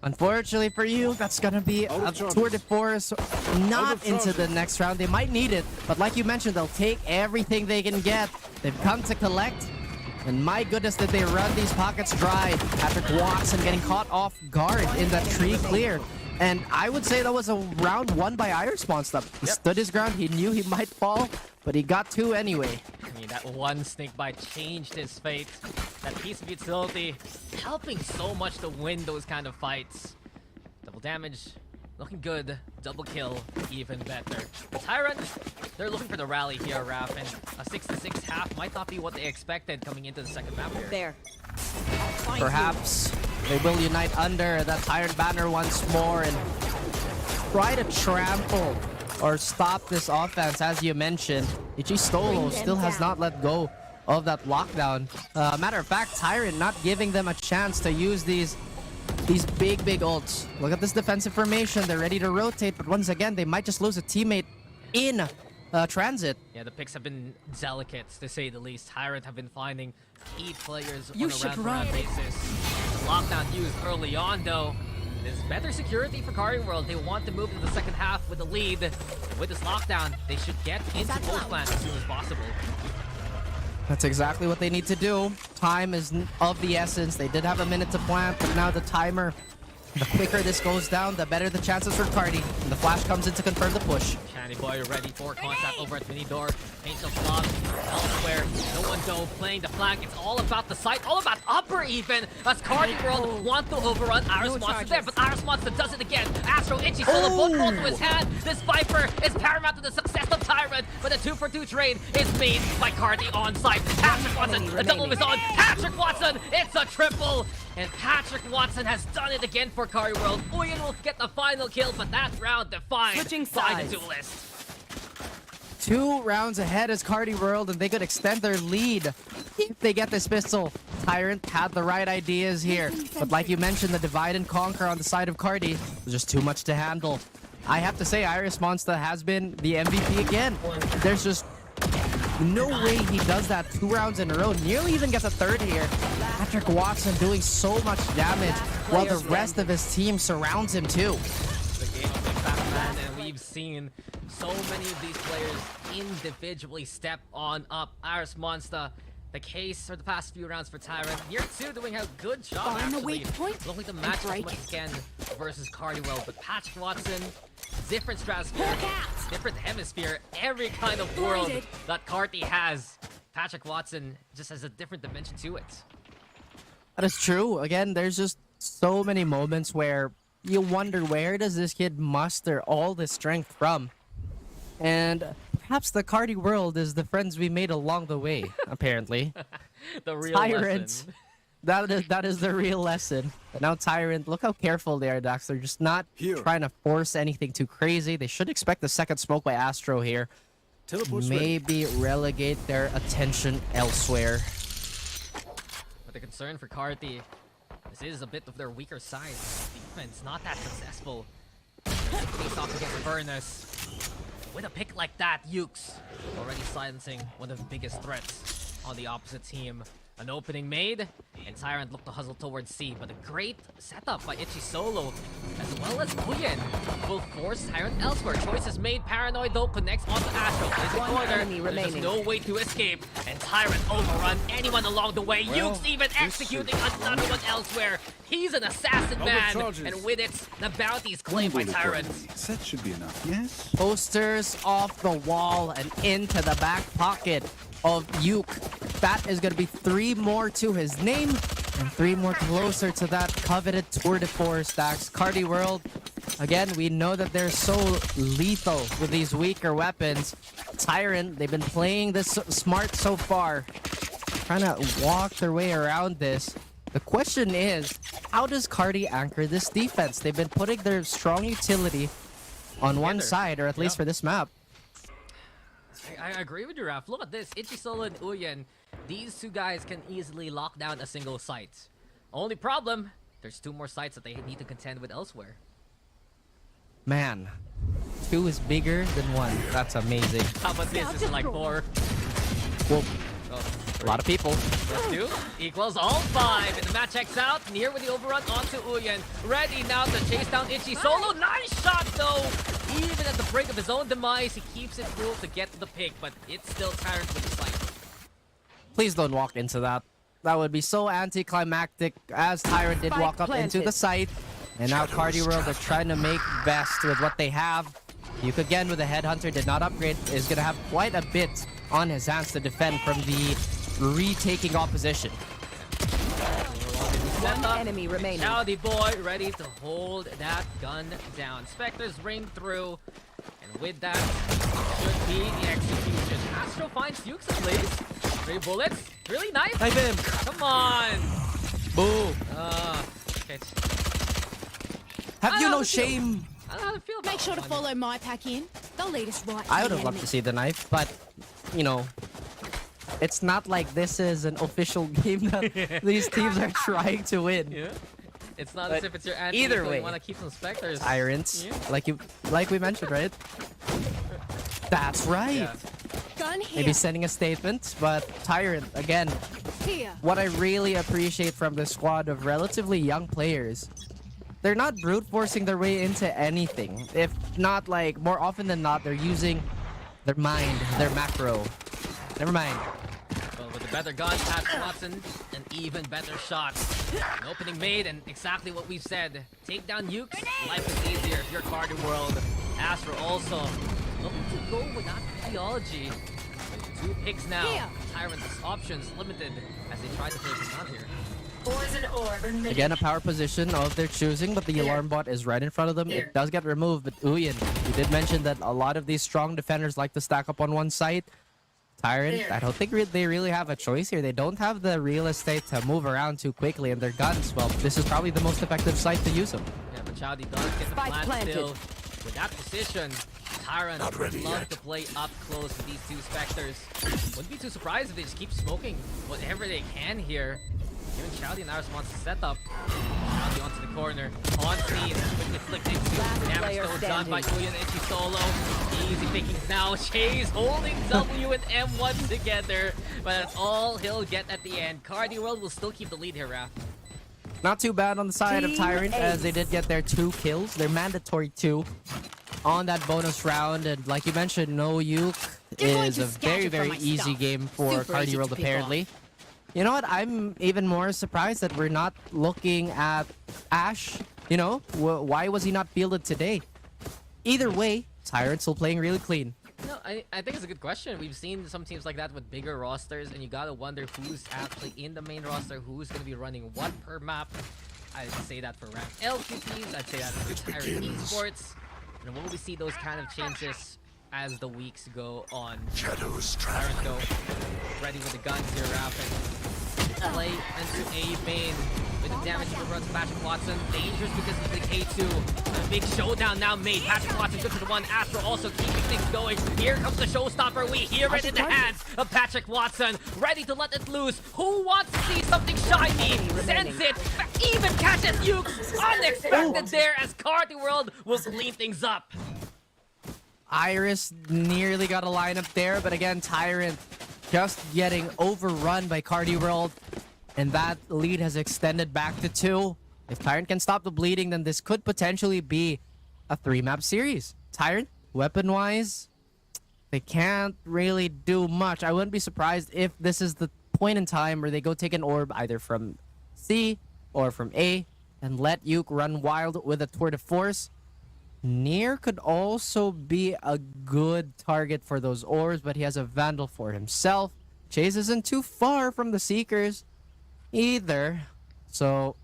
Unfortunately for you, that's gonna be a tour de force, not into the next round. They might need it, but like you mentioned, they'll take everything they can get. They've come to collect, and my goodness, did they run these pockets dry. Patrick Watson getting caught off guard in that tree clear. And I would say that was a round won by Icebox. He stood his ground, he knew he might fall, but he got 2 anyway. I mean, that one snake bite changed his fate. That piece of utility helping so much to win those kind of fights. Double damage, looking good. Double kill, even better. Tyrant, they're looking for the rally here, Raph, and a 6-6 half might not be what they expected coming into the second map here. There. Perhaps they will unite under that Tyrant banner once more and try to trample or stop this offense, as you mentioned. Itchy Solo still has not let go of that lockdown. Matter of fact, Tyrant not giving them a chance to use these big ults. Look at this defensive formation. They're ready to rotate, but once again, they might just lose a teammate in transit. Yeah, the picks have been delicate, to say the least. Tyrant have been finding 8 players You on a should round-to-round run. basis. The lockdown used early on, though. There's better security for Carti World. They want to move into the second half with a lead. With this lockdown, they should get into post plant as soon as possible. That's exactly what they need to do. Time is of the essence. They did have a minute to plant, but now the timer, the quicker this goes down, the better the chances for Carti. And the flash comes in to confirm the push. Shiny Boy ready for contact over at mini door. Angel Blob elsewhere. No one though playing the flank. It's all about the site, all about upper even. As Carti World want to overrun Iris Monster there, but Iris Monster does it again. Astro Itchy Solo both fall to his hand. This Viper is paramount to the success of Tyrant, but a 2-for-2 trade is made by Carti on site. Patrick Watson, a double is on. Patrick Watson, it's a triple. And Patrick Watson has done it again for Carti World. Uyen will get the final kill, but that round defined Switching by the sides. duelist. 2 rounds ahead as Carti World, and they could extend their lead if they get this pistol. Tyrant had the right ideas here, but like you mentioned, the divide and conquer on the side of Carti was just too much to handle. I have to say, Iris Monster has been the MVP again. There's just no way he does that 2 rounds in a row. Nearly even gets a 3rd here. Patrick Watson doing so much damage while the rest of his team surrounds him too. The game of Big Batman, and we've seen so many of these players individually step on up. Iris Monster, the case for the past few rounds for Tyrant. Year 2 doing a good job Find the actually. weak point Looking to and match as break much as can versus Carti World, but Patrick Watson different stratosphere, different hemisphere, every kind of world that Carti has. Patrick Watson just has a different dimension to it. That is true. Again, there's just so many moments where you wonder, where does this kid muster all this strength from? And perhaps the Carti world is the friends we made along the way, apparently. The real Tyrant. lesson. That is the real lesson. But now Tyrant, look how careful they are, Dax. They're just not trying to force anything too crazy. They should expect the second smoke by Astro here. Maybe relegate their attention elsewhere. But the concern for Carti, this is a bit of their weaker side. Defense not that successful. Face off against Furnace. With a pick like that, Ukes already silencing one of the biggest threats on the opposite team. An opening made, and Tyrant looked to hustle towards C, but a great setup by Itchy Solo, as well as Uyen, will force Tyrant elsewhere. Choices made, Paranoid though connects onto Astro. There's a corner, there's just no way to escape, and Tyrant overrun anyone along the way. Ukes even executing another one elsewhere. He's an assassin man, and with it, the bounty is claimed by Tyrant. That should be enough, yes? Posters off the wall and into the back pocket of Uke. That is going to be 3 more to his name and 3 more closer to that coveted tour de force. Dax, Carti World, again, we know that they're so lethal with these weaker weapons. Tyrant, they've been playing this smart so far, trying to walk their way around this. The question is, how does Carti anchor this defense? They've been putting their strong utility on one side, or at least for this map. I agree with you, Raph. Look at this. Itchy Solo and Uyen. These 2 guys can easily lock down a single site. Only problem, there's 2 more sites that they need to contend with elsewhere. Man, 2 is bigger than 1. That's amazing. How about this? This is like 4. Well, Oh, a lot of people. plus 2 equals all 5. And the match checks out. Near with the overrun onto Uyen. Ready now to chase down Itchy Solo. Nice shot though. Even at the brink of his own demise, he keeps it cool to get to the pick, but it's still Tyrant with the sight. Please don't walk into that. That would be so anticlimactic, as Tyrant did walk up into the site. And now Carti World are trying to make best with what they have. Uke again with a Headhunter, did not upgrade, is going to have quite a bit on his hands to defend from the retaking opposition. One enemy remaining. Chowdy boy ready to hold that gun down. Spectres ring through, and with that should be the execution. Astro finds Ukes at least. 3 bullets. Really nice. Knife him. Come on. Boo. Okay. Have you no shame? I don't know how to feel about Make sure to that one. follow my pack in. They'll lead us right I to would the have loved enemy. to see the knife, but, you know, it's not like this is an official game that these teams are trying to win. Yeah. It's not But as if it's your anti. either You way, want to keep some Spectres. Tyrants, Yeah. like we mentioned, right? That's right. Yeah. Gun here. Maybe sending a statement, but Tyrant, again, Here. what I really appreciate from this squad of relatively young players, they're not brute forcing their way into anything. If not, like, more often than not, they're using their mind, their macro. Never mind. Well, with a better gun, Patrick Watson, an even better shot. An opening made, and exactly what we've said. Take down Ukes, life is easier if you're Carti World. Astro also looking to go with that theology. With 2 picks now. Here. Tyrant's options limited as they try to place him out here. Again, a power position of their choosing, but the alarm bot is right in front of them. It does get removed, but Uyen, you did mention that a lot of these strong defenders like to stack up on one site. Tyrant, I don't think they really have a choice here. They don't have the real estate to move around too quickly, and their guns, well, this is probably the most effective site to use them. Yeah, but Chowdy does get the Spike plant planted. still. With that position, Tyrant would love to play up close with these 2 Spectres. Wouldn't be too surprised if they just keep smoking whatever they can here. Even Chowdy now wants to set up. Chowdy onto the corner. On scene, quickly flicked into. Damage player still done by standing. Uyen and Itchy Solo. Easy pickings now. Chase holding W and M1 together. But that's all he'll get at the end. Carti World will still keep the lead here, Raph. Not too bad on the side of Team Tyrant, as Ace. they did get their 2 kills. They're mandatory 2 on that bonus round, and like you mentioned, no Uke You're going is to a scatter very, for very my easy stuff. game for Super Carti easy World, to pick apparently. You know what? I'm even more surprised that we're not looking at Ash. You know, why was he not fielded today? either way, Tyrant's still playing really clean. No, I think it's a good question. We've seen some teams like that with bigger rosters, and you gotta wonder who's actually in the main roster, who's gonna be running what per map. I'd say that for Rankl Cuties, I'd say that for Tyrant Esports. And will we see those kind of changes as the weeks go on? Shadows Tyrant traveling. though, ready with the guns here, Rapid. Play into A main with the damage to runs Patrick Watson. Dangerous because of the K2. A big showdown now made. Patrick Watson good to the one. Astro also keeping things going. Here comes the showstopper. We hear it in the hands of Patrick Watson. Ready to let it loose. Who wants to see something shiny? Sends it. Even catches Yuke. Unexpected there as Carti World will clean things up. Iris nearly got a lineup there, but again, Tyrant just getting overrun by Carti World, and that lead has extended back to 2. If Tyrant can stop the bleeding, then this could potentially be a 3-map series. Tyrant, weapon-wise, they can't really do much. I wouldn't be surprised if this is the point in time where they go take an orb either from C or from A and let Yuke run wild with a tour de force. Near could also be a good target for those orbs, but he has a Vandal for himself. Chase isn't too far from the Seekers either. So,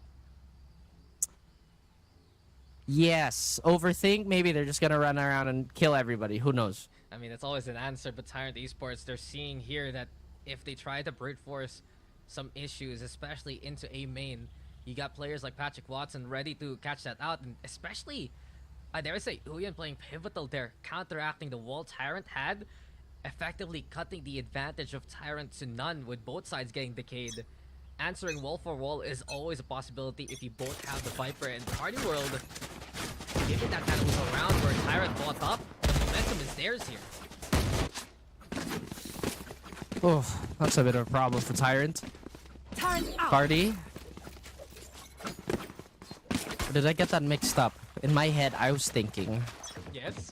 yes, overthink. Maybe they're just going to run around and kill everybody. Who knows? I mean, that's always an answer, but Tyrant Esports, they're seeing here that if they try to brute force some issues, especially into A main, you got players like Patrick Watson ready to catch that out, and especially... I dare say Uyan playing pivotal there, counteracting the wall Tyrant had, effectively cutting the advantage of Tyrant to none with both sides getting decayed. Answering wall for wall is always a possibility if you both have the Viper and Carti World. Given that kind of was around where Tyrant bought up, the momentum is theirs here. Oh, that's a bit of a problem for Tyrant. Carti. Or did I get that mixed up? In my head, I was thinking. Yes.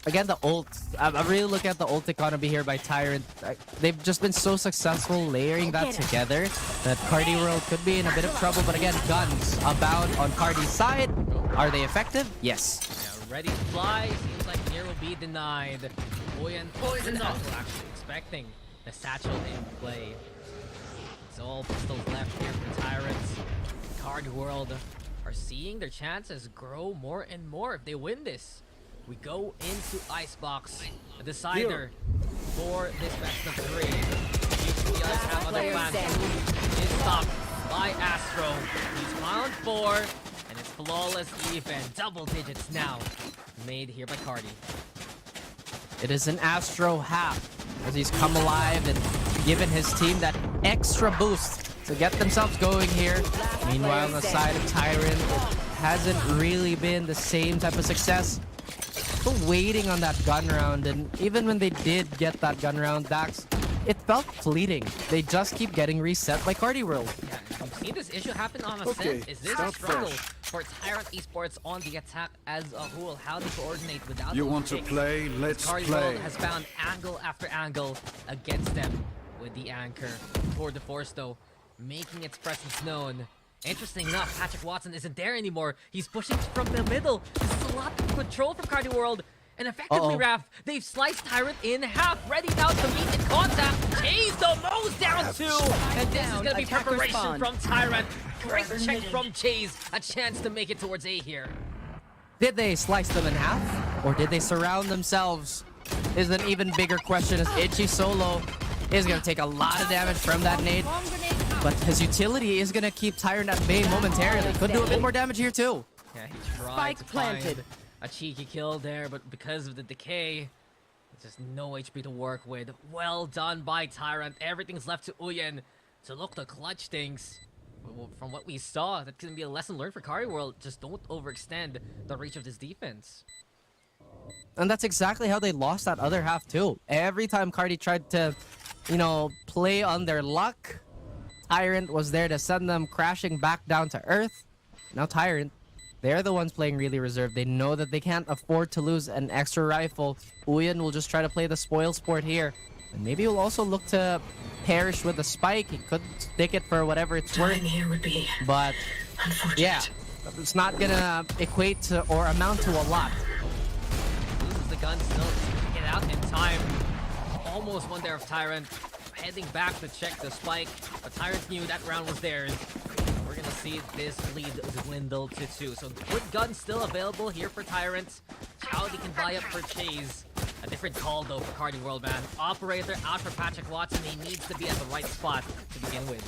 Again, the ult. I'm really looking at the ult economy here by Tyrant. They've just been so successful layering that together that Carti World could be in a bit of trouble. But again, guns abound on Carti's side. Are they effective? Yes. Yeah, ready to fly. Seems like Nier will be denied. Uyan poisoned up. Actually expecting the satchel in play. It's all pistols left here for Tyrants. Carti World are seeing their chances grow more and more if they win this. We go into Icebox, a decider for this best of 3. The others have other plans. Is stopped by Astro. He's found 4, and it's flawless even. Double digits now made here by Carti. It is an Astro half as he's come alive and given his team that extra boost to get themselves going here. Meanwhile, on the side of Tyrant, it hasn't really been the same type of success. Still waiting on that gun round, and even when they did get that gun round, Dax, it felt fleeting. They just keep getting reset by Carti World. Yeah, we've seen this issue happen on Ascent. Is this a struggle for Tyrant Esports on the attack as a whole? How to coordinate without You those want to picks? play? Let's Carti play. World has found angle after angle against them with the anchor. Toward the force though, making its presence known. Interesting enough, Patrick Watson isn't there anymore. He's pushing from the middle. This is a lot of control from Carti World. And effectively, Raph, they've sliced Tyrant in half. Ready now to meet in contact. Chase the Mo's down 2. And this is going to be preparation from Tyrant. Great check from Chase. A chance to make it towards A here. Did they slice them in half? Or did they surround themselves? Is an even bigger question as Itchy Solo is going to take a lot of damage from that nade. But his utility is going to keep Tyrant at bay momentarily. Could do a bit more damage here too. Yeah, he tried to find a cheeky kill there, but because of the decay, just no HP to work with. Well done by Tyrant. Everything's left to Uyan to look to clutch things. From what we saw, that can be a lesson learned for Carti World. Just don't overextend the reach of this defense. And that's exactly how they lost that other half too. Every time Carti tried to, play on their luck, Tyrant was there to send them crashing back down to earth. Now Tyrant, they're the ones playing really reserved. They know that they can't afford to lose an extra rifle. Uyan will just try to play the spoil sport here. And maybe he'll also look to perish with a spike. He could stick it for whatever it's worth. Here would be but yeah, it's not gonna equate to or amount to a lot. Loses the gun still to get out in time. Almost one there of Tyrant. Heading back to check the spike. But Tyrant knew that round was theirs. We're gonna see this lead dwindle to 2. So good gun still available here for Tyrant. Chowdy can buy up for Chase. A different call though for Carti World, man. Operator out for Patrick Watson. He needs to be at the right spot to begin with.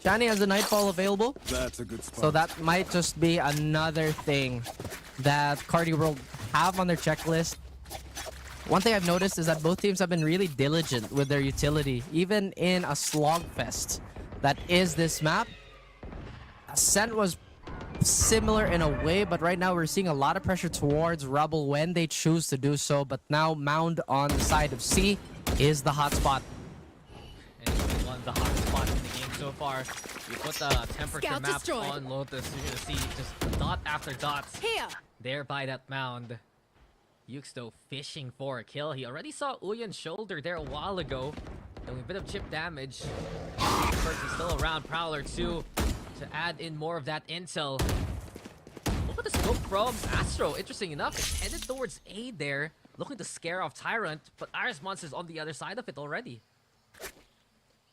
Shani has a Nightfall available. That's a good spot. So that might just be another thing that Carti World have on their checklist. One thing I've noticed is that both teams have been really diligent with their utility, even in a slogfest that is this map. Ascent was similar in a way, but right now we're seeing a lot of pressure towards Rebel when they choose to do so. But now Mound on the side of C is the hotspot. And he won the hot spot in the game so far. You put the temperature Scout map destroyed. on Lotus, you're gonna see just dot after dots Here. there by that mound. Yukes though fishing for a kill. He already saw Uyan's shoulder there a while ago. Doing a bit of chip damage. First is still around. Prowler 2 to add in more of that intel. Look at the scope from Astro. Interesting enough, it's headed towards A there. Looking to scare off Tyrant, but Iris Monster's on the other side of it already.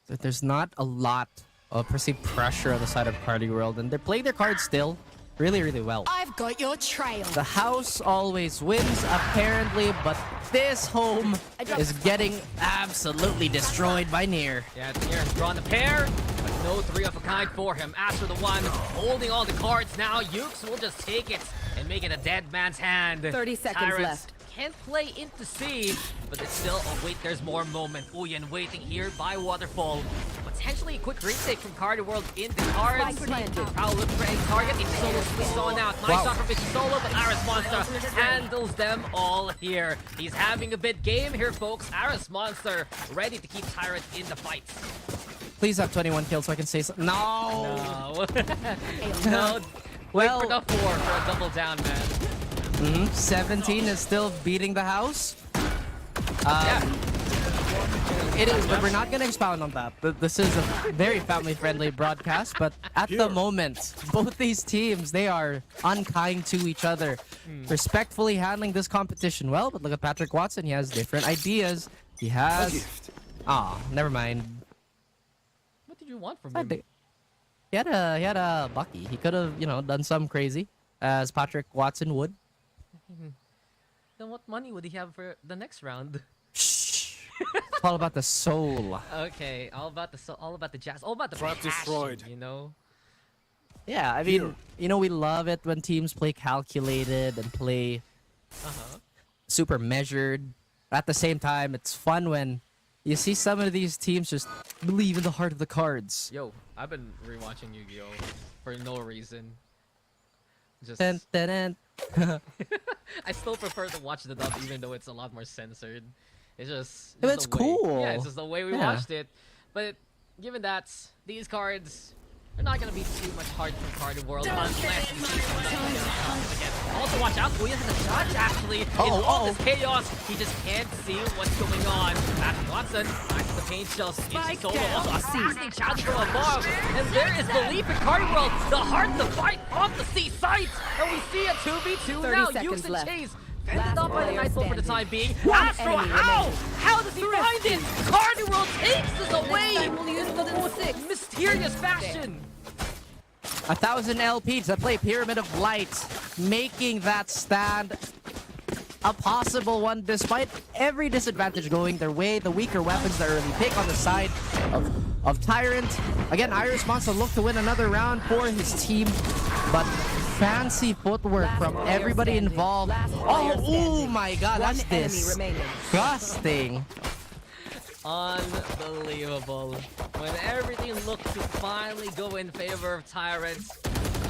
There's not a lot of perceived pressure on the side of Carti World, and they're playing their cards still really, really well. I've got your trail. The house always wins, apparently, but this home is getting absolutely destroyed by Nier. Yeah, Nier has drawn the pair, but no 3 of a kind for him. After the one, holding all the cards now, Yukes will just take it and make it a dead man's hand. 30 seconds Tyrants left. can't play into C, but it's still, oh wait, there's more moment. Uyan waiting here by Waterfall. Potentially a quick retake from Carti World in the cards. Prowl looking for a target. It's solo squeezed on out. Nice shot from Vision Solo, but Aris Monster handles them all here. He's having a big game here, folks. Aris Monster ready to keep Tyrant in the fight. Please have 21 kills so I can say something. No! No. No. Well, Wait for the 4 for a double down, man. 17 is still beating the house. Yeah. It is, but we're not going to expound on that. This is a very family-friendly broadcast, but at the moment, both these teams, they are unkind to each other, respectfully handling this competition well. But look at Patrick Watson. He has different ideas. He has... never mind. What did you want from him? He had a Bucky. He could have, done some crazy, as Patrick Watson would. Then what money would he have for the next round? It's all about the soul. Okay, all about the soul, all about the jazz, all about the Trap passion, destroyed. you know? Yeah, I mean, we love it when teams play calculated and play super measured. At the same time, it's fun when you see some of these teams just believe in the heart of the cards. Yo, I've been rewatching Yu-Gi-Oh! For no reason. Just... Dun, dun, dun. I still prefer to watch the dub even though it's a lot more censored. It's just... It's the way, cool. Yeah, it's just the way we watched it. But given that, these cards are not going to be too much hard for Carti World unless you see someone again. Also watch out, Uyan has a shot actually. In all this chaos, he just can't see what's going on. Patrick Watson back to the paint shells. It's solo also assassin challenge from above. And there is belief in Carti World. The heart to fight off the C site. And we see a 2v2 now. Use and Chase. Fended up by the Nightfall for the time being. Astro, how? How does he find it? Carti World takes this away in the most mysterious fashion. 1,000 LP to play Pyramid of Light, making that stand a possible one despite every disadvantage going their way. The weaker weapons, the early pick on the side of Tyrant. Again, Iris Monster look to win another round for his team, but fancy footwork from everybody involved. Oh my god, that's disgusting. Unbelievable. When everything looked to finally go in favor of Tyrant,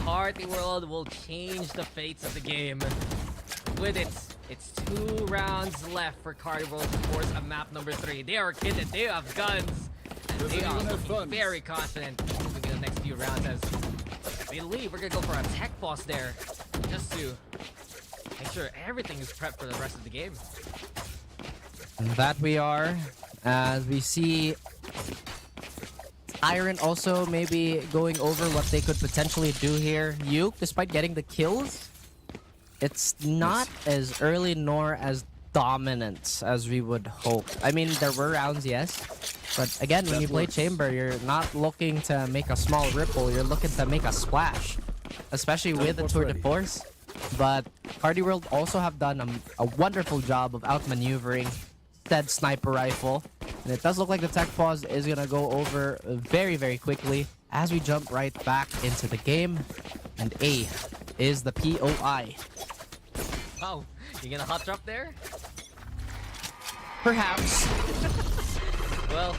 Carti World will change the fates of the game. With it, it's 2 rounds left for Carti World to force a map number 3. They are kitted, they have guns, and they are looking very confident moving in the next few rounds as I believe we're gonna go for a tech boss there, just to make sure everything is prepped for the rest of the game. And that we are, as we see Tyrant also maybe going over what they could potentially do here. Yuke, despite getting the kills, it's not as early nor as dominant as we would hope. I mean, there were rounds, yes. But again, when you play Chamber, you're not looking to make a small ripple. You're looking to make a splash. Especially with the Tour de Force. But Carti World also have done a wonderful job of outmaneuvering said sniper rifle. And it does look like the tech pause is going to go over very, very quickly as we jump right back into the game. And A is the POI. Wow, you gonna hot drop there? Perhaps. Well,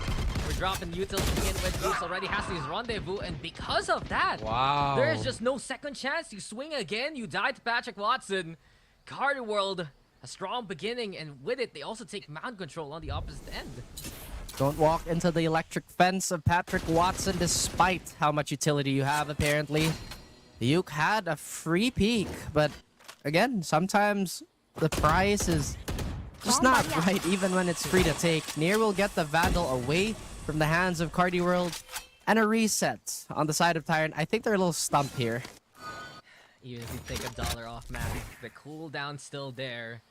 we're dropping util to begin with. Dukes already has his rendezvous, and because of that, Wow. there is just no second chance. You swing again, you die to Patrick Watson. Carti World, a strong beginning, and with it, they also take mound control on the opposite end. Don't walk into the electric fence of Patrick Watson despite how much utility you have, apparently. The Uke had a free peek, but again, sometimes the price is just not right, even when it's free to take. Near will get the Vandal away from the hands of Carti World, and a reset on the side of Tyrant. I think they're a little stumped here. Even if you take $1 off, man, the cooldown's still there.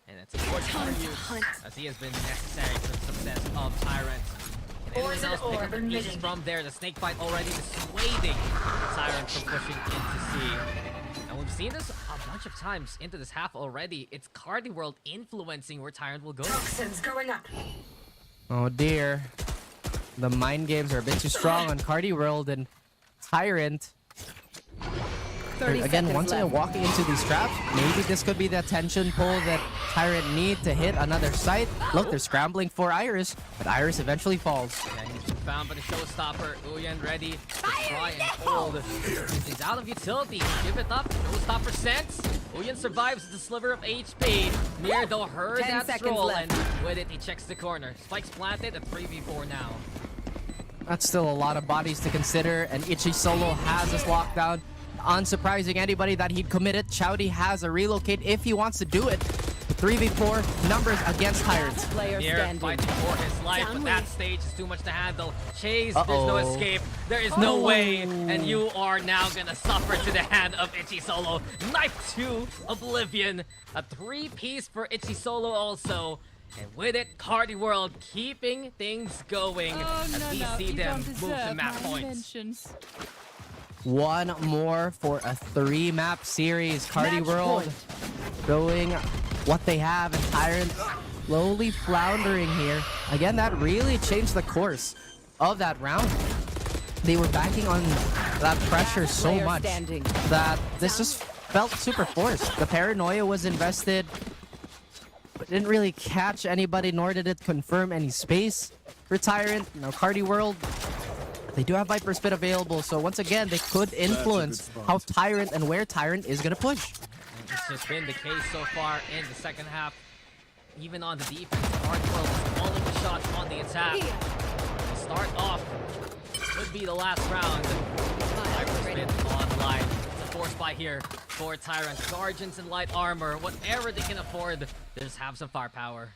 And it's unfortunate for you, as he has been necessary for the success of Tyrant. Can anyone else pick up the pieces from there? The snake fight already dissuading Tyrant from pushing into C. And we've seen this a bunch of times into this half already. It's Carti World influencing where Tyrant will go. Toxins going up. Oh dear. The mind games are a bit too strong on Carti World, and Tyrant. Again, once again, walking into these traps, maybe this could be the attention pull that Tyrant need to hit another site. Look, they're scrambling for Iris, but Iris eventually falls. Yeah, he's been found by the showstopper. Uyen ready to try and hold. He's out of utility. Give it up. Showstopper sense. Uyen survives with a sliver of HP. Near though heard 10 that seconds stroll, left. and with it, he checks the corner. Spike's planted, a 3v4 now. That's still a lot of bodies to consider, and Ichi Solo has this lockdown. Unsurprising anybody that he'd committed. Chowdy has a relocate if he wants to do it. 3v4 numbers against Tyrant. Player Near standing. fighting for his life, but that Downward. stage is too much to handle. Chase, there's no Uh-oh. escape. There is no way, and you are now gonna suffer to the hand of Ichi Solo. Knife to Oblivion. A 3-piece for Ichi Solo also. And with it, Carti World keeping things going as we see them move to map points. One more for a 3-map series. Carti World showing what they have, and Tyrant slowly floundering here. Again, that really changed the course of that round. They were backing on that pressure so Player much standing. that this just felt super forced. The paranoia was invested, but didn't really catch anybody, nor did it confirm any space for Tyrant. Now, Carti World, they do have Viper Spit available, so once again, they could influence how Tyrant and where Tyrant is going to push. And it's just been the case so far in the second half. Even on the defense, Carti World is calling the shots on the attack. They start off, could be the last round. Viper Spit online. It's a force buy here for Tyrant. Guardians and light armor, whatever they can afford, they just have some firepower.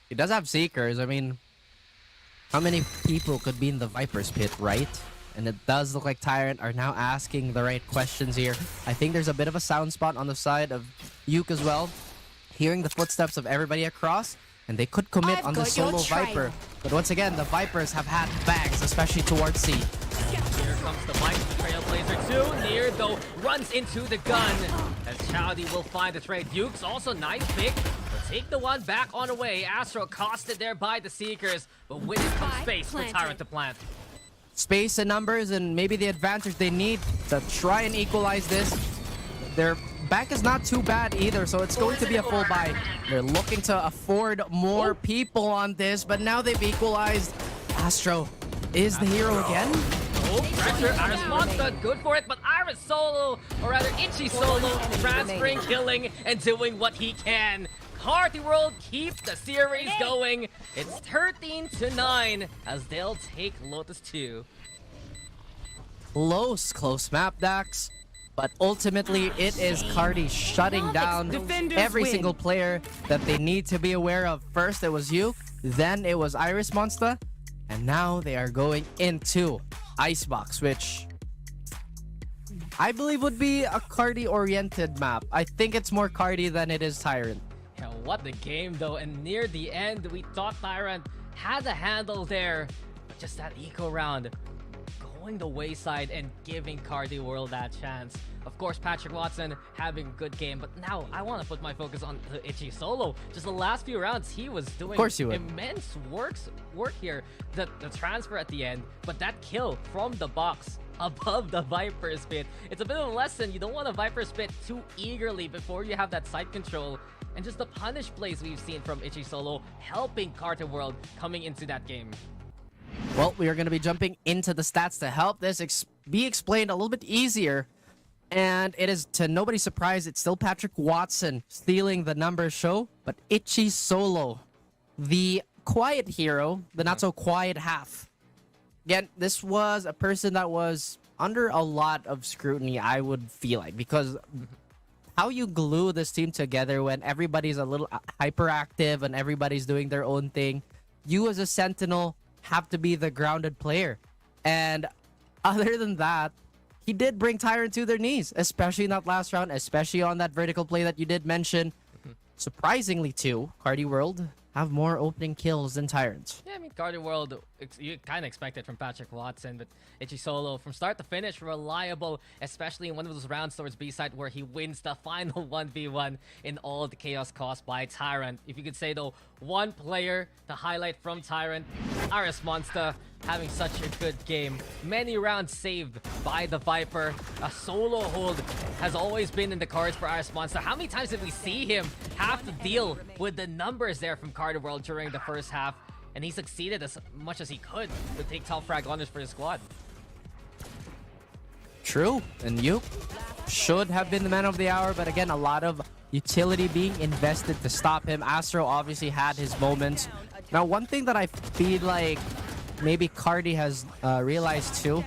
He does have Seekers. I mean, how many people could be in the Viper's pit, right? And it does look like Tyrant are now asking the right questions here. I think there's a bit of a sound spot on the side of Yuke as well. Hearing the footsteps of everybody across, and they could commit I've on the got your solo trail. Viper. But once again, the Vipers have had bags, especially towards C. Here comes the bite of the Trailblazer 2. Near, though, runs into the gun. As Chowdy will find the trade. Duke's also nice pick. But take the one back on the way. Astro costed there by the Seekers. But with it comes Spike space for planted. Tyrant to plant. Space and numbers, and maybe the advantage they need to try and equalize this. Their back is not too bad either, so it's going to be a full buy. They're looking to afford more people on this, but now they've equalized. Astro is the hero again. Oh, pressure. Iris Monster, good for it, but Iris Solo, or rather Ichi Solo, transferring, killing, and doing what he can. Carti World keep the series going. It's 13-9 as they'll take Lotus 2. Close map, Dax. But ultimately, it is Carti shutting down Defenders every win. single player that they need to be aware of. First, it was you. Then it was Iris Monster. And now they are going into Icebox, which I believe would be a Carti-oriented map. I think it's more Carti than it is Tyrant. Yeah, what the game though, and near the end, we thought Tyrant had a handle there, but just that eco round going the wayside and giving Carti World that chance. Of course, Patrick Watson having a good game, but now I want to put my focus on the Itchy solo. Just the last few rounds, he was doing immense work here. The transfer at the end, but that kill from the box above the Viper Spit. It's a bit of a lesson. You don't want to Viper Spit too eagerly before you have that side control. And just the punish plays we've seen from Itchy Solo helping Carti World coming into that game. Well, we are going to be jumping into the stats to help this be explained a little bit easier. And it is, to nobody's surprise, it's still Patrick Watson stealing the numbers show. But Itchy Solo, the quiet hero, the not so quiet half. Again, this was a person that was under a lot of scrutiny, I would feel like. Because how you glue this team together when everybody's a little hyperactive and everybody's doing their own thing. You as a Sentinel have to be the grounded player. And other than that, he did bring Tyrant to their knees, especially in that last round, especially on that vertical play that you did mention. Surprisingly, too, Carti World have more opening kills than Tyrant. Yeah, I mean, Carti World, you kind of expect it from Patrick Watson, but Itchy Solo, from start to finish, reliable, especially in one of those rounds towards B-side where he wins the final 1v1 in all the chaos caused by Tyrant. If you could say, though, one player to highlight from Tyrant, Aris Monster, having such a good game. Many rounds saved by the Viper. A solo hold has always been in the cards for Aris Monster. How many times did we see him have to deal with the numbers there from Carti World during the first half? And he succeeded as much as he could to take top frag honors for his squad. True, and you should have been the man of the hour, but again, a lot of utility being invested to stop him. Astro obviously had his moments. Now, one thing that I feel like maybe Carti has realized too,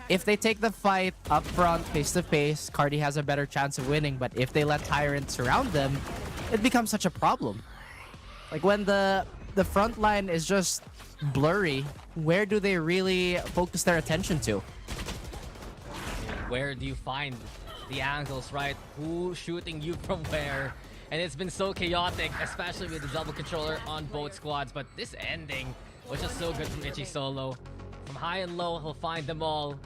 if they take the fight up front, face to face, Carti has a better chance of winning. But if they let Tyrant surround them, it becomes such a problem. Like when the front line is just blurry, where do they really focus their attention to? Where do you find the angles, right? Who's shooting you from where? And it's been so chaotic, especially with the double controller on both squads. But this ending was just so good from Itchy Solo. From high and low, he'll find them all.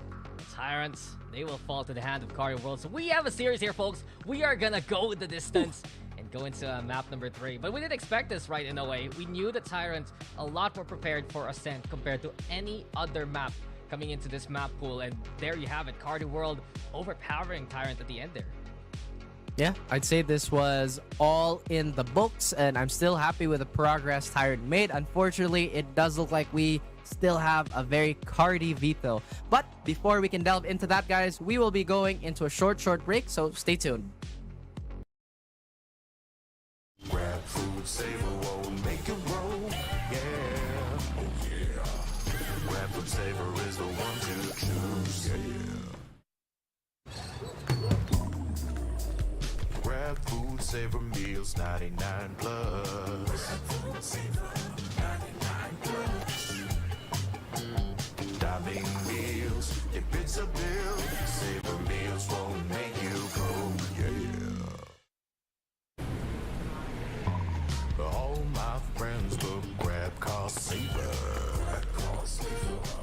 Tyrants, they will fall to the hand of Carti World. So we have a series here, folks. We are gonna go the distance and go into map number 3. But we didn't expect this, right, in a way. We knew the Tyrants a lot more prepared for Ascent compared to any other map coming into this map pool. And there you have it, Carti World overpowering Tyrant at the end there. Yeah, I'd say this was all in the books, and I'm still happy with the progress Tyrant made. Unfortunately, it does look like we still have a very Carti veto. But before we can delve into that, guys, we will be going into a short break, so stay tuned. Grab food, saver won't make it roll. Yeah, oh yeah. Grab food, saver is the one to choose. Yeah. Grab food, saver meals, 99 plus. Grab food, saver, 99 plus. Diving meals, if it's a bill, saver meals won't make you go. Yeah. All my friends will grab car saver.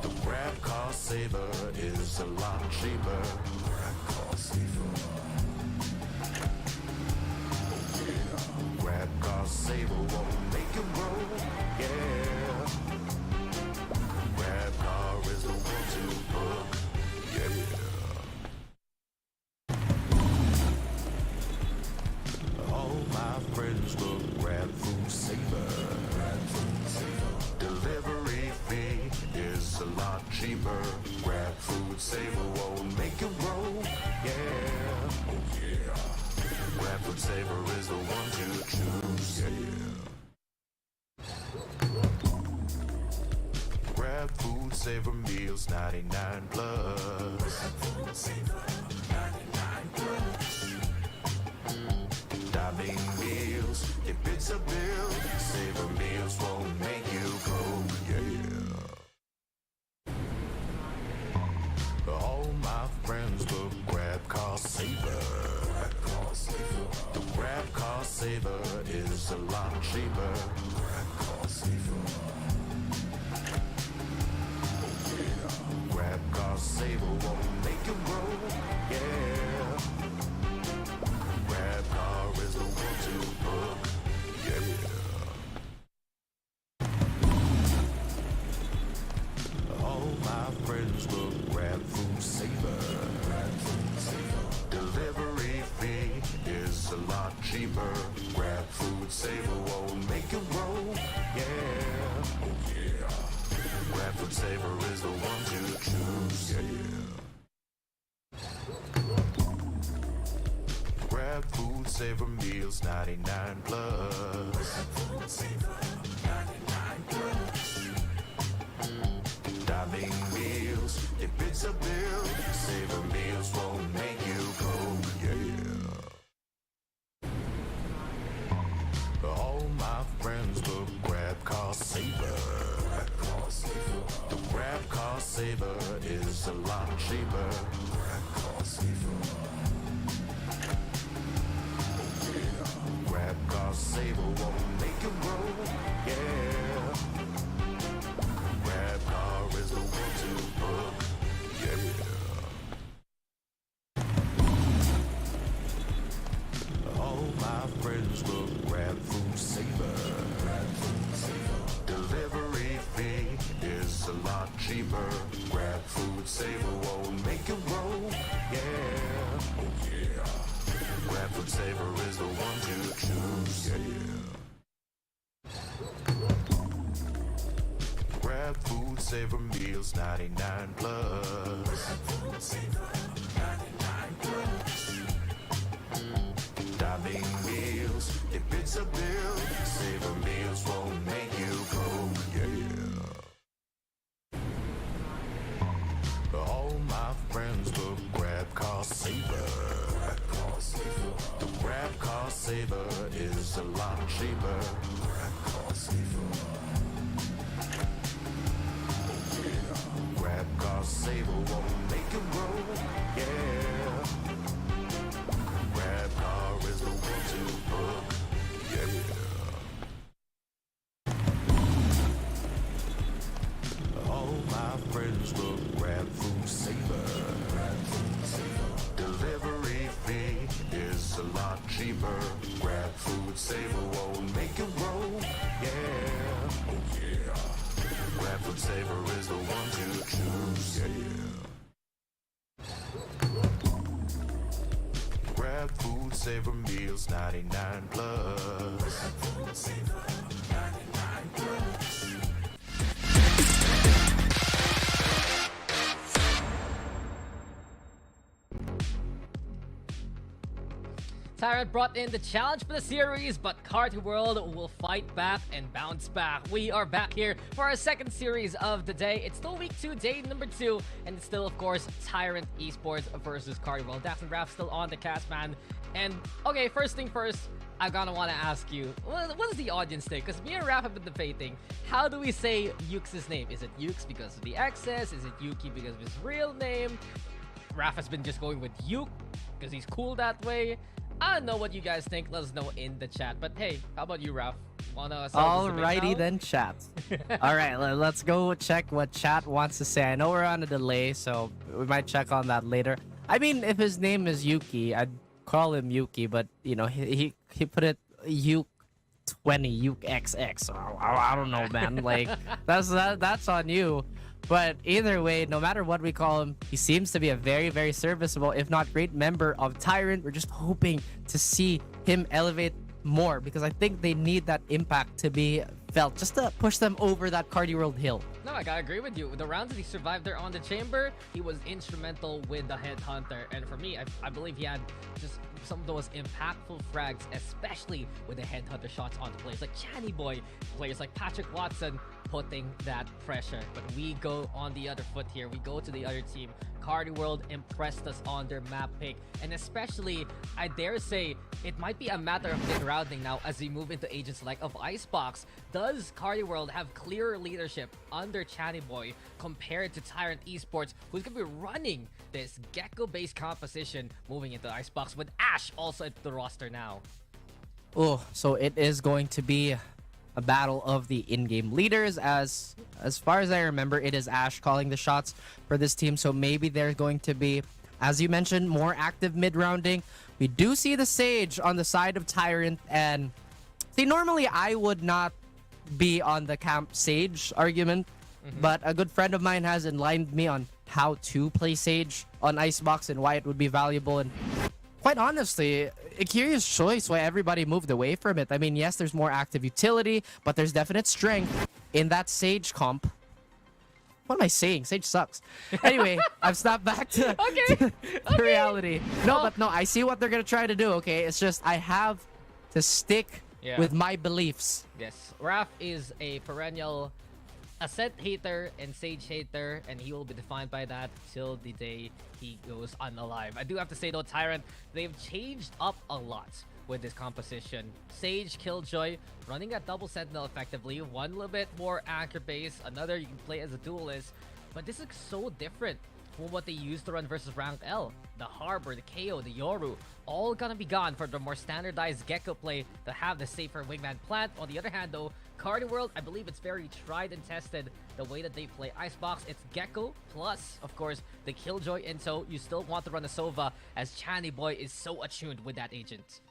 The grab car saver is a lot cheaper. Grab car saver. Grab car saver won't make it roll. Yeah. Grab car is the one to book. Yeah. All my friends will grab food saver. Delivery fee is a lot cheaper. Grab food saver won't make it roll. Yeah, oh yeah. Grab food saver is the one to choose. Yeah. Grab food saver meals, 99 plus. Grab food saver, 99 plus. Diving meals, if it's a bill, saver meals won't make you go. Yeah. saver is a lot cheaper. Grab car saver. Grab car saver won't make you roll. Yeah. Grab car is the one to book. Yeah. All my friends will grab food saver. Delivery fee is a lot cheaper. Grab food saver won't make you roll. Yeah. Oh yeah. Grab food saver is the one to choose. Yeah. Grab food saver meals 99 plus. Grab food saver 99 plus. Dining meals, if it's a bill, saver meals won't make you go, yeah. All my friends will grab car saver. Grab car saver. The grab car saver is a lot cheaper. Grab car saver. Grab car saver won't make you roll, yeah. Grab car is the one to book, yeah. All my friends will grab food saver. Delivery fee is a lot cheaper. Grab food saver won't make you roll, yeah. Oh yeah. Grab food saver is the one to choose, yeah. Grab food saver meals 99 plus. Grab food saver 99 plus. Dining meals, if it's a bill, saver meals won't make you go, yeah. All my friends will grab car saver. Grab car saver. The grab car saver is a lot cheaper. Grab car saver. Grab car saver won't make you roll, yeah. Grab car is the one to book, yeah. All my friends will grab food saver. Delivery fee is a lot cheaper. Grab food saver won't make you roll, yeah. Oh yeah. Grab food saver is the one to choose, yeah. Grab food saver meals 99 plus. Grab food saver 99 plus. Tyrant brought in the challenge for the series, but Carti World will fight back and bounce back. We are back here for our second series of the day. It's still week 2, day number 2, and it's still, of course, Tyrant Esports versus Carti World. Dax and Raph still on the cast, man. And, okay, first thing first, I gotta want to ask you, what does the audience think? Because me and Raph have been debating, how do we say Yuke's name? Is it Yuke's because of the X's? Is it Yuki because of his real name? Raph has been just going with Yuke because he's cool that way. I don't know what you guys think. Let us know in the chat. But hey, how about you, Raph? Alrighty then, chat. Alright, let's go check what chat wants to say. I know we're on a delay, so we might check on that later. I mean, if his name is Yuki, I'd call him Yuki, but you know, he put it Yuke 20, Yuke XX. I don't know, man. Like that's on you. But either way, no matter what we call him, he seems to be a very, very serviceable, if not great member of Tyrant. We're just hoping to see him elevate more because I think they need that impact to be felt just to push them over that Carti World hill. No, I gotta agree with you. The rounds that he survived there on the chamber, he was instrumental with the Headhunter. And for me, I believe he had just some of those impactful frags, especially with the Headhunter shots on players like Channy Boy, players like Patrick Watson, putting that pressure. But we go on the other foot here. We go to the other team. Carti World impressed us on their map pick, and especially, I dare say, it might be a matter of pick rounding now as we move into agents like of Icebox. Does Carti World have clearer leadership under Channy Boy compared to Tyrant Esports, who's going to be running this Gecko-based composition moving into Icebox with Ash also at the roster now? Oh, so it is going to be a battle of the in-game leaders. As far as I remember, it is Ash calling the shots for this team. So maybe there's going to be, as you mentioned, more active mid-rounding. We do see the Sage on the side of Tyrant. And see, normally I would not be on the camp Sage argument. But a good friend of mine has enlightened me on how to play Sage on Icebox and why it would be valuable. And quite honestly, a curious choice why everybody moved away from it. I mean, yes, there's more active utility, but there's definite strength in that Sage comp. What am I saying? Sage sucks. Anyway, I've stopped back to, to reality. No, I see what they're going to try to do, okay? It's just I have to stick with my beliefs. Yes, Raph is a perennial Ascent hater and Sage hater, and he will be defined by that till the day he goes unalive. I do have to say though, Tyrant, they've changed up a lot with this composition. Sage, Killjoy, running that double sentinel effectively, one little bit more anchor base, another you can play as a duelist, but this is so different from what they used to run versus Rankl. The Harbor, the KO, the Yoru, all gonna be gone for the more standardized Gecko play to have the safer wingman plant. On the other hand though, Carti World, I believe it's very tried and tested the way that they play Icebox. It's Gecko plus, of course, the Killjoy Into. You still want to run a Sova as Channy Boy is so attuned with that agent.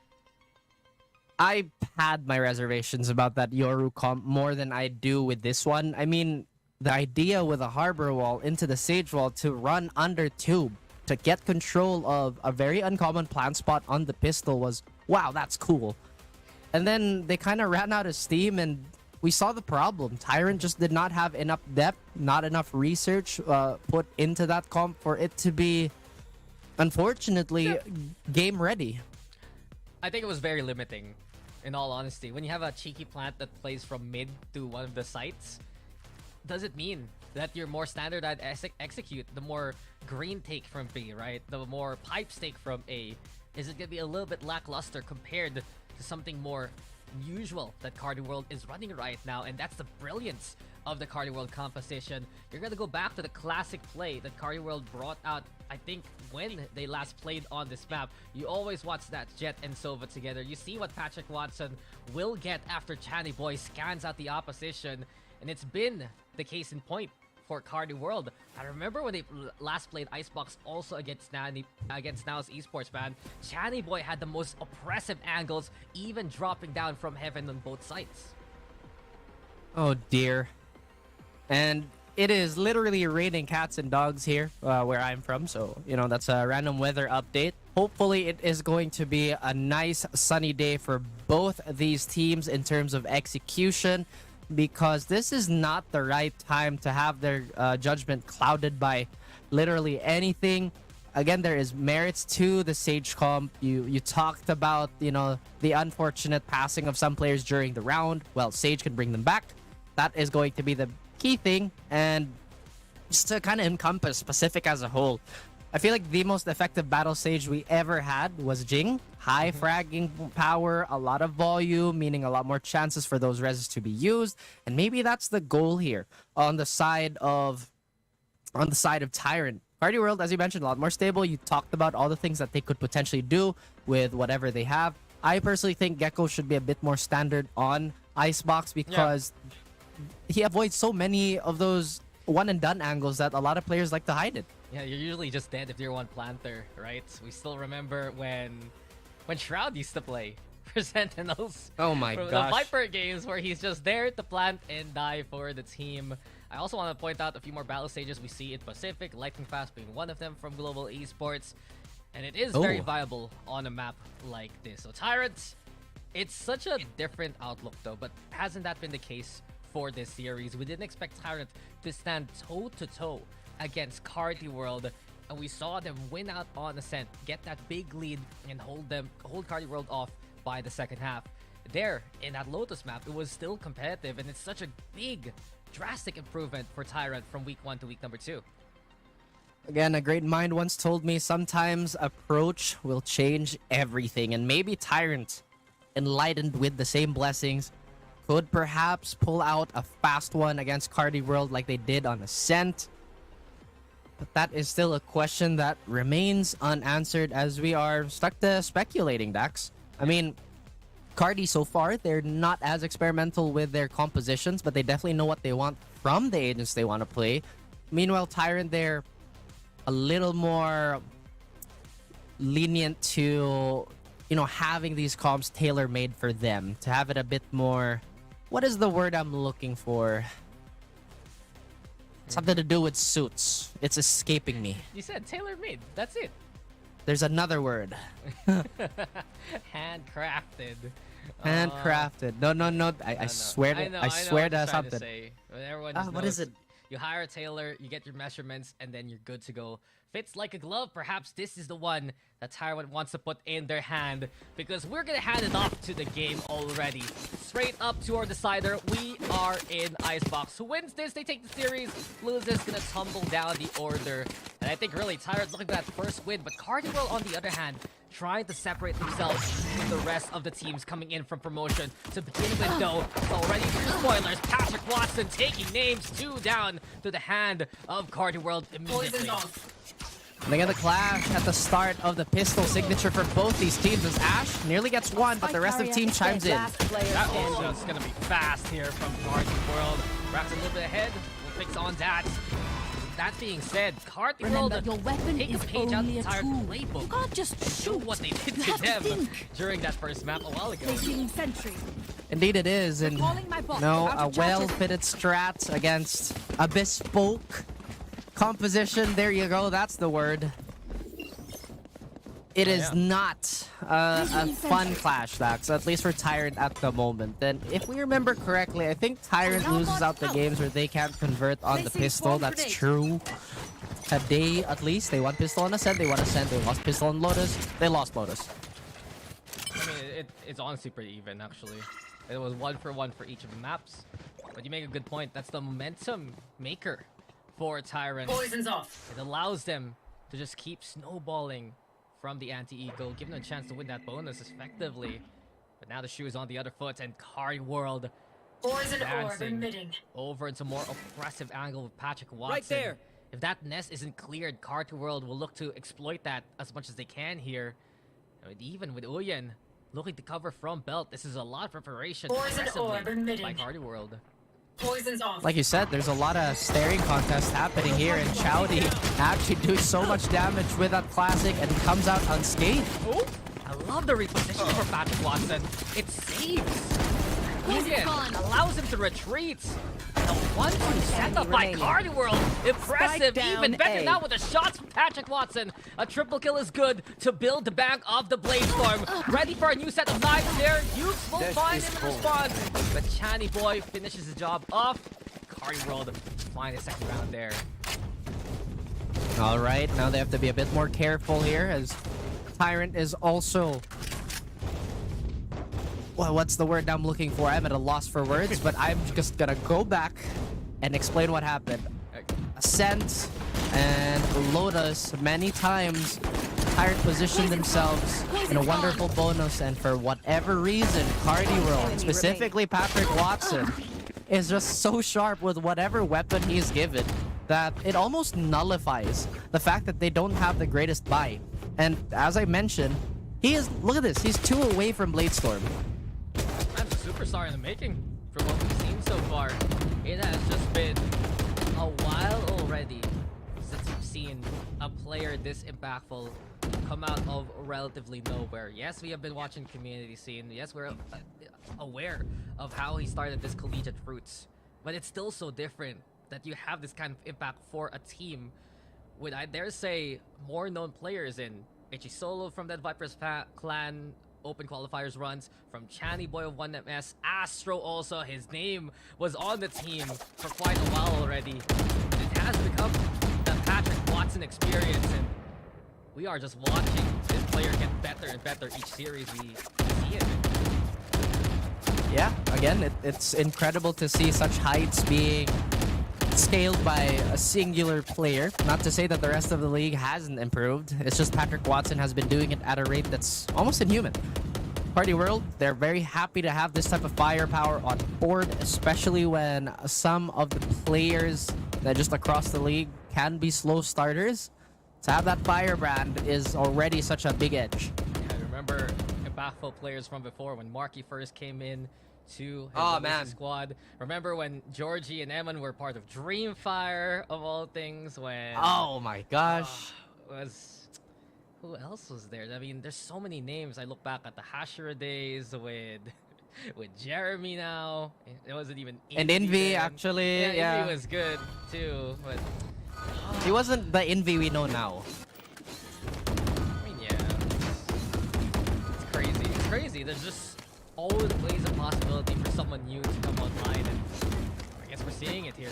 I had my reservations about that Yoru comp more than I do with this one. I mean, the idea with a Harbor Wall into the Sage Wall to run under tube to get control of a very uncommon plant spot on the pistol was, wow, that's cool. And then they kind of ran out of steam and we saw the problem. Tyrant just did not have enough depth, not enough research put into that comp for it to be, unfortunately, game ready. I think it was very limiting, in all honesty. When you have a cheeky plant that plays from mid to one of the sites, does it mean that you're more standardized execute, the more green take from B, right? The more pipes take from A? Is it going to be a little bit lackluster compared to something more usual that Carti World is running right now? And that's the brilliance of the Carti World composition. You're going to go back to the classic play that Carti World brought out, I think, when they last played on this map. You always watch that Jet and Sova together. You see what Patrick Watson will get after Channy Boy scans out the opposition. And it's been the case in point for Carti World. I remember when they last played Icebox also against NAOS Esports, man. Channy Boy had the most oppressive angles, even dropping down from heaven on both sides. Oh dear. And it is literally raining cats and dogs here where I'm from, so you know, that's a random weather update. Hopefully it is going to be a nice sunny day for both these teams in terms of execution, because this is not the right time to have their judgment clouded by literally anything. Again, there is merits to the Sage comp. You talked about, you know, the unfortunate passing of some players during the round. Well, Sage can bring them back. That is going to be the key thing. And just to kind of encompass Pacific as a whole, I feel like the most effective battle Sage we ever had was Jing. High fragging power, a lot of volume, meaning a lot more chances for those reses to be used. And maybe that's the goal here on the side of Tyrant. Carti World, as you mentioned, a lot more stable. You talked about all the things that they could potentially do with whatever they have. I personally think Gecko should be a bit more standard on Icebox because he avoids so many of those one and done angles that a lot of players like to hide it. Yeah, you're usually just dead if you're one planter, right? We still remember when Shroud used to play for Sentinels. Oh my gosh. The Viper games where he's just there to plant and die for the team. I also want to point out a few more battle stages we see in Pacific, Lightning Fast being one of them from Global Esports. And it is very viable on a map like this. So Tyrant, it's such a different outlook though, but hasn't that been the case for this series? We didn't expect Tyrant to stand toe-to-toe against Carti World, and we saw them win out on Ascent, get that big lead, and hold Carti World off by the second half. There, in that Lotus map, it was still competitive, and it's such a big, drastic improvement for Tyrant from week 1 to week number 2. Again, a great mind once told me sometimes approach will change everything, and maybe Tyrant, enlightened with the same blessings, could perhaps pull out a fast one against Carti World like they did on Ascent. But that is still a question that remains unanswered as we are stuck to speculating, Dax. I mean, Carti so far, they're not as experimental with their compositions, but they definitely know what they want from the agents they want to play. Meanwhile, Tyrant, they're a little more lenient to, you know, having these comps tailor-made for them, to have it a bit more... What is the word I'm looking for? Something to do with suits. It's escaping me. You said tailor-made. That's it. There's another word. Handcrafted. Handcrafted. No. I swear to I swear to something. Everyone What is it? You hire a tailor, you get your measurements, and then you're good to go. Fits like a glove. Perhaps this is the one that Tyrant wants to put in their hand, because we're gonna hand it off to the game already. Straight up to our decider, we are in Icebox. Who wins this, they take the series. Loses, gonna tumble down the order. And I think really Tyrant's looking for that first win, but Carti on the other hand, trying to separate themselves from the rest of the teams coming in from promotion. To begin with though, it's already two spoilers. Patrick Watson taking names, 2 down to the hand of Carti immediately. They get the clash at the start of the pistol signature for both these teams as Ash nearly gets one, but the rest of the team chimes in. That is just gonna be fast here from Carti. Wraps a little bit ahead, we'll fix on that. That being said, Carti take a page out of the Tyrant playbook. You can't just shoot. What they did to them during that first map a while ago. Indeed it is, and no, a well-fitted strat against a bespoke composition. There you go, that's the word. It is not a fun clash, Dax, at least for Tyrant at the moment. And if we remember correctly, I think Tyrant loses out the games where they can't convert on the pistol. That's true. Today, at least, they won pistol on Ascent, they won Ascent, they lost pistol on Lotus, they lost Lotus. I mean, it's honestly pretty even, actually. It was 1-for-1 for each of the maps. But you make a good point. That's the momentum maker for Tyrant. Poison's off. It allows them to just keep snowballing from the anti-ego, giving them a chance to win that bonus effectively. But now the shoe is on the other foot, and Carti Poison orb dancing emitting. over into more oppressive angle with Patrick Watson. Right there. If that nest isn't cleared, Carti will look to exploit that as much as they can here. And even with Uyen looking to cover from belt, this is a lot of preparation Poison orb emitting. by Carti. Poison's off. Like you said, there's a lot of staring contests happening here, and Chowdy actually doing so much damage with that classic and comes out unscathed. Oh, I love the repositioning for Patrick Watson. It saves. Uyen allows him to retreat. The 1-2 setup by Carti. Impressive. Even better now with the shots from Patrick Watson. A triple kill is good to build the bank of the Blade Storm. Ready for a new set of knives there. Useful find in response. But Channy Boy finishes his job off. Carti find a second round there. All right, now they have to be a bit more careful here as Tyrant is also... Well, what's the word I'm looking for? I'm at a loss for words, but I'm just gonna go back and explain what happened. Ascent and Lotus, many times, Tyrant positioned themselves in a wonderful bonus, and for whatever reason, Carti, specifically Patrick Watson, is just so sharp with whatever weapon he's given that it almost nullifies the fact that they don't have the greatest buy. And as I mentioned, he is, look at this, he's 2 away from Bladestorm. That's a superstar in the making from what we've seen so far. It has just been a while already since we've seen a player this impactful come out of relatively nowhere. Yes, we have been watching community scene. Yes, we're aware of how he started this collegiate roots. But it's still so different that you have this kind of impact for a team with, I dare say, more known players in Ichi Solo from that Vipers clan open qualifiers runs, from Channy Boy of 1MS, Astro also, his name was on the team for quite a while already. And it has become the Patrick Watson experience, and we are just watching this player get better and better each series we see it. Yeah, again, it's incredible to see such heights being scaled by a singular player. Not to say that the rest of the league hasn't improved. It's just Patrick Watson has been doing it at a rate that's almost inhuman. Party World, they're very happy to have this type of firepower on board, especially when some of the players that just across the league can be slow starters. To have that firebrand is already such a big edge. Yeah, I remember impactful players from before when Marky first came in to his Oh, Lotus man. squad. Remember when Georgie and Eman were part of Dreamfire of all things? When Oh my gosh. who else was there? I mean, there's so many names. I look back at the Hashira days with Jeremy now. It wasn't even And Envy Envy, then. actually, Yeah, yeah. Envy was good too, but He wasn't the Envy we know now. I mean, yeah, it's crazy. It's crazy. There's just always a possibility for someone new to come online, and I guess we're seeing it here.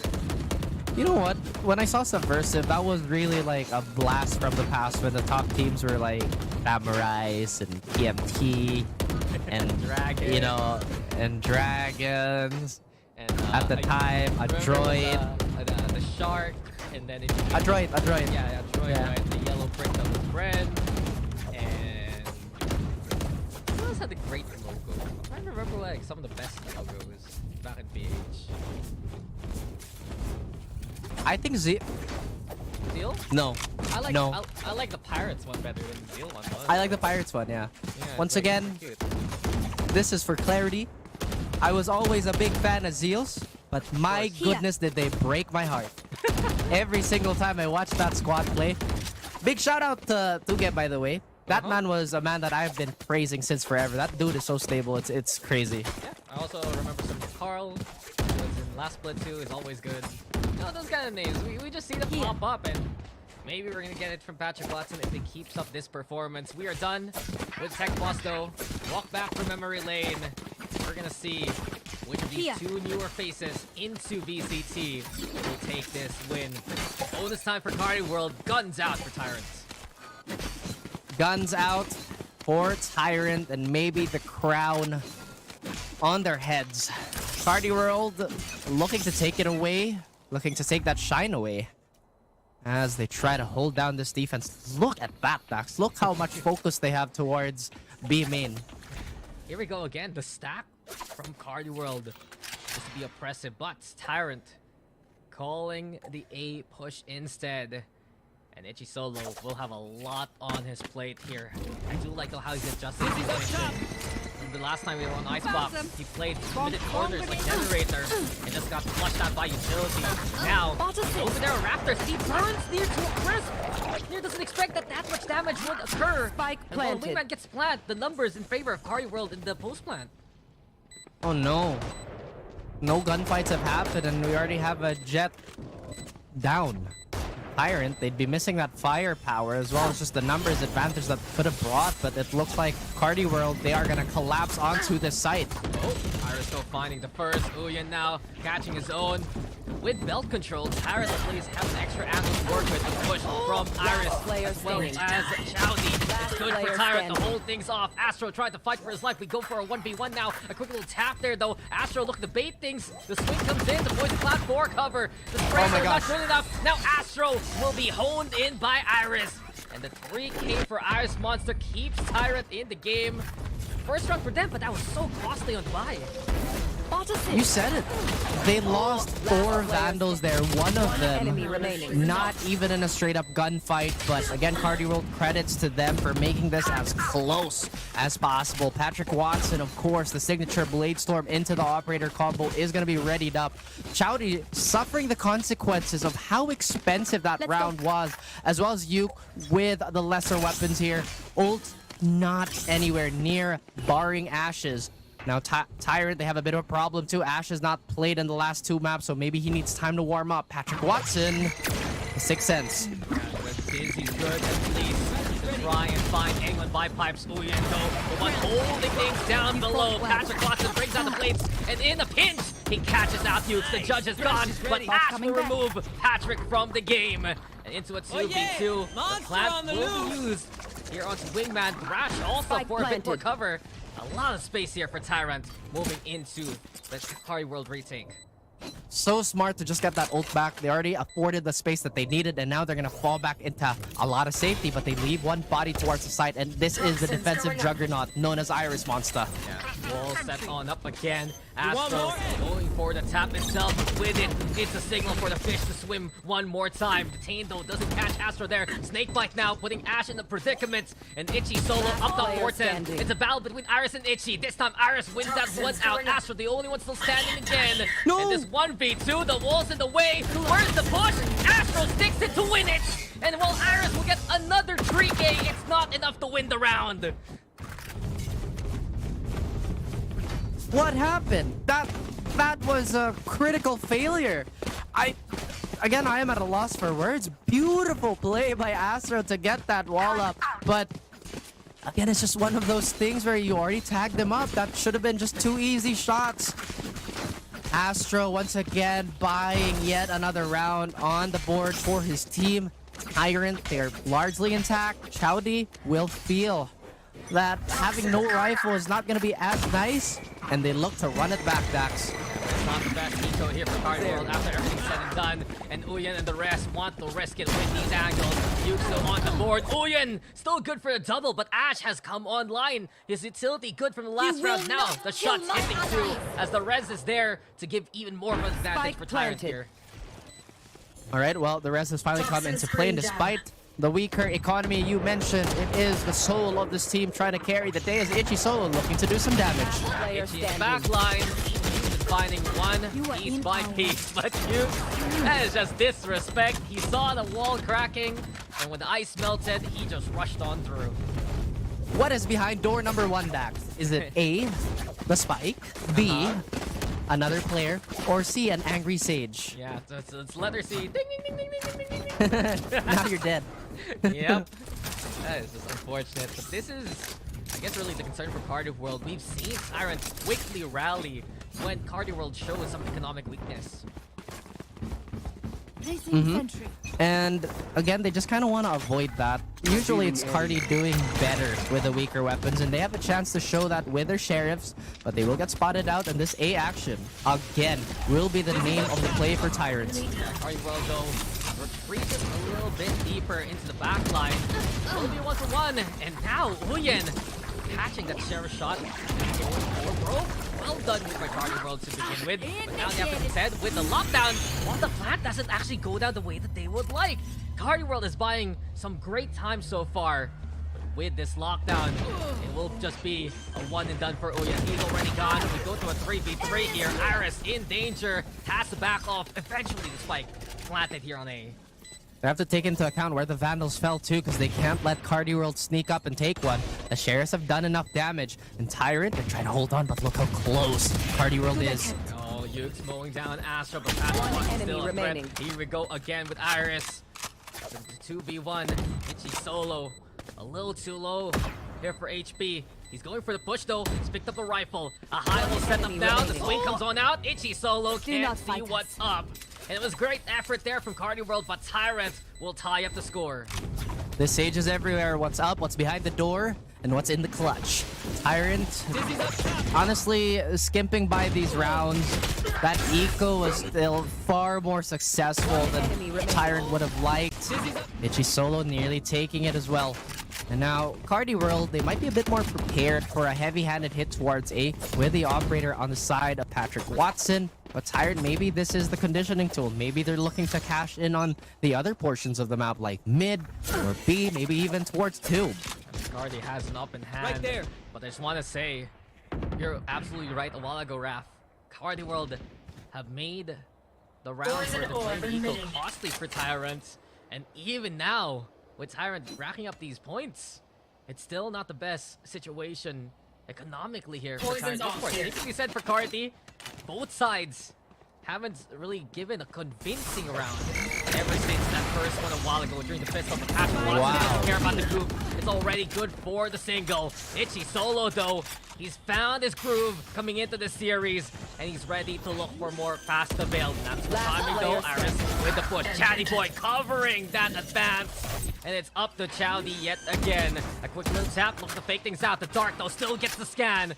You know what? When I saw Subversive, that was really like a blast from the past when the top teams were like Samurais and TMT and Dragon. you know, and Dragons. And At the time, a remember droid. the shark, and then it A droid. Yeah, a droid, Yeah. right? The yellow brick that was Bren, and who else had the great logo? I'm trying to remember like some of the best logos back in PH. I think Zeal? No. I like No. I like the Pirates one better than the Zeal one. Was. I like the Pirates one, yeah. Yeah, it's Once like again, cute. this is for clarity. I was always a big fan of Zeals, but my goodness did they break my heart. Every single time I watched that squad play. Big shout out to Tuge, by the way. That man was a man that I've been praising since forever. That dude is so stable, it's crazy. Yeah, I also remember some Carl, who was in last split too, is always good. You know, those kind of names, we just see them pop up, and maybe we're gonna get it from Patrick Watson if he keeps up this performance. We are done with Tech Boss though. Walk back from memory lane. We're gonna see which of these two newer faces into VCT will take this win. Bonus time for Carti World, guns out for Tyrants. Guns out for Tyrant and maybe the crown on their heads. Carti World looking to take it away, looking to take that shine away as they try to hold down this defense. Look at that, Dax. Look how much focus they have towards B main. Here we go again, the stack from Carti World is to be oppressive, but Tyrant calling the A push instead. And Itchy Solo will have a lot on his plate here. I do like how he's adjusting his position. The last time we were on Icebox, he played limited corners like Generator and just got flushed out by utility. Now, over there on Raptors, he burns Near to a crisp. Near doesn't expect that much damage would occur. Spike And while planted. Wingman gets plant, the numbers in favor of Carti World in the post plant. Oh no. No gunfights have happened and we already have a Jet down. Tyrant, they'd be missing that firepower as well as just the numbers advantage that could have brought, but it looks like Carti World, they are gonna collapse onto this site. Oh, Irisco finding the first. Uyan now catching his own. With belt control, Tyrant at least has an extra angle to work with. A push from Iris player as well standing. as Chowdy. It's good for player Tyrant to standing. hold things off. Astro tried to fight for his life. We go for a 1v1 now. A quick little tap there though. Astro looking to bait things. The swing comes in. The poison cloud 4 cover. The spray my is not gosh. good enough. Now Astro will be honed in by Iris. And the 3K for Iris Monster keeps Tyrant in the game. First round for them, but that was so costly on buy. You said it. They lost 4 Vandals there. One of them enemy remaining. not even in a straight up gunfight, but again, Carti World credits to them for making this as close as possible. Patrick Watson, of course, the signature Blade Storm into the operator combo is going to be readied up. Chowdy suffering the consequences of how expensive that round was, as well as Yuke with the lesser weapons here. Ult not anywhere near, barring Ashes. Now, Tyrant, they have a bit of a problem too. Ash has not played in the last 2 maps, so maybe he needs time to warm up. Patrick Watson, 6 cents. He's good at least to try and find England by pipes. Uyan though, the one holding things down below. Patrick Watson brings out the plates, and in a pinch, he catches out Hughes. The judge is gone, but Ash will remove Patrick from the game. And into a 2v2. The plant will be used here onto Wingman. Thrash also Spike for a bit more planted. cover. A lot of space here for Tyrant moving into the Carti World retake. So smart to just get that ult back. They already afforded the space that they needed, and now they're going to fall back into a lot of safety, but they leave one body towards the site, and this is the defensive juggernaut known as Iris Monster. Yeah. Wall set on up again. Astro going for the tap itself. With it, it's a signal for the fish to swim one more time. Detain though, doesn't catch Astro there. Snakebite now, putting Ash in the predicament. And Itchy solo up top 410. It's a battle between Iris and Itchy. This time Iris wins that one out. Astro the only one still standing again. No. And this 1v2, the wall's in the way. Where's the push? Astro sticks it to win it. And while Iris will get another 3K, it's not enough to win the round. What happened? That was a critical failure. I am at a loss for words. Beautiful play by Astro to get that wall up, but again, it's just one of those things where you already tagged them up. That should have been just 2 easy shots. Astro once again buying yet another round on the board for his team. Tyrant, they're largely intact. Chowdy will feel that having no rifle is not going to be as nice, and they look to run it back, Dax. It's not the best eco here for Carti World after everything's said and done. And Uyen and the rest want to risk it with these angles. Yuxo on the board. Uyen still good for the double, but Ash has come online. His utility good from the last round. Now the shots hitting too, as the res is there to give even more of an advantage for Tyrant here. All right, well, the rest has finally come into play, and despite the weaker economy you mentioned, it is the soul of this team trying to carry the day as Itchy Solo looking to do some damage. Itchy's backline, finding one piece by piece, but that is just disrespect. He saw the wall cracking, and when the ice melted, he just rushed on through. What is behind door number 1, Dax? Is it A, the spike, B, another player, or C, an angry sage? Yeah, it's letter C. Ding, ding, ding, ding, ding, ding, ding. Now you're dead. Yep. That is just unfortunate. But this is, I guess, really the concern for Carti World. We've seen Tyrant quickly rally when Carti World shows some economic weakness. Sentry. And again, they just kind of want to avoid that. Usually it's Carti doing better with the weaker weapons, and they have a chance to show that with their sheriffs, but they will get spotted out, and this A action, again, will be the name of the play for Tyrant. Carti World, though, retreated a little bit deeper into the back line. Will be 1-for-1, and now Uyen catching that sheriff shot. Well done by Carti World to begin with. But now they have to contend with the lockdown. While the plant doesn't actually go down the way that they would like. Carti World is buying some great time so far. But with this lockdown, it will just be a one and done for Uyen. He's already gone. We go to a 3v3 here. Iris in danger. Has to back off. Eventually the spike planted here on A. They have to take into account where the Vandals fell too, because they can't let Carti World sneak up and take one. The Sheriffs have done enough damage, and Tyrant, they're trying to hold on, but look how close Carti World is. Oh, Yuke's mowing down Astro, but Astro still a threat. Here we go again with Iris. 2v1, Itchy solo. A little too low here for HP. He's going for the push though. He's picked up a rifle. A high will set up now. The swing comes on out. Itchy solo can't see what's up. And it was great effort there from Carti World, but Tyrant will tie up the score. The Sage is everywhere. What's up, what's behind the door, and what's in the clutch. Tyrant, honestly, skimping by these rounds. That eco was still far more successful than Tyrant would have liked. Itchy solo nearly taking it as well. And now, Carti World, they might be a bit more prepared for a heavy-handed hit towards A with the operator on the side of Patrick Watson. But Tyrant, maybe this is the conditioning tool. Maybe they're looking to cash in on the other portions of the map, like mid or B, maybe even towards tube. Carti has an up in hand. Right there. But I just want to say, you're absolutely right a while ago, Raph. Carti World have made the round for the flame eco costly for Tyrant. And even now, with Tyrant racking up these points, it's still not the best situation economically here for Tyrant. Of course, anything you said for Carti, both sides haven't really given a convincing round ever since that first one a while ago during the fist of the Patrick Watson. Doesn't care about the group. It's already good for the single. Itchy solo though, he's found his groove coming into the series, and he's ready to look for more fast avail. That's the timing though. Iris with the push. Chatty Boy covering that advance. And it's up to Chowdy yet again. A quick little tap, look to fake things out. The Dark though still gets the scan.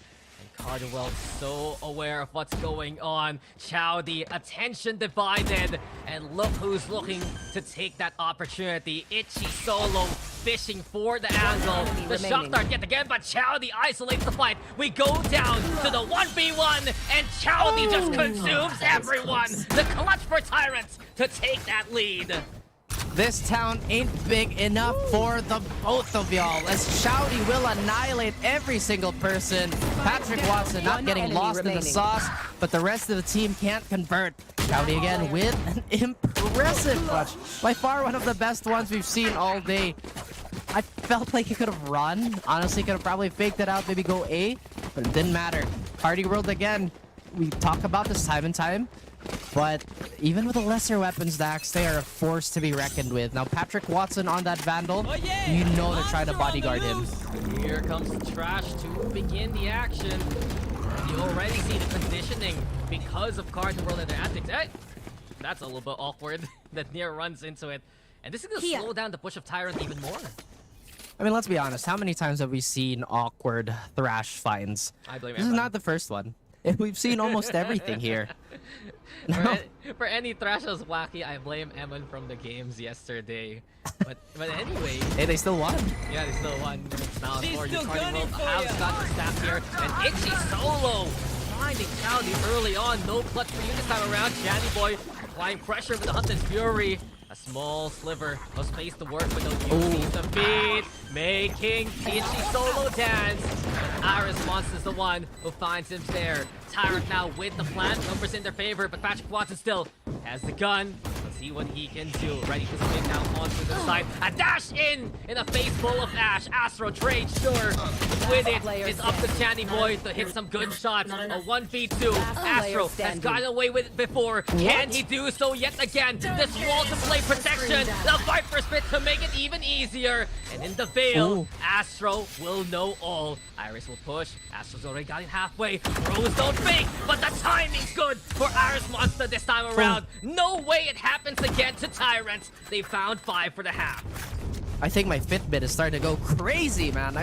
Carti World so aware of what's going on. Chowdy, attention divided. And look who's looking to take that opportunity. Itchy solo fishing for the angle. The shock remaining. dart yet again, but Chowdy isolates the fight. We go down to the 1v1, and Chowdy just consumes everyone. The clutch for Tyrants to take that lead. This town ain't big enough for the both of y'all, as Chowdy will annihilate every single person. Patrick Watson not getting lost in the sauce, but the rest of the team can't convert. Chowdy again with an impressive clutch. By far one of the best ones we've seen all day. I felt like he could have run. Honestly, could have probably faked it out, maybe go A, but it didn't matter. Carti World again. We talk about this time and time. But even with the lesser weapons, Dax, they are a force to be reckoned with. Now, Patrick Watson on that Vandal, you know they're trying to bodyguard him. Here comes the trash to begin the action. You already see the conditioning because of Carti World and their antics. Hey, that's a little bit awkward that Nier runs into it. And this is going to slow down the push of Tyrant even more. I mean, let's be honest. How many times have we seen awkward Thrash finds? I blame This is not the first one. We've seen almost everything here. For any Thrash as wacky, I blame Eman from the games yesterday. But anyway. Hey, they still won. Yeah, they still won. It's now for you. Carti World has got the staff here. And Itchy solo finding Chowdy early on. No clutch for you this time around. Channy Boy applying pressure with the Hunted Fury. A small sliver of space to work with. No use the feed, making Itchy solo dance. But Iris Monster is the one who finds him there. Tyrant now with the plant, numbers in their favor, but Patrick Watson still has the gun. Let's see what he can do. Ready to spin down onto the side. A dash in a face full of ash. Astro trade, sure. With it, it's up to Channy Boy to hit some good shots. A 1v2. Astro has gotten away with it before. Can he do so yet again? This wall to play protection. The Viper Spit to make it even easier. And in the veil, Astro will know all. Iris will push. Astro's already got it halfway. Rose don't fake, but the timing's good for Iris Monster this time around. No way it happens again to Tyrants. They found 5 for the half. I think my Fitbit is starting to go crazy, man.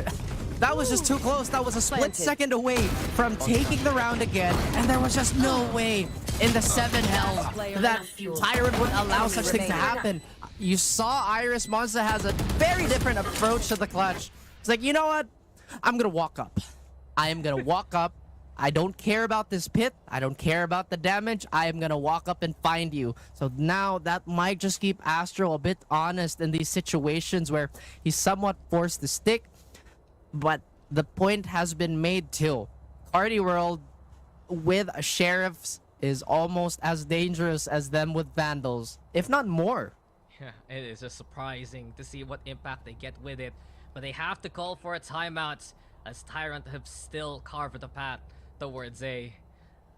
That was just too close. That was a split second away from taking the round again, and there was just no way in the 7 health that Tyrant would allow such things to happen. You saw Iris Monster has a very different approach to the clutch. It's like, you know what? I'm gonna walk up. I am gonna walk up. I don't care about this pit. I don't care about the damage. I am gonna walk up and find you. So now that might just keep Astro a bit honest in these situations where he's somewhat forced to stick. But the point has been made too. Carti World with sheriffs is almost as dangerous as them with vandals, if not more. Yeah, it is just surprising to see what impact they get with it. But they have to call for a timeout as Tyrant have still carved the path towards A.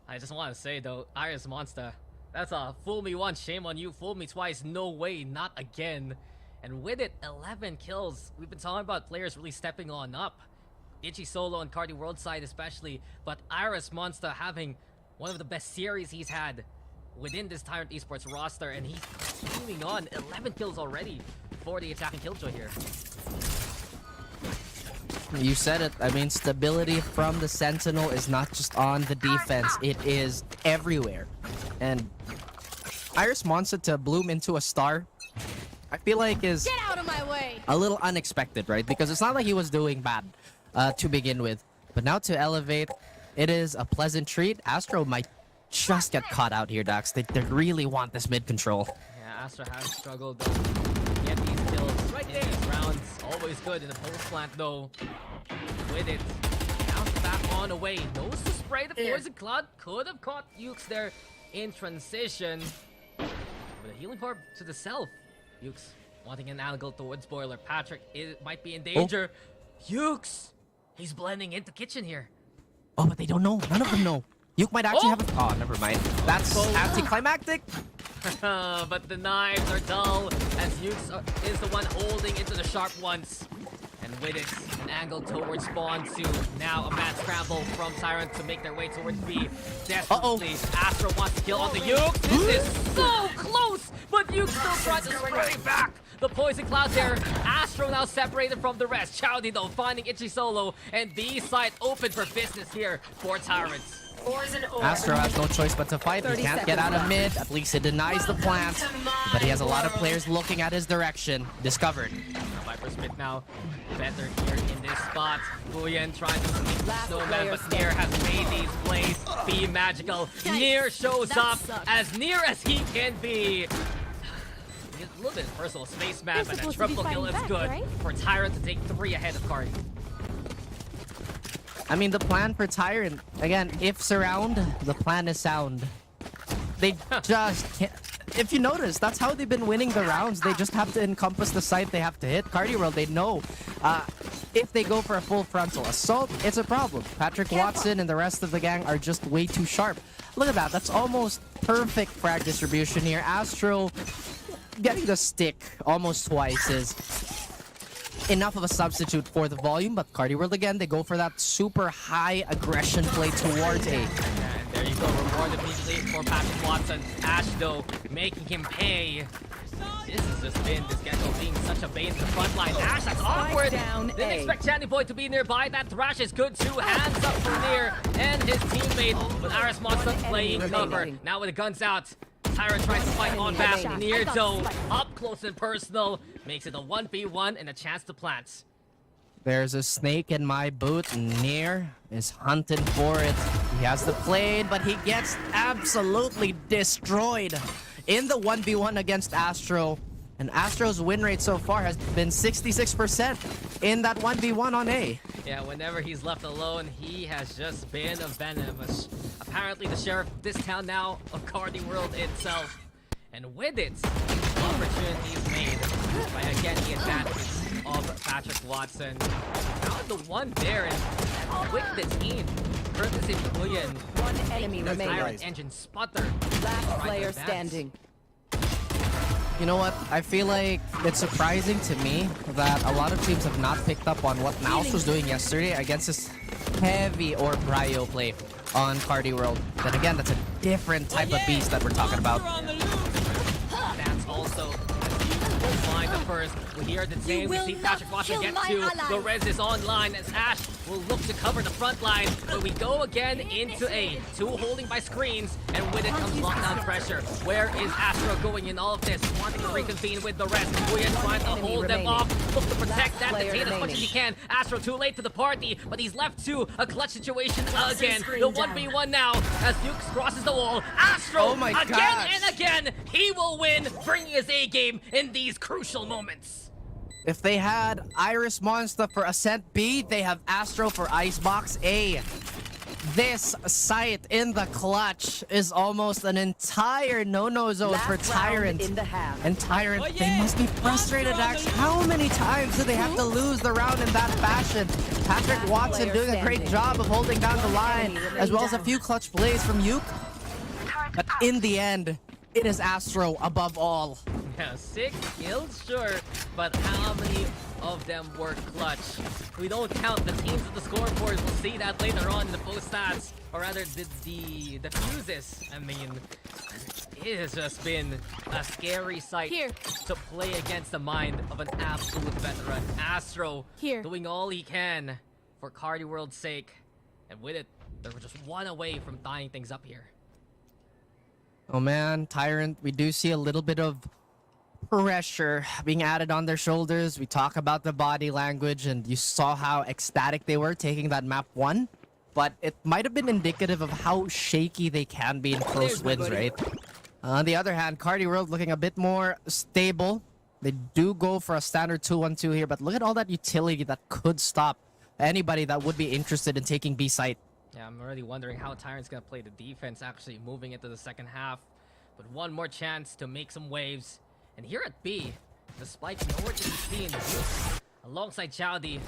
I just want to say though, Iris Monster, that's a fool me once, shame on you. Fool me twice, no way, not again. And with it, 11 kills. We've been talking about players really stepping on up. Itchy solo on Carti World side especially, but Iris Monster having one of the best series he's had within this Tyrant Esports roster, and he's continuing on. 11 kills already for the attacking killjoy here. You said it. I mean, stability from the Sentinel is not just on the defense. It is everywhere. And Iris Monster to bloom into a star, I feel like is Get out of my way! a little unexpected, right? Because it's not like he was doing bad to begin with. But now to elevate, it is a pleasant treat. Astro might just get caught out here, Dax. They really want this mid control. Yeah, Astro has struggled to get these kills in these rounds. Always good in the pulse plant though. With it, bounce back on away. Knows to spray the poison cloud. Could have caught Ukes there in transition. With a healing orb to the self. Ukes wanting an angle towards Boiler. Patrick, it might be in danger. Ukes! He's blending into kitchen here. Oh, but they don't know. None of them know. Uke might actually have a... Oh, never mind. That's anticlimactic. But the knives are dull as Ukes is the one holding into the sharp ones. And with it, an angle towards spawn soon. Now a mad scramble from Tyrant to make their way towards B. Desperately, Astro wants to kill on the Ukes. This is so close, but Ukes still tries to spray back. The poison cloud there. Astro now separated from the rest. Chowdy though finding Itchy solo, and B side open for business here for Tyrants. Astro has no choice but to fight. He can't get out of mid. At least it denies the plant. But he has a lot of players looking at his direction. Discovered. Viper's bit now. Better here in this spot. Huyen trying to sneak the snowman, player but Nier has made these plays be magical. Nier shows up as near as he can be. He's a little bit of personal space, man, but a triple kill is good for Tyrant to take 3 ahead of Carti. I mean, the plan for Tyrant, again, if surround, the plan is sound. They just can't. If you notice, that's how they've been winning the rounds. They just have to encompass the site they have to hit. Carti World, they know if they go for a full frontal assault, it's a problem. Patrick Watson and the rest of the gang are just way too sharp. Look at that. That's almost perfect frag distribution here. Astro getting the stick almost twice is enough of a substitute for the volume, but Carti World again, they go for that super high aggression play towards A. And there you go, reward immediately for Patrick Watson. Ash, though, making him pay. This has just been this Gecko being such a bane in the front line. Ash, that's awkward. Didn't expect Channy Boy to be nearby. That thrash is good too. Hands up for Nier and his teammate with Aris Monster playing cover. Now with the guns out, Tyrant tries to fight on back. Nier, though, up close and personal. Makes it a 1v1 and a chance to plant. There's a snake in my boot. Nier is hunting for it. He has the plane, but he gets absolutely destroyed in the 1v1 against Astro. And Astro's win rate so far has been 66% in that 1v1 on A. Yeah, whenever he's left alone, he has just been a venomous. Apparently the sheriff of this town now of Carti World itself. And with it, opportunities made by again the advantage of Patrick Watson. Found the one there and quick the team. Courtesy of Huyen. One enemy The remaining. Tyrant engine sputter. Last player standing. You know what? I feel like it's surprising to me that a lot of teams have not picked up on what NAOS was doing yesterday against this heavy or Bryo play on Carti World. Then again, that's a different type of beast that we're talking about. That's also will find the first. We hear the same. We see Patrick Watson get to. The res is online as Ash will look to cover the front line. But we go again into A. 2 holding by screens. And with it comes lockdown pressure. Where is Astro going in all of this? Wanting to reconvene with the rest. Huyen trying to hold them off. Look to protect that. Detain as much as he can. Astro too late to the party. But he's left to a clutch situation again. The 1v1 now as Dukes crosses the wall. Astro again and again. He will win, bringing his A game in these crucial moments. If they had Iris Monster for Ascent B, they have Astro for Icebox A. This site in the clutch is almost an entire no-no zone for Tyrant. And Tyrant, they must be frustrated, Dax. How many times do they have to lose the round in that fashion? Patrick Watson doing a great job of holding down the line, as well as a few clutch plays from Yuke. But in the end, it is Astro above all. Yeah, 6 kills, sure, but how many of them were clutch? We don't count the teams of the scoreboard. We'll see that later on in the post stats, or rather the fuses. I mean, it has just been a scary sight to play against the mind of an absolute veteran. Astro doing all he can for Carti World's sake, and with it, they were just 1 away from tying things up here. Oh man, Tyrant, we do see a little bit of pressure being added on their shoulders. We talk about the body language, and you saw how ecstatic they were taking that map 1. But it might have been indicative of how shaky they can be in close wins, right? On the other hand, Carti World looking a bit more stable. They do go for a standard 2-1-2 here, but look at all that utility that could stop anybody that would be interested in taking B site. Yeah, I'm already wondering how Tyrant's gonna play the defense actually moving into the second half. But one more chance to make some waves. And here at B, despite nowhere to be seen, Yuke, alongside Chowdy,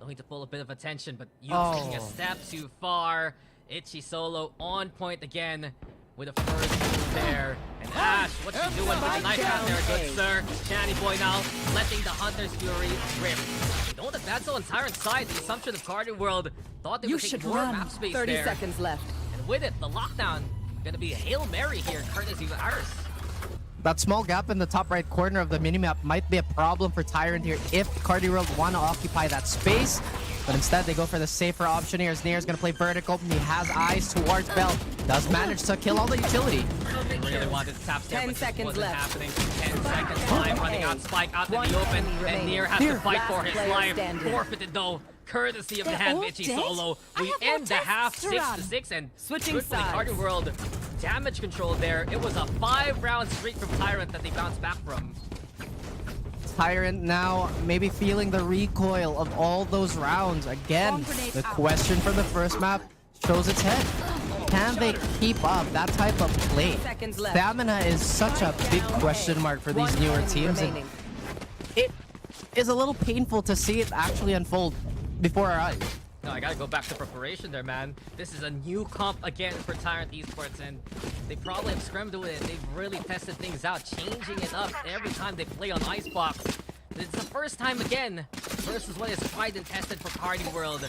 looking to pull a bit of attention, but Yuke's taking a step too far. Itchy solo on point again with a first move there. And Ash, what's he doing with the knife out there, good sir? Channy Boy now letting the Hunter's Fury rip. They don't advance on Tyrant's side. The assumption of Carti World thought they would take more map space 30 there. seconds left. And with it, the lockdown gonna be a Hail Mary here, courtesy of Aris. That small gap in the top right corner of the minimap might be a problem for Tyrant here if Carti World want to occupy that space. But instead, they go for the safer option here as Near's going to play vertical. He has eyes towards Bell. Does manage to kill all the utility. Really wanted to tap there, 10 but this seconds wasn't left. happening. 10 seconds, time running out, Spike out in the open, and Near has to fight for his player life. standing. Forfeited though, courtesy of the They're hand all Itchy dead? Solo. I We have more end the half tests to run. 6-6, and Switching good for the sides. Carti World. Damage control there. It was a 5-round streak from Tyrant that they bounced back from. Tyrant now maybe feeling the recoil of all those rounds. Again, Bomb grenade the out. question for the first map shows its head. Can they keep up that type of play? Seconds left. Stamina is such a big question mark for these One newer enemy teams. And remaining. it is a little painful to see it actually unfold before our eyes. No, I gotta go back to preparation there, man. This is a new comp again for Tyrant Esports, and they probably have scrimmed with it. They've really tested things out, changing it up every time they play on Icebox. It's the first time again versus what is tried and tested for Carti World.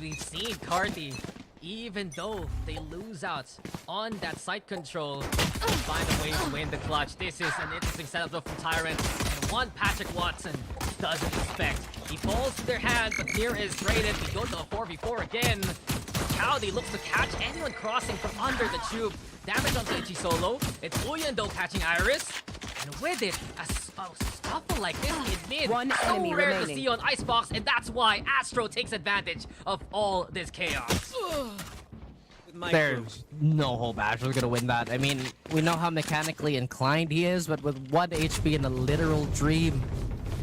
We've seen Carti, even though they lose out on that site control, find a way to win the clutch. This is an interesting setup though from Tyrant, and one Patrick Watson doesn't expect. He falls to their hand, but Near is traded. We go to a 4v4 again. Cowdy looks to catch anyone crossing from under the tube. Damage on Itchy Solo. It's Uyan though catching Iris. And with it, a scuffle like this in mid. One so enemy rare to remaining. see on Icebox, and that's why Astro takes advantage of all this chaos. There's no hope Astro's gonna win that. I mean, we know how mechanically inclined he is, but with 1 HP in a literal dream,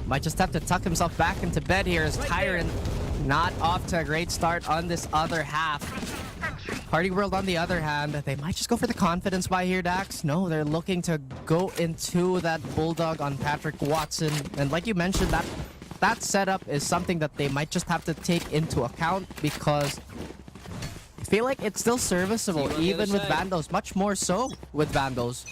might just have to tuck himself back into bed here as Tyrant not off to a great start on this other half. Carti World, on the other hand, they might just go for the confidence buy here, Dax. No, they're looking to go into that Bulldog on Patrick Watson. And like you mentioned, that setup is something that they might just have to take into account because I feel like it's still serviceable, even with Vandals. Much more so with Vandals.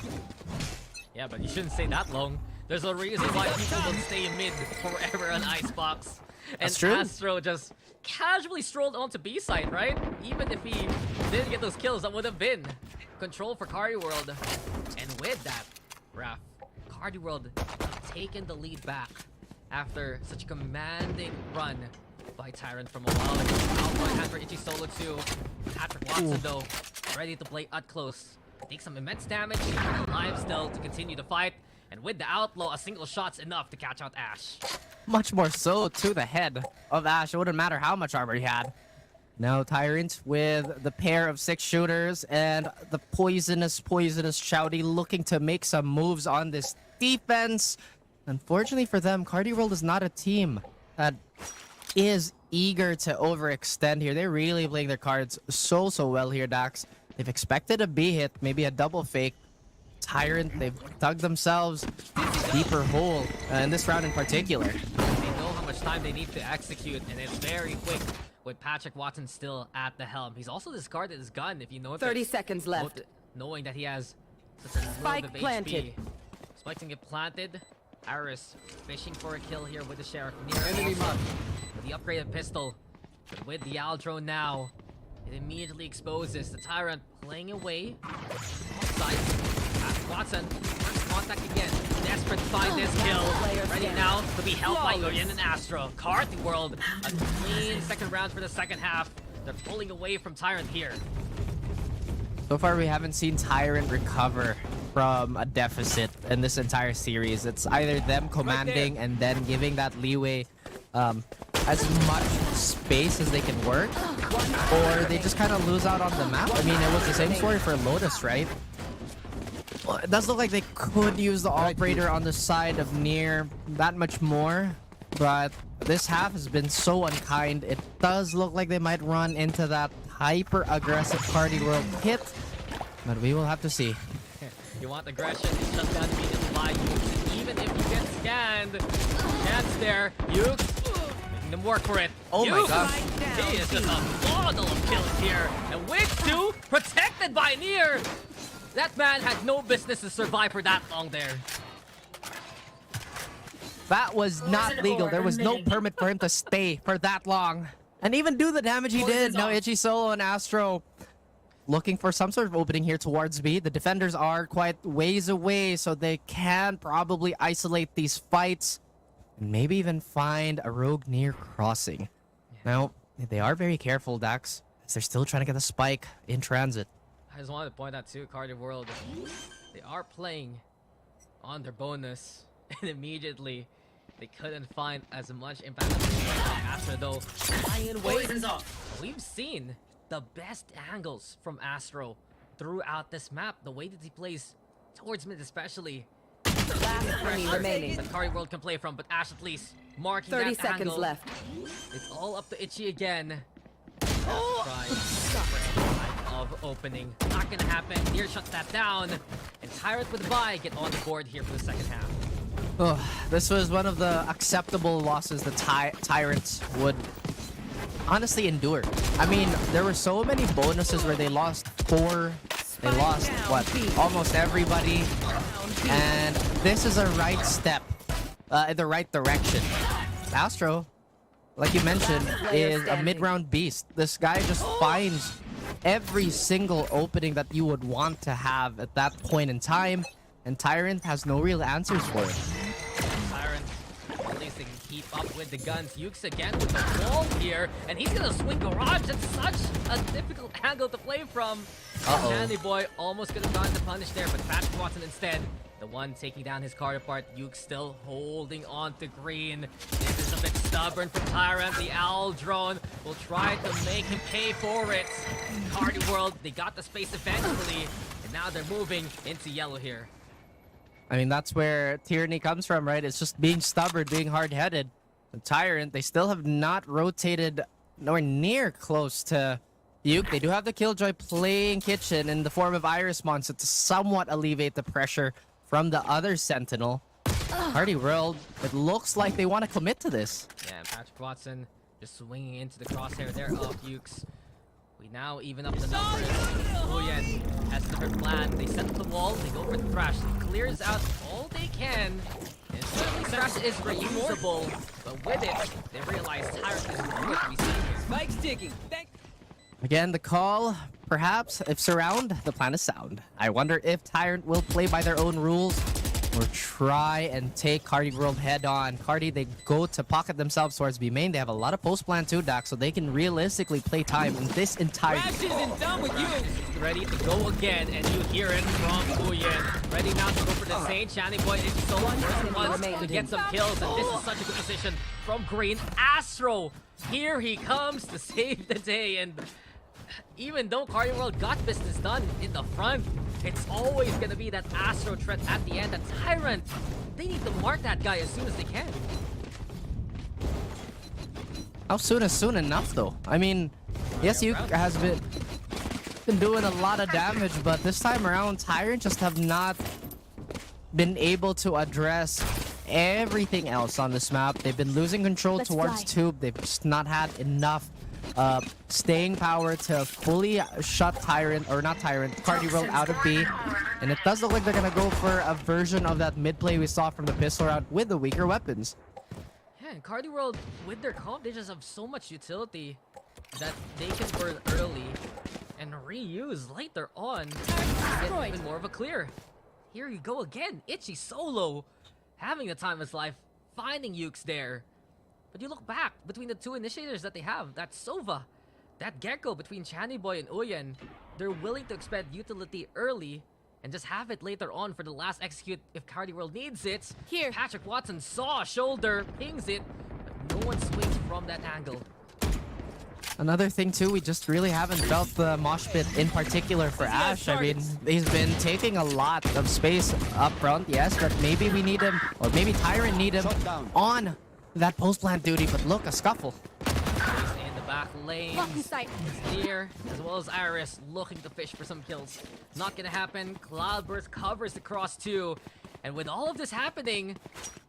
Yeah, but you shouldn't stay that long. There's a reason why people don't stay in mid forever on Icebox. And That's true. Astro just casually strolled onto B side, right? Even if he didn't get those kills, that would have been control for Carti World. And with that, Raph, Carti World taken the lead back after such a commanding run by Tyrant from a while ago. Out one hand for Itchy Solo 2. Patrick Watson, though, ready to play up close. Take some immense damage, alive still to continue the fight. And with the Outlaw, a single shot's enough to catch out Ash. Much more so to the head of Ash. It wouldn't matter how much armor he had. Now Tyrant with the pair of 6 shooters and the poisonous Chowdy looking to make some moves on this defense. Unfortunately for them, Carti World is not a team that is eager to overextend here. They're really playing their cards so well here, Dax. They've expected a B hit, maybe a double fake. Tyrant, they've dug themselves a deeper hole in this round in particular. They know how much time they need to execute, and it's very quick with Patrick Watson still at the helm. He's also discarded his gun, if you know. 30 seconds left. Knowing that he has such a little Spike bit of planted. HP. Spike's gonna get planted. Iris fishing for a kill here with the Sheriff. Near enemy mark with the upgraded pistol. But with the Aldro now, it immediately exposes the Tyrant playing away. Offside. Watson, first contact again. Desperate to find this kill. Ready now to be helped by Urian and Astro. Carti World, a clean second round for the second half. They're pulling away from Tyrant here. So far, we haven't seen Tyrant recover from a deficit in this entire series. It's either them commanding and then giving that leeway as much space as they can work, or they just kind of lose out on the map. I mean, it was the same story for Lotus, right? Well, it does look like they could use the operator on the side of Near that much more, but this half has been so unkind. It does look like they might run into that hyper-aggressive Carti World hit, but we will have to see. You want aggression, it's shut down immediately by you. Even if you get scanned, chance there, you making them work for it. Oh my gosh. He is just a bundle of kills here. And with 2, protected by Near. That man had no business to survive for that long there. That was not legal. There was no permit for him to stay for that long. And even do the damage he did. Now Itchy Solo and Astro looking for some sort of opening here towards B. The defenders are quite ways away, so they can probably isolate these fights. And maybe even find a rogue Near crossing. Yeah, Now, they are very careful, Dax, as they're still trying to get the spike in transit. I just wanted to point out too, Carti World, they are playing on their bonus, and immediately they couldn't find as much impact after though. Lion Wave is up. We've seen the best angles from Astro throughout this map. The way that he plays towards mid, especially. Last enemy remaining. That Carti World can play from, but Ash at least marking 30 that seconds angle. left. It's all up to Itchy again. Try of opening. Not gonna happen. Near shuts that down. And Tyrant with the buy get on the board here for the second half. Oh, this was one of the acceptable losses that Tyrants would honestly endure. I mean, there were so many bonuses where they lost 4. They lost, what, almost everybody. And this is a right step in the right direction. Astro, like you mentioned, is a mid-round beast. This guy just finds every single opening that you would want to have at that point in time, and Tyrant has no real answers for it. Tyrant, at least they can keep up with the guns. Ukes again with the wall here, and he's gonna swing garage. That's such a difficult angle to play from. Handy Boy almost could have gotten the punish there, but Patrick Watson instead, the one taking down his card apart. Uke still holding on to green. This is a bit stubborn for Tyrant. The Owl drone will try to make him pay for it. Carti World, they got the space eventually, and now they're moving into yellow here. I mean, that's where tyranny comes from, right? It's just being stubborn, being hard-headed. The Tyrant, they still have not rotated nowhere near close to Uke. They do have the Killjoy playing kitchen in the form of Iris Monster to somewhat alleviate the pressure from the other Sentinel. Carti World, it looks like they want to commit to this. Yeah, and Patrick Watson just swinging into the crosshair there of Ukes. We now even up the numbers. Uyen has a different plan. They set up the wall, they go for the Thrash. It clears out all they can. And certainly Thrash is reusable, but with it, they realize Tyrant is nowhere to be seen here. Spike's digging. Again, the call, perhaps, if surround, the plan is sound. I wonder if Tyrant will play by their own rules or try and take Carti World head on. Carti, they go to pocket themselves towards B main. They have a lot of post plan too, Dax, so they can realistically play time in this entire Crash isn't done with you. Ready to go again, and you hear it from Uyen. Ready now to go for the Saint. Channy Boy is so wants to get some kills, and this is such a good position from Green. Astro, here he comes to save the day, and even though Carti World got business done in the front, it's always gonna be that Astro threat at the end. That Tyrant, they need to mark that guy as soon as they can. How soon is soon enough, though? I mean, yes, Uke has been doing a lot of damage, but this time around, Tyrant just have not been able to address everything else on this map. They've been losing control towards Tube. They've just not had enough staying power to fully shut Tyrant, or not Tyrant, Carti World out of B. And it does look like they're gonna go for a version of that mid play we saw from the pistol round with the weaker weapons. Yeah, and Carti World, with their comp, they just have so much utility that they can burn early and reuse later on to get even more of a clear. Here you go again, Itchy solo, having the time of his life, finding Ukes there. But you look back between the two initiators that they have, that Sova, that Gecko between Channy Boy and Uyen, they're willing to expend utility early and just have it later on for the last execute if Carti World needs it. Here. Patrick Watson saw a shoulder, pings it, but no one swings from that angle. Another thing too, we just really haven't felt the mosh pit in particular for Ash. I mean, he's been taking a lot of space up front, yes, but maybe we need him, or maybe Tyrant need him on that post plant duty. But look, a scuffle. In the back lane, sight. Near, as well as Iris looking to fish for some kills. Not gonna happen. Cloudburst covers the cross too. And with all of this happening,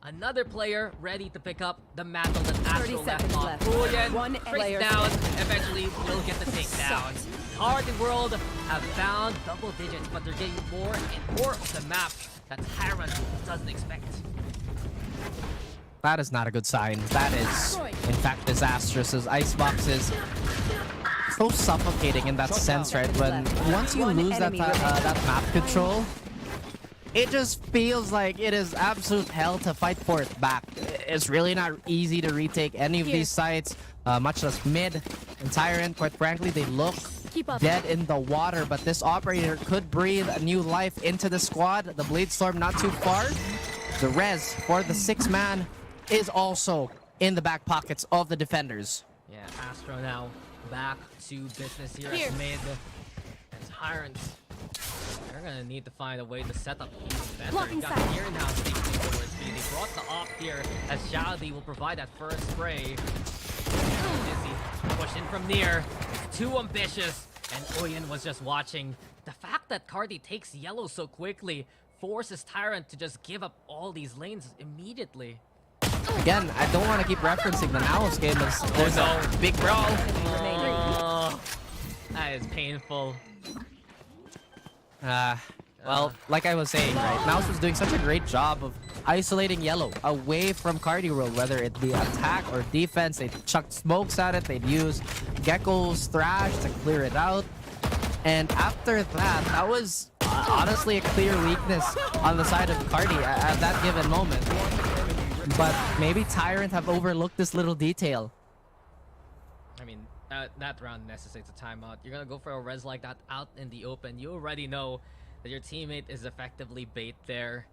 another player ready to pick up the mantle that Astro left off. One player down, eventually will get the takedown. Carti World have found double digits, but they're getting more and more of the map that Tyrant doesn't expect. That is not a good sign. That is, in fact, disastrous, as Icebox is so suffocating in that sense, right? When once you lose that map control, it just feels like it is absolute hell to fight for it back. It's really not easy to retake any of these sites. much less mid. And Tyrant, quite frankly, they look Keep up. dead in the water, but this operator could breathe a new life into the squad. The Blade Storm not too far. The res for the 6-man is also in the back pockets of the defenders. Yeah, Astro now back to business here Here. at mid. And Tyrant, they're gonna need to find a way to set up even better. Blocking Got side. here now safely towards B. They brought the op here as Xiaodi will provide that first spray. Dizzy pushed in from near. It's too ambitious. And Oyen was just watching. The fact that Carti takes yellow so quickly forces Tyrant to just give up all these lanes immediately. Again, I don't want to keep referencing the NAOS game, but there's a big brawl. Oh, that is painful. Well, like I was saying, right, NAOS was doing such a great job of isolating yellow away from Carti World, whether it be attack or defense. They chucked smokes at it. They'd use Gecko's Thrash to clear it out. And after that, that was honestly a clear weakness on the side of Carti at that given moment. But maybe Tyrant have overlooked this little detail. I mean, that round necessitates a timeout. You're gonna go for a res like that out in the open. You already know that your teammate is effectively bait there.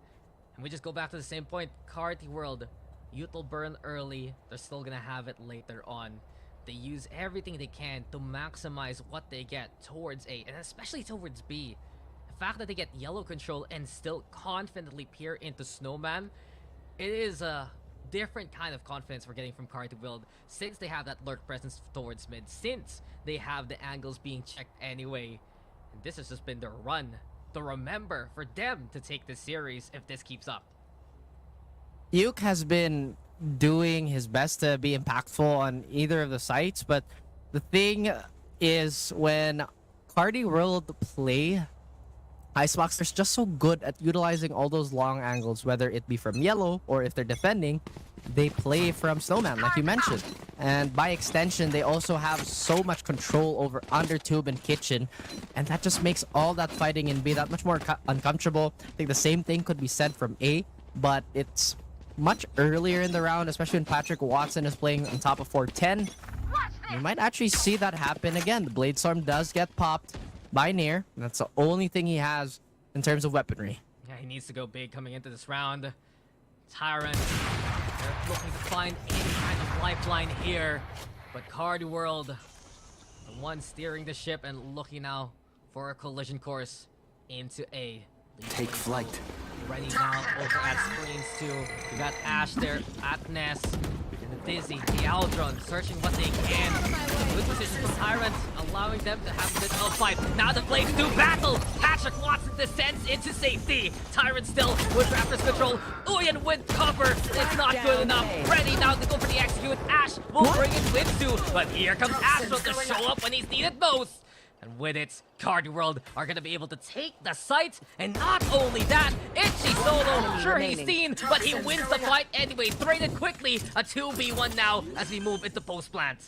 And we just go back to the same point. Carti World, Util burn early. They're still gonna have it later on. They use everything they can to maximize what they get towards A, and especially towards B. The fact that they get yellow control and still confidently peer into Snowman, it is a different kind of confidence we're getting from Carti World since they have that lurk presence towards mid, since they have the angles being checked anyway. And this has just been their run to remember for them to take this series if this keeps up. Uke has been doing his best to be impactful on either of the sites, but the thing is when Carti World play Icebox, they're just so good at utilizing all those long angles, whether it be from yellow or if they're defending, they play from Snowman, like you mentioned. And by extension, they also have so much control over undertube and kitchen, and that just makes all that fighting in B that much more uncomfortable. I think the same thing could be said from A, but it's much earlier in the round, especially when Patrick Watson is playing on top of 410. You might actually see that happen again. The Blade Storm does get popped by Nair. That's the only thing he has in terms of weaponry. Yeah, he needs to go big coming into this round. Tyrant, they're looking to find any kind of lifeline here. But Carti World, the one steering the ship and looking now for a collision course into A. Take flight. Ready now over at screens too. We got Ash there at Ness. And the Dizzy, the Aldron, searching what they can. Good position from Tyrant, allowing them to have a bit of a fight. Now the Blades do battle! Patrick Watson descends into safety. Tyrant still with Raptors control. Uyen with cover. It's not good enough. Ready now to go for the execute. Ash will bring it with two. But here comes Astro to show up when he's needed most. And with it, Carti World are going to be able to take the site. And not only that, Itchy solo. Sure, he's seen, but he wins the fight anyway. Traded quickly. A 2v1 now as we move into post-plant.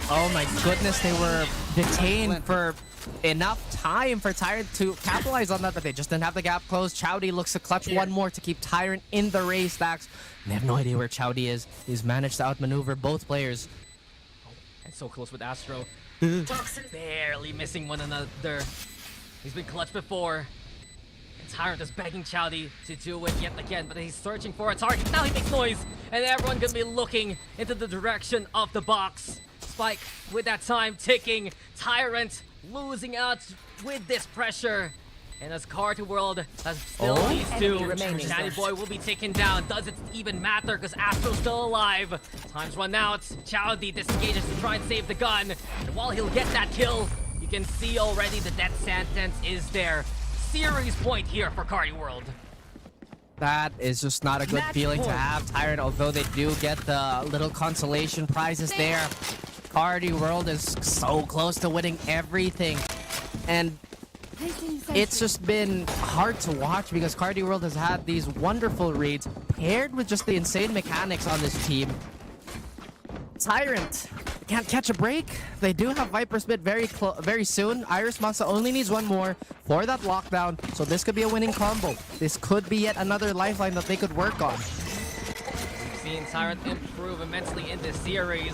Oh my goodness, they were detained for enough time for Tyrant to capitalize on that, but they just didn't have the gap closed. Chowdy looks to clutch one more to keep Tyrant in the race stacks. They have no idea where Chowdy is. He's managed to outmaneuver both players. And so close with Astro. Barely missing one another. He's been clutched before. And Tyrant is begging Chowdy to do it yet again, but he's searching for a target. Now he makes noise, and everyone gonna be looking into the direction of the box. Spike with that time ticking. Tyrant losing out with this pressure. And as Carti World has still these two, Danny Boy will be taken down. Does it even matter? Because Astro's still alive. Time's run out. Chowdy disengages to try and save the gun. And while he'll get that kill, you can see already the death sentence is there. Series point here for Carti World. That is just not a good feeling to have. Tyrant, although they do get the little consolation prizes there, Carti World is so close to winning everything. And it's just been hard to watch because Carti World has had these wonderful reads paired with just the insane mechanics on this team. Tyrant can't catch a break. They do have Viper Spit very soon. Iris Monster only needs one more for that lockdown, so this could be a winning combo. This could be yet another lifeline that they could work on. We've seen Tyrant improve immensely in this series.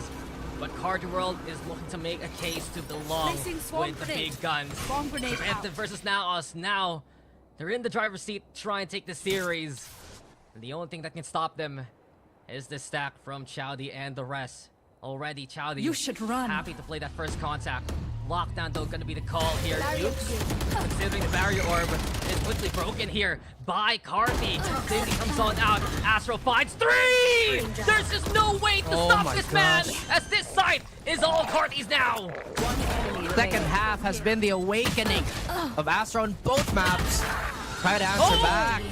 But Carti World is looking to make a case to belong Placing swarm with the grenade. big guns. Bomb grenade out. Preemptive versus NAOS. Now, they're in the driver's seat to try and take the series. And the only thing that can stop them is the stack from Chowdy and the rest. Already, Chowdy You should run. happy to play that first contact. Lockdown, though, gonna be the call here. Nukes, considering the barrier orb, is quickly broken here by Carti. Safety comes on out. Astro finds 3! There's just no way to Oh stop my this man, gosh. as this site is all Carti's now. Second half has been the awakening of Astro on both maps. Try to answer back,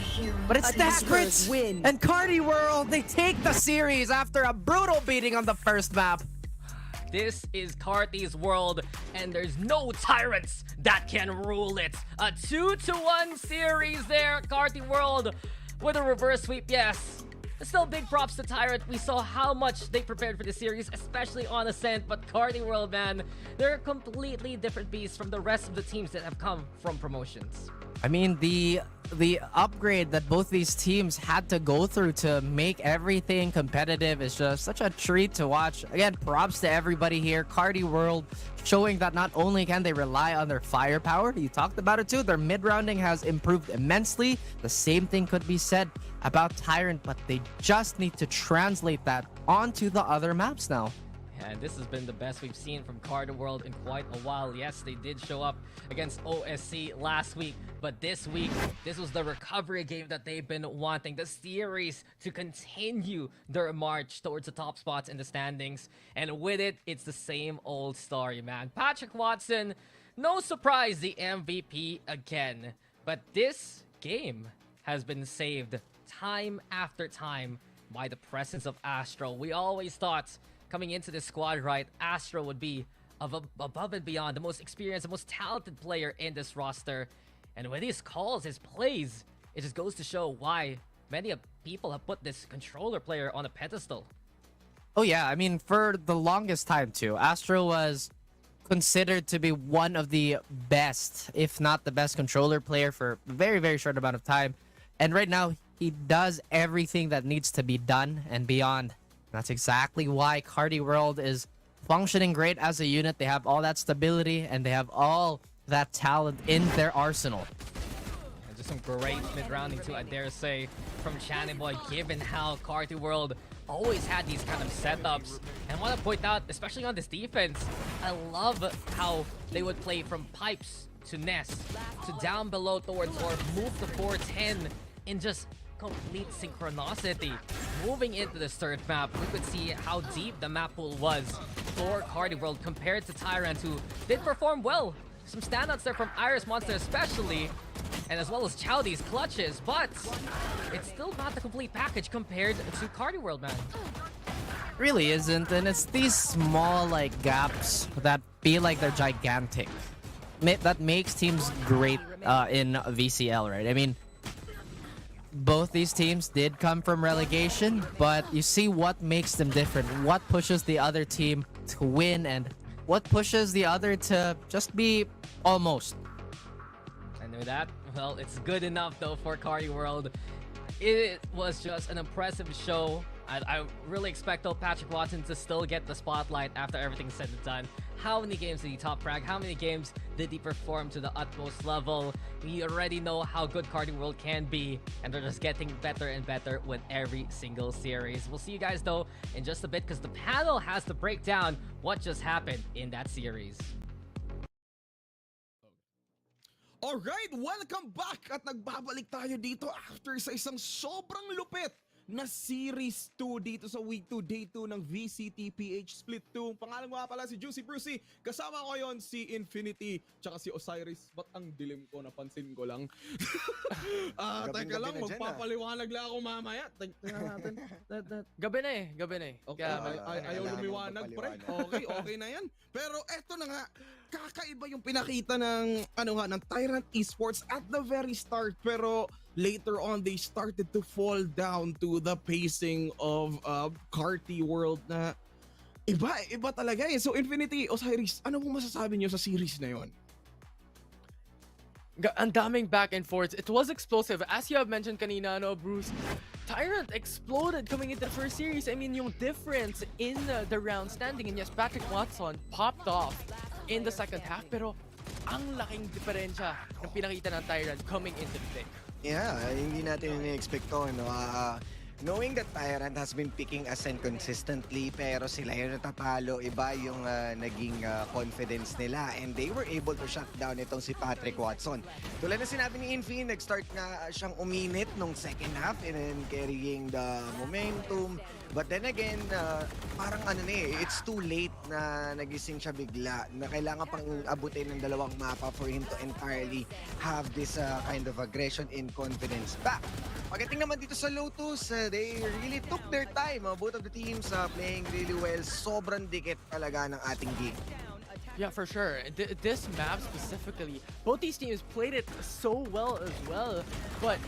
but it's desperate. win. And Carti World, they take the series after a brutal beating on the first map. This is Carti's world, and there's no tyrants that can rule it. A 2-1 series there, Carti World, with a reverse sweep, yes. Still big props to Tyrant. We saw how much they prepared for the series, especially on Ascent, but Carti World, man, they're a completely different beast from the rest of the teams that have come from promotions. I mean, the upgrade that both these teams had to go through to make everything competitive is just such a treat to watch. Again, props to everybody here. Carti World showing that not only can they rely on their firepower, you talked about it too, their mid-rounding has improved immensely. The same thing could be said about Tyrant, but they just need to translate that onto the other maps now. And this has been the best we've seen from Carti World in quite a while. Yes, they did show up against OSC last week, but this week, this was the recovery game that they've been wanting. The series to continue their march towards the top spots in the standings. And with it, it's the same old story, man. Patrick Watson, no surprise, the MVP again. But this game has been saved time after time by the presence of Astro. We always thought, coming into this squad, right, Astro would be above and beyond, the most experienced, the most talented player in this roster. And with his calls, his plays, it just goes to show why many people have put this controller player on a pedestal. Oh yeah, I mean, for the longest time too, Astro was considered to be one of the best, if not the best controller player for a very, very short amount of time. And right now, he does everything that needs to be done and beyond. That's exactly why Carti World is functioning great as a unit. They have all that stability and they have all that talent in their arsenal. And just some great mid-rounding too, I dare say, from Channy Boy, given how Carti World always had these kind of setups. And I want to point out, especially on this defense, I love how they would play from pipes to nest to down below towards or move to 410 in just complete synchronicity. Moving into this third map, we could see how deep the map pool was for Carti World compared to Tyrant, who did perform well. Some standouts there from Iris Monster especially, and as well as Chowdy's clutches, but it's still not the complete package compared to Carti World, man. Really isn't, and it's these small like gaps that feel like they're gigantic that makes teams great in VCL, right? I mean, both these teams did come from relegation, but you see what makes them different, what pushes the other team to win, and what pushes the other to just be almost. I knew that. Well, it's good enough though for Carti World. It was just an impressive show. I really expect though Patrick Watson to still get the spotlight after everything's said and done. How many games did he top frag? How many games did he perform to the utmost level? We already know how good Carti World can be, and they're just getting better and better with every single series. We'll see you guys though in just a bit, because the panel has to break down what just happened in that series. Alright, welcome back at nagbabalik tayo dito after sa isang sobrang lupit na Series 2 dito sa Week 2, Day 2 ng VCT PH Split 2. Pangalan mo nga pala si Juicy Brucey. Kasama ko yon si Infinity, tsaka si Osiris. Ba't ang dilim ko? Napansin ko lang. Teka lang, magpapaliwanag lang ako mamaya. Tingnan natin. Gabi na eh. Okay, ayaw lumiwanag, pre. Okay na yan. Pero eto na nga, kakaiba yung pinakita ng ng Tyrant Esports at the very start, pero later on they started to fall down to the pacing of Carti World na iba talaga eh. So Infinity, Osiris, ano mo masasabi niyo sa series na yon? Ang daming back and forth. It was explosive. As you have mentioned kanina, no, Bruce, Tyrant exploded coming into the first series. I mean, yung difference in the round standing, and yes, Patrick Watson popped off in the second half, pero ang laking diferensya ng pinakita ng Tyrant coming into the pick. Yeah, hindi natin ini-expect to, no? Knowing that Tyrant has been picking Ascent consistently, pero sila yung natatalo, iba yung naging confidence nila, and they were able to shut down itong si Patrick Watson. Tulad na sinabi ni Infi, nag-start na siyang uminit nung second half and then carrying the momentum. But then again, parang it's too late na nagising siya bigla, na kailangan pang abutin ng dalawang mapa for him to entirely have this kind of aggression and confidence back. Pagdating naman dito sa Lotus, they really took their time. Both of the teams playing really well. Sobrang dikit talaga ng ating game. Yeah, for sure. This map specifically, both these teams played it so well as well. But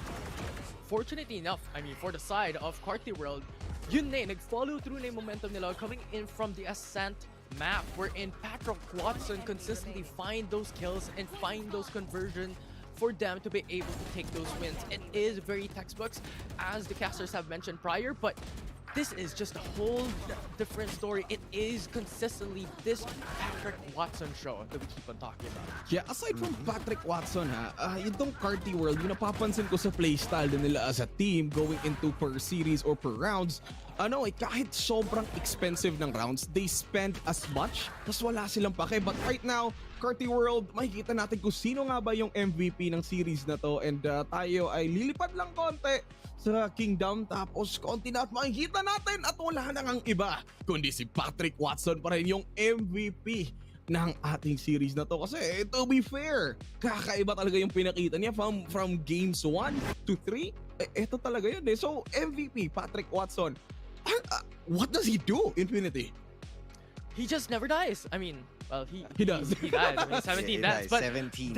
fortunately enough, I mean, for the side of Carti World, yun na nag-follow through na yung momentum nila coming in from the Ascent map, wherein Patrick Watson consistently find those kills and find those conversions for them to be able to take those wins. It is very textbooks, as the casters have mentioned prior, but this is just a whole different story. It is consistently this Patrick Watson show that we keep on talking about. Yeah, aside from Patrick Watson yung Carti World, yung napapansin ko sa playstyle din nila as a team going into per series or per rounds, kahit sobrang expensive ng rounds, they spend as much, tas wala silang pake. But right now, Carti World, makikita natin kung sino nga ba yung MVP ng series na to, and tayo ay lilipad lang konti sa Kingdom, tapos konti na at makikita natin at wala na ngang iba kundi si Patrick Watson pa rin yung MVP ng ating series na to. Kasi to be fair, kakaiba talaga yung pinakita niya from games 1 to 3. Ito talaga yun eh. So MVP Patrick Watson, what does he do, Infinity? He just never dies. I mean, well, he does. He dies. I mean, 17 deaths. But 17.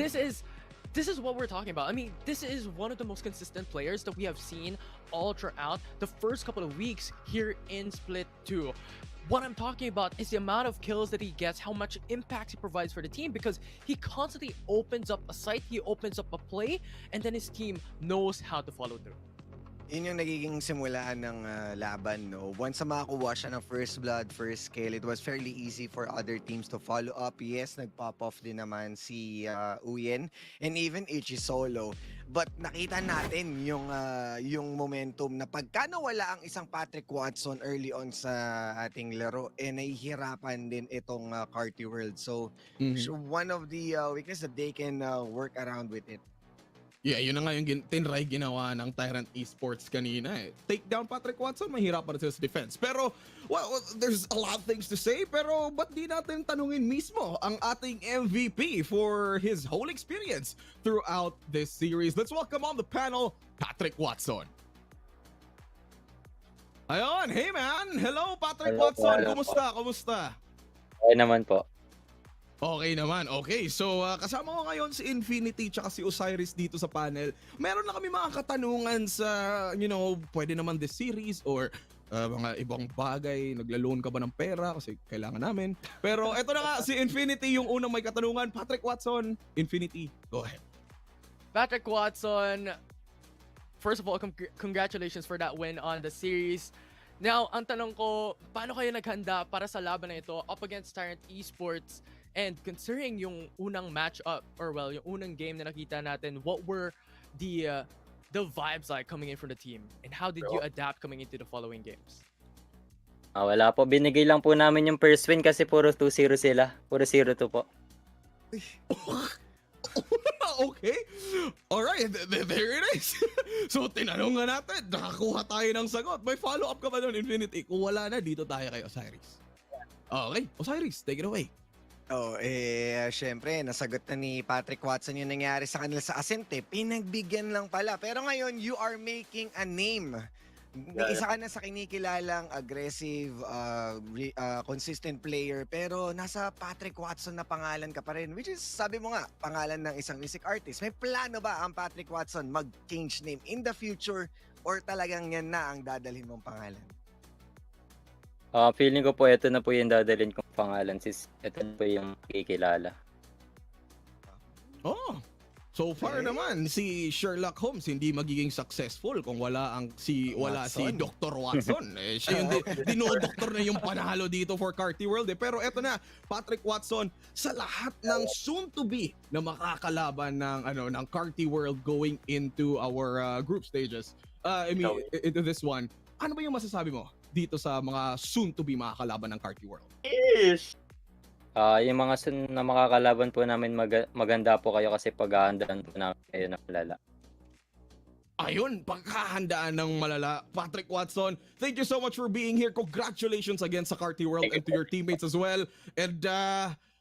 This is what we're talking about. I mean, this is one of the most consistent players that we have seen all throughout the first couple of weeks here in Split 2. What I'm talking about is the amount of kills that he gets, how much impact he provides for the team, because he constantly opens up a site, he opens up a play, and then his team knows how to follow through. Yun yung nagiging simulaan ng laban, no? Once na makakuha siya ng first blood, first kill, it was fairly easy for other teams to follow up. Yes, nag-pop off din naman si Uyen and even Ichi Solo. But nakita natin yung momentum na pagka nawala ang isang Patrick Watson early on sa ating laro, nahihirapan din itong Carti World. So, one of the weakness that they can work around with it. Yeah, yun na nga yung tinry ginawa ng Tyrant Esports kanina eh. Take down Patrick Watson, mahirapan sila sa defense. Pero, well, there's a lot of things to say, pero ba't di natin tanungin mismo ang ating MVP for his whole experience throughout this series? Let's welcome on the panel, Patrick Watson. Ayun, hey man! Hello Patrick Watson! Kumusta? Okay naman po. Okay naman. Okay, so kasama ko ngayon si Infinity tsaka si Osiris dito sa panel. Meron na kami mga katanungan sa, pwede naman this series or mga ibang bagay. Nagla-loan ka ba ng pera kasi kailangan namin. Pero eto na nga, si Infinity yung unang may katanungan. Patrick Watson, Infinity, go ahead. Patrick Watson, first of all, congratulations for that win on the series. Now, ang tanong ko, paano kayo naghanda para sa laban na ito up against Tyrant Esports? And considering yung unang matchup, or well, yung unang game na nakita natin, what were the vibes like coming in from the team? And how did you adapt coming into the following games? Wala po. Binigay lang po namin yung first win kasi puro 2-0 sila. Puro 0-2 po. Okay. Alright, there it is. So, tinanong nga natin. Nakakuha tayo ng sagot. May follow-up ka ba doon, Infinity? Kung wala na, dito tayo kay Osiris. Okay, Osiris, take it away. Syempre, nasagot na ni Patrick Watson yung nangyari sa kanila sa Ascent. Pinagbigyan lang pala. Pero ngayon, you are making a name. Isa ka na sa kinikilalang aggressive, consistent player. Pero nasa Patrick Watson na pangalan ka pa rin. Which is, sabi mo nga, pangalan ng isang music artist. May plano ba ang Patrick Watson mag-change name in the future? Or talagang yan na ang dadalhin mong pangalan? Feeling ko po ito na po yung dadalhin kong pangalan sis. Ito na po yung kikilala. Oh, So far naman si Sherlock Holmes hindi magiging successful kung wala si Watson. Dr. Watson. Siya yung dinodoktor na yung panalo dito for Carti World. Pero eto na, Patrick Watson sa lahat ng soon to be na makakalaban ng Carti World going into our group stages. Into this one. Ano ba yung masasabi mo dito sa mga soon to be makakalaban ng Carti World? Yung mga na makakalaban po namin maganda po kayo kasi paghahandaan po namin kayo ng malala. Ayun, pagkahandaan ng malala. Patrick Watson, thank you so much for being here. Congratulations again sa Carti World and to your teammates as well. And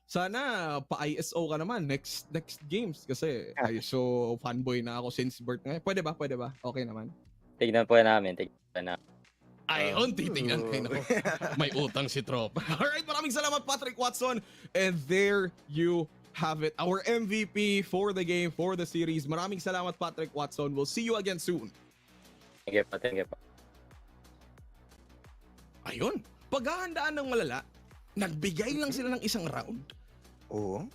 sana pa-ISO ka naman next games kasi ISO fanboy na ako since birth ngayon. Pwede ba? Okay naman. Tignan po namin. Ayun, titingnan kayo. May utang si Trop. Alright, maraming salamat Patrick Watson. And there you have it. Our MVP for the game, for the series. Maraming salamat Patrick Watson. We'll see you again soon. Thank you po. Ayun, paghahandaan ng malala, nagbigay lang sila ng isang round. Oo.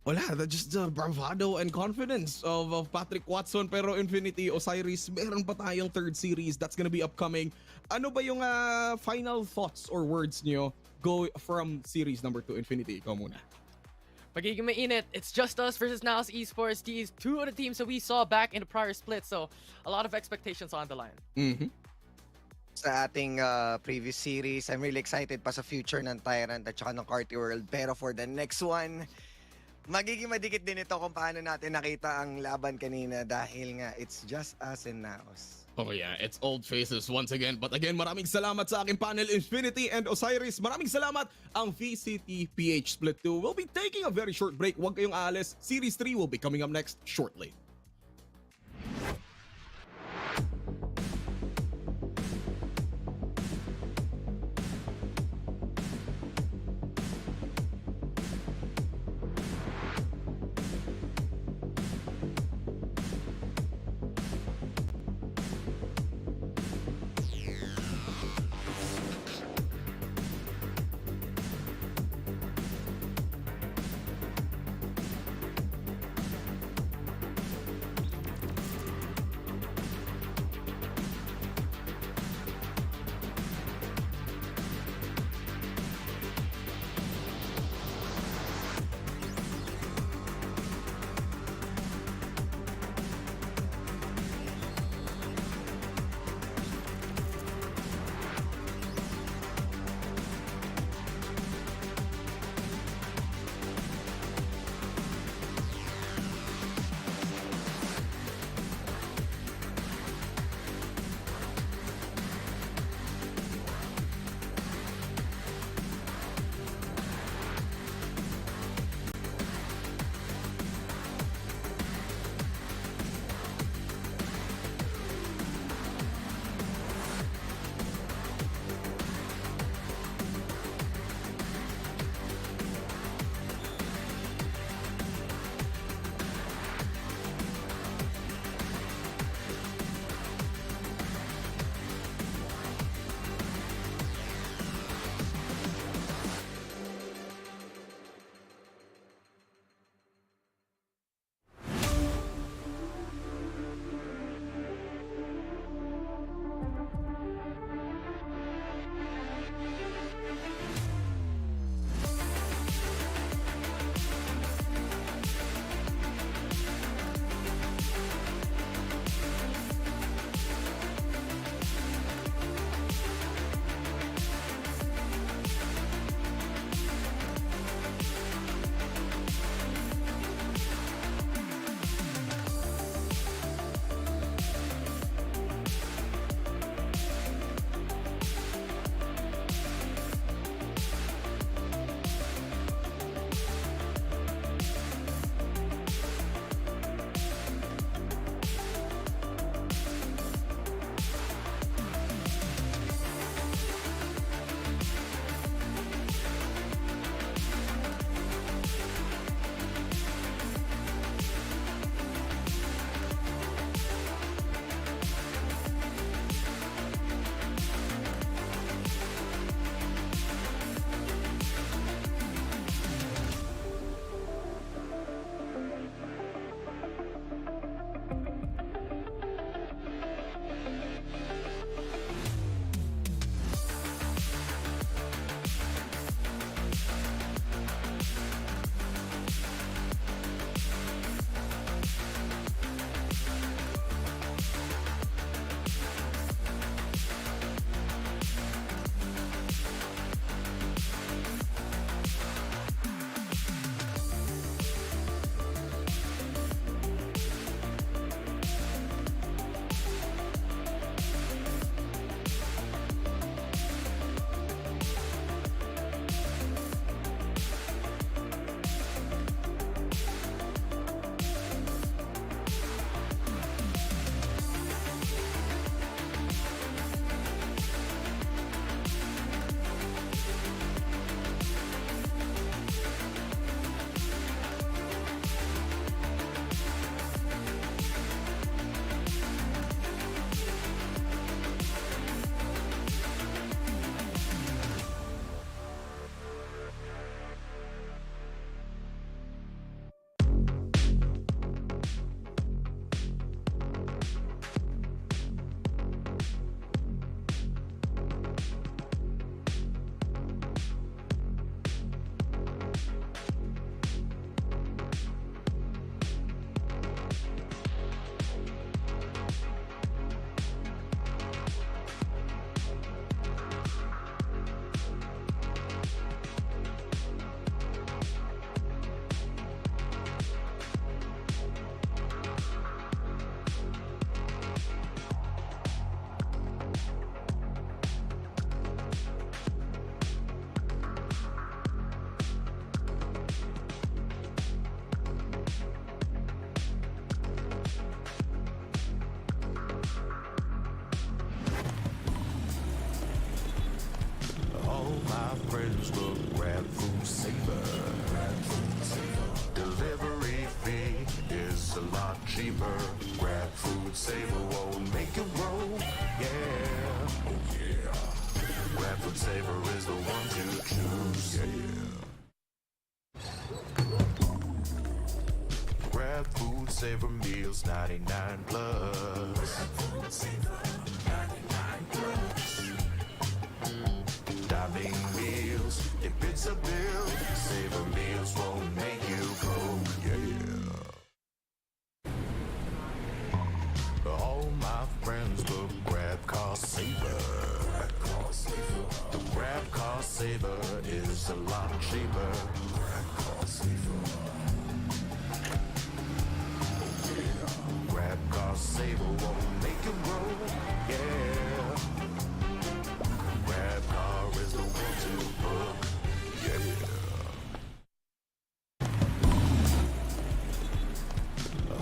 Wala, just the bravado and confidence of Patrick Watson. Pero Infinity, Osiris, meron pa tayong third series that's gonna be upcoming. Ano ba yung final thoughts or words niyo go from series number 2, Infinity? Ikaw muna. Magiging mainit. It's JustUs versus NAOS Esports. These two of the teams that we saw back in the prior split. So a lot of expectations on the line. Mm-hmm. Sa ating previous series, I'm really excited pa sa future ng Tyrant at saka ng Carti World. Pero for the next one, magiging madikit din ito kung paano natin nakita ang laban kanina dahil nga it's just us and NAOS. Oh yeah, it's old faces once again. But again, maraming salamat sa aking panel, Infinity and Osiris. Maraming salamat ang VCT PH Split 2. We'll be taking a very short break. Huwag kayong aalis. Series 3 will be coming up next shortly. Saver won't make it roll. Yeah, oh yeah. Grab Food Saver is the one to choose. Yeah. Grab Food Saver meals 99 plus. Grab Food Saver 99 plus. Diving meals, if it's a bill, Saver meals won't make you broke. Yeah. All my friends will grab Car Saver. The grab Car Saver is a lot cheaper. Grab Car Saver. Grab Car Saver won't make it roll. Yeah. Grab Car is the one to book. Yeah.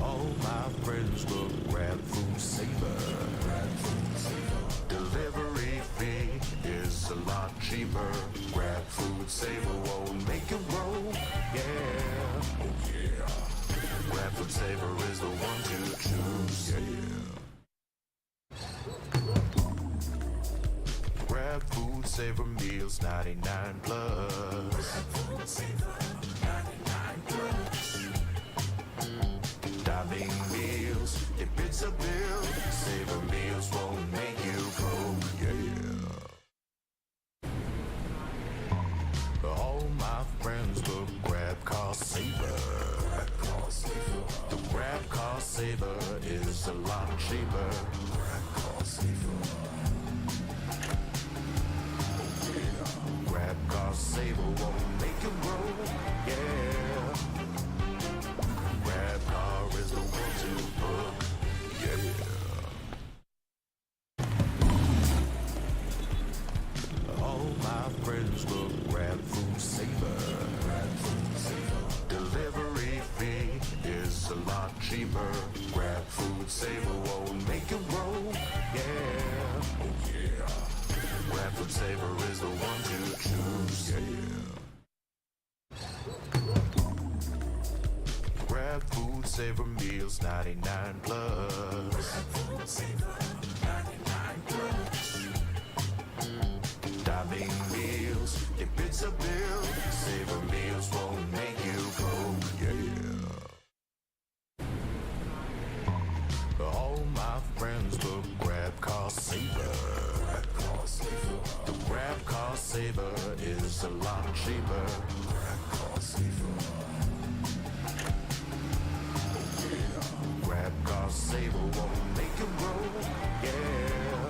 All my friends will grab Food Saver. Delivery fee is a lot cheaper. Grab Food Saver won't make it roll. Yeah, oh yeah. Grab Food Saver is the one to choose. Yeah. Grab Food Saver meals 99 plus. Grab Food Saver 99 plus. Diving meals, if it's a bill, Saver meals won't make you broke. Yeah. All my friends will grab Car Saver. The grab Car Saver is a lot cheaper. Grab Car Saver. Grab Car Saver won't make it roll. Yeah. Grab Car is the one to book. Yeah. All my friends will grab Food Saver. Delivery fee is a lot cheaper. Grab Food Saver won't make it roll. Yeah, oh yeah. Grab Food Saver is the one to choose. Yeah. Grab Food Saver meals 99 plus. Grab Food Saver 99 plus. Diving meals, if it's a bill, Saver meals won't make you broke. Yeah. All my friends will grab Car Saver. The grab Car Saver is a lot cheaper. Grab Car Saver. Grab Car Saver won't make it roll. Yeah.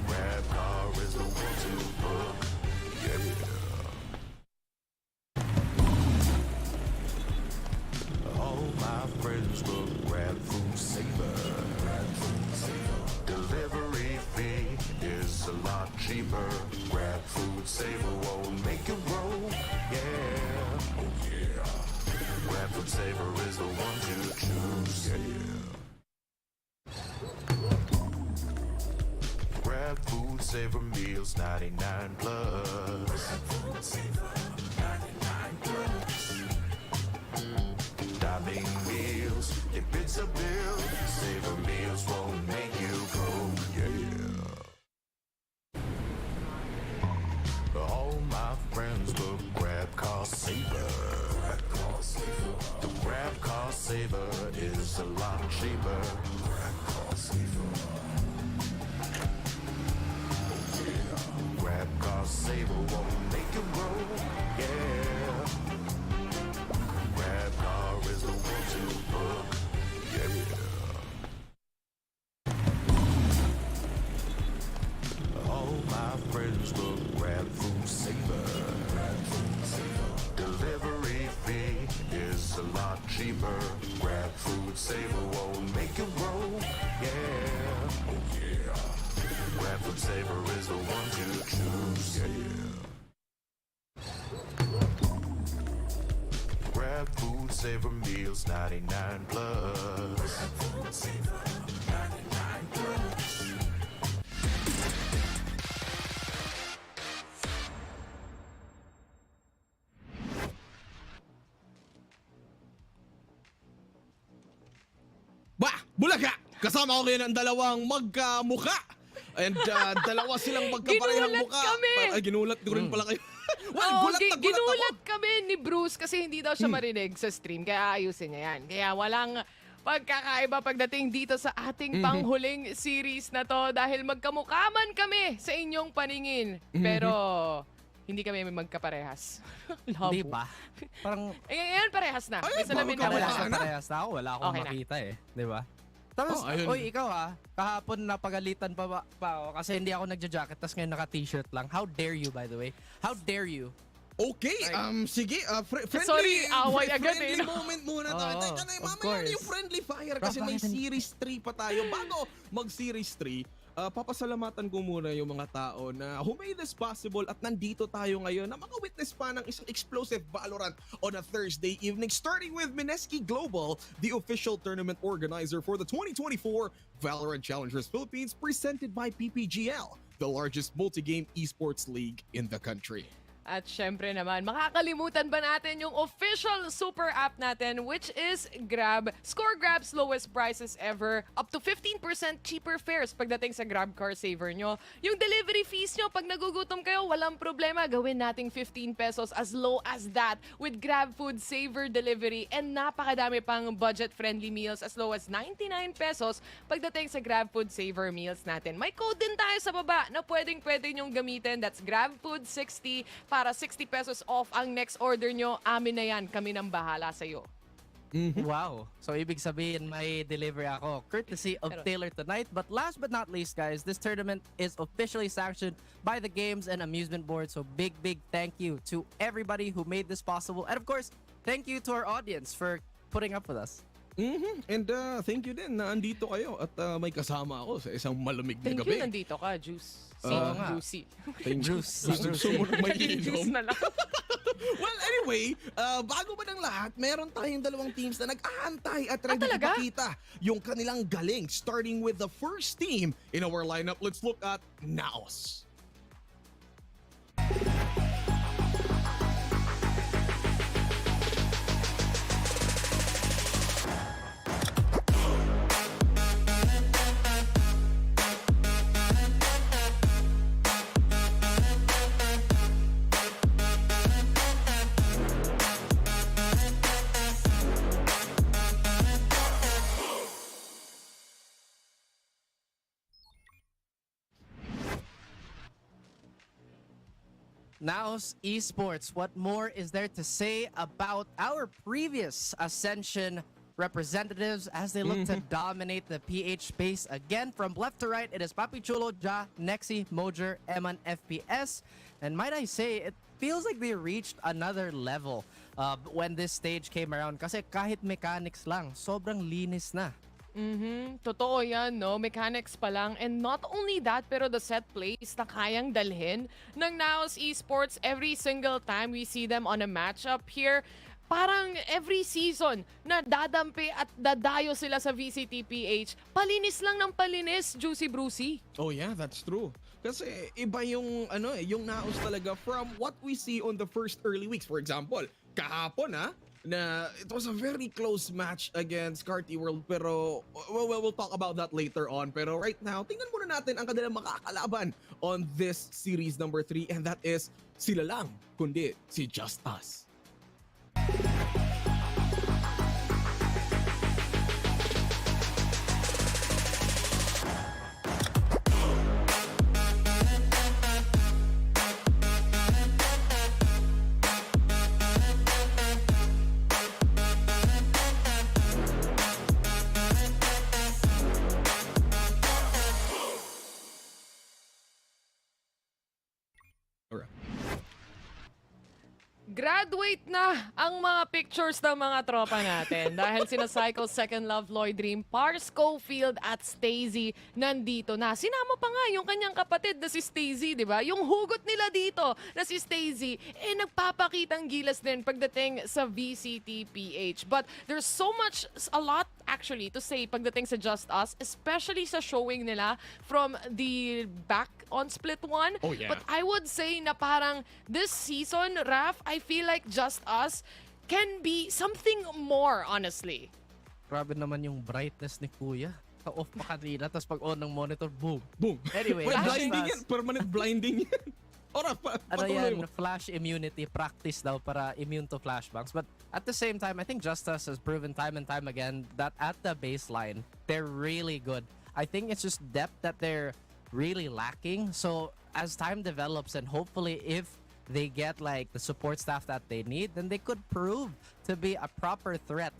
Grab Car is the one to book. Yeah. All my friends will grab Food Saver. Delivery fee is a lot cheaper. Grab Food Saver won't make it roll. Yeah, oh yeah. Grab Food Saver is the one to choose. Yeah. Grab Food Saver meals 99 plus. Grab Food Saver 99 plus. Diving meals, if it's a bill, Saver meals won't make you broke. Yeah. All my friends will grab Car Saver. The grab Car Saver is a lot cheaper. Grab Car Saver. Grab Car Saver won't make it roll. Yeah. Grab Car is the one to book. Yeah. All my friends will grab Food Saver. Delivery fee is a lot cheaper. Grab Food Saver won't make it roll. Yeah, oh yeah. Grab Food Saver is the one to choose. Yeah. Grab Food Saver meals 99 plus. Grab Food Saver 99 plus. Bulaga! Kasama ko ngayon ang dalawang magkamuka. And dalawa silang magkaparehang Ginulat muka. kami. Ay, ginulat ko rin pala kayo. Well, Oo, gulat na gulat ginulat ako. kami ni Bruce kasi hindi daw siya marinig sa stream. Kaya ayusin niya yan. Kaya walang pagkakaiba pagdating dito sa ating panghuling series na to dahil magkamukaman kami sa inyong paningin. Pero hindi kami magkaparehas. Labo. Di ba? Parang Ngayon parehas na. Ay, May salamin na wala wala. sa parehas na ako. Wala akong Okay na. makita eh. Di ba? Tapos, ayun. oy, ikaw kahapon napagalitan pa ako kasi hindi ako nagja-jacket tapos ngayon naka-t-shirt lang. How dare you, by the way? How dare you? Okay, sige, friendly, Sorry, away agad friendly eh, no? moment muna tayo. Oo, Teka na, of mamaya course. na yung friendly fire kasi may Series 3 pa tayo. Bago mag-Series 3, papasalamatan ko muna yung mga tao na who made this possible at nandito tayo ngayon na maka-witness pa ng isang explosive Valorant on a Thursday evening, starting with Mineski Global, the official tournament organizer for the 2024 VALORANT Challengers Philippines, presented by PPGL, the largest multi-game esports league in the country. At syempre naman, makakalimutan ba natin yung official super app natin which is Grab. Score Grab's lowest prices ever. Up to 15% cheaper fares pagdating sa Grab car saver nyo. Yung delivery fees nyo, pag nagugutom kayo, walang problema. Gawin nating 15 pesos as low as that with Grab Food Saver Delivery and napakadami pang budget-friendly meals as low as 99 pesos pagdating sa Grab Food Saver meals natin. May code din tayo sa baba na pwedeng-pwede nyong gamitin. That's GrabFood60 para 60 pesos off ang next order nyo. Amin na yan. Kami nang bahala sa'yo. Wow. So, ibig sabihin, may delivery ako. Courtesy of Taylor tonight. But last but not least, guys, this tournament is officially sanctioned by the Games and Amusement Board. So, big thank you to everybody who made this possible. And of course, thank you to our audience for putting up with us. And thank you din na andito kayo at may kasama ako sa isang malamig na Thank gabi. you, nandito ka, Juice. Juicy. Thank you. Juicy. Gusto mo na may Juice na lang. Well, anyway, bago ba ng lahat, meron tayong dalawang teams na nag-aantay at ready talaga? ipakita yung kanilang galing. Starting with the first team in our lineup, let's look at NAOS. NAOS Esports, what more is there to say about our previous Ascension representatives as they look to dominate the PH space again? From left to right, it is Papi Chulo, Ja, Nexi, Mojer, Eman, FPS. And might I say, it feels like they reached another level when this stage came around. Kasi kahit mechanics lang, sobrang linis na. Totoo yan, no? Mechanics pa lang. And not only that, pero the set plays na kayang dalhin ng NAOS Esports every single time we see them on a matchup here. Parang every season na dadampi at dadayo sila sa VCT PH, palinis lang ng palinis, Juicy Brucey. Oh yeah, that's true. Kasi iba yung yung NAOS talaga from what we see on the first early weeks. For example, kahapon na it was a very close match against Carti World, pero we'll talk about that later on. Pero right now, tingnan muna natin ang kanilang makakalaban on this series number 3, and that is sila lang, kundi si JustUs. Graduate na ang mga pictures ng mga tropa natin dahil sina Cycle, Second Love, Lloyd Dream, Pars, Schofield at Stacey nandito na. Sinama pa nga yung kanyang kapatid na si Stacey, di ba? Yung hugot nila dito na si Stacey, nagpapakitang gilas din pagdating sa VCT PH. But there's a lot actually to say pagdating sa JustUs, especially sa showing nila from the back on Split 1. Oh, yeah. But I would say na parang this season, Raf, I feel like JustUs can be something more, honestly. Grabe naman yung brightness ni Kuya. Ka-off pa kanina, tapos pag on ng monitor, boom. Boom. Anyway, Wala, Just blinding Us. yan. Permanent blinding yan. Ora, Ano patuloy yan, mo. flash immunity practice daw para immune to flashbangs. But at the same time, I think JustUs has proven time and time again that at the baseline, they're really good. I think it's just depth that they're really lacking. So as time develops and hopefully if they get like the support staff that they need, then they could prove to be a proper threat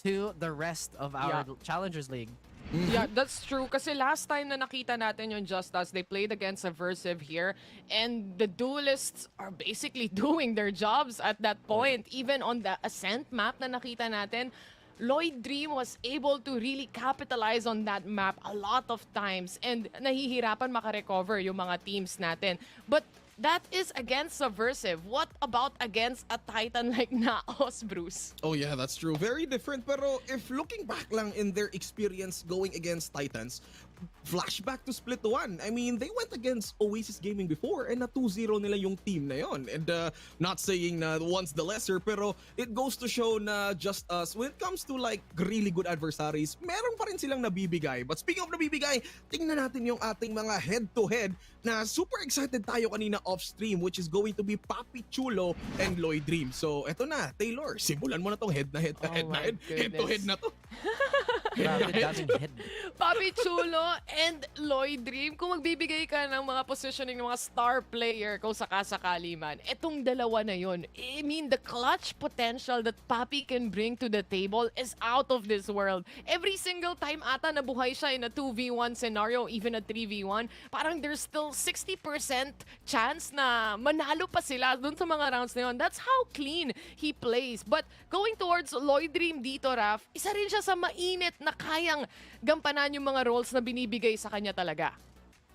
to the rest of our Challengers League. Yeah, that's true. Kasi last time na nakita natin yung JustUs, they played against Subversive here, and the duelists are basically doing their jobs at that point. Even on the Ascent map na nakita natin, Lloyd Dream was able to really capitalize on that map a lot of times, and nahihirapan makarecover yung mga teams natin. But that is against Subversive. What about against a Titan like NAOS, Bruce? Oh yeah, that's true. Very different. Pero if looking back lang in their experience going against Titans, flashback to Split 1. I mean, they went against Oasis Gaming before and na 2-0 nila yung team na yon. And not saying na one's the lesser, pero it goes to show na JustUs, when it comes to like really good adversaries, meron pa rin silang nabibigay. But speaking of nabibigay, tingnan natin yung ating mga head-to-head na super excited tayo kanina off-stream, which is going to be Papi Chulo and Lloyd Dream. So eto na, Taylor, simulan mo na tong head-to-head na to. Grabe, daming head. Papi Chulo and Lloyd Dream, kung magbibigay ka ng mga positioning ng mga star player kung sakasakali man, etong dalawa na yun, I mean, the clutch potential that Papi can bring to the table is out of this world. Every single time ata nabuhay siya in a 2v1 scenario, even a 3v1, parang there's still 60% chance na manalo pa sila dun sa mga rounds na yun. That's how clean he plays. But going towards Lloyd Dream dito, Raf, isa rin siya sa mainit na kayang gampanan yung mga roles na binibigay sa kanya talaga.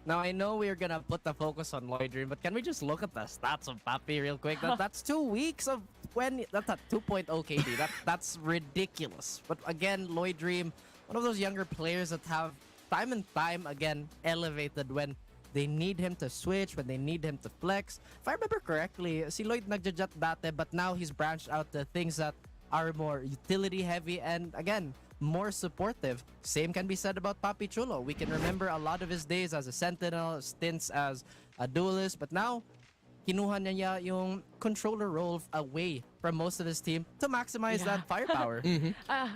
Now, I know we're gonna put the focus on Lloyd Dream, but can we just look at the stats of Papi real quick? That's 2 weeks of 20. That's a 2.0 KD. That's ridiculous. But again, Lloyd Dream, one of those younger players that have time and time again elevated when they need him to switch, when they need him to flex. If I remember correctly, si Lloyd nagja-jet dati, but now he's branched out to things that are more utility heavy and again, more supportive. Same can be said about Papi Chulo. We can remember a lot of his days as a sentinel, stints as a duelist, but now kinuha niya yung controller role away from most of his team to maximize that firepower.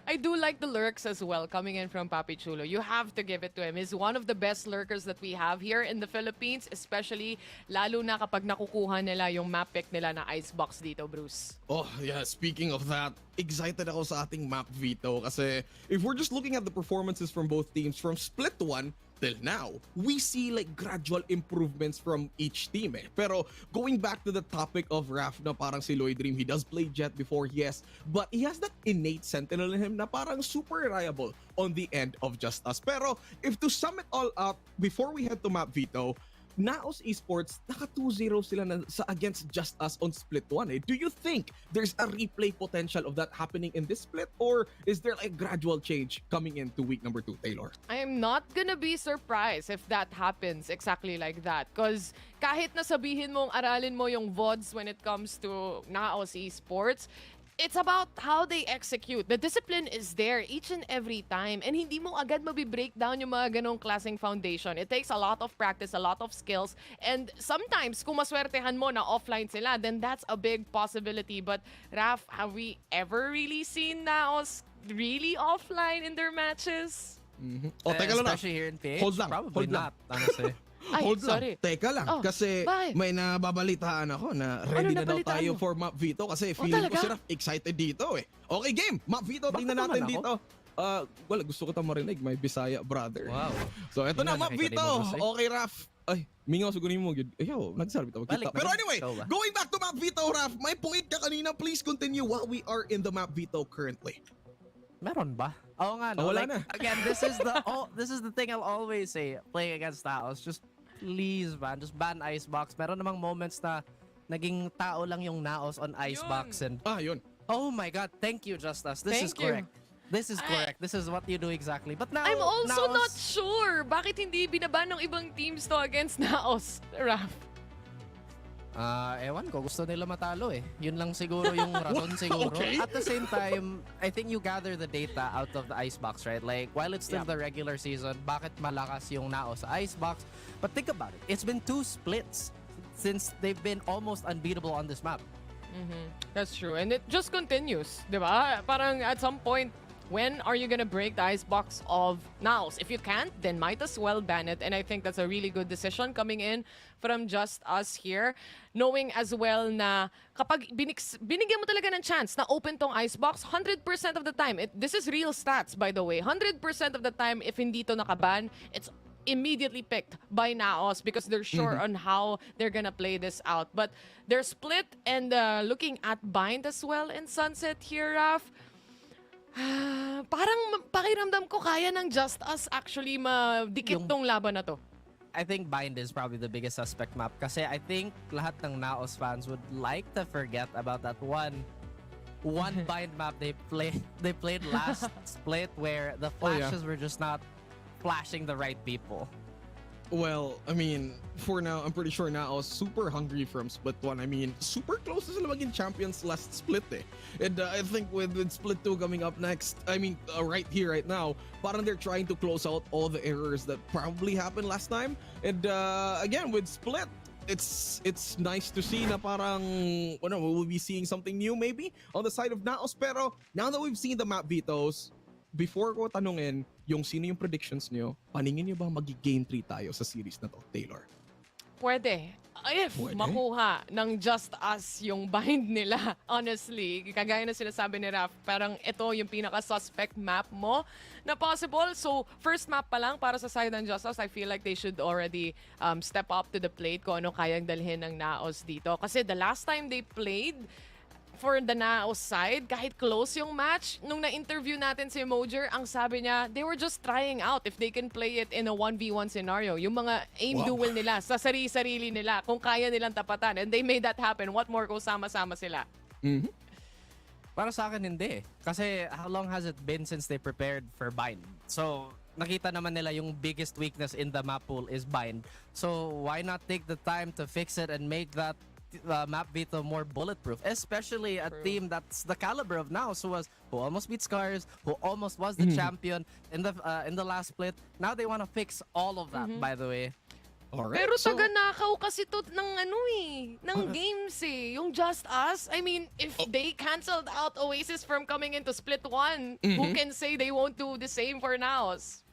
I do like the lurks as well coming in from Papi Chulo. You have to give it to him. He's one of the best lurkers that we have here in the Philippines, especially lalo na kapag nakukuha nila yung map pick nila na Icebox dito, Bruce. Oh yeah, speaking of that, excited ako sa ating map veto kasi if we're just looking at the performances from both teams from Split 1 till now, we see like gradual improvements from each team eh. Pero going back to the topic of Raf na parang si Lloyd Dream, he does play Jet before, yes, but he has that innate sentinel in him na parang super reliable on the end of JustUs. Pero if to sum it all up, before we head to map veto, NAOS Esports, naka 2-0 sila na sa against JustUs on Split 1 eh. Do you think there's a replay potential of that happening in this split, or is there like gradual change coming into week number 2, Taylor? I am not gonna be surprised if that happens exactly like that. Because kahit na sabihin mong aralin mo yung VODs when it comes to NAOS Esports, it's about how they execute. The discipline is there each and every time. And hindi mo agad mabi-breakdown yung mga ganong klaseng foundation. It takes a lot of practice, a lot of skills. And sometimes, kung maswertehan mo na offline sila, then that's a big possibility. But Raf, have we ever really seen Naos really offline in their matches? Oh, teka lang na. Especially here in PH, Hold lang, probably hold lang. not, honestly. Ay, Hold sorry. lang. Teka lang. Oh, kasi bakit? may nababalitaan ako na ready na daw nabalitaan tayo mo? for Map Veto kasi feeling ko talaga? si Raf excited dito eh. Okay, game. Map Veto, Bakit tingnan naman natin ako? dito. Wala, gusto ko tayong marinig. May Bisaya, brother. Wow. So, eto Yun na, na, Map nakikinig Veto. mo, boss, eh. Okay, Raf. Ay, mingaw, sigurin mo. Ayaw, nagsabi ito. Balik, Pero balik. anyway, Ikaw ba? going back to Map Veto, Raf, may point ka kanina. Please continue while we are in the Map Veto currently. Meron ba? Oo nga, no? Wala Like, na. again, this is the thing I'll always say playing against NAOS. Just please, man. Just ban Icebox. Meron namang moments na naging tao lang yung NAOS on Icebox. And Yun. oh my god, thank you, JustUs. This is Thank you. correct. This is correct. This is what you do exactly. But now, I'm also NAOS, not sure bakit hindi binaban ng ibang teams to against Naos, Raf. Ewan ko, gusto nila matalo eh. Yun lang siguro yung rason siguro. Okay. At the same time, I think you gather the data out of the Icebox, right? Like, while it's still the regular season, bakit malakas yung NAOS sa Icebox? But think about it. It's been 2 splits since they've been almost unbeatable on this map. That's true. And it just continues, di ba? Parang at some point, when are you gonna break the icebox of NAOS? If you can't, then might as well ban it. And I think that's a really good decision coming in from JustUs here. Knowing as well na kapag binigyan mo talaga ng chance na open tong icebox, 100% of the time, this is real stats by the way, 100% of the time, if hindi to nakaban, it's immediately picked by NAOS because they're sure on how they're gonna play this out. But they're split and looking at bind as well in Sunset here, Raf. Parang pakiramdam ko kaya ng JustUs actually madikit tong laban na to. I think Bind is probably the biggest suspect map kasi I think lahat ng NAOS fans would like to forget about that one Bind map they played last split where the flashes were just not flashing the right people. Well, I mean, for now, I'm pretty sure NAOS super hungry from Split 1. I mean, super close na sila maging champions last split eh. And I think with Split 2 coming up next, I mean, right here, right now, parang they're trying to close out all the errors that probably happened last time. And again, with Split, it's nice to see na parang, we will be seeing something new maybe on the side of NAOS. Pero now that we've seen the map vetoes, before ko tanungin yung sino yung predictions nyo, paningin nyo ba magi-game 3 tayo sa series na to, Taylor? Pwede. If makuha ng JustUs yung bind nila, honestly, kagaya na sinasabi ni Raf, parang ito yung pinaka-suspect map mo na possible. So, first map pa lang para sa side ng JustUs, I feel like they should already step up to the plate kung ano kayang dalhin ng NAOS dito. Kasi the last time they played, for the NAOS side, kahit close yung match, nung na-interview natin si Mojer, ang sabi niya, they were just trying out if they can play it in a 1v1 scenario. Yung mga aim duel nila, sa sarili nila, kung kaya nilang tapatan. And they made that happen. What more kung sama-sama sila? Para sa akin, hindi. Kasi how long has it been since they prepared for Bind? So, nakita naman nila yung biggest weakness in the map pool is Bind. So, why not take the time to fix it and make that map veto more bulletproof, especially a team that's the caliber of NAOS, who almost beat Scars, who almost was the champion in the last split. Now they want to fix all of that, by the way. Alright, Pero taga-nakaw kasi to ng games eh. Yung JustUs, I mean, if they canceled out Oasis from coming into Split 1, who can say they won't do the same for NAOS?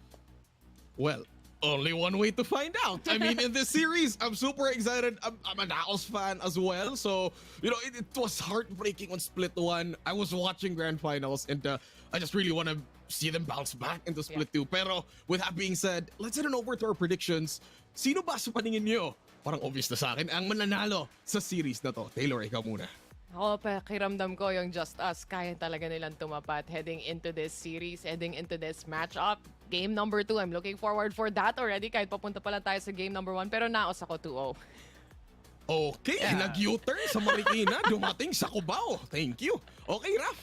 Well, only one way to find out. I mean, in this series, I'm super excited. I'm a NAOS fan as well. So, it was heartbreaking on Split 1. I was watching Grand Finals and I just really want to see them bounce back into Split 2. Pero, with that being said, let's head on over to our predictions. Sino ba sa paningin nyo? Parang obvious na sa akin ang mananalo sa series na to. Taylor, ikaw muna. Ako, pakiramdam ko yung JustUs, kaya talaga nilang tumapat heading into this series, heading into this matchup. Game number 2, I'm looking forward for that already kahit papunta pa lang tayo sa game number 1. Pero NAOS ako 2-0. Okay, nag-U-turn sa Marikina, dumating sa Cubao. Thank you. Okay, Raf.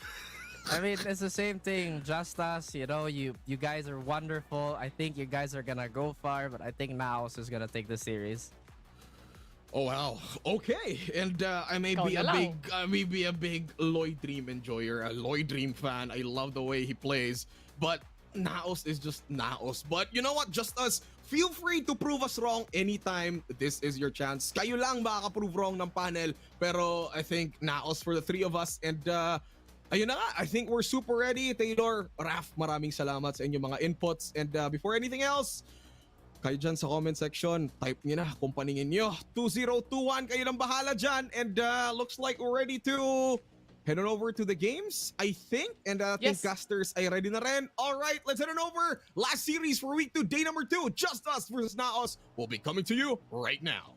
I mean, it's the same thing. JustUs, you guys are wonderful. I think you guys are gonna go far, but I think NAOS is gonna take the series. Oh wow. Okay. And I may be a big Lloyd Dream enjoyer, a Lloyd Dream fan. I love the way he plays. But NAOS is just NAOS. But you know what? JustUs, feel free to prove us wrong anytime. This is your chance. Kayo lang makaka-prove wrong ng panel. Pero I think NAOS for the 3 of us. And ayun na nga, I think we're super ready. Taylor, Raf, maraming salamat sa inyong mga inputs. And before anything else, kayo dyan sa comment section, type nyo na kung paningin nyo. 2021, kayo lang bahala dyan. And looks like we're ready to head on over to the games, I think. And I think casters ay ready na rin. Alright, let's head on over. Last series for week 2, day number 2. JustUs versus NAOS will be coming to you right now.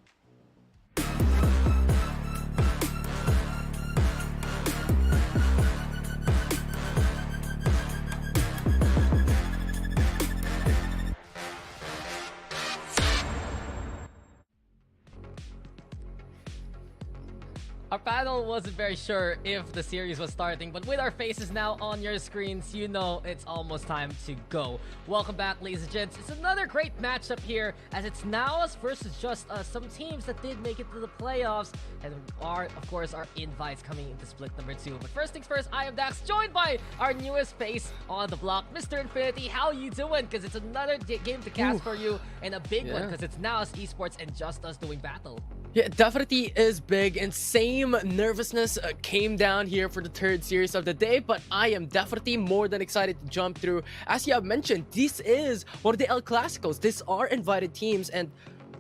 Our panel wasn't very sure if the series was starting, but with our faces now on your screens, you know it's almost time to go. Welcome back, ladies and gents. It's another great matchup here, as it's NAOS versus JustUs, some teams that did make it to the playoffs, and are, of course, our invites coming into split number 2. But first things first, I am Dax, joined by our newest face on the block, Mr. Infinity. How you doing? Because it's another game to cast for you, and a big one, because it's NAOS Esports and JustUs doing battle. Yeah, definitely is big, and same nervousness came down here for the third series of the day, but I am definitely more than excited to jump through. As you have mentioned, this is one of the El Clasicos. These are invited teams, and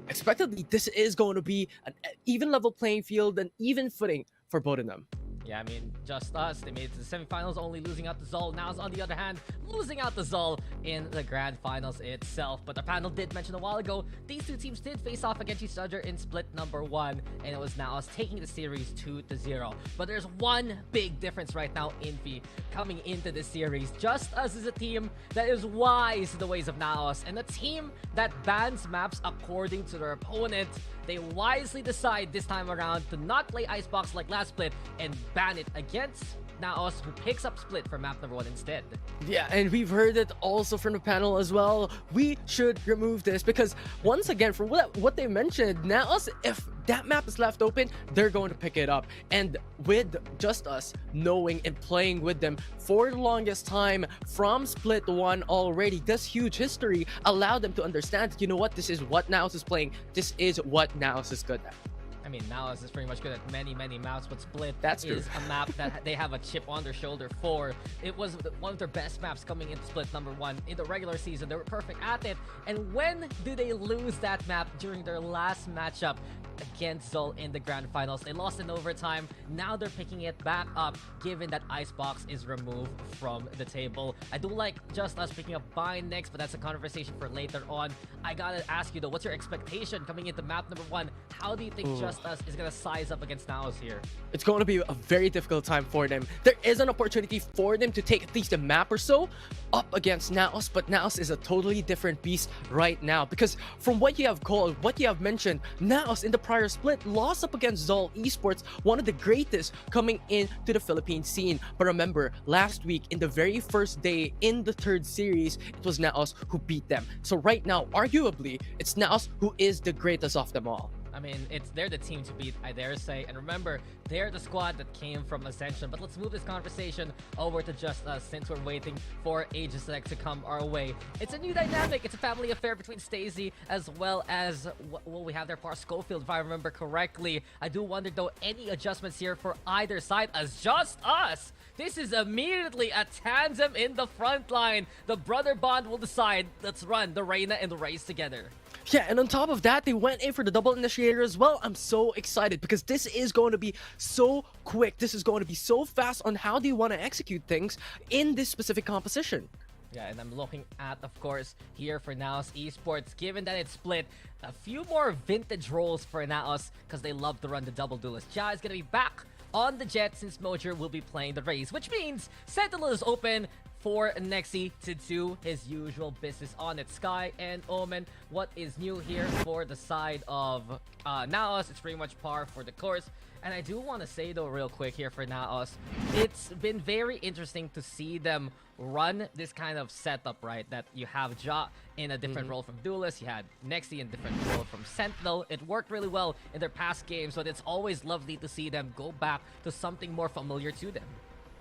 expectedly, this is going to be an even level playing field and even footing for both of them. Yeah, I mean, JustUs, they made it to the semifinals, only losing out to Zol. NAOS, on the other hand, losing out to Zol in the grand finals itself. But the panel did mention a while ago, these two teams did face off against each other in split number 1, and it was NAOS taking the series 2-0. But there's one big difference right now, Infi, coming into this series. JustUs is a team that is wise to the ways of NAOS, and a team that bans maps according to their opponent. They wisely decide this time around to not play Icebox like last split and ban it against NAOS, who picks up split for map number 1 instead. Yeah, and we've heard it also from the panel as well. We should remove this because, once again, from what they mentioned, NAOS, if that map is left open, they're going to pick it up. And with JustUs knowing and playing with them for the longest time from split 1 already, this huge history allowed them to understand that, you know what, this is what NAOS is playing. This is what NAOS is good at. I mean, NAOS is pretty much good at many maps, but Split That's is a map that they have a chip on their shoulder for. It was one of their best maps coming into Split number 1 in the regular season. They were perfect at it. And when do they lose that map? During their last matchup against Zol in the grand finals. They lost in overtime. Now they're picking it back up, given that Icebox is removed from the table. I do like JustUs picking up Bind next, but that's a conversation for later on. I gotta ask you though, what's your expectation coming into map number 1? How do you think JustUs is gonna size up against NAOS here? It's going to be a very difficult time for them. There is an opportunity for them to take at least a map or so up against NAOS, but NAOS is a totally different beast right now, because from what you have called, what you have mentioned, NAOS in the prior split lost up against Zol Esports, one of the greatest coming into the Philippine scene. But remember, last week in the very first day in the third series, it was NAOS who beat them. So right now, arguably, it's NAOS who is the greatest of them all. I mean, they're the team to beat, I dare say. And remember, they're the squad that came from Ascension. But let's move this conversation over to JustUs, since we're waiting for Aegis Select to come our way. It's a new dynamic. It's a family affair between Stacey as well as, well, we have their Par Schofield, if I remember correctly. I do wonder, though, any adjustments here for either side, as JustUs, this is immediately a tandem in the front line. The brother bond will decide, let's run the Reyna and the Raze together. Yeah, and on top of that, they went in for the double initiator as well. I'm so excited because this is going to be so quick. This is going to be so fast on how they want to execute things in this specific composition. Yeah, and I'm looking at, of course, here for NAOS Esports, given that it's split, a few more vintage roles for NAOS because they love to run the double duelist. Ja is going to be back on the jet since Mojer will be playing the Raze, which means Sentinel is open for Nexi to do his usual business on it. Sky and Omen, what is new here for the side of NAOS? It's pretty much par for the course. And I do want to say though real quick here for NAOS, it's been very interesting to see them run this kind of setup, right? That you have Ja in a different role from Duelist, you had Nexi in a different role from Sentinel. It worked really well in their past games, but it's always lovely to see them go back to something more familiar to them.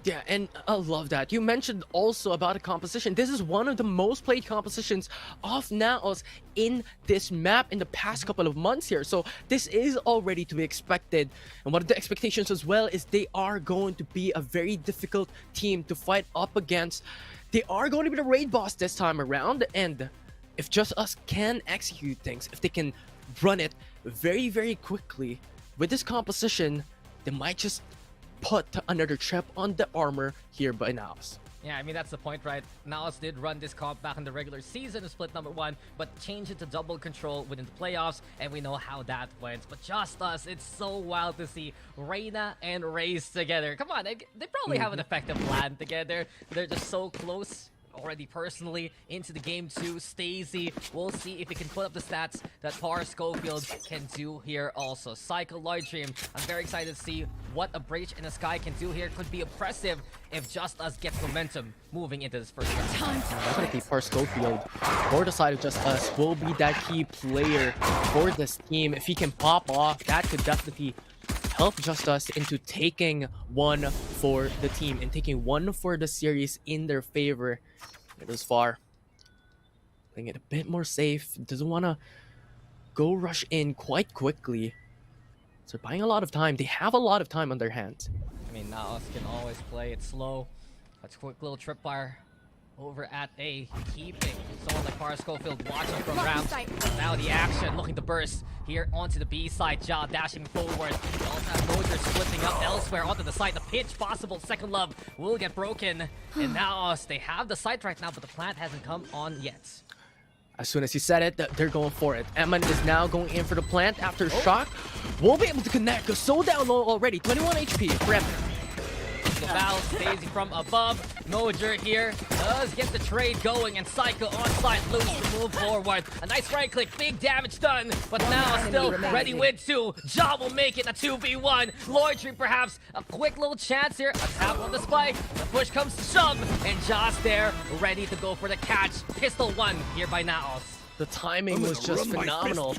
Yeah, and I love that. You mentioned also about a composition. This is one of the most played compositions of NAOS in this map in the past couple of months here. So this is already to be expected. And one of the expectations as well is they are going to be a very difficult team to fight up against. They are going to be the raid boss this time around. And if JustUs can execute things, if they can run it very quickly with this composition, they might just put another chip on the armor here by NAOS. Yeah, I mean, that's the point, right? NAOS did run this comp back in the regular season of split number 1, but changed it to double control within the playoffs, and we know how that went. But JustUs, it's so wild to see Reyna and Raze together. Come on, they probably have an effective plan together. They're just so close. already personally into the game too. Stacey, we'll see if he can put up the stats that Par Schofield can do here also. Cycle Lloyd Dream, I'm very excited to see what a Breach in the Sky can do here. Could be oppressive if JustUs gets momentum moving into this first round. Definitely Par Schofield for the side of JustUs will be that key player for this team. If he can pop off, that could definitely help JustUs into taking one for the team and taking one for the series in their favor. It is far. Playing it a bit more safe. Doesn't want to go rush in quite quickly. So buying a lot of time. They have a lot of time on their hands. I mean, NAOS can always play it slow. That's a quick little tripwire over at A, keeping someone like Par Schofield watching from ramp. Now the action, looking to burst here onto the B side. Ja dashing forward. We also have Mojer splitting up elsewhere onto the side. The pitch, possible second love will get broken. And now they have the site right now, but the plant hasn't come on yet. As soon as he said it, they're going for it. Eman is now going in for the plant after shock. Won't be able to connect because so down low already. 21 HP for Eman. The battle Stacey from above. Mojer here does get the trade going, and Psycho on site. Loose to move forward. A nice right click, big damage done, but now still ready with 2. Ja will make it a 2v1. Loitry perhaps a quick little chance here. A tap on the spike. The push comes to shove, and Ja's there ready to go for the catch. Pistol 1 here by NAOS. The timing was just phenomenal.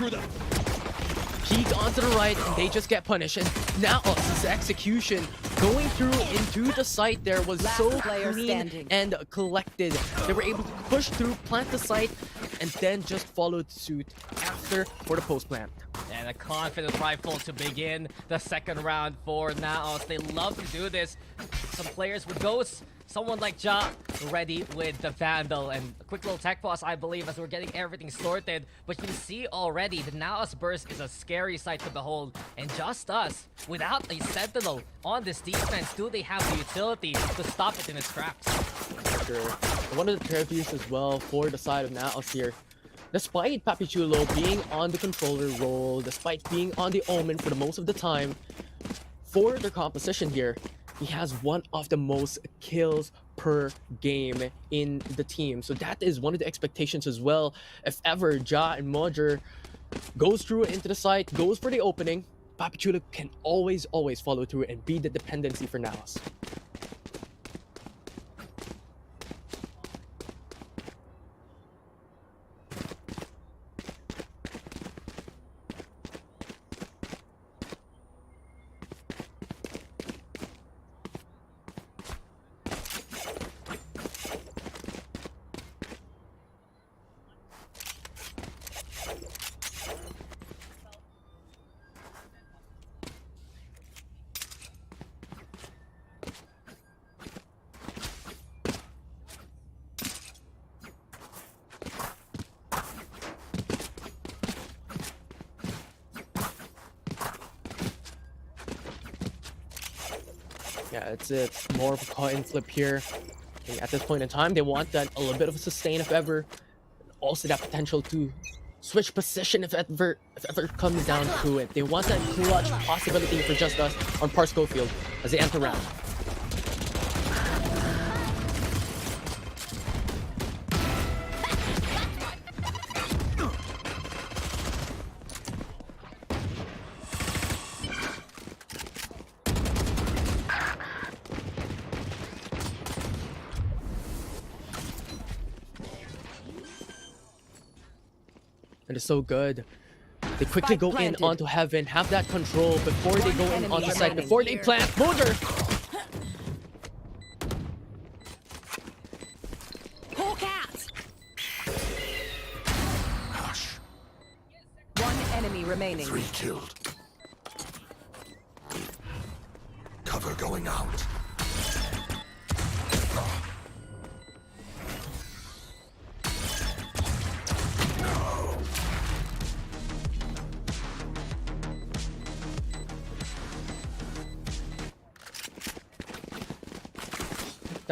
Peek onto the right, and they just get punished. And NAOS' execution going through into the site there was so clean and collected. They were able to push through, plant the site, and then just followed suit after for the post plant. And a confident rifle to begin the second round for NAOS. They love to do this. Some players with ghosts. Someone like Ja ready with the Vandal, and a quick little tech pause, I believe, as we're getting everything sorted. But you see already, the NAOS burst is a scary sight to behold. And JustUs, without a Sentinel on this defense, do they have the utility to stop it in its tracks? Sure. One of the tributes as well for the side of NAOS here. Despite Papichulo being on the controller role, despite being on the Omen for the most of the time, for their composition here, he has one of the most kills per game in the team. So that is one of the expectations as well. If ever Ja and Mojer goes through into the site, goes for the opening, Papichulo can always follow through and be the dependency for NAOS. Yeah, it's more of a coin flip here. And at this point in time, they want that a little bit of a sustain if ever. Also that potential to switch position if ever comes down to it. They want that clutch possibility for JustUs on Par Schofield as they enter round. It is so good. They quickly go in onto heaven, have that control before they go in onto site, before they plant. Mojer! Hawk out! Hush. One enemy remaining. 3 killed. Cover going out.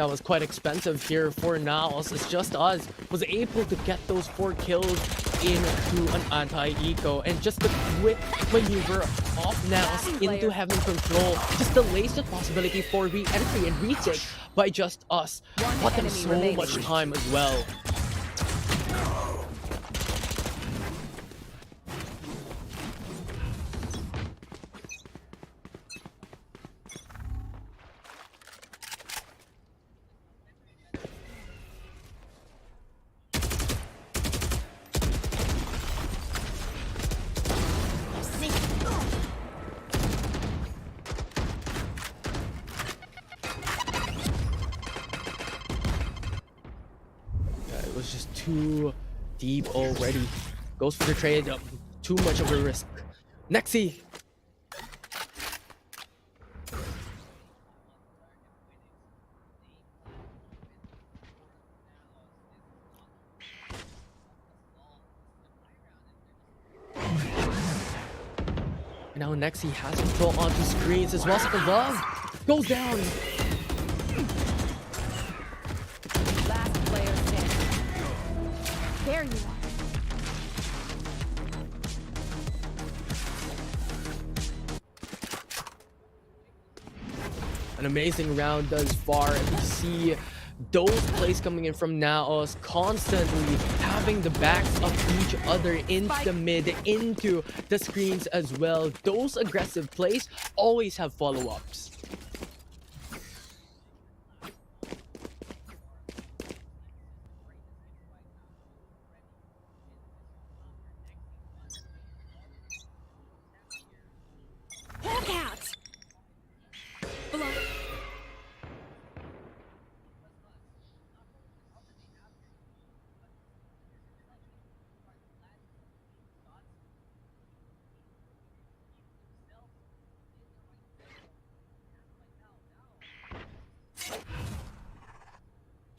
that was quite expensive here for NAOS. It's JustUs was able to get those 4 kills into an anti-eco, and just the quick maneuver of NAOS into having control just delays the possibility for re-entry and retake by JustUs. Bought them so much time as well. It was just too deep already. Goes for the trade. Too much of a risk. Nexi. Now Nexi has control onto screens as well. Second love goes down. Last player standing. There you are. An amazing round thus far, and we see those plays coming in from NAOS constantly having the backs of each other into the mid, into the screens as well. Those aggressive plays always have follow-ups. Look out! Blood.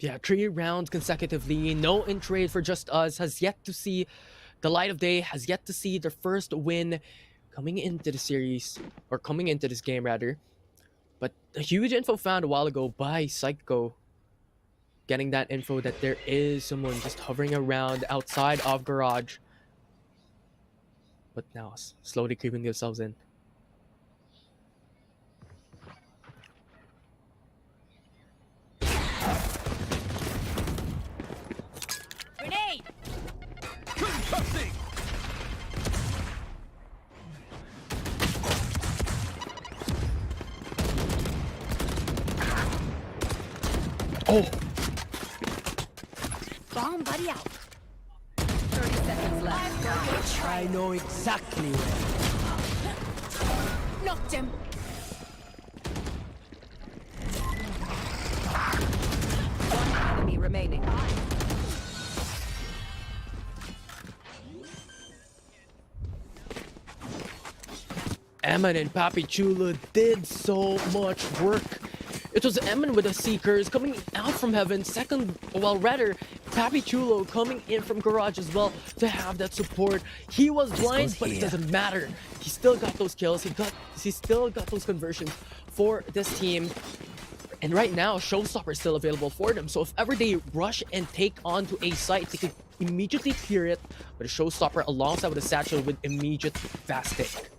Yeah, 3 rounds consecutively, no in trade for JustUs, has yet to see the light of day, has yet to see their first win coming into the series, or coming into this game rather. But a huge info found a while ago by Psycho, getting that info that there is someone just hovering around outside of garage. But now slowly creeping themselves in. Grenade! Oh! Bomb buddy out. 30 seconds left. I know exactly where. Knocked him. One enemy remaining. Eman and Papi Chulo did so much work. It was Eman with the Seekers coming out from heaven. Second, well, rather, Papi Chulo coming in from garage as well to have that support. He was blind, but it doesn't matter. He still got those kills. He still got those conversions for this team. And right now, Showstopper is still available for them. So if ever they rush and take onto a site, they could immediately clear it with a Showstopper alongside with a Satchel with immediate fast take.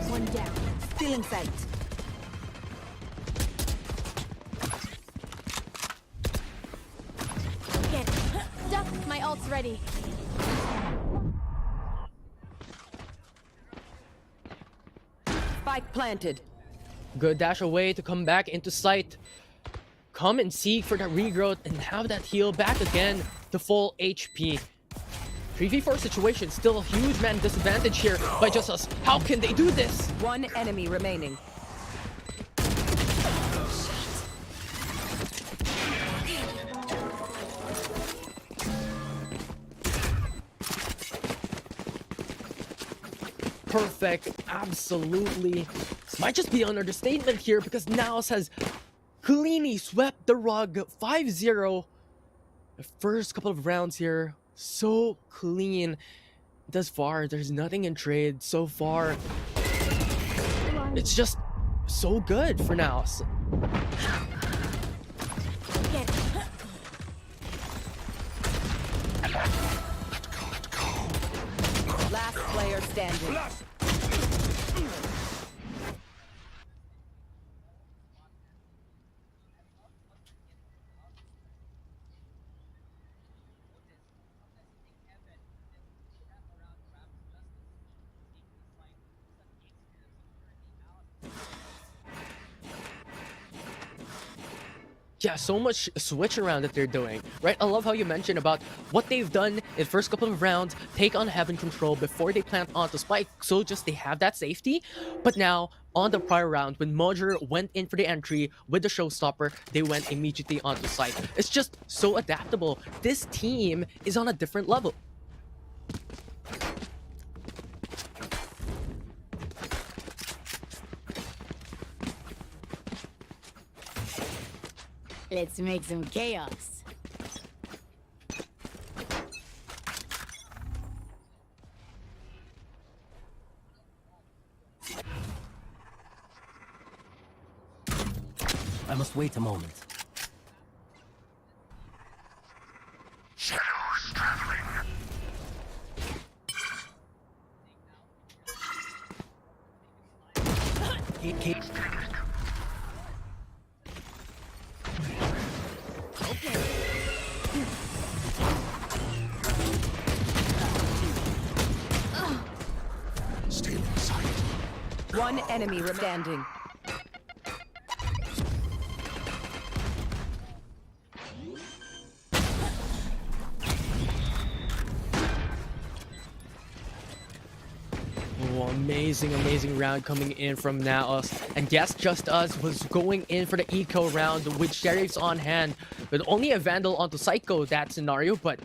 One down. Still in sight. Get it. Duck, my ult's ready. Spike planted. Good dash away to come back into sight. Come and seek for that regrowth and have that heal back again to full HP. 3v4 situation, still a huge man disadvantage here by JustUs. How can they do this? One enemy remaining. Perfect, absolutely. This might just be an understatement here because NAOS has cleanly swept the rug 5-0. The first couple of rounds here, so clean. Thus far, there's nothing in trade so far. It's just so good for now. Last player standing. Yeah, so much switch around that they're doing, right? I love how you mentioned about what they've done in the first couple of rounds, take on Heaven control before they plant onto Spike, so just they have that safety. But now, on the prior round, when Mojer went in for the entry with the showstopper, they went immediately onto site. It's just so adaptable. This team is on a different level. Let's make some chaos. I must wait a moment. Shadows traveling. Stealing sight. One enemy standing. Oh, amazing round coming in from NAOS. And yes, JustUs was going in for the eco round with Sheriffs on hand. With only a Vandal onto Psycho that scenario, but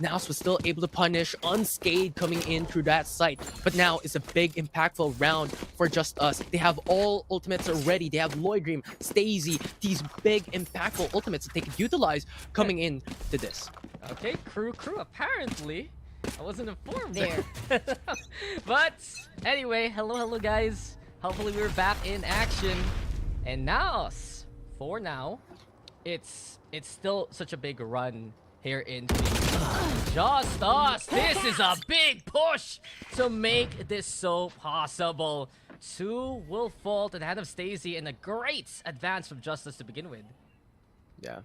NAOS was still able to punish unscathed coming in through that site. But now it's a big impactful round for JustUs. They have all ultimates ready. They have Lloyd Dream, Stacey, these big impactful ultimates that they can utilize coming in to this. Okay, crew, apparently. I wasn't informed There. But anyway, hello guys. Hopefully we're back in action. And now, for now, it's still such a big run here in JustUs. This is a big push to make this so possible. 2 will fall to the hand of Stacey and a great advance from JustUs to begin with. Yeah.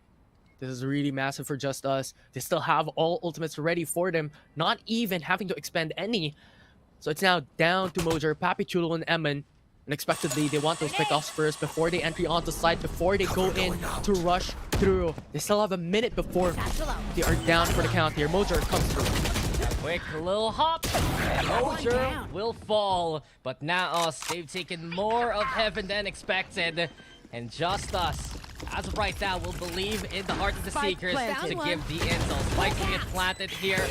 This is really massive for JustUs. They still have all ultimates ready for them, not even having to expend any. So it's now down to Mojer, Papi Chulo, and Emin. Unexpectedly, they want those pickoffs first before they entry onto site, before they go in to rush through. They still have a minute before they are down for the count here. Mojer comes through. A quick little hop. Mojer will fall. But NAOS, they've taken more of Heaven than expected. And JustUs, as of right now, will believe in the heart of the Seekers to give the intel. Spike's gonna get planted here.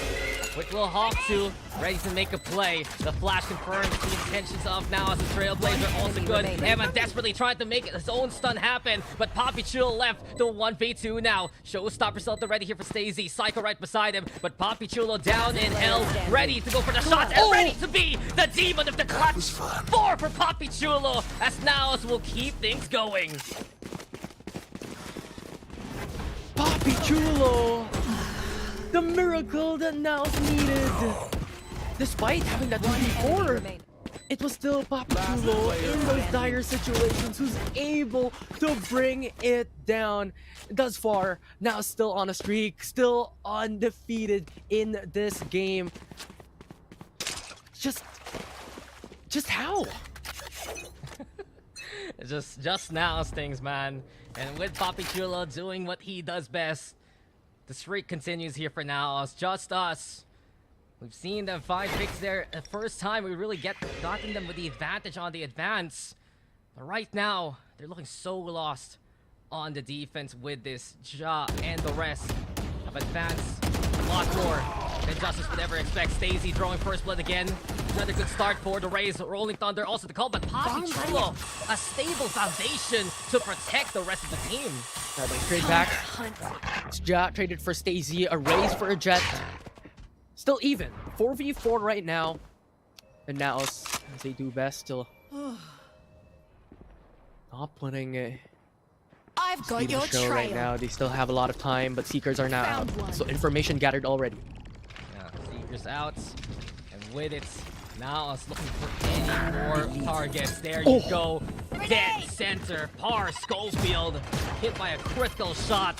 Quick little hawk too, ready to make a play. The flash confirms the intentions of now as a Trailblazer, also good. Emma desperately trying to make his own stun happen, but Papi Chulo left to 1v2 now. Showstopper still ready here for Stacey. Psycho right beside him, but Papi Chulo down in hell, ready to go for the shots and ready to be the demon of the clutch. 4 for Papi Chulo, as NAOS will keep things going. Papi Chulo! The miracle that NAOS needed! Despite having that 2v4, it was still Papi Chulo in those dire situations who's able to bring it down. Thus far, now still on a streak, still undefeated in this game. Just how? just NAOS things, man. And with Papi Chulo doing what he does best, the streak continues here for NAOS. JustUs. We've seen them find picks there the first time we really gotten them with the advantage on the advance. But right now, they're looking so lost on the defense with this Ja and the rest have advanced a lot more than JustUs would ever expect. Stacey drawing first blood again. Another good start for the Rays. Rolling Thunder also the call, but Papi Chulo, a stable foundation to protect the rest of the team. They trade back. It's Ja traded for Stacey, a Raze for a Jet. Still even. 4v4 right now. And NAOS, as they do best, still not putting a I've got speed your of the show trail. right now. They still have a lot of time, but Seekers are now Found out. one. So information gathered already. Yeah, Seekers out. And with it, NAOS looking for any more targets. There you go. Dead center. Par Schofield hit by a critical shot.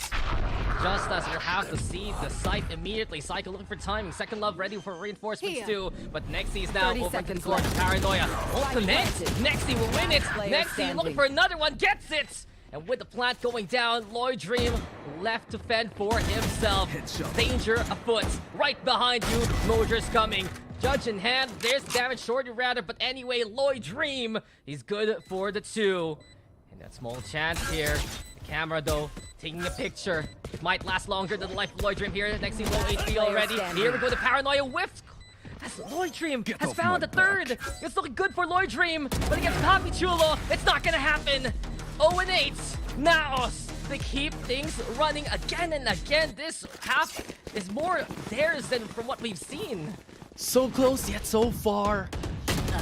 JustUs will have to see the site immediately. Cycle looking for timing. Second Love ready for reinforcements Here. too. But Nexy's now 30 over to seconds score. left. Paranoia. Ultimate. planted. Nexy will win it. Player Nexy standing. looking for another one. Gets it. And with the plant going down, Lloyd Dream left to fend for himself. Danger afoot. Right behind you. Mojer's coming. Judge in hand. There's damage shorty rather. But anyway, Lloyd Dream, he's good for the 2. And that small chance here. The camera though, taking a picture. It might last longer than the life of Lloyd Dream here. Next low HP already. Here we go, the Paranoia whiffed. As Lloyd Dream has found the 3rd. It's looking good for Lloyd Dream. But against Papi Chulo, it's not gonna happen. 0-8. NAOS, they keep things running again and again. This half is more theirs than from what we've seen. So close yet so far.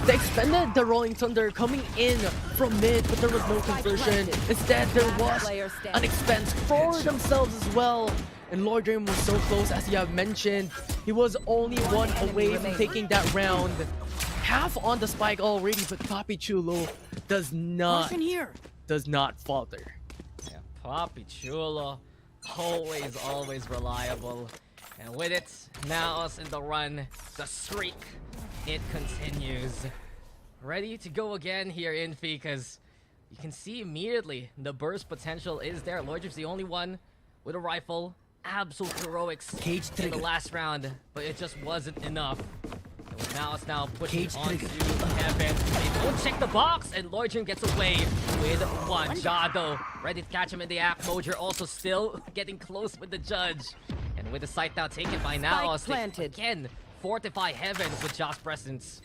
They expended the Rolling Thunder coming in from mid, but there was no conversion. Instead, there was an expense for themselves as well. And Lloyd Dream was so close, as you have mentioned. He was only one away from taking that round. Half on the spike already, but Papi Chulo does not falter. Yeah, Papi Chulo, always reliable. And with it, NAOS in the run, the streak, it continues. Ready to go again here, Infi, because you can see immediately the burst potential is there. Lloyd Dream's the only one with a rifle. Absolute heroics in the last round, but it just wasn't enough. And with NAOS now pushing onto Heaven. They don't check the box, and Lloyd Dream gets away with one. Jado ready to catch him in the act. Mojer also still getting close with the judge. And with the site now taken by NAOS, they again fortify Heaven with Josh presence.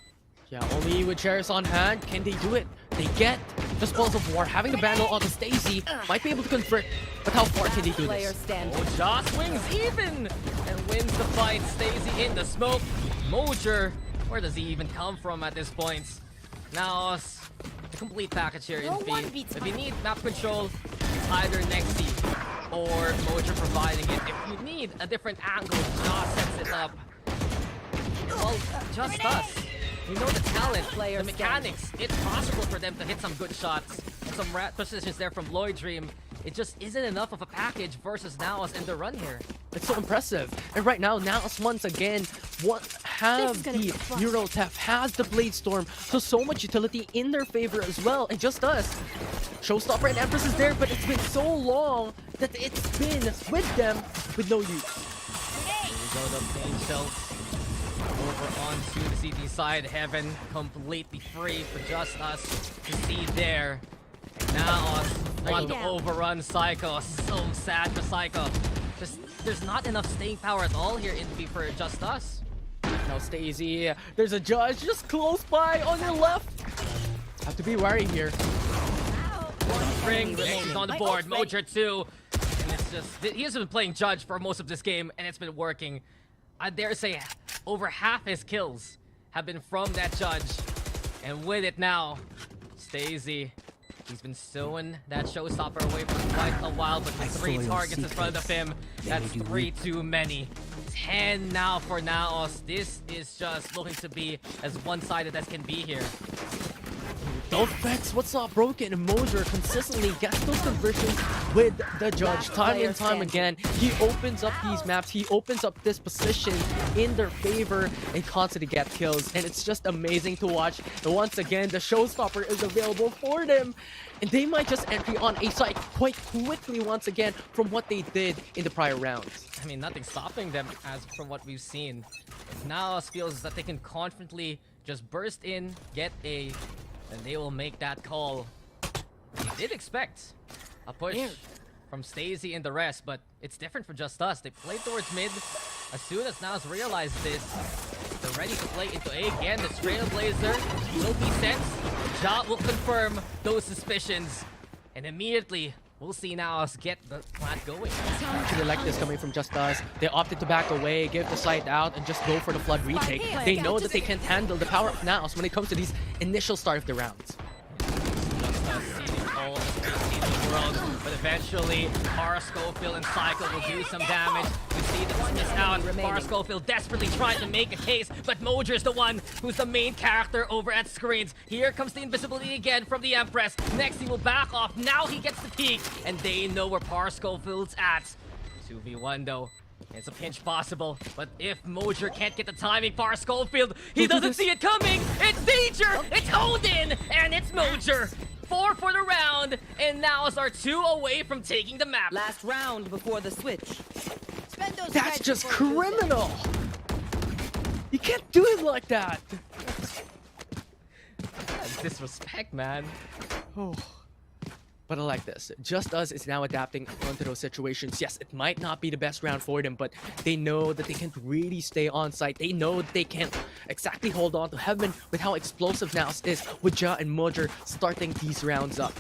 Yeah, only with chairs on hand can they do it. They get the Spoils of War. Having the Vandal onto Stacey might be able to convert, but how far can they do this? Oh, Josh swings even and wins the fight. Stacey in the smoke. Mojer, where does he even come from at this point? NAOS, the complete package here in feed. If you need map control, it's either Nexy or Mojer providing it. If you need a different angle, Josh sets it up. Well, JustUs. You know the talent, the mechanics. It's possible for them to hit some good shots and some positions there from Lloyd Dream. It just isn't enough of a package versus NAOS in the run here. It's so impressive. And right now, NAOS once again have the Eurotef, has the Blade Storm, so much utility in their favor as well. And JustUs, Showstopper and Empress is there, but it's been so long that it's been with them with no use. Here we go, the pain shells. Over onto the CT side. Heaven completely free for JustUs to see there. NAOS want to overrun Psycho. So sad for Psycho. Just there's not enough staying power at all here in V for JustUs. Now Stacey, there's a judge just close by on your left. Have to be wary here. One ring, Mojer's on the board. Mojer too. And it's just he hasn't been playing judge for most of this game, and it's been working. I dare say over half his kills have been from that judge. And with it now, Stacey, he's been stowing that showstopper away for quite a while, but with 3 targets in front of him, that's 3 too many. 10 now for NAOS. This is just looking to be as one-sided as can be here. Don't vex what's not broken. Mojer consistently gets those conversions with the judge time and time again. He opens up these maps, he opens up this position in their favor and constantly get kills. And it's just amazing to watch. And once again, the showstopper is available for them. And they might just entry on a site quite quickly once again from what they did in the prior rounds. I mean, nothing's stopping them as from what we've seen. If NAOS feels that they can confidently just burst in, get a, then they will make that call. They did expect a push from Stacey and the rest, but it's different for JustUs. They played towards mid. As soon as NAOS realized this, they're ready to play into A again. The Trailblazer will be sent. Ja will confirm those suspicions. And immediately, We'll see now us get the plant going. I actually like this coming from JustUs. They opted to back away, give the site out, and just go for the flood retake. They know that they can't handle the power of NAOS when it comes to these initial start of the rounds. All the speed in the world, but eventually Schofield and Cycle will do some damage. We see them miss out. Schofield desperately trying to make a case, but Mojer's the one who's the main character over at screens. Here comes the invisibility again from the Empress. Next he will back off. Now he gets the peek, and they know where Schofield's at. 2v1 though. It's a pinch possible, but if Mojer can't get the timing, Schofield, he doesn't see it coming! It's danger! It's honed in! And it's Mojer! 4 for the round, and NAOS are 2 away from taking the map. Last round before the switch. That's just criminal! You can't do it like that! That's disrespect, man. Oh. But I like this. JustUs is now adapting onto those situations. Yes, it might not be the best round for them, but they know that they can't really stay on site. They know that they can't exactly hold on to heaven with how explosive NAOS is with Ja and Mojer starting these rounds up.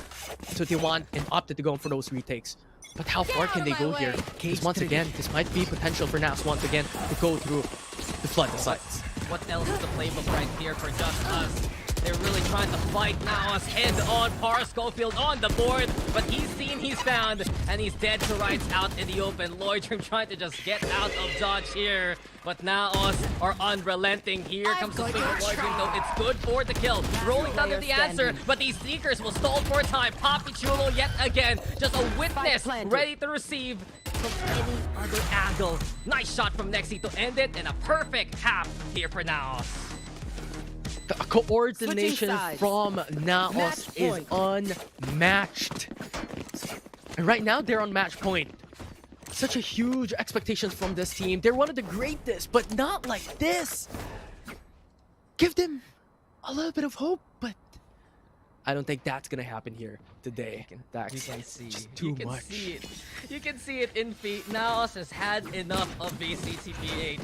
So they want and opted to go for those retakes. But how far can they go here? Because once again, this might be potential for NAOS once again to go through the flood the sites. What else is the playbook right here for JustUs? They're really trying to fight NAOS head on. Schofield on the board, but he's seen, he's found, and he's dead to rights out in the open. Lloydrim trying to just get out of dodge here, but NAOS are unrelenting. Here comes the swing of Lloydrim, though. It's good for the kill. Rolling Thunder the answer, but these Seekers will stall for time. Poppy Chulo yet again, just a witness ready to receive from any other angle. Nice shot from Nexi to end it, and a perfect half here for NAOS. The coordination from NAOS is unmatched. And right now, they're on match point. Such a huge expectations from this team. They're one of the greatest, but not like this. Give them a little bit of hope, but I don't think that's gonna happen here today. That's You can see too much. You can see it in feet. NAOS has had enough of VCT PH.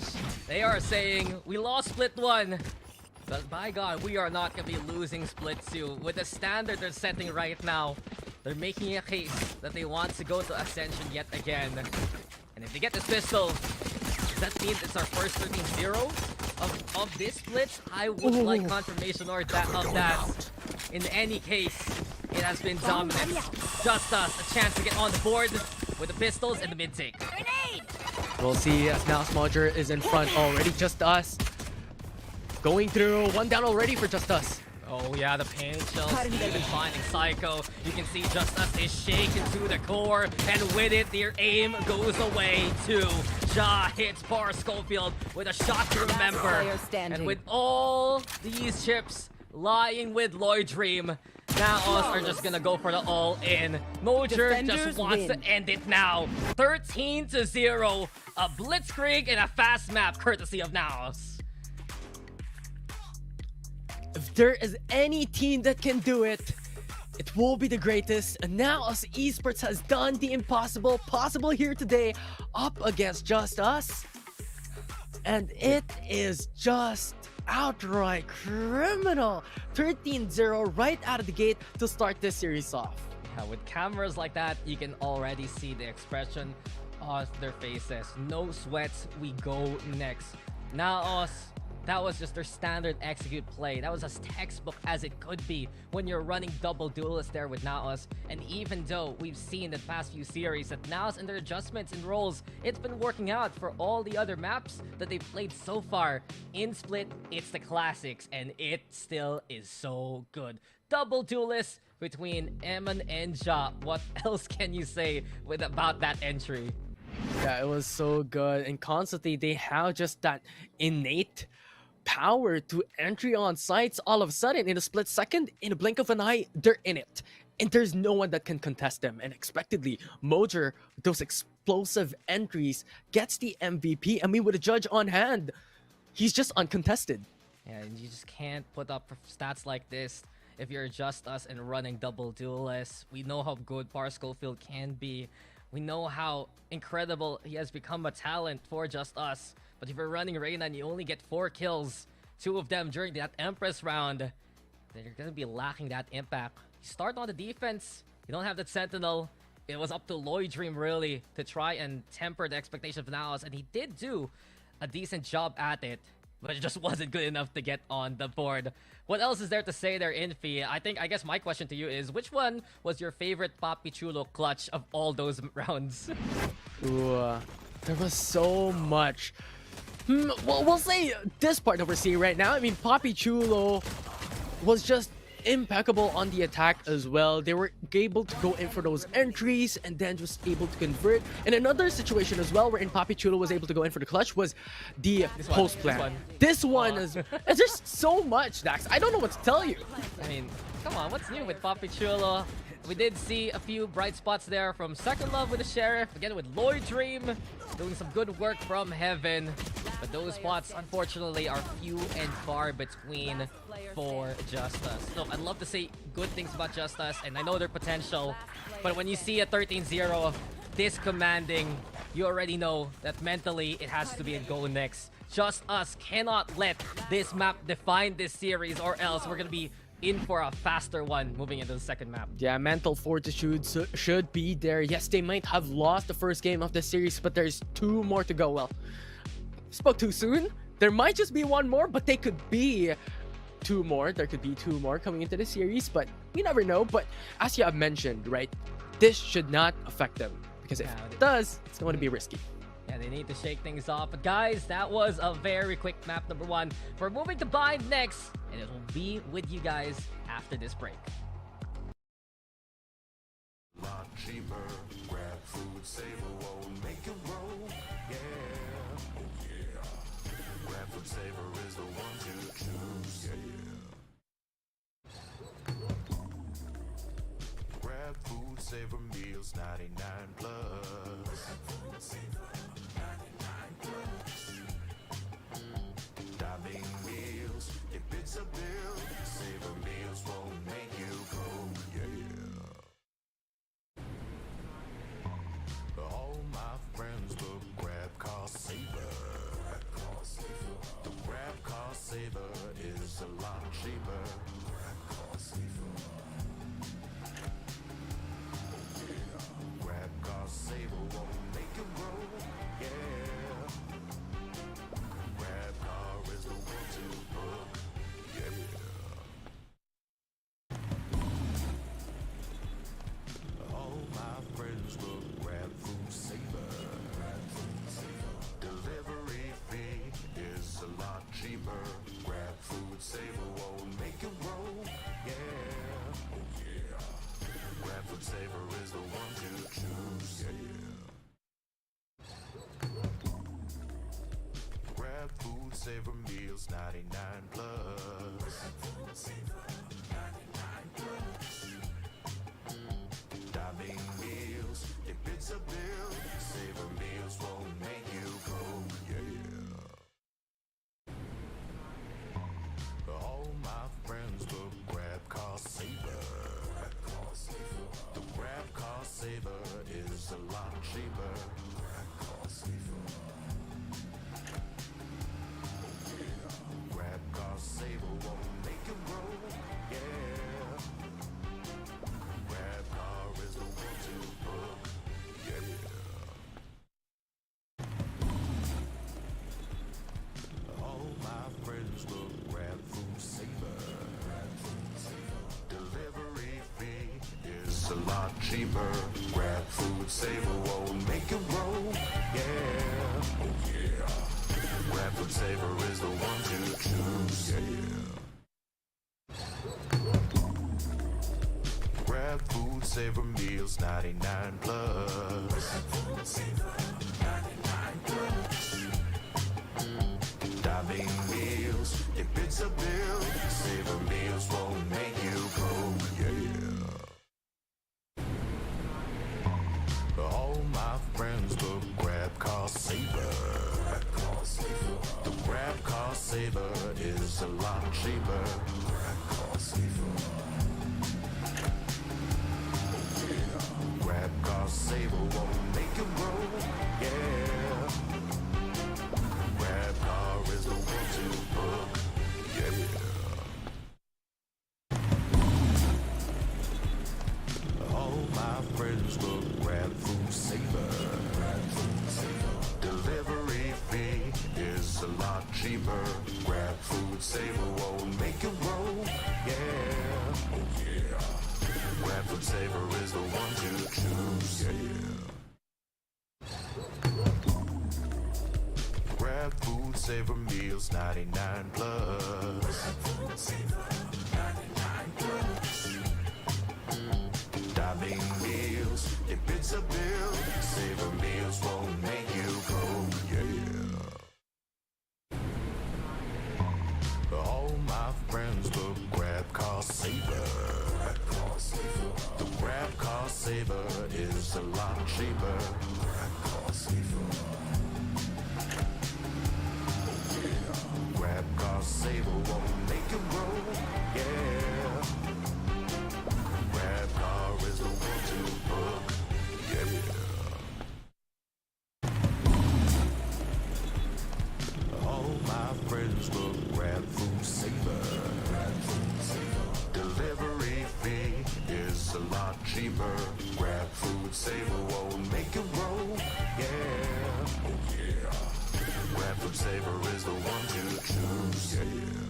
They are saying, we lost Split 1. But by God, we are not going to be losing Split 2. With the standard they're setting right now, they're making a case that they want to go to Ascension yet again. And if they get this pistol, does that mean it's our first 13-0 of this split? I would like confirmation of that. In any case, it has been dominant. JustUs, a chance to get on the board with the pistols and the mid-take. We'll see as now Smudger is in front already. JustUs going through. One down already for JustUs. Oh yeah, the pain shells even finding Psycho. You can see JustUs is shaken to the core, and with it, their aim goes away too. Ja hits Schofield with a shot to remember. And with all these chips lying with Lloydrim, NAOS are just gonna go for the all-in. Mojer just wants to end it now. 13-0, a blitzkrieg and a fast map courtesy of NAOS. If there is any team that can do it, it will be the greatest. And NAOS Esports has done the impossible possible here today up against JustUs. And it is just outright criminal. 13-0 right out of the gate to start this series off. Yeah, with cameras like that, you can already see the expression on their faces. No sweats, we go next. NAOS, that was just their standard execute play. That was as textbook as it could be when you're running double duelists there with NAOS. And even though we've seen the past few series that NAOS and their adjustments and roles, it's been working out for all the other maps that they've played so far. In Split, it's the classics, and it still is so good. Double duelists between Eman and Ja. What else can you say about that entry? Yeah, it was so good. And constantly, they have just that innate power to entry on sites. All of a sudden, in a split second, in a blink of an eye, they're in it. And there's no one that can contest them. And expectedly, Mojer, those explosive entries, gets the MVP. I mean, with a judge on hand, he's just uncontested. Yeah, and you just can't put up stats like this if you're JustUs and running double duelists. We know how good Schofield can be. We know how incredible he has become a talent for JustUs. But if you're running Reyna and you only get 4 kills, 2 of them during that Empress round, then you're going to be lacking that impact. You start on the defense, you don't have that Sentinel, it was up to Lloyd Dream really to try and temper the expectation of NAOS, and he did do a decent job at it, but it just wasn't good enough to get on the board. What else is there to say there, Infi? I guess my question to you is, which one was your favorite Papi Chulo clutch of all those rounds? Ooh, there was so much. Well, we'll say this part that we're seeing right now. I mean, Papi Chulo was just impeccable on the attack as well. They were able to go in for those entries and then just able to convert. And another situation as well wherein Papi Chulo was able to go in for the clutch was the post plan. This one is it's just so much, Dax. I don't know what to tell you. I mean, come on, what's new with Papi Chulo? We did see a few bright spots there from Second Love with the Sheriff, again with Lloyd Dream, doing some good work from Heaven. But those spots, unfortunately, are few and far between for JustUs. Look, I'd love to say good things about JustUs, and I know their potential, but when you see a 13-0 this commanding, you already know that mentally it has to be a go next. JustUs cannot let this map define this series, or else we're gonna be in for a faster one moving into the second map. Yeah, mental fortitude should be there. Yes, they might have lost the first game of the series, but there's 2 more to go. Well, spoke too soon. There might just be 1 more, but they could be 2 more. There could be 2 more coming into the series, but we never know. But as you have mentioned, right, this should not affect them, because if it does, it's going to be risky. Yeah, they need to shake things off. But guys, that was a very quick map number 1. We're moving to Bind next, and it will be with you guys after this break. Lot cheaper, grab food, saver, won't make it roll. Yeah, oh yeah. Grab food saver is the one to choose. Yeah. Grab food saver meals 99 plus. Grab food saver 99 plus. Dining meals, if it's a bill, saver meals won't make you go. Yeah. All my friends will grab cost saver. The grab cost saver is a lot cheaper. Grab cost saver. Grab cost saver won't make it roll. Yeah. Grab car is the one to book. Yeah. All my friends will grab food saver. Delivery fee is a lot cheaper. Grab food saver won't make it roll. Yeah. Oh yeah. Grab food saver is the one to choose. Yeah. Grab food saver meals 99 plus. Grab food saver 99 plus. Dining meals, if it's a bill, saver meals won't make you go. Yeah. All my friends will grab cost saver. The grab cost saver is a lot cheaper. Grab cost saver. Grab cost saver won't make it roll. Yeah. Grab car is the one to book. Yeah. All my friends will grab food saver. Delivery fee is a lot cheaper. Grab food saver won't make it roll. Yeah. Oh yeah. Grab food saver is the one to choose. Yeah. Grab food saver meals 99 plus. Grab food saver 99 plus. Dining meals, if it's a bill, saver meals won't make you go. Yeah. All my friends will grab cost saver. The grab cost saver is a lot cheaper. Grab cost saver. Grab cost saver won't make it roll. Yeah. Grab car is the one to book. Yeah. All my friends will cheaper. Grab food, saver won't make it roll. Yeah, oh yeah. Grab food saver is the one to choose. Yeah. Grab food saver meals 99 plus. Grab food saver 99 plus. Dining meals, if it's a bill, saver meals won't make you broke. Yeah. All my friends look grab cost saver. The grab cost saver is a lot cheaper. Grab cost saver. Grab cost saver won't make you broke. Yeah. Grab car is the one to book. Yeah. All my friends will grab food saver. Delivery fee is a lot cheaper. Grab food saver won't make it roll. Yeah. Oh yeah. Grab food saver is the one to choose. Yeah.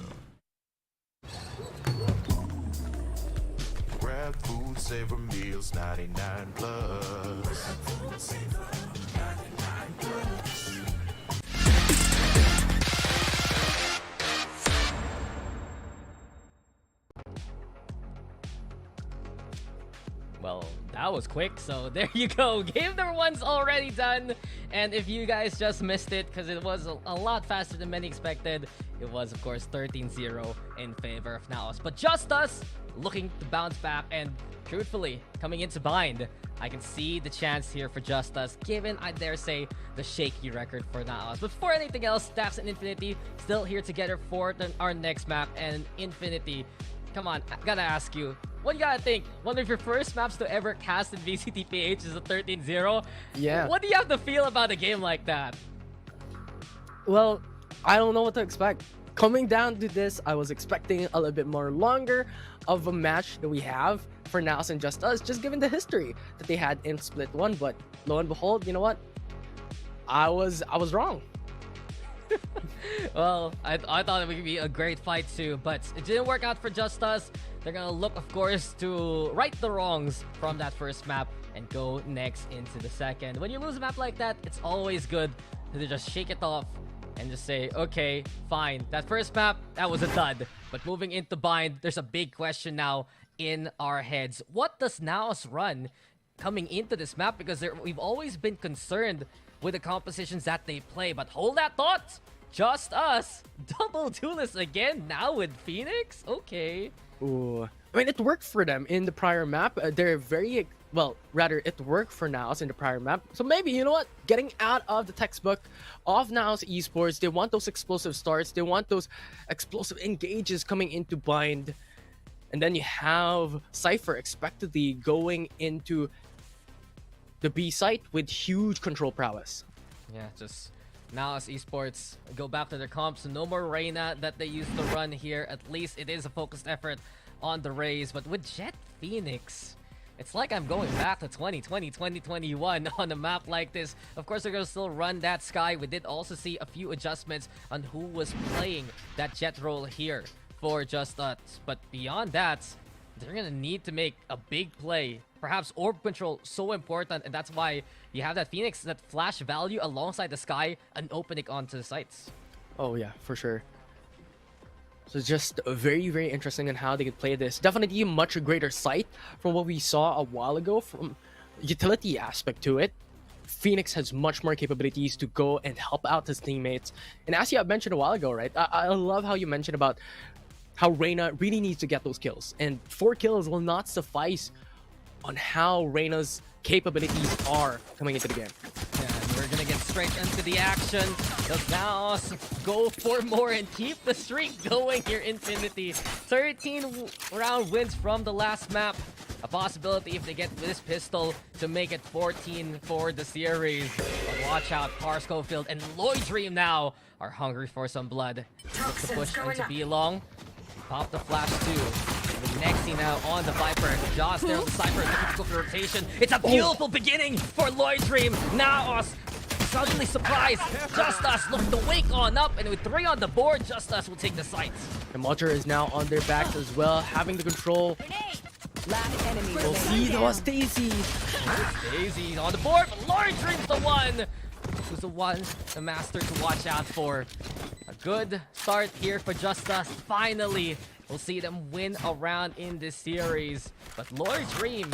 Grab food saver meals 99 plus. Grab food saver 99 plus. Well, that was quick, so there you go. Game number 1's already done. And if you guys just missed it, because it was a lot faster than many expected, it was, of course, 13-0 in favor of NAOS. But JustUs looking to bounce back, and truthfully, coming into bind, I can see the chance here for JustUs, given, I dare say, the shaky record for NAOS. But before anything else, Stacks and Infinity still here together for our next map, and Infinity, come on, I gotta ask you, what do you gotta think? One of your first maps to ever cast in VCT PH is a 13-0. Yeah. What do you have to feel about a game like that? Well, I don't know what to expect. Coming down to this, I was expecting a little bit more longer of a match that we have for NAOS and JustUs, just given the history that they had in Split 1. But lo and behold, you know what? I was wrong. Well, I thought it would be a great fight too, but it didn't work out for JustUs. They're gonna look, of course, to right the wrongs from that first map and go next into the second. When you lose a map like that, it's always good to just shake it off and just say, okay, fine. That first map, that was a dud. But moving into bind, there's a big question now in our heads. What does NAOS run coming into this map? Because we've always been concerned with the compositions that they play. But hold that thought! JustUs, double duelist again, now with Phoenix? Okay. Ooh. I mean, it worked for them in the prior map. They're very, well, rather, it worked for NAOS in the prior map. So maybe, you know what? Getting out of the textbook of NAOS Esports, they want those explosive starts. They want those explosive engages coming into bind. And then you have Cypher expectedly going into the B site with huge control prowess. Yeah, just NAOS Esports go back to their comps. So no more Reyna that they used to run here. At least it is a focused effort on the Rays. But with Jet Phoenix, it's like I'm going back to 2020, 2021 on a map like this. Of course, they're going to still run that Sky. We did also see a few adjustments on who was playing that Jet role here for JustUs. But beyond that, they're going to need to make a big play. Perhaps orb control so important, and that's why you have that Phoenix, that flash value alongside the Sky, and opening onto the sites. Oh yeah, for sure. So just very, very interesting on how they could play this. Definitely a much greater sight from what we saw a while ago from utility aspect to it. Phoenix has much more capabilities to go and help out his teammates. And as you have mentioned a while ago, right? I love how you mentioned about how Reyna really needs to get those kills. And 4 kills will not suffice on how Reyna's capabilities are coming into the game. Yeah, and we're gonna get straight into the action. The NAOS go for more and keep the streak going here, Infinity. 13 round wins from the last map. A possibility if they get this pistol to make it 14 for the series. But watch out, Par Schofield and Lloyd Dream now are hungry for some blood. Look to push into B long. Pop the flash too. The next scene now on the Viper. Joss there on the Cypher looking to go for rotation. It's a beautiful beginning for Lloyd Dream. NAOS suddenly surprised. JustUs looking to wake on up, and with 3 on the board, JustUs will take the sights. And Molter is now on their backs as well, having the control. Last enemy We'll see though, Stacy. Daisy's on the board, but Lord Dream's the one who's the master to watch out for. A good start here for JustUs. Finally, we'll see them win a round in this series. But Lord Dream,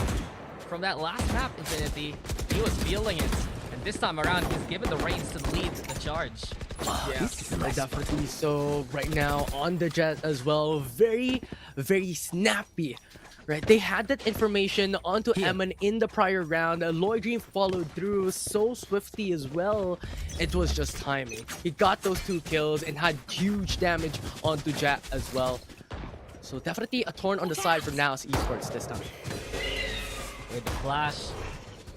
from that last map, Infinity, he was feeling it. And this time around, he's given the reins to lead the charge. Yeah, definitely. So right now on the Jet as well, very, very snappy. Right, they had that information onto Eman in the prior round. Lloyd Dream followed through so swiftly as well. It was just timing. He got those 2 kills and had huge damage onto Jet as well. So definitely a thorn on the side for NAOS Esports this time. With the flash,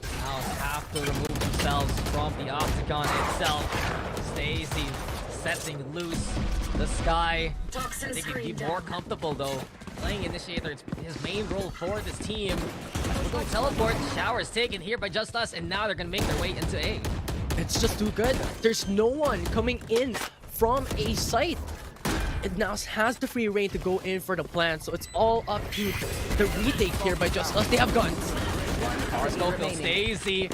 NAOS have to remove themselves from the octagon itself. Stacy setting loose the sky. I think he'd be more comfortable though. Playing Initiator, it's his main role for this team. We're going to teleport. Shower is taken here by JustUs, and now they're going to make their way into A. It's just too good. There's no one coming in from A site. It now has the free reign to go in for the plan, so it's all up to the retake here by JustUs. They have guns. Schofield, Stacy.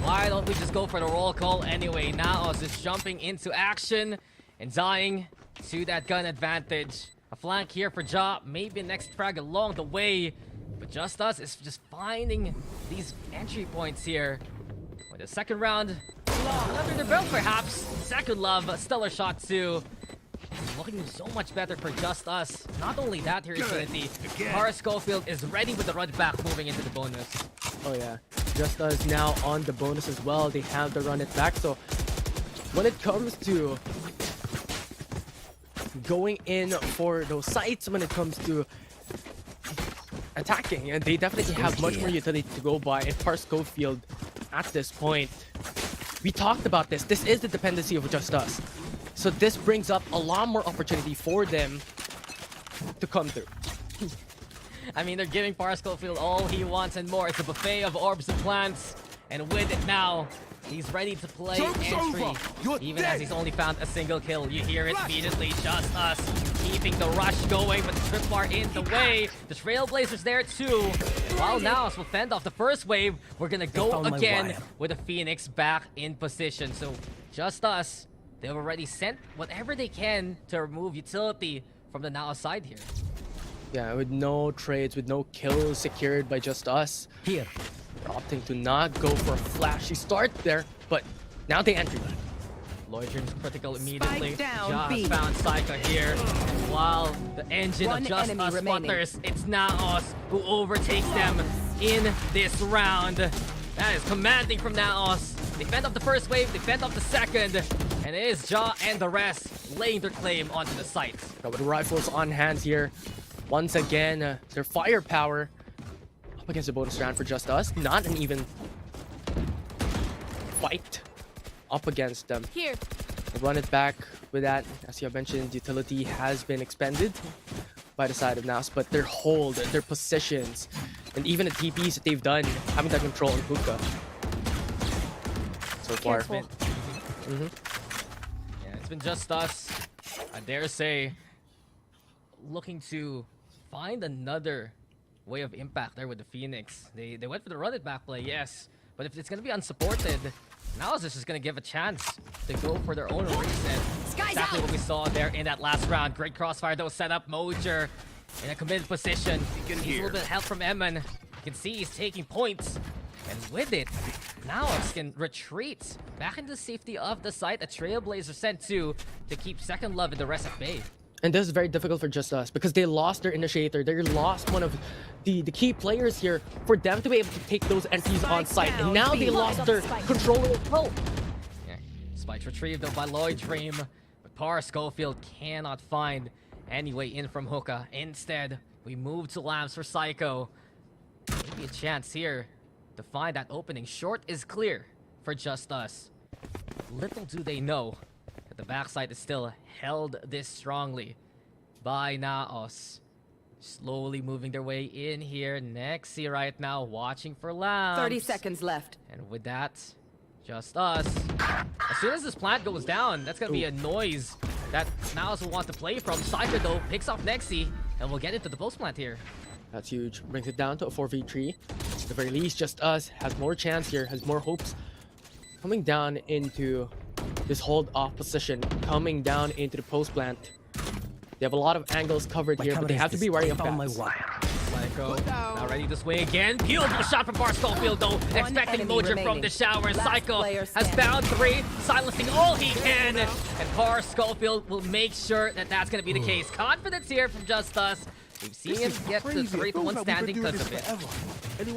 Why don't we just go for the roll call anyway? NAOS is jumping into action and dying to that gun advantage. A flank here for Ja, maybe next frag along the way. But JustUs is just finding these entry points here. With the second round under their belt perhaps. Second love, a stellar shot too. It's looking so much better for JustUs. Not only that here, Infinity. Schofield is ready with the run back moving into the bonus. Oh yeah, JustUs now on the bonus as well. They have to run it back. So when it comes to going in for those sites, when it comes to attacking, and they definitely have much more utility to go by. And Schofield at this point, we talked about this. This is the dependency of JustUs. So this brings up a lot more opportunity for them to come through. I mean, they're giving Schofield all he wants and more. It's a buffet of orbs and plants. And with it now, he's ready to play entry. Even as he's only found a single kill. You hear it immediately. JustUs keeping the rush going, but the tripwire in the way. The Trailblazers there too. And while NAOS will fend off the first wave, we're gonna go again with a Phoenix back in position. So JustUs, they've already sent whatever they can to remove utility from the NAOS side here. Yeah, with no trades, with no kills secured by JustUs. Here. Opting to not go for a flashy start there, but now they enter. Lloyd Dream's critical immediately. Just found Psycho here. And while the engine of JustUs sputters, it's NAOS who overtakes them in this round. That is commanding from NAOS. They fend off the first wave, they fend off the second, and it is Ja and the rest laying their claim onto the site. With rifles on hand here, once again, their firepower up against the bonus round for JustUs. Not an even fight up against them. Here. Run it back with that. As you have mentioned, utility has been expended by the side of NAOS, but their hold, their positions, and even the TPs that they've done, having that control on Hookah so far. Yeah, it's been JustUs, I dare say, looking to find another way of impact there with the Phoenix. They went for the run it back play, yes, but if it's going to be unsupported, NAOS is just going to give a chance to go for their own reset. Exactly what we saw there in that last round. Great crossfire though set up. Mojer in a committed position. He's a little bit of help from Eman. You can see he's taking points. And with it, NAOS can retreat back into the safety of the site. A Trailblazer sent to keep second love in the rest of Bay. And this is very difficult for JustUs because they lost their initiator. They lost one of the key players here for them to be able to take those entries on site. And now they lost their controller as well. Yeah, Spikes retrieved though by Lloyd Dream. But Schofield cannot find any way in from Hookah. Instead, we move to Lamps for Psycho. Maybe a chance here to find that opening. Short is clear for JustUs. Little do they know that the backside is still held this strongly by NAOS. Slowly moving their way in here. Nexi right now watching for Lamps. 30 seconds left. And with that, Just Us. As soon as this plant goes down, that's gonna be a noise that NAOS will want to play from. Cypher though picks off Nexi, and we'll get into the post plant here. That's huge. Brings it down to a 4v3. At the very least, Just Us has more chance here, has more hopes. Coming down into this hold off position, coming down into the post plant. They have a lot of angles covered here, but they have to be wary of that. Psycho now ready to swing again. Beautiful shot from Bar Schofield though, expecting Mojer from the shower. Psycho has found 3, silencing all he can, and Bar Schofield will make sure that that's going to be the case. Confidence here from Just Us. We've seen him get the 3-1 standing because of it.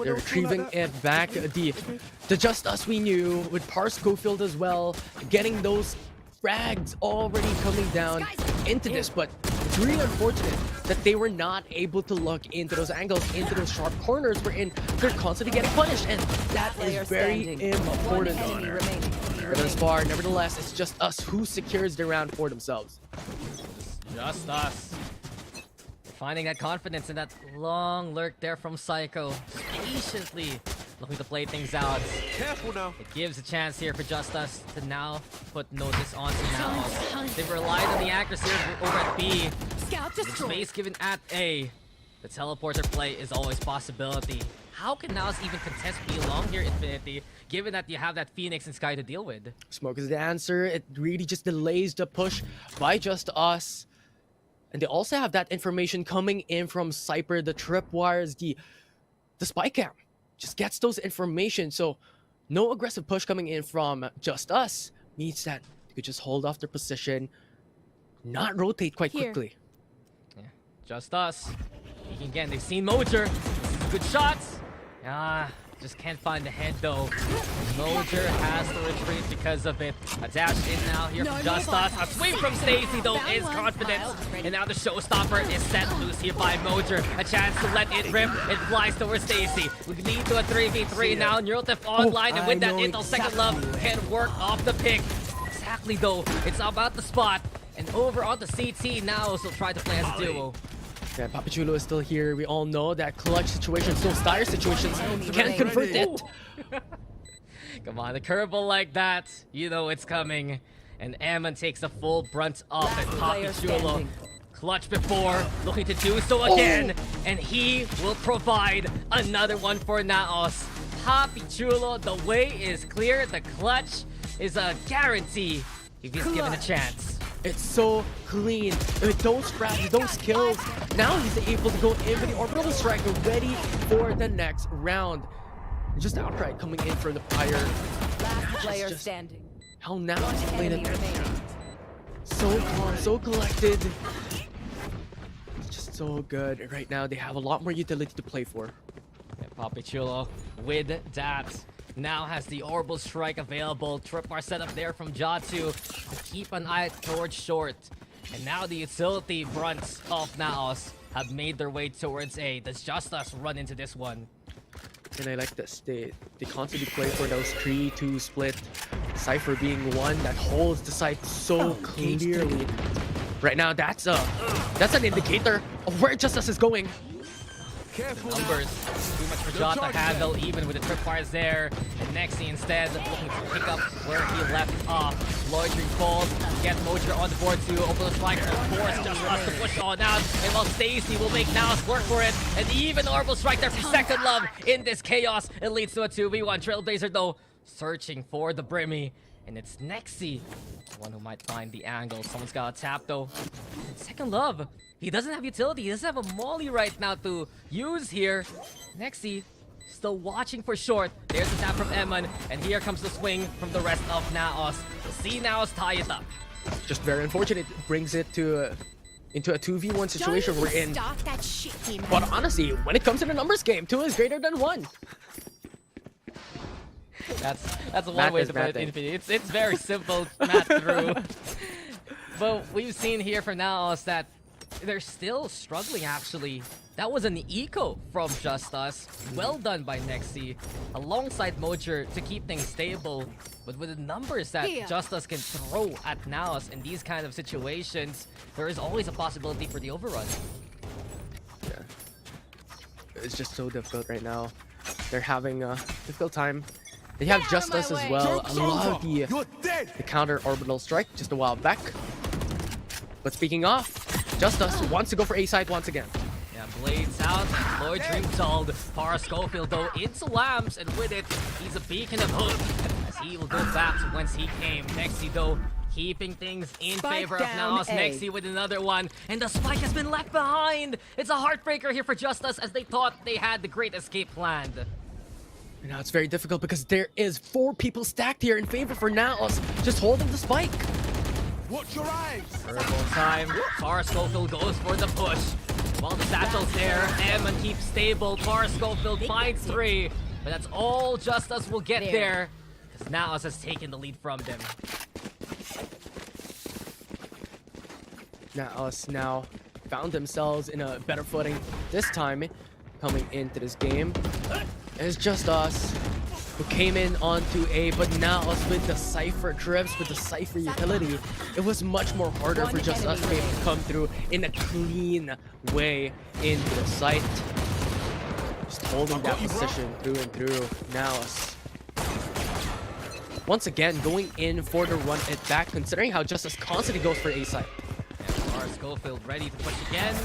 They're retrieving it back. The Just Us we knew, with Par Schofield as well, getting those frags already coming down into this, but it's really unfortunate that they were not able to look into those angles, into those sharp corners wherein they're constantly getting punished, and that is very important. For this far, nevertheless, it's Just Us who secures the round for themselves. Just Us. Finding that confidence in that long lurk there from Psycho. Patiently looking to play things out. Careful now. It gives a chance here for Just Us to now put notice onto NAOS. They've relied on the accuracy over at B. The space given at A. The teleporter play is always a possibility. How can NAOS even contest B along here, Infinity, given that you have that Phoenix and Sky to deal with? Smoke is the answer. It really just delays the push by Just Us. And they also have that information coming in from Cypher, the tripwires, the spy cam. Just gets those information. So no aggressive push coming in from Just Us means that they could just hold off their position, not rotate quite quickly. Yeah, Just Us. Again, they've seen Mojer. Good shots. Just can't find the head though. Mojer has to retreat because of it. A dash in now here from Just Us. A swing from Stacy though is confidence. And now the showstopper is set loose here by Mojer. A chance to let it rip. It flies towards Stacy. We lead to a 3v3 now. Neurotheft online, and with that Intel Second Love can work off the pick. Exactly though. It's about the spot. And over on the CT now, so try to play as a duo. Yeah, Papachulo is still here. We all know that clutch situations, those dire situations, can't convert it. Come on, a curveball like that, you know it's coming. And Ammon takes the full brunt of it. Papachulo, clutch before, looking to do so again. And he will provide another one for NAOS. Papachulo, the way is clear. The clutch is a guarantee if he's given a chance. It's so clean. With those frags, those kills, now he's able to go in for the orbital strike, ready for the next round. And just outright coming in for the fire. Last player standing. How now he's played it. So calm, so collected. It's just so good. Right now, they have a lot more utility to play for. Yeah, Papachulo with that. Now has the orbital strike available. Tripwire set up there from Jatu to keep an eye towards short. And now the utility fronts of NAOS have made their way towards A. Does Just Us run into this one? And I like this. They constantly play for those 3-2 split. Cypher being one that holds the site so clearly. Right now, that's an indicator of where Just Us is going. Careful Numbers too much for Jot to handle, even with the tripwires there. And Nexi instead looking to pick up where he left off. Loitering falls, get Mojer on the board to open the strike and force Just Us to push on out. And while Stacy will make NAOS work for it, and even orbital strike there from Second Love in this chaos, it leads to a 2v1. Trailblazer though searching for the Brimmy, and it's Nexi, the one who might find the angle. Someone's got a tap though. Second Love. He doesn't have utility. He doesn't have a molly right now to use here. Nexi still watching for short. There's the tap from Eman, and here comes the swing from the rest of NAOS. We'll see NAOS tie it up. Just very unfortunate. Brings it to into a 2v1 situation we're in. But honestly, when it comes to the numbers game, 2 is greater than 1. That's one way to put it, Infinity. It's very simple math through. But we've seen here from NAOS that they're still struggling, actually. That was an eco from Just Us. Well done by Nexi, alongside Mojer to keep things stable. But with the numbers that Just Us can throw at NAOS in these kind of situations, there is always a possibility for the overrun. Yeah. It's just so difficult right now. They're having a difficult time They have JustUs as well. I love the counter orbital strike just a while back. But speaking of, JustUs wants to go for A side once again. Yeah, blades out, Lloyd Dream stalled. Para Schofield though into Lambs, and with it, he's a beacon of hope as he will go back to whence he came. Nexi though, keeping things in favor of NAOS. Nexi with another one, and the spike has been left behind. It's a heartbreaker here for JustUs as they thought they had the great escape planned. And now it's very difficult because there is 4 people stacked here in favor for NAOS, just holding the spike. Watch your eyes. Purple time. Para Schofield goes for the push. While the satchel's there, Eman keeps stable. Para Schofield finds 3. But that's all JustUs will get there. Because NAOS has taken the lead from them. NAOS now found themselves in a better footing this time coming into this game. It's JustUs who came in onto A, but NAOS with the Cypher trips, with the Cypher utility, it was much more harder for JustUs to be able to come through in a clean way into the site. Just holding that position through and through. NAOS once again going in for the run it back, considering how JustUs constantly goes for A side. And Schofield ready to push again.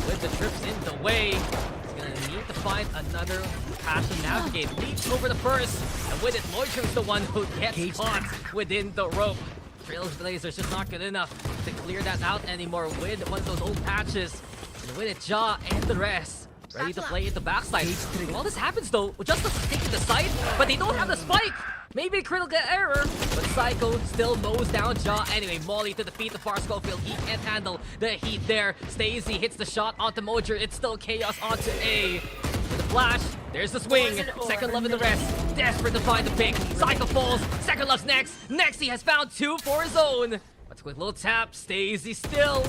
With the trips in the way, he's gonna need to find another path to navigate. Leaps over the first, and with it, Lloyd's the one who gets caught within the rope. Trailblazers just not good enough to clear that out anymore with one of those old patches. And with it, Ja and the rest ready to play at the backside. While this happens though, JustUs is taking the side, but they don't have the spike. Maybe a critical error, but Psycho still mows down Ja. Anyway, Molly to defeat the Far Schofield. He can't handle the heat there. Stacey hits the shot onto Mojer. It's still Chaos onto A. With the flash, there's the swing. Second Love in the rest. Desperate to find the pick. Psycho falls. Second Love's next. Next he has found 2 for his own. But a quick little tap. Stacey still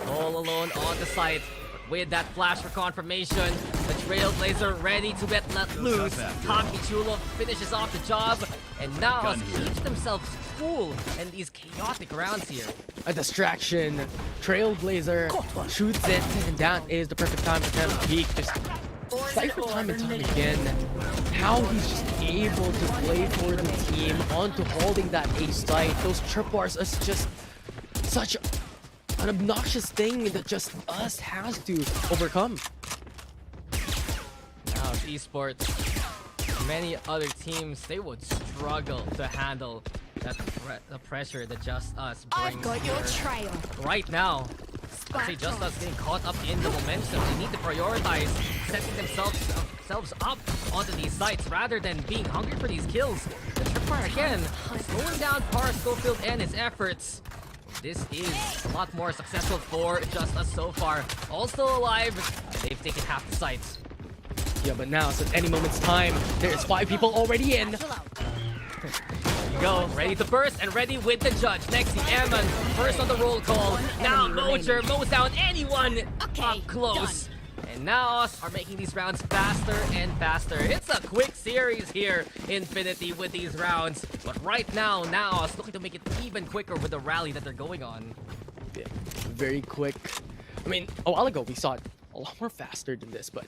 all alone on the site. With that flash for confirmation, the Trailblazer ready to get let loose. Taki Chulo finishes off the job, and now keeps themselves cool in these chaotic rounds here. A distraction. Trailblazer shoots it, and that is the perfect time for them to peek. Just Cypher time and time again. How he's just able to play for the team onto holding that A site. Those trip bars is just such an obnoxious thing that just us has to overcome. Now Esports, many other teams, they would struggle to handle that the pressure that JustUs brings. I've got your trail. Right now, I'd say JustUs getting caught up in the momentum. They need to prioritize setting themselves up onto these sites rather than being hungry for these kills. The tripwire again, slowing down Para Schofield and his efforts. This is a lot more successful for JustUs so far. All still alive, and they've taken half the sites. Yeah, but now, so at any moment's time, there's 5 people already in. There you go, ready to burst and ready with the judge. Next, the Eman, first on the roll call. Now Mojer mows down anyone up close. And NAOS are making these rounds faster and faster. It's a quick series here, Infinity, with these rounds. But right now, NAOS looking to make it even quicker with the rally that they're going on. Yeah, very quick. I mean, a while ago we saw it a lot more faster than this, but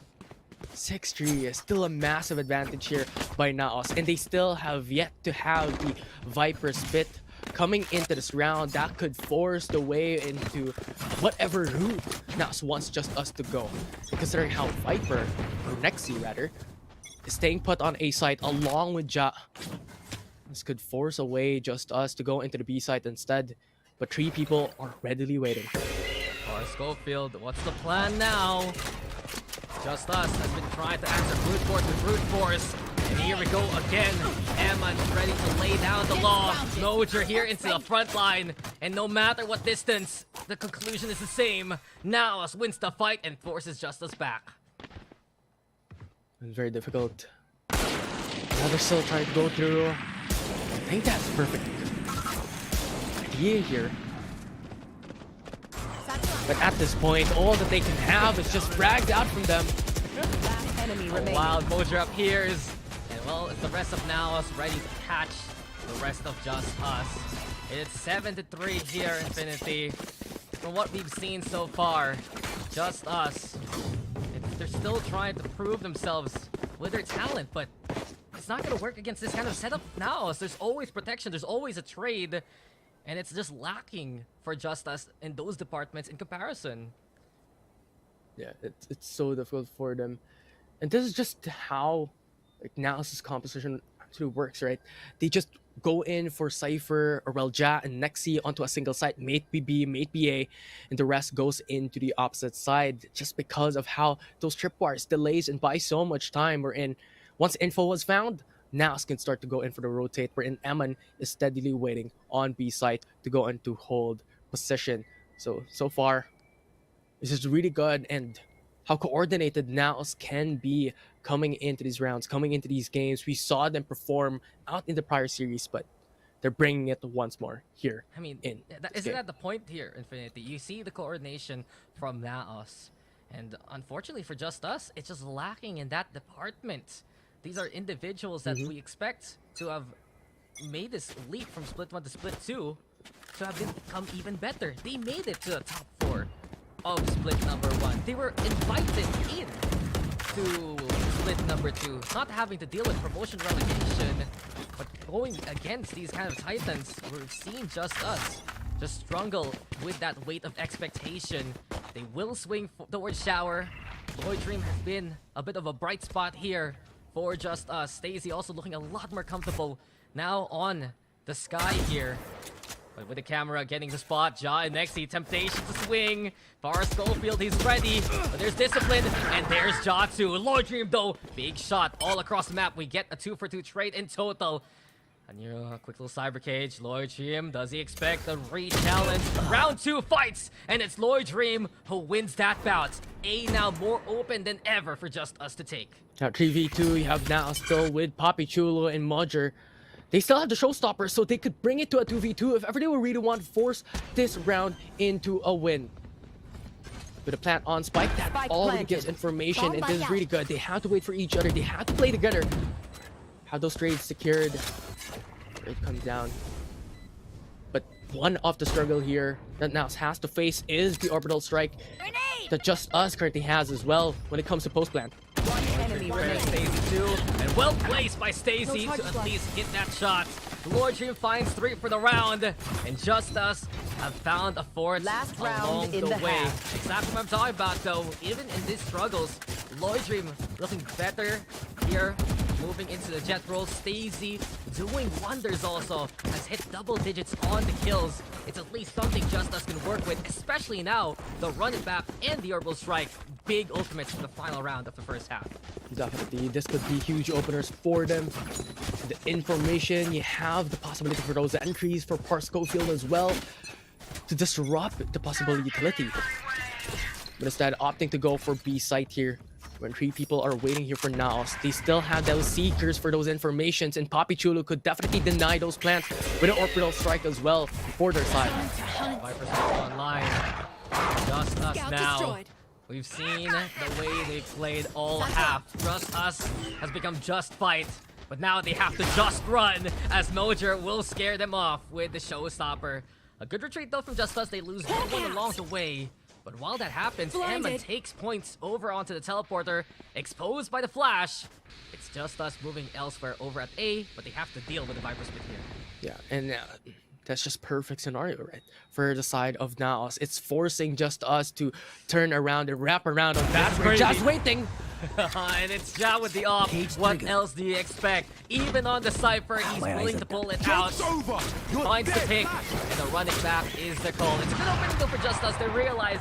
6-3 is still a massive advantage here by NAOS, and they still have yet to have the Viper spit coming into this round that could force the way into whatever route NAOS wants JustUs to go. Considering how Viper, or Nexi rather, is staying put on A site along with Ja. This could force away JustUs to go into the B site instead, but 3 people are readily waiting. Para Schofield, what's the plan now? JustUs has been trying to answer brute force with brute force. And here we go again. Eman's ready to lay down the law. Mojer here into the front line. And no matter what distance, the conclusion is the same. NAOS wins the fight and forces JustUs back. It's very difficult. Now they're still trying to go through. I think that's the perfect idea here. But at this point, all that they can have is just dragged out from them. Wild Mojer up here is... Well, it's the rest of NAOS ready to catch the rest of JustUs. It's 7-3 here, Infinity. From what we've seen so far, JustUs, they're still trying to prove themselves with their talent, but it's not gonna work against this kind of setup now. So there's always protection, there's always a trade, and it's just lacking for JustUs in those departments in comparison. Yeah, it's so difficult for them. And this is just how like NAOS' composition actually works, right? They just go in for Cypher, or well, Ja and Nexi onto a single site, mate BB, mate BA, and the rest goes into the opposite side just because of how those tripwires delays and buy so much time. Wherein once info was found, NAOS can start to go in for the rotate, wherein Eman is steadily waiting on B site to go in to hold position. So far, this is really good, and how coordinated NAOS can be coming into these rounds, coming into these games. We saw them perform out in the prior series, but they're bringing it once more here. I mean, in isn't that the point here, Infinity? You see the coordination from NAOS, and unfortunately for JustUs, it's just lacking in that department. These are individuals that we expect to have made this leap from Split 1 to Split 2 to have become even better. They made it to the top 4 of Split number 1. They were invited in to Split number 2, not having to deal with promotion relegation, but going against these kind of titans. We've seen JustUs just struggle with that weight of expectation. They will swing towards Shower. Lloyd Dream has been a bit of a bright spot here for JustUs. Stacey also looking a lot more comfortable now on the sky here. But with the camera getting the spot, Ja and Nexi, temptation to swing. Far Schofield, he's ready, but there's discipline, and there's Ja too. Lloyd Dream though, big shot all across the map. We get a 2-for-2 trade in total. A new quick little cyber cage. Lloyd Dream, does he expect a re-challenge? Round 2 fights, and it's Lloyd Dream who wins that bout. A now more open than ever for JustUs to take. Now 3v2, you have now still with Papi Chulo and Modger. They still have the showstopper, so they could bring it to a 2v2 if ever they would really want to force this round into a win. With a plant on Spike, that already gives information, and this is really good. They have to wait for each other, they have to play together. Have those trades secured. It comes down. But one of the struggle here that NAOS has to face is the orbital strike that JustUs currently has as well when it comes to post plant. Stacey too, and well placed by Stacey to at least hit that shot. Lloyd Dream finds 3 for the round, and JustUs have found a fourth along the way. Exactly what I'm talking about though. Even in these struggles, Lloyd Dream looking better here, moving into the jet roll. Stacey doing wonders also, has hit double digits on the kills. It's at least something JustUs can work with, especially now the run it back and the orbital strike. Big ultimates for the final round of the first half. Definitely, this could be huge openers for them. The information, you have the possibility for those entries for Par Schofield as well to disrupt the possible utility. But instead, opting to go for B site here. When 3 people are waiting here for NAOS, they still have those seekers for those informations, and Papi Chulo could definitely deny those plants with an orbital strike as well for their side. 5% online. JustUs now. Destroyed. We've seen the way they played all half. JustUs has become just fight, but now they have to just run, as Mojer will scare them off with the showstopper. A good retreat though from JustUs. They lose no one along the way. But while that happens, Emma takes points over onto the teleporter, exposed by the flash. It's JustUs moving elsewhere over at A, but they have to deal with the Viper Split here. Yeah, and that's just perfect scenario, right? For the side of NAOS, it's forcing JustUs to turn around and wrap around on that. We're just waiting. And it's Ja with the off. What else do you expect? Even on the Cypher, he's willing to pull it out. Finds the pick, and the running back is the call. It's a good opening though for JustUs. They realize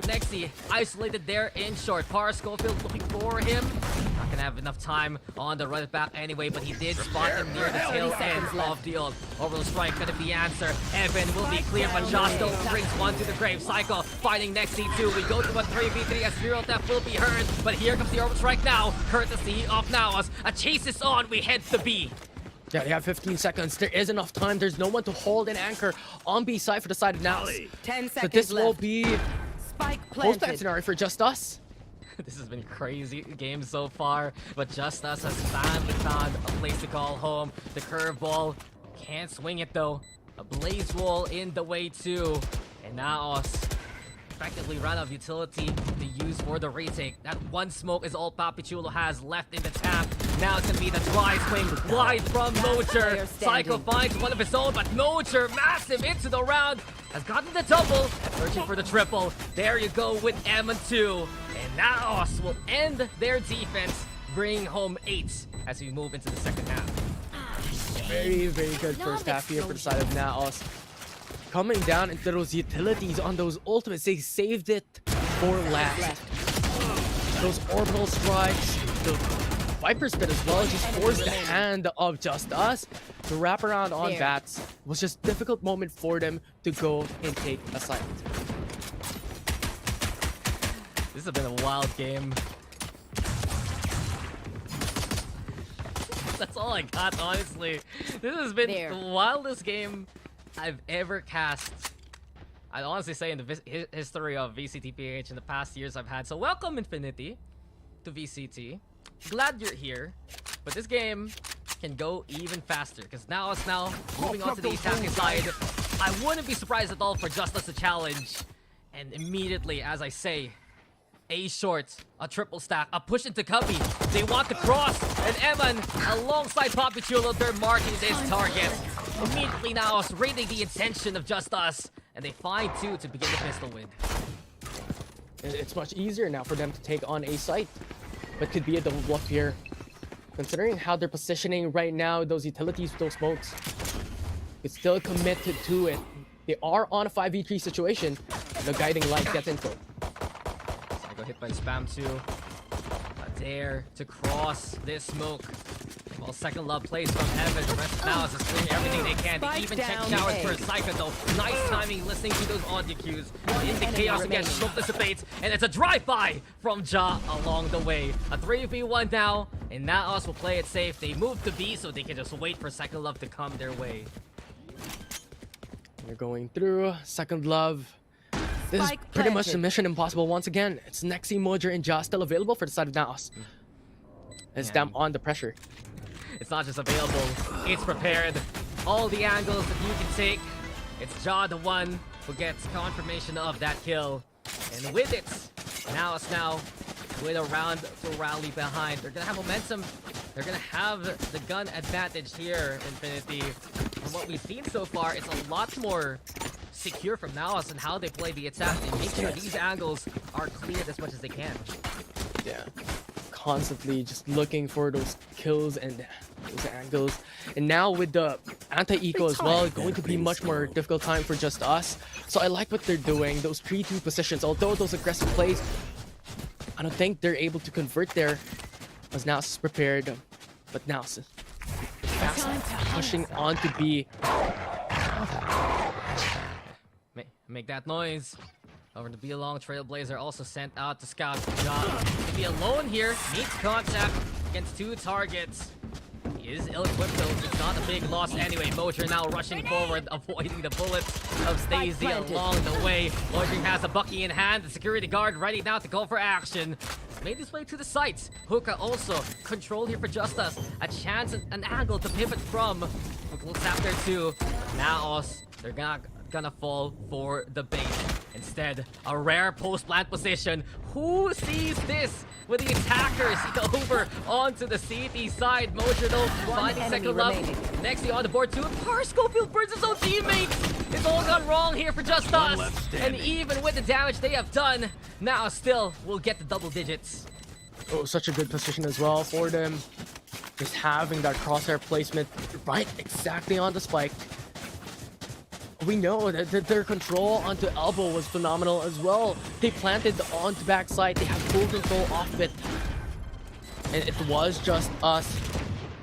Nexi isolated there in short. Par Schofield looking for him. Not gonna have enough time on the run back anyway, but he did spot him near the tail end of the ult. Orbital strike gonna be the answer. Evan will be clear, but Josh still brings one to the grave. Psycho fighting Nexi too. We go to a 3v3 as Zero Theft will be heard, but here comes the orbital strike now, courtesy of NAOS. A chase is on. We head to B. Yeah, they have 15 seconds. There is enough time. There's no one to hold an anchor on B side for the side of NAOS. 10 seconds But this will left. be post-plant scenario for JustUs. This has been a crazy game so far, but JustUs has found a place to call home. The curveball can't swing it though. A blaze wall in the way too, and NAOS effectively run out of utility to use for the retake. That one smoke is all Papi Chulo has left in the tap. Now it's gonna be the dry swing wide from Mojer. Psycho finds one of his own, but Mojer, massive into the round, has gotten the double, searching for the triple. There you go with M2. And NAOS will end their defense, bringing home 8 as we move into the second half. Very, very good first half here for the side of NAOS. Coming down into those utilities on those ultimates, they saved it for last. Those orbital strikes, the Viper Spit as well, just forced the hand of JustUs. The wraparound on bats was just a difficult moment for them to go and take a site. This has been a wild game. That's all I got, honestly. This has been the wildest game I've ever cast. I'd honestly say in the history of VCT PH in the past years I've had. So welcome, Infinity, to VCT. Glad you're here, but this game can go even faster because now it's moving on to the attacking side. I wouldn't be surprised at all for JustUs to challenge. And immediately, as I say, A short, a triple stack, a push into Cubby. They want to cross, and Evan, alongside Poppy Chulo, they're marking this target. Immediately now, raiding the attention of JustUs, and they find 2 to begin the pistol with. It's much easier now for them to take on a site, but could be a double bluff here. Considering how they're positioning right now, those utilities, those smokes, it's still committed to it. They are on a 5v3 situation. The guiding light gets info. Hit by Spam 2. Dare to cross this smoke. Well, second love plays from Heaven. The rest now is just doing everything they can. They even check showers for a Psycho though. Nice timing listening to those audio cues. In the chaos again, smoke dissipates. And it's a drive-by from Ja along the way. A 3v1 now. And NAOS will play it safe. They move to B so they can just wait for second love to come their way. They're going through. Second love. This is pretty much the mission impossible once again. It's Nexi, Mojer, and Ja still available for the side of NAOS. It's them on the pressure. It's not just available, it's prepared. All the angles that you can take. It's Ja the one who gets confirmation of that kill. And with it, NAOS now with a round to rally behind. They're gonna have momentum. They're gonna have the gun advantage here, Infinity. From what we've seen so far, it's a lot more secure from NAOS and how they play the attack and make sure these angles are cleared as much as they can. Yeah, constantly just looking for those kills and those angles. And now with the anti-eco as well, going to be much more difficult time for JustUs. So I like what they're doing, those 3-2 positions, although those aggressive plays, I don't think they're able to convert there as NAOS is prepared. But NAOS is fast pushing on to B. Make that noise. Over to be along, Trailblazer also sent out to scout. Ja to be alone here, needs contact against 2 targets. He is ill-equipped though, it's not a big loss anyway. Mojer now rushing forward, avoiding the bullets of Stacey along the way. Mojer has a Bucky in hand, the security guard ready now to go for action. Made his way to the sites. Hookah also controlled here for JustUs. A chance, an angle to pivot from. Looks after 2. NAOS, they're gonna fall for the bait. Instead, a rare post-plant position. Who sees this? With the attackers over onto the CT side. Mojer though, finding second love. Nexi on the board too. Parscofield burns his own teammates. It's all gone wrong here for JustUs. And even with the damage they have done, now still will get the double digits. Oh, such a good position as well for them. Just having that crosshair placement right exactly on the spike. We know that their control onto elbow was phenomenal as well. They planted onto backside. They have full control off it. And it was JustUs.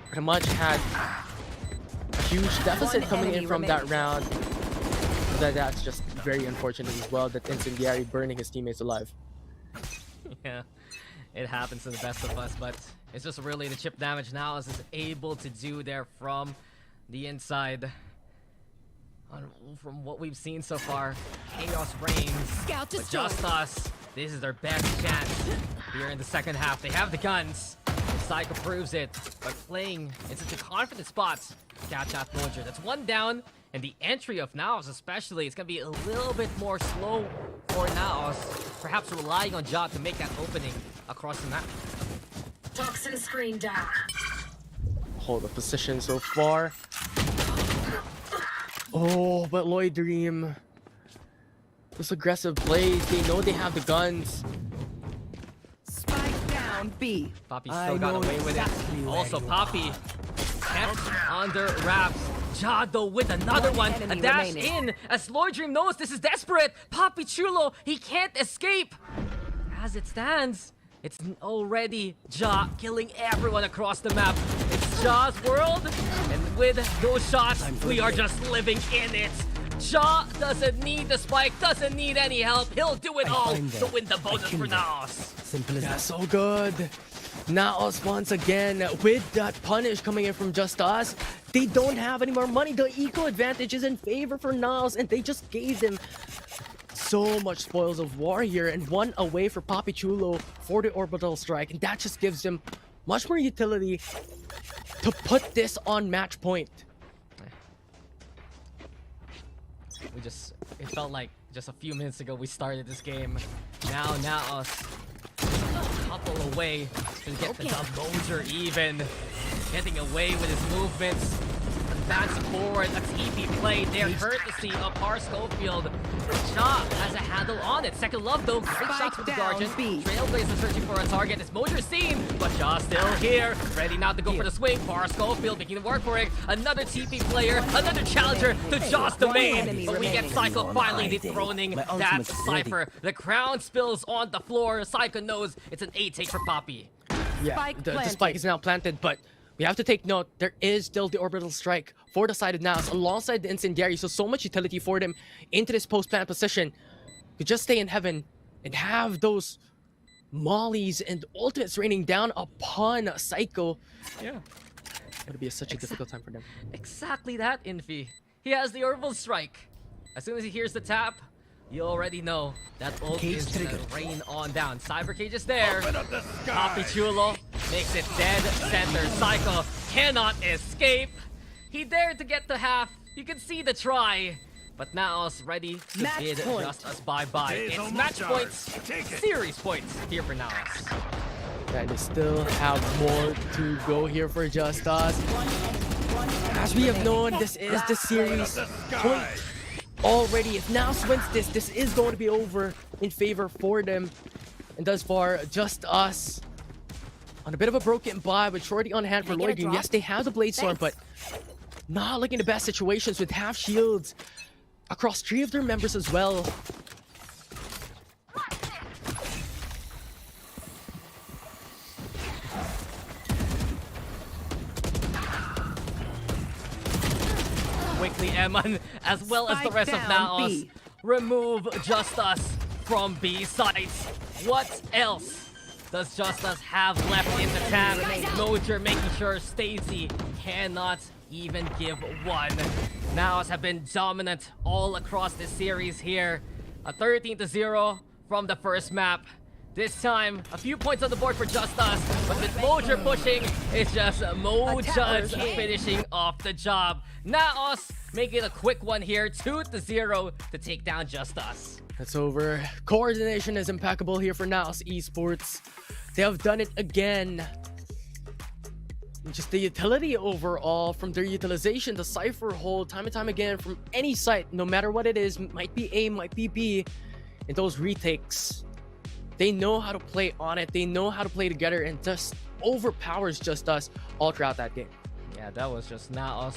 Pretty much had a huge deficit coming in from that round. That's just very unfortunate as well, that Incendiary burning his teammates alive. Yeah, it happens to the best of us, but it's just really the chip damage NAOS is able to do there from the inside. From what we've seen so far, chaos reigns. But JustUs, this is their best chance here in the second half. They have the guns. Psycho proves it by playing in such a confident spot. Catch out Mojer. That's one down, and the entry of NAOS especially is going to be a little bit more slow for NAOS. Perhaps relying on Ja to make that opening across the map. Toxin screen down. hold the position so far. Oh, but Lloyd Dream. Those aggressive plays. They know they have the guns. Spike down B. Poppy still got away with it. Also, Poppy kept under wraps. Ja, though, with another one. A dash in as Lloyd Dream knows this is desperate. Poppy Chulo, he can't escape. As it stands, it's already Ja killing everyone across the map. It's Ja's world, and with those shots, we are just living in it. Ja doesn't need the spike, doesn't need any help. He'll do it all to win the bonus for NAOS. Simple as that. So good. NAOS once again with that punish coming in from JustUs. They don't have any more money. The eco advantage is in favor for NAOS, and they just gave them so much spoils of war here, and one away for Poppy Chulo for the orbital strike, and that just gives them much more utility to put this on match point. It felt like just a few minutes ago we started this game. Now NAOS a couple away to get the dub. Moser even getting away with his movements, advancing forward. A TP play there, courtesy of Par Schofield. Ja has a handle on it. Second love though, great shots with the Guardian. Trailblazer searching for a target. It's Moser seen, but Ja still here, ready now to go for the swing. Par Schofield making the work for it. Another TP player, another challenger to Ja's domain. But we get Psycho finally dethroning that Cypher. The crown spills on the floor. Psycho knows it's an 8-take for Poppy. Yeah, the spike is now planted, but we have to take note, there is still the orbital strike for the side of NAOS alongside the incendiary, so much utility for them into this post-plant position. To just stay in heaven and have those mollies and ultimates raining down upon Psycho. Yeah. It'll be such a difficult time for them. Exactly that, Infi. He has the orbital strike. As soon as he hears the tap, you already know that ult is gonna rain on down. Cyber Cage is there. Poppy Chulo makes it dead center. Psycho cannot escape. He dared to get the half. You can see the try. But NAOS ready to bid JustUs bye-bye. It's match points, series points here for NAOS. And they still have more to go here for JustUs. As we have known, this is the series point. Already, if NAOS wins this, this is going to be over in favor for them. And thus far, JustUs on a bit of a broken bye with Shorty on hand for Lloyd Dream. Yes, they have the Blade Storm, but not looking the best situations with half shields across 3 of their members as well. Quickly, Eman, as well as the rest of NAOS, remove JustUs from B sites. What else does JustUs have left in the tank? Mojer making sure Stacey cannot even give one. NAOS have been dominant all across this series here. A 13-0 from the first map. This time, a few points on the board for JustUs, but with Mojer pushing, it's just Mojudge finishing off the job. NAOS making a quick one here, 2-0 to take down JustUs. That's over. Coordination is impeccable here for NAOS Esports. They have done it again. Just the utility overall, from their utilization, the Cypher hold, time and time again, from any site, no matter what it is, might be A, might be B, and those retakes. They know how to play on it. They know how to play together, and just overpowers JustUs all throughout that game. Yeah, that was just NAOS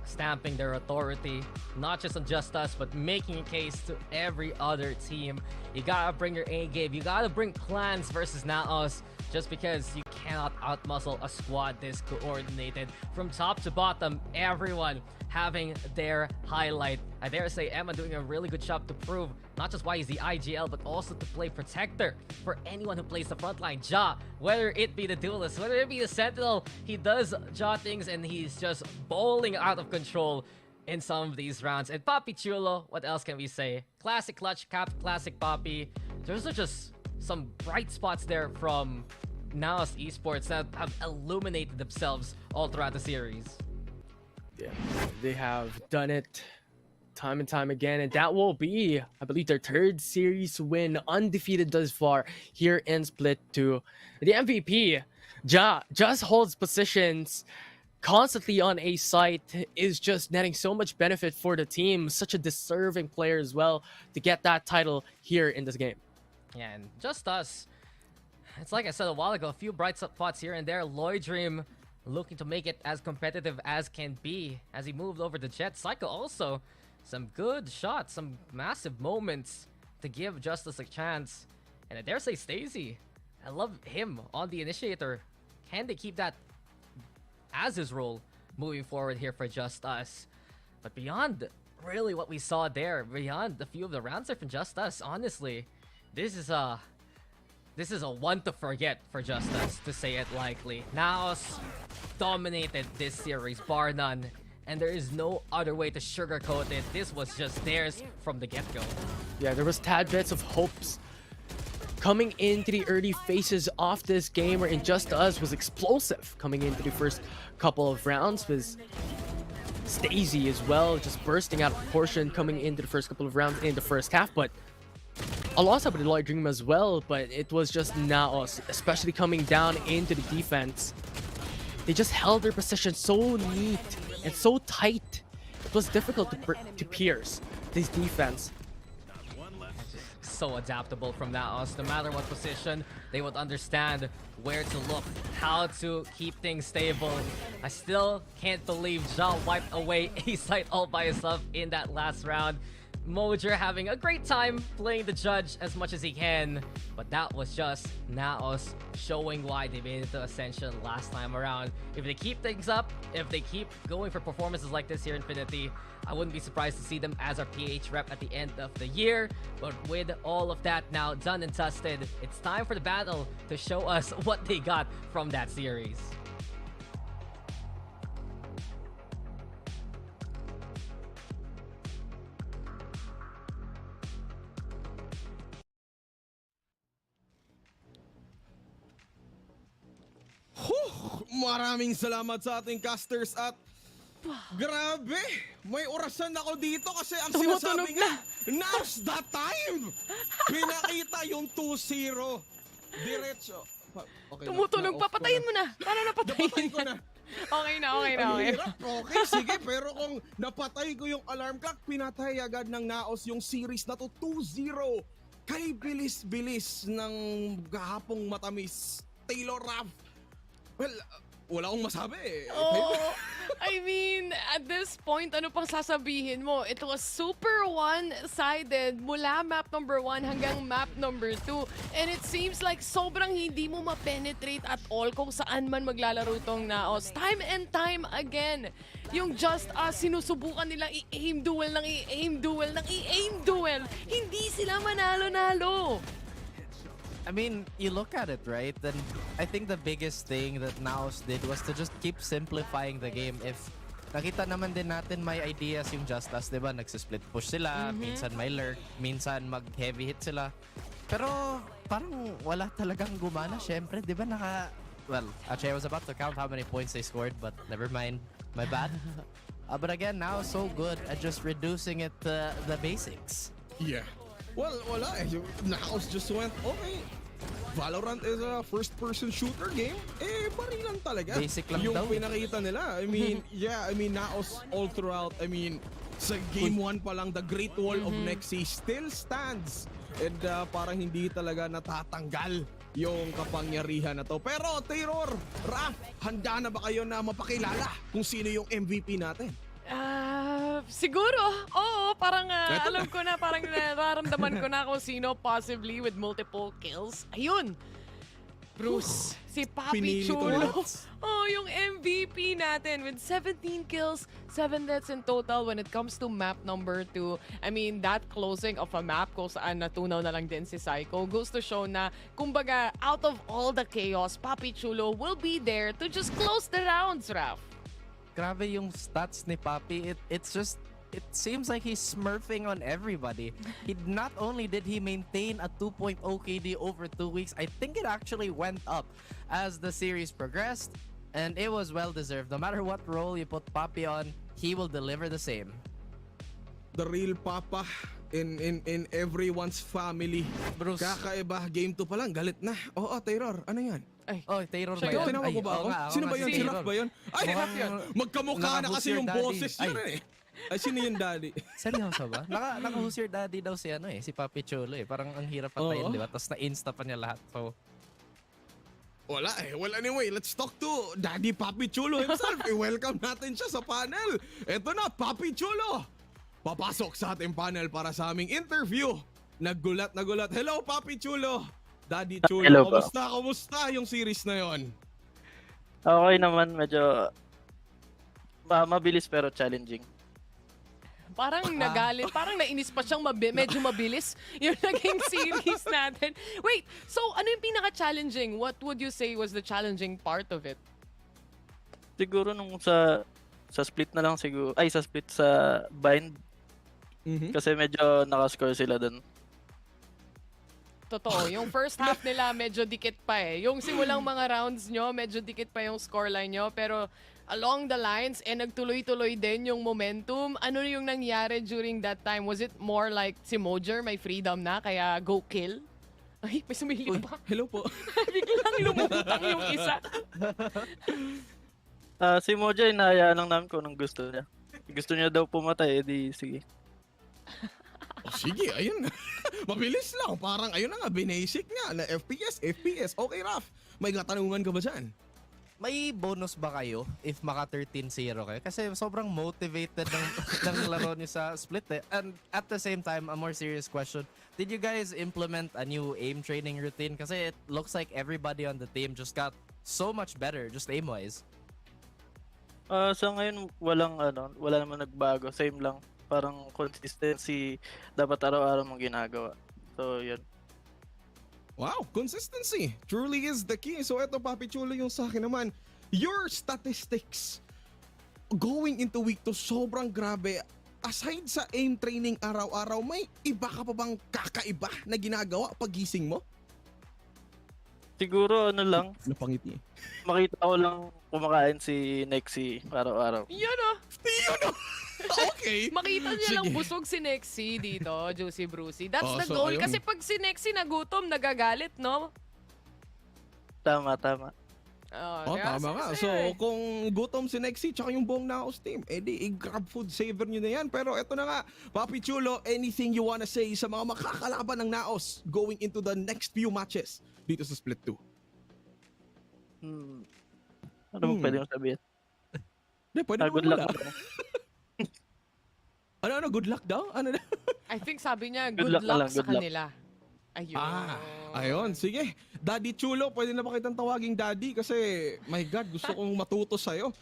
stamping their authority, not just on JustUs, but making a case to every other team. You gotta bring your A game. You gotta bring plans versus NAOS, just because you cannot outmuscle a squad this coordinated. From top to bottom, everyone having their highlight. I dare say Emma doing a really good job to prove not just why he's the IGL, but also to play protector for anyone who plays the frontline. Ja, whether it be the duelist, whether it be the sentinel, he does Ja things and he's just bowling out of control in some of these rounds. And Poppy Chulo, what else can we say? Classic clutch cap, classic Poppy. Those are just some bright spots there from NAOS Esports that have illuminated themselves all throughout the series. Yeah, they have done it time and time again, and that will be, I believe, their 3rd series win, undefeated thus far here in Split 2. The MVP, Ja, just holds positions constantly on a site is just netting so much benefit for the team. Such a deserving player as well to get that title here in this game. Yeah, and JustUs. It's like I said a while ago, a few bright spots here and there. Lloyd Dream looking to make it as competitive as can be as he moved over the Jet. Psycho also, some good shots, some massive moments to give JustUs a chance. And I dare say Stacey, I love him on the initiator. Can they keep that as his role moving forward here for JustUs? But beyond really what we saw there, beyond a few of the rounds there from JustUs, honestly, this is a one to forget for JustUs, to say it lightly. NAOS dominated this series, bar none, and there is no other way to sugarcoat it. This was just theirs from the get-go. Yeah, there was tad bits of hopes coming into the early phases of this game, where JustUs was explosive coming into the first couple of rounds, with Stacey as well just bursting out of proportion coming into the first couple of rounds in the first half. But a loss up with the Lloyd Dream as well, but it was just NAOS, especially coming down into the defense. They just held their position so neat and so tight. It was difficult to pierce this defense. So adaptable from NAOS. No matter what position, they would understand where to look, how to keep things stable. I still can't believe Ja wiped away a site all by himself in that last round. Mojer having a great time playing the judge as much as he can, but that was just NAOS showing why they made it to Ascension last time around. If they keep things up, if they keep going for performances like this here in Infinity, I wouldn't be surprised to see them as our PH rep at the end of the year. But with all of that now done and dusted, it's time for the battle to show us what they got from that series. Maraming salamat sa ating casters at grabe, may orasan ako dito kasi ang sinasabi nga, now's the time! Pinakita yung 2-0. Diretso. Okay Tumutunog pa, patayin mo na. Paano napatayin? Napatay ko na. Okay na. Ang hirap. Okay, sige. Pero kung napatay ko yung alarm clock, pinatay agad ng NAOS yung series na to 2-0. Kay bilis-bilis ng gahapong matamis, Taylor Raff. Well, wala akong masabi eh. Oh, I mean, at this point, ano pang sasabihin mo? It was super one-sided mula map number 1 hanggang map number 2. And it seems like sobrang hindi mo ma-penetrate at all kung saan man maglalaro tong NAOS. Time and time again, yung JustUs, sinusubukan nilang i-aim duel ng i-aim duel ng i-aim duel. Hindi sila manalo-nalo. I mean, you look at it, right? Then I think the biggest thing that NAOS did was to just keep simplifying the game. If nakita naman din natin may ideas yung JustUs, diba? Nagsisplit push sila, minsan may lurk, minsan mag-heavy hit sila. Pero parang wala talagang gumana. Syempre, diba well, actually I was about to count how many points they scored, but never mind. My bad. But again, now so good at just reducing it to the basics. Yeah. Well, wala eh. NAOS just went, okay, Valorant is a first-person shooter game. Eh, barilan talaga. Basic lang yung daw. pinakita nila. I mean, yeah, I mean, NAOS all throughout. I mean, sa game 1 pa lang, the Great Wall of Nexi still stands. And parang hindi talaga natatanggal yung kapangyarihan na to. Pero, Taylor, Raph, handa na ba kayo na mapakilala kung sino yung MVP natin? Siguro. Oo, parang alam ko na, parang nararamdaman ko na kung sino possibly with multiple kills. Ayun! Bruce, si Papi Chulo. Oh, yung MVP natin with 17 kills, 7 deaths in total when it comes to map number 2. I mean, that closing of a map kung saan natunaw na lang din si Psycho goes to show na, kumbaga, out of all the chaos, Papi Chulo will be there to just close the rounds, Raf. Grabe yung stats ni Papi. It seems like he's smurfing on everybody. Not only did he maintain a 2.0 KD over 2 weeks, I think it actually went up as the series progressed, and it was well deserved. No matter what role you put Papi on, he will deliver the same. The real Papa in everyone's family. Bruce. Kakaiba, game 2 pa lang, galit na. Oo, Terror, ano yan? Oh, Taylor Siya yun, tinawag mo ba ako? Sino ba yun? Si Raf ba yun? Ay, magkamukha na kasi yung boses yun eh. Ay, sino yung daddy? Seryoso ba? Naka-who's your daddy daw si si Papi Chulo eh. Parang ang hirap patayin, di ba? Tapos na-insta pa niya lahat. So, Wala eh. Well, anyway, let's talk to Daddy Papi Chulo himself. I-welcome natin siya sa panel. Eto na, Papi Chulo. Papasok sa ating panel para sa aming interview. Naggulat na gulat. Hello, Papi Chulo. Daddy Chulo, Hello po. Kamusta yung series na yon? Okay naman, medyo mabilis pero challenging. Parang nagalit, parang nainis pa siyang medyo mabilis yung naging series natin. Wait, so ano yung pinaka-challenging? What would you say was the challenging part of it? Siguro nung sa split na lang siguro, sa split sa bind. Kasi medyo nakascore sila dun. Totoo, yung first half nila medyo dikit pa eh. Yung simulang mga rounds nyo, medyo dikit pa yung scoreline nyo. Pero along the lines, nagtuloy-tuloy din yung momentum. Ano yung nangyari during that time? Was it more like si Mojer may freedom na, kaya go kill? Ay, may sumilip pa. Hello po. Biglang lumutang yung isa. Si Moja, inahayaan lang namin kung anong gusto niya. Gusto niya daw pumatay, edi sige. Sige, ayun. Mabilis lang. Parang ayun na nga, binasic nga na FPS. Okay, Raf. May katanungan ka ba dyan? may bonus ba kayo if maka 13-0 kayo? Kasi sobrang motivated ng laro niyo sa split eh. And at the same time, a more serious question, did you guys implement a new aim training routine? Kasi it looks like everybody on the team just got so much better, just aim-wise. Sa ngayon, wala naman nagbago. Same lang. Parang consistency, dapat araw-araw mong ginagawa. So, yun. Wow, consistency truly is the key. So eto, Papi Chulo, yung sa akin naman, your statistics going into week 2, sobrang grabe. Aside sa aim training araw-araw, may iba ka pa bang kakaiba na ginagawa pagising mo? Siguro lang, napangiti. Makita ko lang kumakain si Nexy araw-araw. Yan o! Okay. Makita niya lang Sige. busog si Nexy dito, Juicy Brucey. That's the so goal. ayun. Kasi pag si Nexy nagutom, nagagalit, no? Tama. Tama nga. So, kung gutom si Nexy tsaka yung buong NAOS team, edi i-grab food saver nyo na yan. Pero eto na nga, Papi Chulo, anything you wanna say sa mga makakalaban ng NAOS going into the next few matches dito sa Split 2? Ano mo pwede mong sabihin? Hindi, pwede Good luck. Ano, good luck daw? Ano na? I think sabi niya, Good good luck na luck lang, sa good luck. kanila. Ayun. Ayun, sige. Daddy Chulo, pwede na ba kitang tawaging daddy? Kasi, my God, gusto kong matuto sa'yo.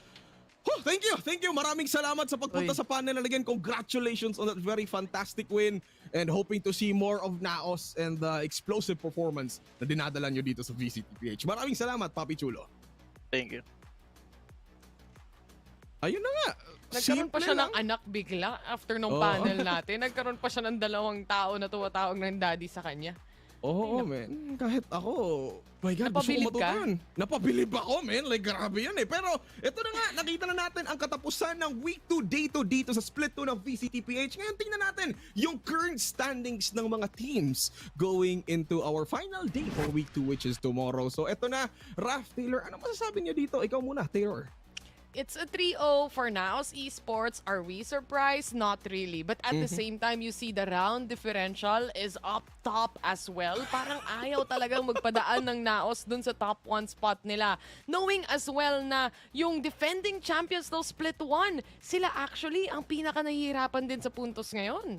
Oh, thank you. Maraming salamat sa pagpunta sa panel. And again, congratulations on that very fantastic win. And hoping to see more of NAOS and the explosive performance na dinadala nyo dito sa VCT PH. Maraming salamat, Papi Chulo. Thank you. Ayun na nga. Nagkaroon pa Simple siya lang. ng anak bigla after nung Oo. panel natin. Nagkaroon pa siya ng dalawang tao na tumatawag ng daddy sa kanya. Oo, man. Kahit ako, my God, gusto ko Napabilib ka? matutunan. Napabilib ako, man. Like, grabe yan eh. Pero, ito na nga, nakita na natin ang katapusan ng Week 2 Day 2 dito sa Split 2 ng VCT PH. Ngayon, tingnan natin yung current standings ng mga teams going into our final day for Week 2, which is tomorrow. So, ito na, Raf, Taylor, ano masasabi niyo dito? Ikaw muna, Taylor. It's a 3-0 for NAOS Esports. Are we surprised? Not really. But at the same time, you see the round differential is up top as well. Parang ayaw talagang magpadaan ng NAOS dun sa top 1 spot nila. Knowing as well na yung defending champions ng Split 1, sila actually ang pinaka nahihirapan din sa puntos ngayon.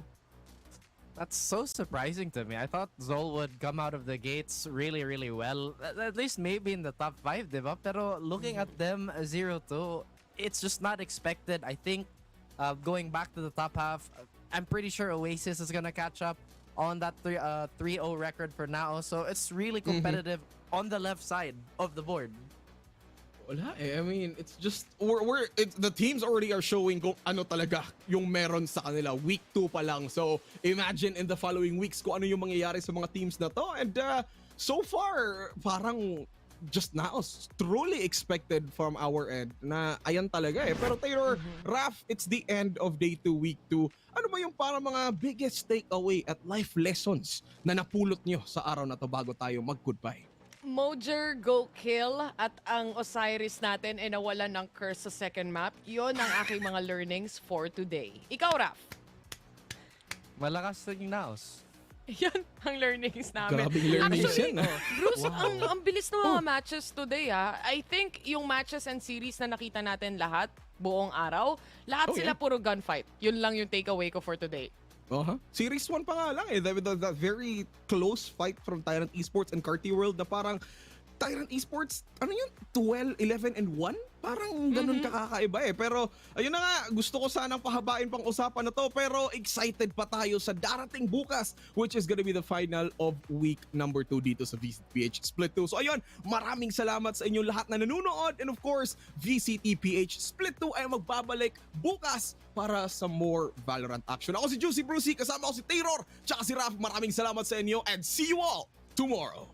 That's so surprising to me. I thought Zol would come out of the gates really, really well. At least maybe in the top 5, diba? Pero looking at them 0-2, it's just not expected. I think going back to the top half, I'm pretty sure Oasis is gonna catch up on that 3-0 record for now. So it's really competitive on the left side of the board. Wala eh. I mean, it's just, the teams already are showing kung ano talaga yung meron sa kanila. Week 2 pa lang. So, imagine in the following weeks kung ano yung mangyayari sa mga teams na to. And so far, parang just NAOS truly expected from our end na ayan talaga eh. Pero Taylor, Raf, it's the end of day 2, week 2. Ano ba yung para mga biggest takeaway at life lessons na napulot nyo sa araw na to bago tayo mag-goodbye? Mojer go kill at ang Osiris natin ay nawalan ng curse sa second map. Yon ang aking mga learnings for today. Ikaw, Raf? Malakas yung NAOS. Yan ang learnings namin. Grabe learnings Actually, yan. Bruce, ang bilis ng mga matches today I think yung matches and series na nakita natin lahat, buong araw, lahat sila puro gunfight. Yun lang yung takeaway ko for today. Series 1 pa nga lang eh. That very close fight from Tyrant Esports and Carti World na parang Tyrant Esports, ano yun? 12, 11, and 1? Parang ganun kakakaiba eh. Pero ayun na nga, gusto ko sanang pahabain pang usapan na to. Pero excited pa tayo sa darating bukas, which is gonna be the final of week number 2 dito sa VCT PH Split 2. So ayun, maraming salamat sa inyong lahat na nanonood. And of course, VCT PH Split 2 ay magbabalik bukas para sa more Valorant action. Ako si Juicy Brucey, kasama ko si Taylor, tsaka si Raf. Maraming salamat sa inyo and see you all tomorrow.